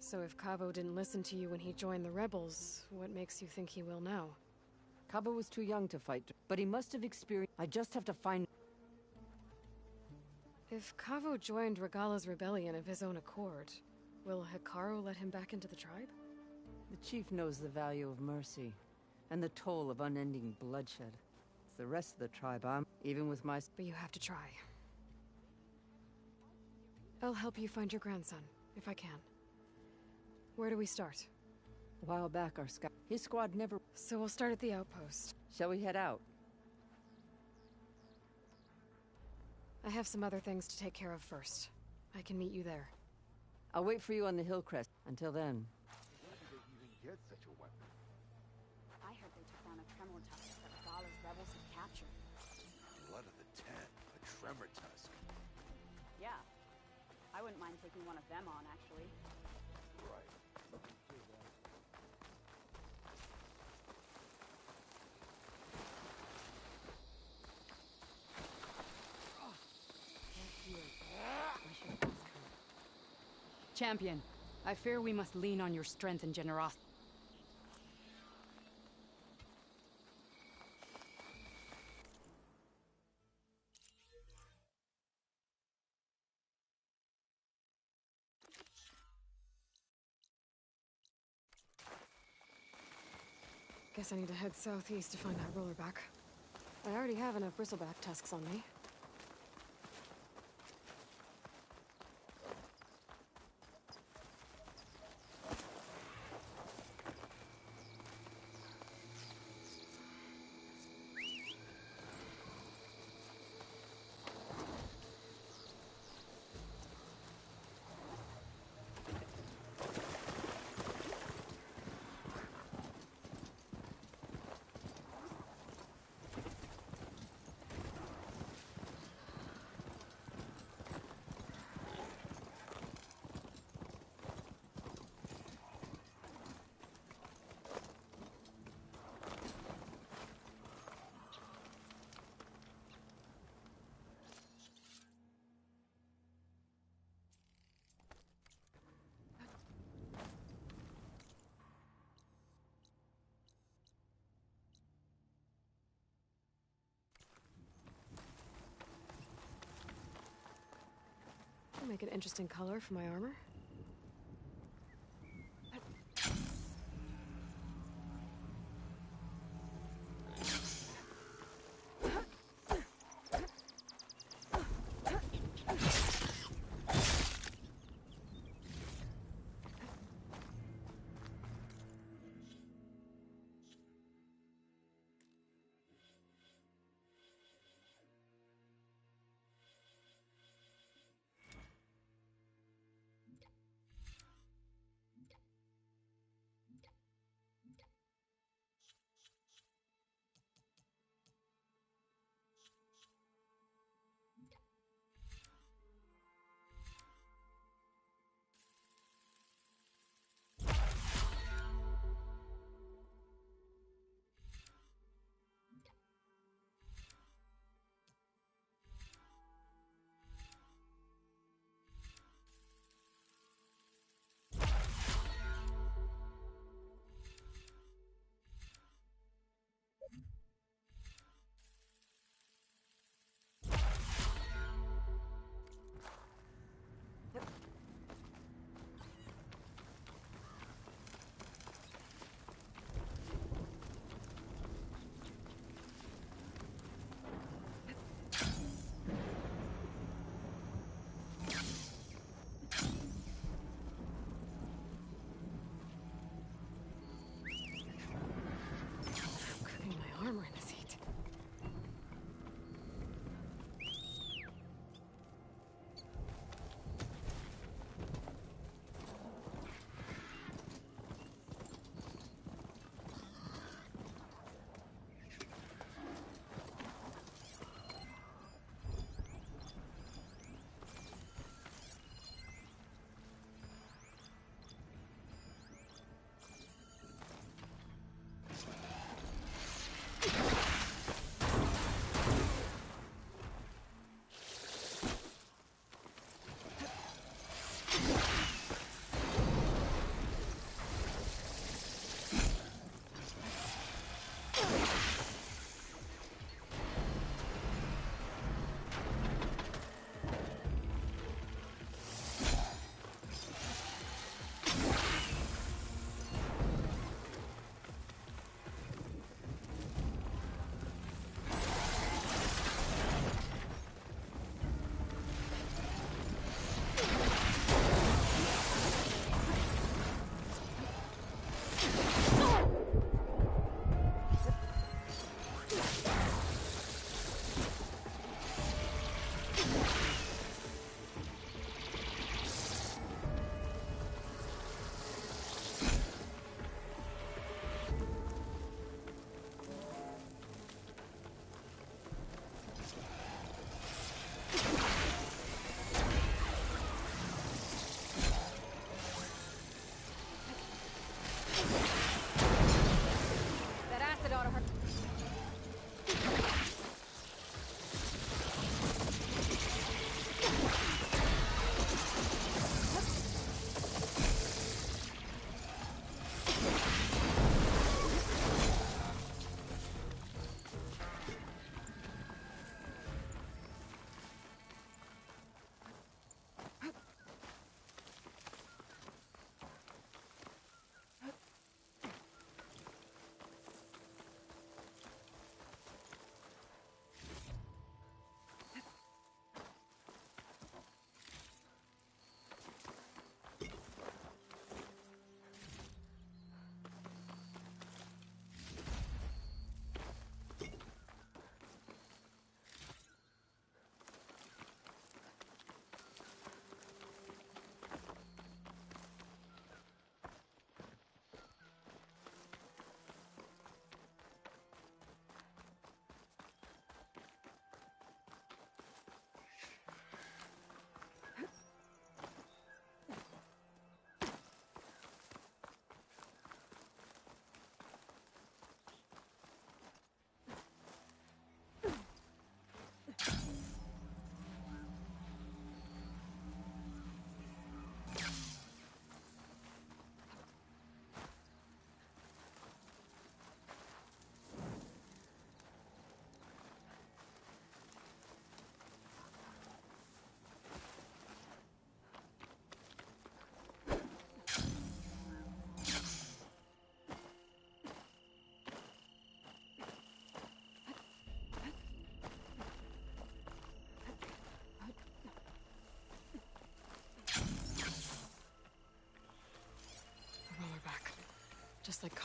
So if Cavo didn't listen to you when he joined the rebels, what makes you think he will now?
Cavo was too young to fight, but he must have experienced. I just have to find.
If Cavo joined Regala's rebellion of his own accord, will Hikaru let him back into the tribe?
The chief knows the value of mercy, and the toll of unending bloodshed. It's the rest of the tribe, even with my...
But you have to try. I'll help you find your grandson, if I can. Where do we start?
A while back, our scout... His squad never...
So we'll start at the outpost.
Shall we head out?
I have some other things to take care of first. I can meet you there.
I'll wait for you on the hill crest. Until then...
Get such a weapon.
I heard they took down a tremor tusk that Regala's rebels had captured.
Blood of the Ten, a tremor tusk.
Yeah. I wouldn't mind taking one of them on, actually.
Right.
Champion, I fear we must lean on your strength and generosity.
Guess I need to head southeast to find that roller back. I already have enough bristleback tusks on me. Make an interesting color for my armor.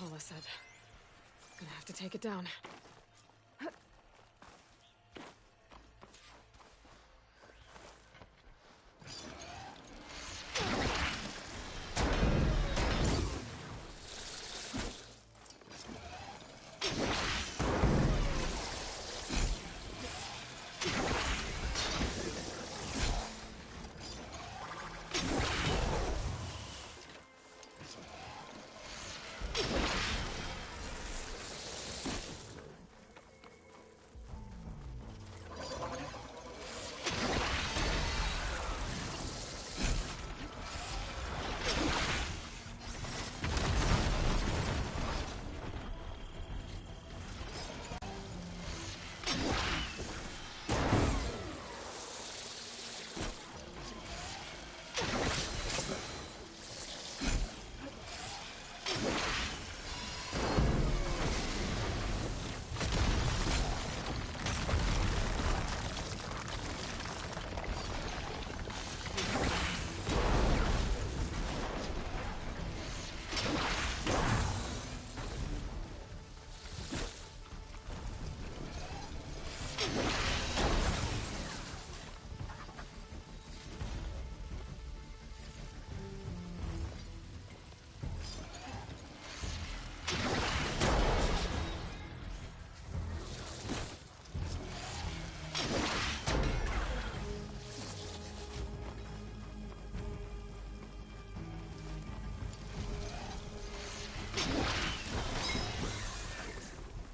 Katala said. Gonna have to take it down.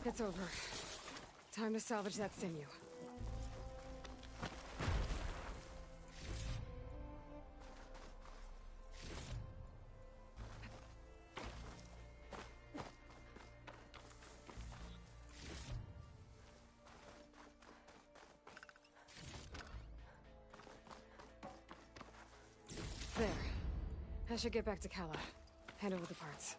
It's over. Time to salvage that sinew. There. I should get back to Kala. Hand over the parts.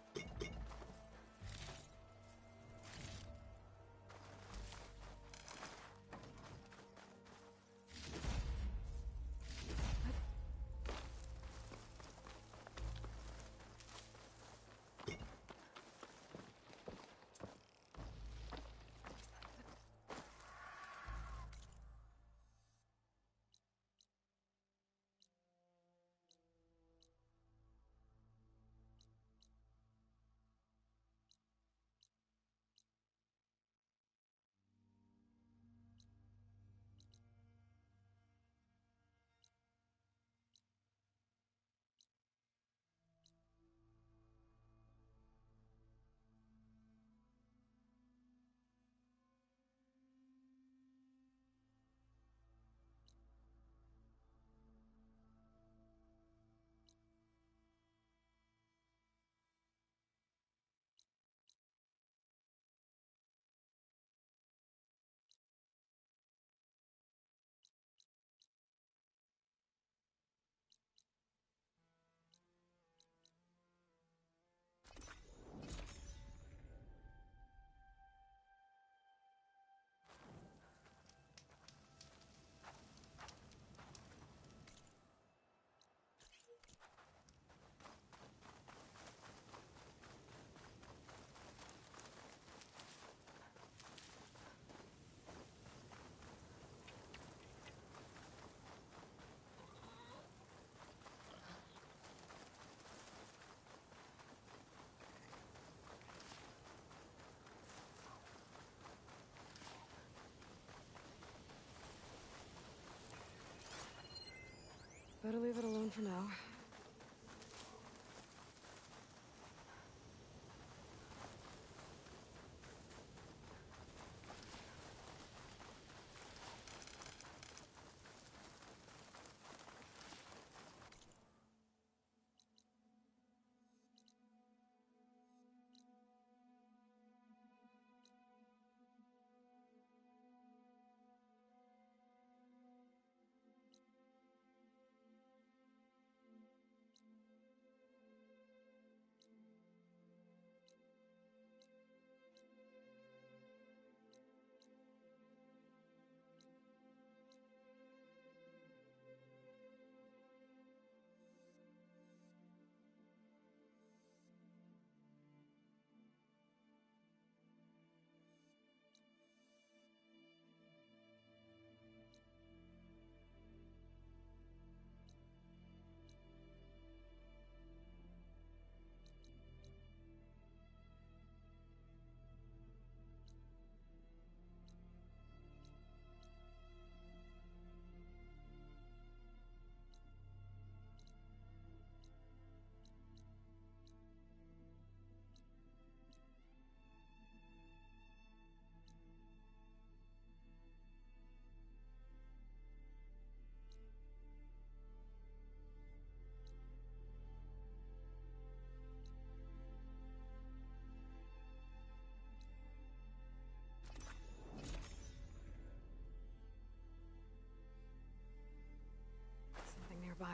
Better leave it alone for now.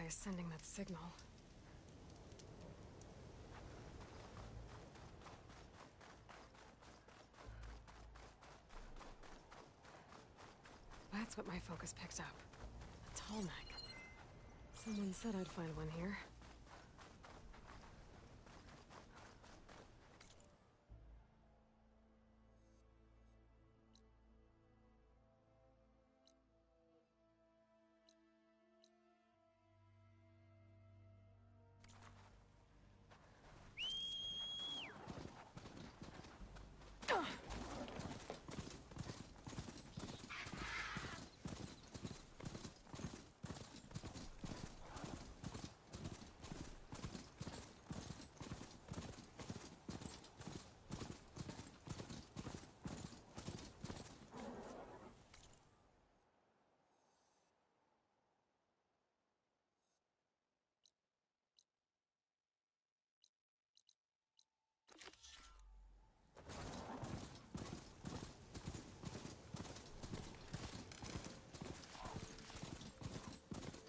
is sending that signal? That's what my focus picked up. A tall neck. Someone said I'd find one here.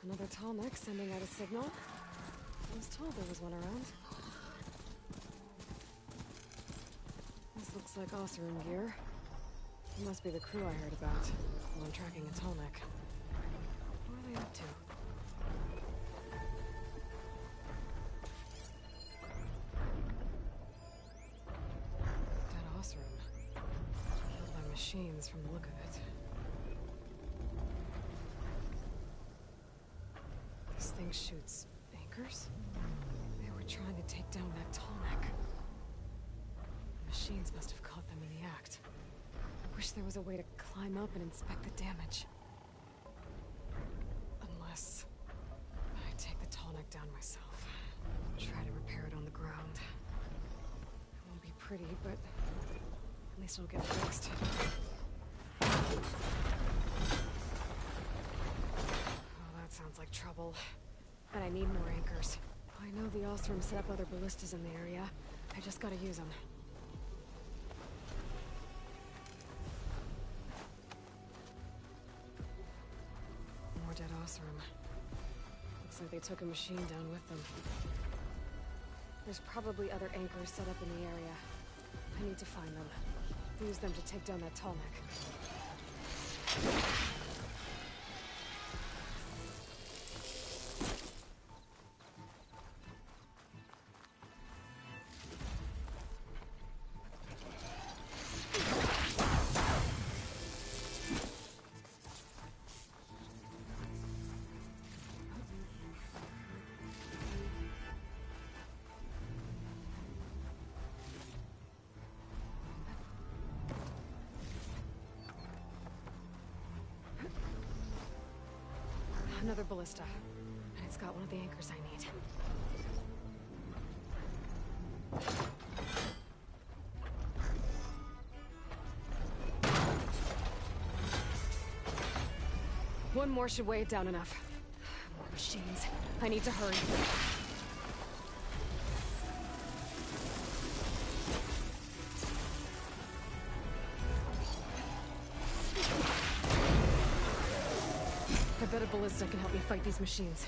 Another tall neck sending out a signal. I was told there was one around. This looks like Oseram gear. It must be the crew I heard about. Well, I'm tracking a tall neck. What are they up to? Dead Oseram. Killed by machines from the look of it. This thing shoots anchors? They were trying to take down that tall neck. The machines must have caught them in the act. Wish there was a way to climb up and inspect the damage. Unless I take the tall neck down myself. Try to repair it on the ground. It won't be pretty, but at least it'll get fixed. Sounds like trouble. But I need more anchors. I know the Oseram set up other ballistas in the area. I just gotta use them. More dead Oseram. Looks like they took a machine down with them. There's probably other anchors set up in the area. I need to find them. Use them to take down that tall neck. Another ballista. And it's got one of the anchors I need. One more should weigh it down enough. More machines. I need to hurry. I bet a ballista can help me fight these machines.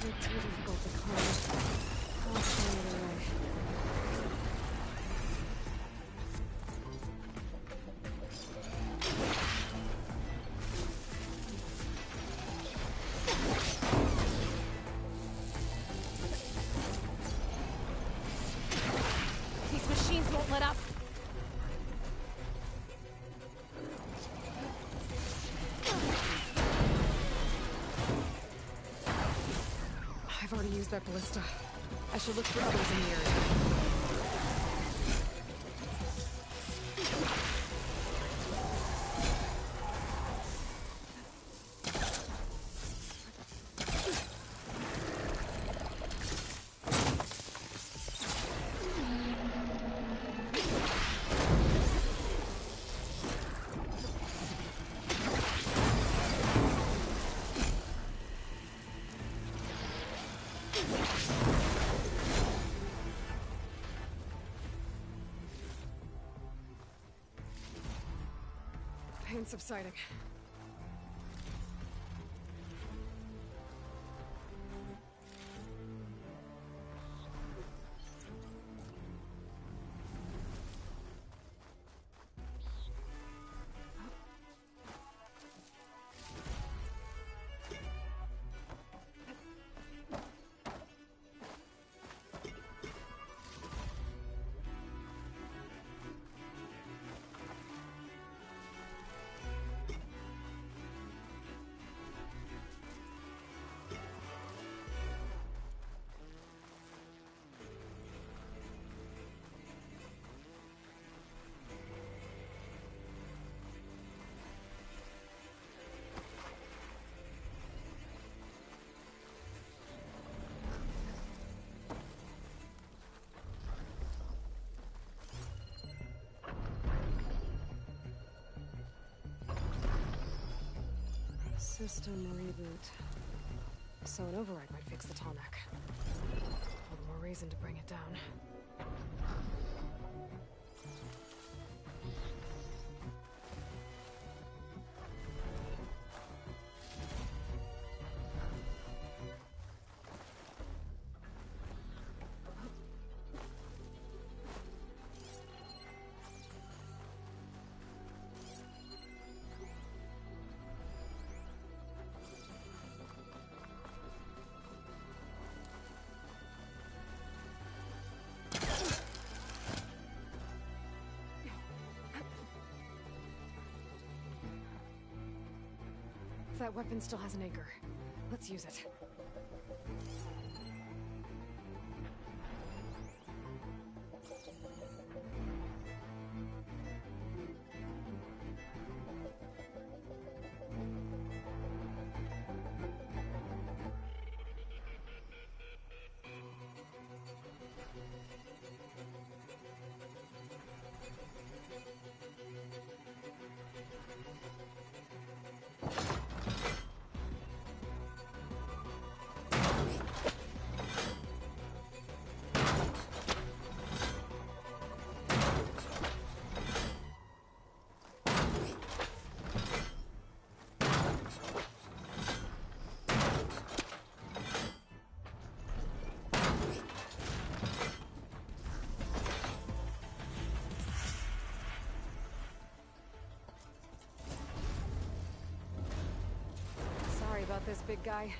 Too difficult to climb. I'll find another way.
let up.
I've already used that ballista. I should look for others in the area. Pain subsiding. System reboot. So an override might fix the tall neck. All the more reason to bring it down. That weapon still has an anchor. Let's use it. About this big guy.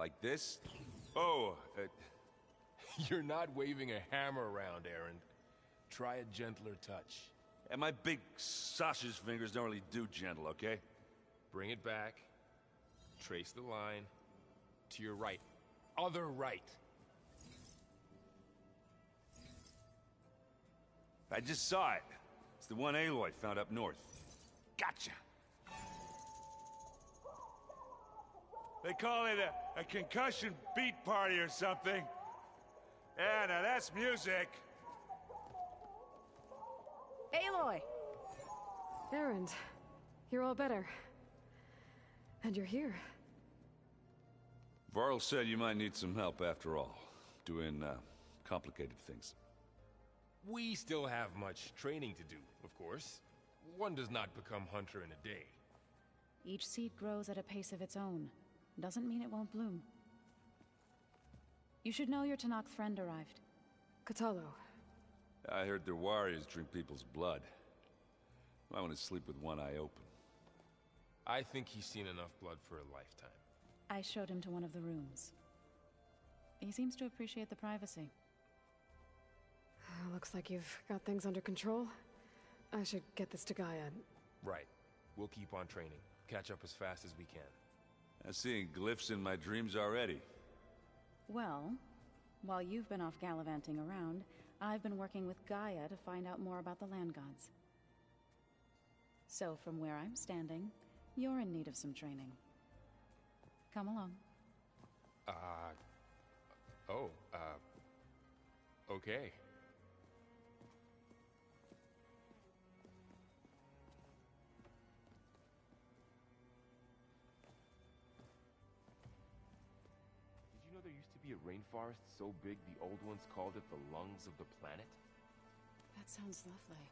like this?
Oh, you're not waving a hammer around, Aaron. Try a gentler touch.
And my big sausage fingers don't really do gentle, okay?
Bring it back. Trace the line. To your right. Other right.
I just saw it. It's the one Aloy found up north. Gotcha! They call it a concussion beat party or something. Yeah, now that's music.
Aloy! Erend, you're all better. And you're here.
Varl said you might need some help after all. Doing, complicated things.
We still have much training to do, of course. One does not become hunter in a day.
Each seed grows at a pace of its own. Doesn't mean it won't bloom. You should know your Tanakh friend arrived.
Katalo.
I heard their warriors drink people's blood. I want to sleep with one eye open.
I think he's seen enough blood for a lifetime.
I showed him to one of the rooms. He seems to appreciate the privacy.
Looks like you've got things under control. I should get this to Gaia.
Right. We'll keep on training. Catch up as fast as we can.
I'm seeing glyphs in my dreams already.
Well, while you've been off gallivanting around, I've been working with Gaia to find out more about the land gods. So from where I'm standing, you're in need of some training. Come along.
Okay. Did you know there used to be a rainforest so big the old ones called it the lungs of the planet?
That sounds lovely.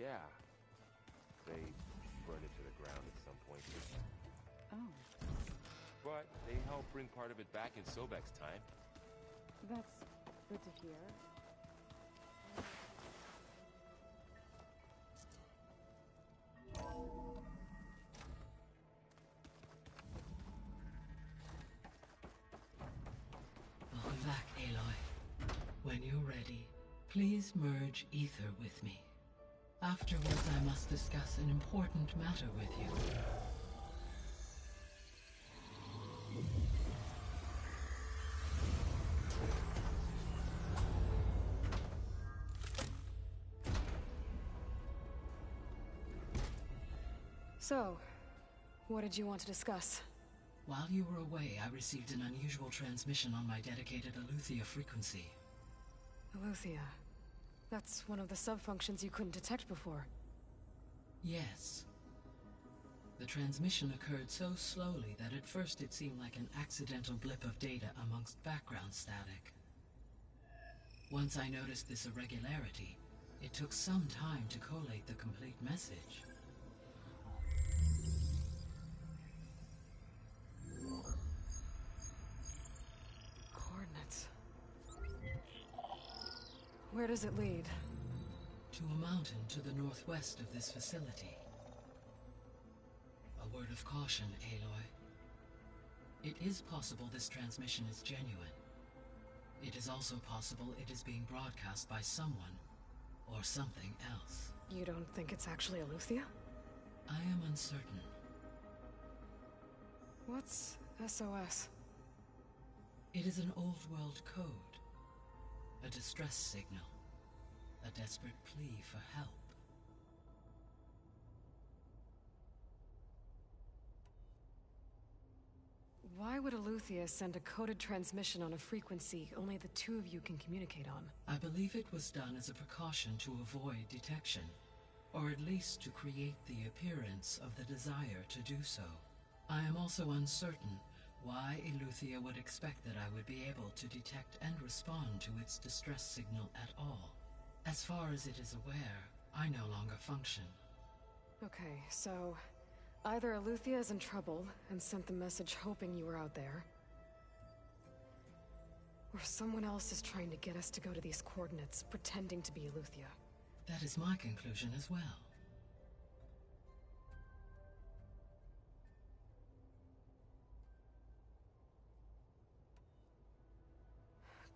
Yeah. They burned it to the ground at some point.
Oh.
But they helped bring part of it back in Sobek's time.
That's good to hear.
Welcome back, Aloy. When you're ready, please merge ether with me. Afterwards, I must discuss an important matter with you.
So, what did you want to discuss?
While you were away, I received an unusual transmission on my dedicated Aletheia frequency.
Aletheia. That's one of the sub-functions you couldn't detect before.
Yes. The transmission occurred so slowly that at first it seemed like an accidental blip of data amongst background static. Once I noticed this irregularity, it took some time to collate the complete message.
Coordinates. Where does it lead?
To a mountain to the northwest of this facility. A word of caution, Aloy. It is possible this transmission is genuine. It is also possible it is being broadcast by someone, or something else.
You don't think it's actually Aletheia?
I am uncertain.
What's SOS?
It is an old world code. A distress signal. A desperate plea for help.
Why would Aletheia send a coded transmission on a frequency only the two of you can communicate on?
I believe it was done as a precaution to avoid detection, or at least to create the appearance of the desire to do so. I am also uncertain why Aletheia would expect that I would be able to detect and respond to its distress signal at all. As far as it is aware, I no longer function.
Okay, so either Aletheia is in trouble and sent the message hoping you were out there, or someone else is trying to get us to go to these coordinates, pretending to be Aletheia.
That is my conclusion as well.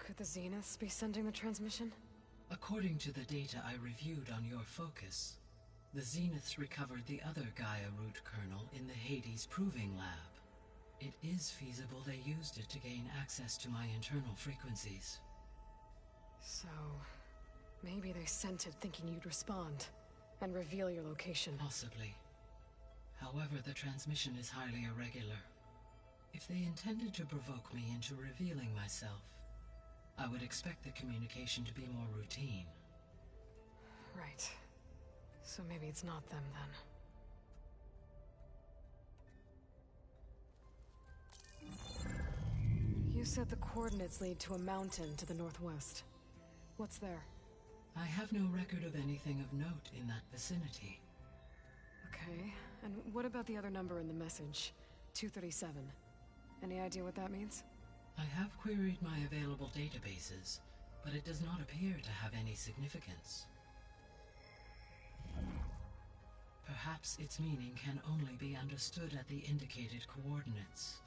Could the Zeniths be sending the transmission?
According to the data I reviewed on your focus, the Zeniths recovered the other Gaia root kernel in the Hades Proving Lab. It is feasible they used it to gain access to my internal frequencies.
So, maybe they sent it thinking you'd respond and reveal your location.
Possibly. However, the transmission is highly irregular. If they intended to provoke me into revealing myself, I would expect the communication to be more routine.
Right. So maybe it's not them then. You said the coordinates lead to a mountain to the northwest. What's there?
I have no record of anything of note in that vicinity.
Okay, and what about the other number in the message? 237. Any idea what that means?
I have queried my available databases, but it does not appear to have any significance. Perhaps its meaning can only be understood at the indicated coordinates.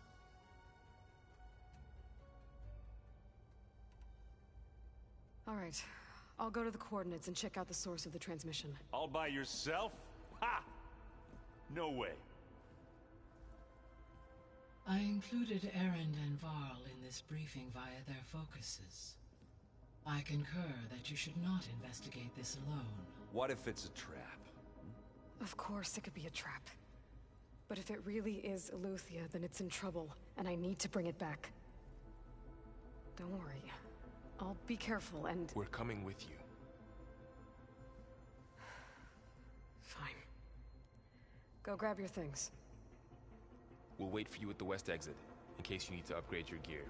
All right. I'll go to the coordinates and check out the source of the transmission.
All by yourself? Ha! No way.
I included Erend and Varl in this briefing via their focuses. I concur that you should not investigate this alone.
What if it's a trap?
Of course it could be a trap. But if it really is Eleuthia, then it's in trouble, and I need to bring it back. Don't worry. I'll be careful and...
We're coming with you.
Fine. Go grab your things.
We'll wait for you at the west exit, in case you need to upgrade your gear.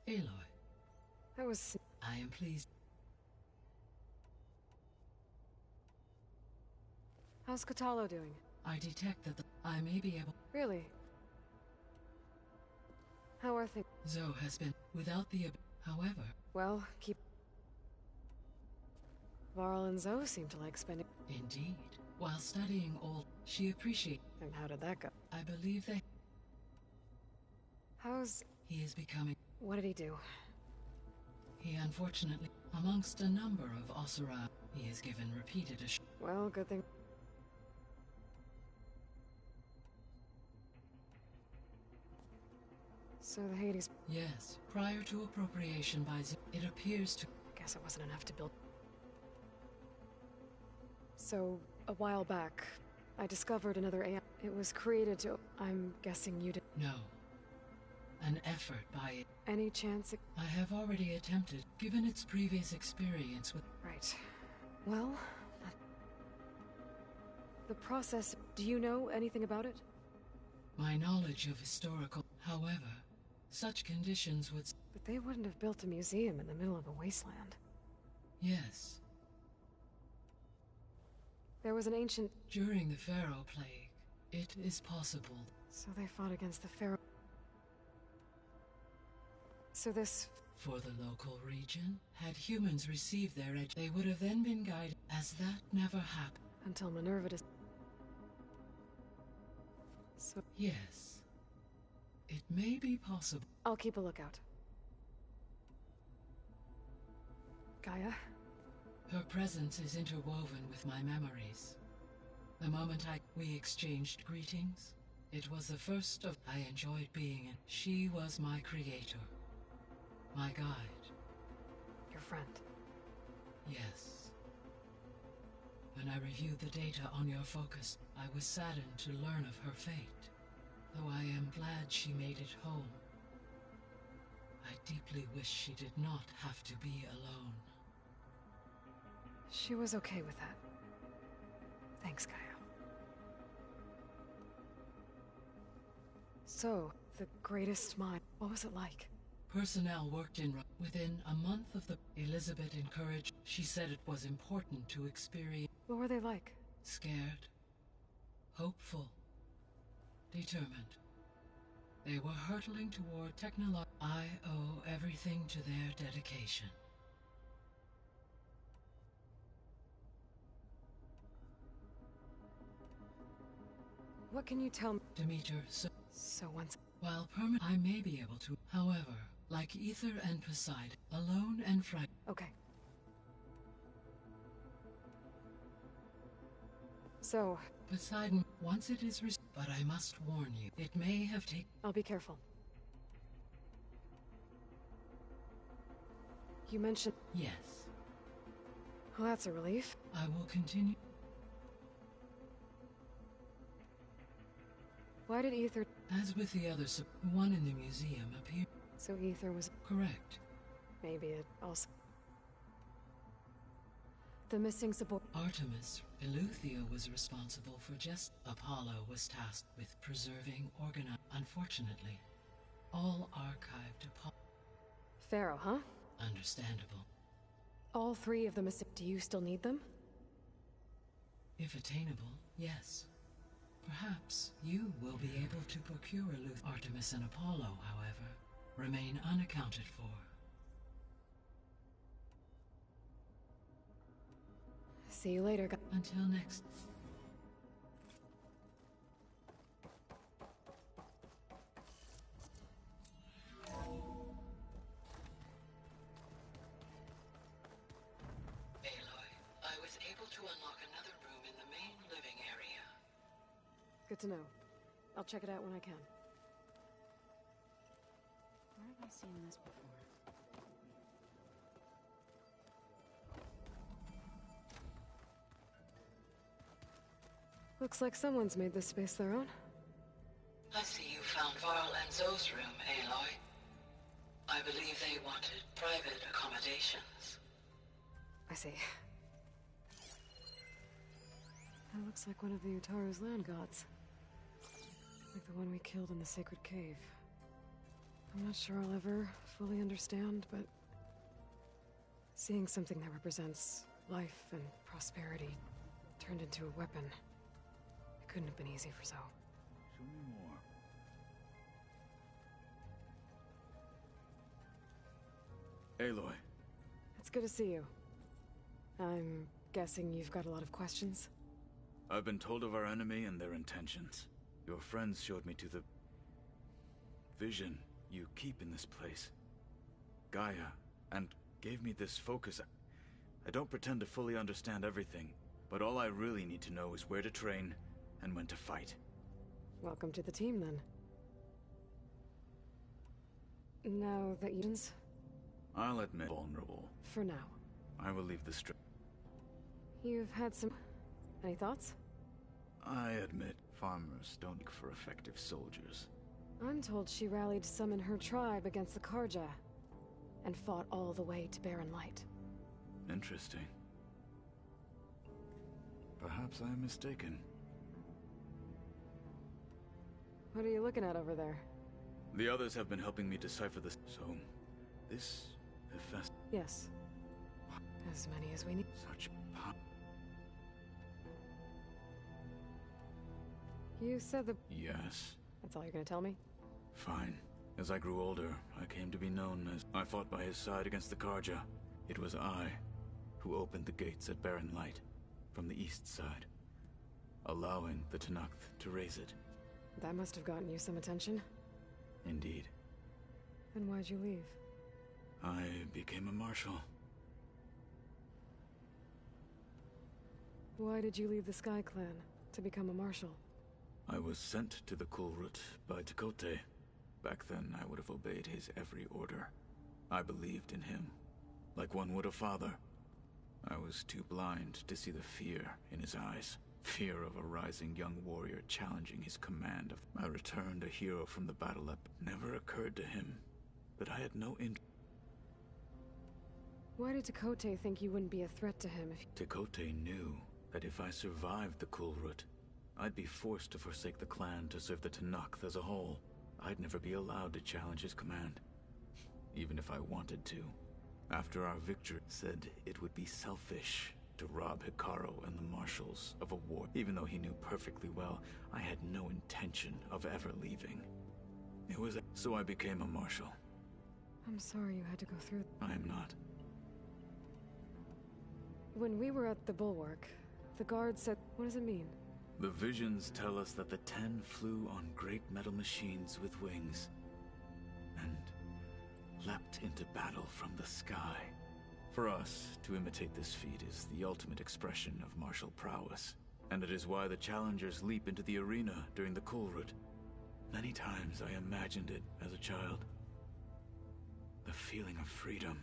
Aloy.
I
am pleased.
How's Katalo doing?
I detect that I may be able...
Really? How are things?
Zoe has been without the... However...
Well, keep... Varl and Zoe seem to like spending...
Indeed. While studying old, she appreciates...
And how did that go?
I believe they...
How's...
He is becoming...
What did he do?
He unfortunately... Amongst a number of Osura, he is given repeated
Well, good thing... So the Hades...
Yes, prior to appropriation by Z, it appears to...
Guess it wasn't enough to build... So, a while back, I discovered another AI. It was created to... I'm guessing you did...
No. An effort by it.
Any chance it...
I have already attempted, given its previous experience with...
Right. Well... The process... Do you know anything about it?
My knowledge of historical... However... Such conditions would...
But they wouldn't have built a museum in the middle of a wasteland.
Yes.
There was an ancient...
During the Pharaoh Plague, it is possible.
So they fought against the Pharaoh... So this...
For the local region, had humans received their edge, they would have then been guided, as that never happened.
Until Minerva does... So...
Yes. It may be possible.
I'll keep a lookout. Gaia?
Her presence is interwoven with my memories. The moment we exchanged greetings, it was the first of... I enjoyed being in. She was my creator. My guide.
Your friend?
Yes. When I reviewed the data on your focus, I was saddened to learn of her fate. Though I am glad she made it home. I deeply wish she did not have to be alone.
She was okay with that. Thanks, Gaia. So, the greatest mind, what was it like?
Personnel worked in within a month of the... Elizabeth encouraged. She said it was important to experience...
What were they like?
Scared. Hopeful. Determined. They were hurtling toward technology. I owe everything to their dedication.
What can you tell me?
Demeter,
So once...
while permanent, I may be able to. However, like Ether and Poseidon, alone and frightened.
Okay. So...
Poseidon, once it is but I must warn you, it may have taken...
I'll be careful. You mentioned...
Yes.
Well, that's a relief.
I will continue.
Why did Ether...
As with the others, the one in the museum appeared...
So Ether was...
Correct.
Maybe it also... The missing support...
Artemis, Eleuthia was responsible for just... Apollo was tasked with preserving, organizing... Unfortunately, all archived Apollo...
Pharaoh, huh?
Understandable.
All three of the missing... Do you still need them?
If attainable, yes. Perhaps you will be able to procure Artemis and Apollo, however, remain unaccounted for.
See you later, guys.
Until next...
Good to know. I'll check it out when I can.
Where have I seen this before?
Looks like someone's made this space their own.
I see you found Varl and Zoe's room, Aloy. I believe they wanted private accommodations.
I see. That looks like one of the Utaru's land gods. Like the one we killed in the sacred cave. I'm not sure I'll ever fully understand, but... seeing something that represents life and prosperity turned into a weapon... it couldn't have been easy for Zoe.
Show me more.
Aloy.
It's good to see you. I'm guessing you've got a lot of questions?
I've been told of our enemy and their intentions. Your friends showed me to the... vision you keep in this place. Gaia, and gave me this focus. I don't pretend to fully understand everything, but all I really need to know is where to train and when to fight.
Welcome to the team, then. Now that you...
I'll admit vulnerable.
For now.
I will leave the strip.
You've had some... any thoughts?
I admit, farmers don't look for effective soldiers.
I'm told she rallied some in her tribe against the Karja, and fought all the way to Barren Light.
Interesting. Perhaps I am mistaken.
What are you looking at over there?
The others have been helping me decipher this, so... this... Hephaestus...
Yes. As many as we need.
Such power.
You said the...
Yes.
That's all you're gonna tell me?
Fine. As I grew older, I came to be known as... I fought by his side against the Karja. It was I who opened the gates at Barren Light, from the east side, allowing the Tenakth to raise it.
That must have gotten you some attention.
Indeed.
Then why'd you leave?
I became a marshal.
Why did you leave the Sky Clan to become a marshal?
I was sent to the Kulrut by Tekote. Back then, I would have obeyed his every order. I believed in him, like one would a father. I was too blind to see the fear in his eyes. Fear of a rising young warrior challenging his command. I returned a hero from the battle that never occurred to him that I had no interest.
Why did Tekote think you wouldn't be a threat to him if...
Tekote knew that if I survived the Kulrut, I'd be forced to forsake the clan to serve the Tenakth as a whole. I'd never be allowed to challenge his command, even if I wanted to. After our victory, said it would be selfish to rob Hikaru and the marshals of a war. Even though he knew perfectly well, I had no intention of ever leaving. It was so I became a marshal.
I'm sorry you had to go through...
I am not.
When we were at the Bulwark, the guard said... What does it mean?
The visions tell us that the Ten flew on great metal machines with wings and leapt into battle from the sky. For us, to imitate this feat is the ultimate expression of martial prowess, and it is why the challengers leap into the arena during the Kulrut. Many times I imagined it as a child. The feeling of freedom.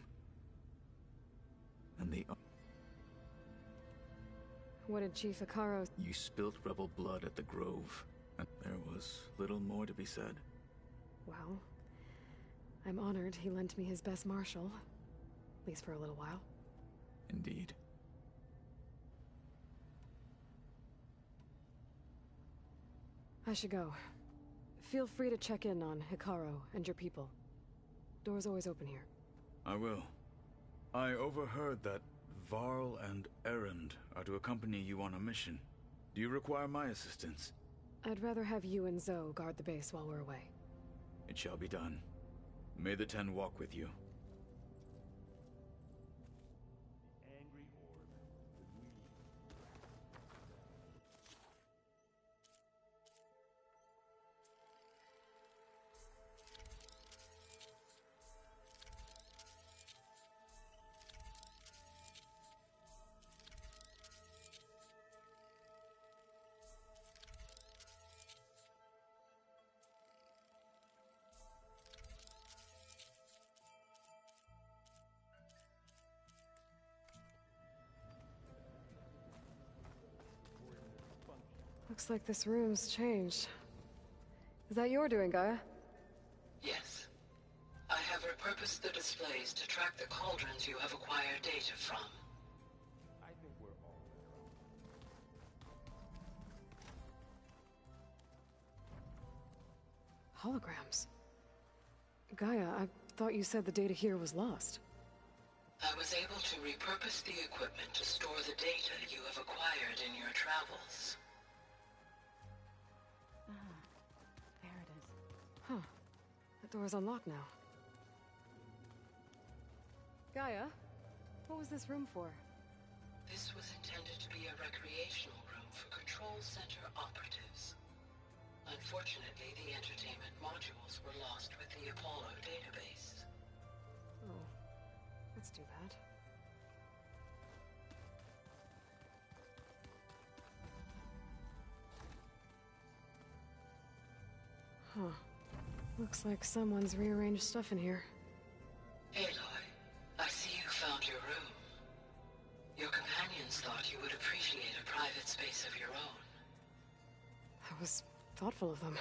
And the...
What did Chief Ikaro...
You spilt rebel blood at the Grove, and there was little more to be said.
Well, I'm honored he lent me his best martial. At least for a little while.
Indeed.
I should go. Feel free to check in on Hikaru and your people. Door's always open here.
I will. I overheard that Varl and Erend are to accompany you on a mission. Do you require my assistance?
I'd rather have you and Zoe guard the base while we're away.
It shall be done. May the Ten walk with you.
Looks like this room's changed. Is that your doing, Gaia?
Yes. I have repurposed the displays to track the cauldrons you have acquired data from.
I think we're all
Holograms. Gaia, I thought you said the data here was lost.
I was able to repurpose the equipment to store the data you have acquired in your travels.
There it is.
Huh. That door's unlocked now. Gaia, what was this room for?
This was intended to be a recreational room for Control Center operatives. Unfortunately, the entertainment modules were lost with the Apollo database.
Oh. Let's do that. Huh. Looks like someone's rearranged stuff in here.
Aloy, I see you found your room. Your companions thought you would appreciate a private space of your own.
That was thoughtful of them.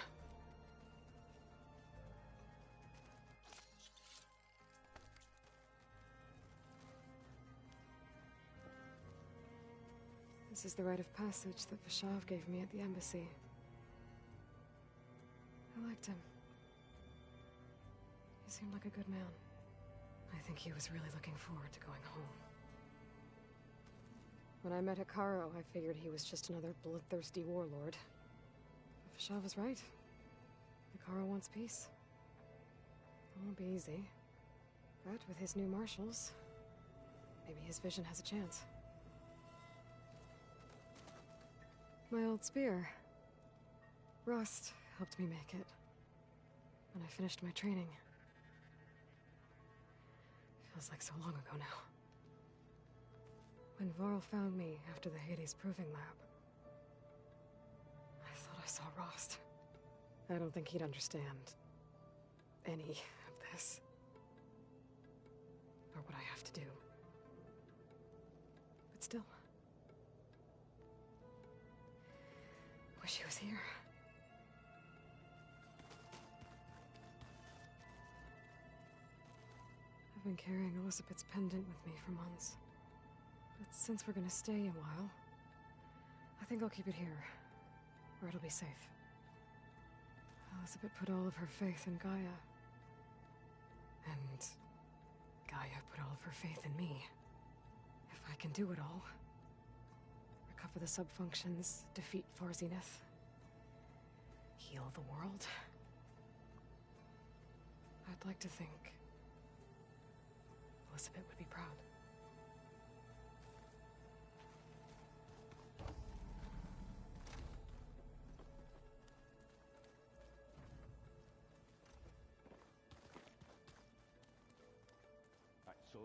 This is the rite of passage that Vashav gave me at the embassy. I liked him. He seemed like a good man. I think he was really looking forward to going home. When I met Hikaru, I figured he was just another bloodthirsty warlord. But Vashav was right. Hikaru wants peace. It won't be easy. But with his new marshals, maybe his vision has a chance. My old spear. Rust helped me make it. When I finished my training. Feels like so long ago now. When Varl found me after the Hades Proving Lab, I thought I saw Rost. I don't think he'd understand any of this. Or what I have to do. But still. Wish he was here. I've been carrying Elizabeth's pendant with me for months. But since we're gonna stay a while, I think I'll keep it here, where it'll be safe. Elizabeth put all of her faith in Gaia. And Gaia put all of her faith in me. If I can do it all, recover the subfunctions, defeat Farzineth, heal the world, I'd like to think Elizabeth would be proud.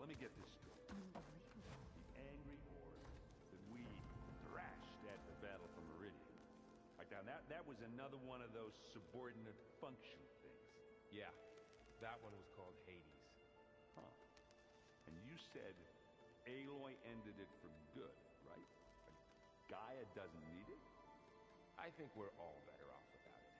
let me get this straight. The angry horde that we thrashed at the Battle for Meridian. Like now, that was another one of those subordinate function things.
Yeah, that one was called Hades.
Huh. And you said Aloy ended it for good, right? Like Gaia doesn't need it?
I think we're all better off without it.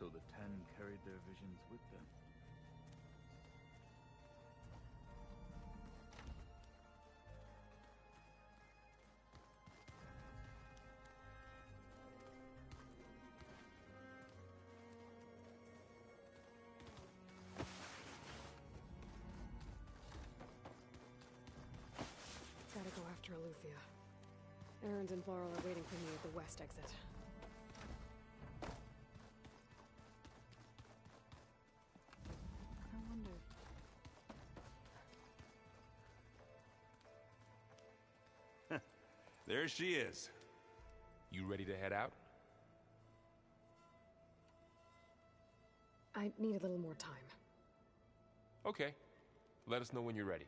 So the Ten carried their visions with them.
Gotta go after Eleuthia. Erend and Varl are waiting for me at the west exit.
I wonder.
There she is.
You ready to head out?
I need a little more time.
Okay. Let us know when you're ready.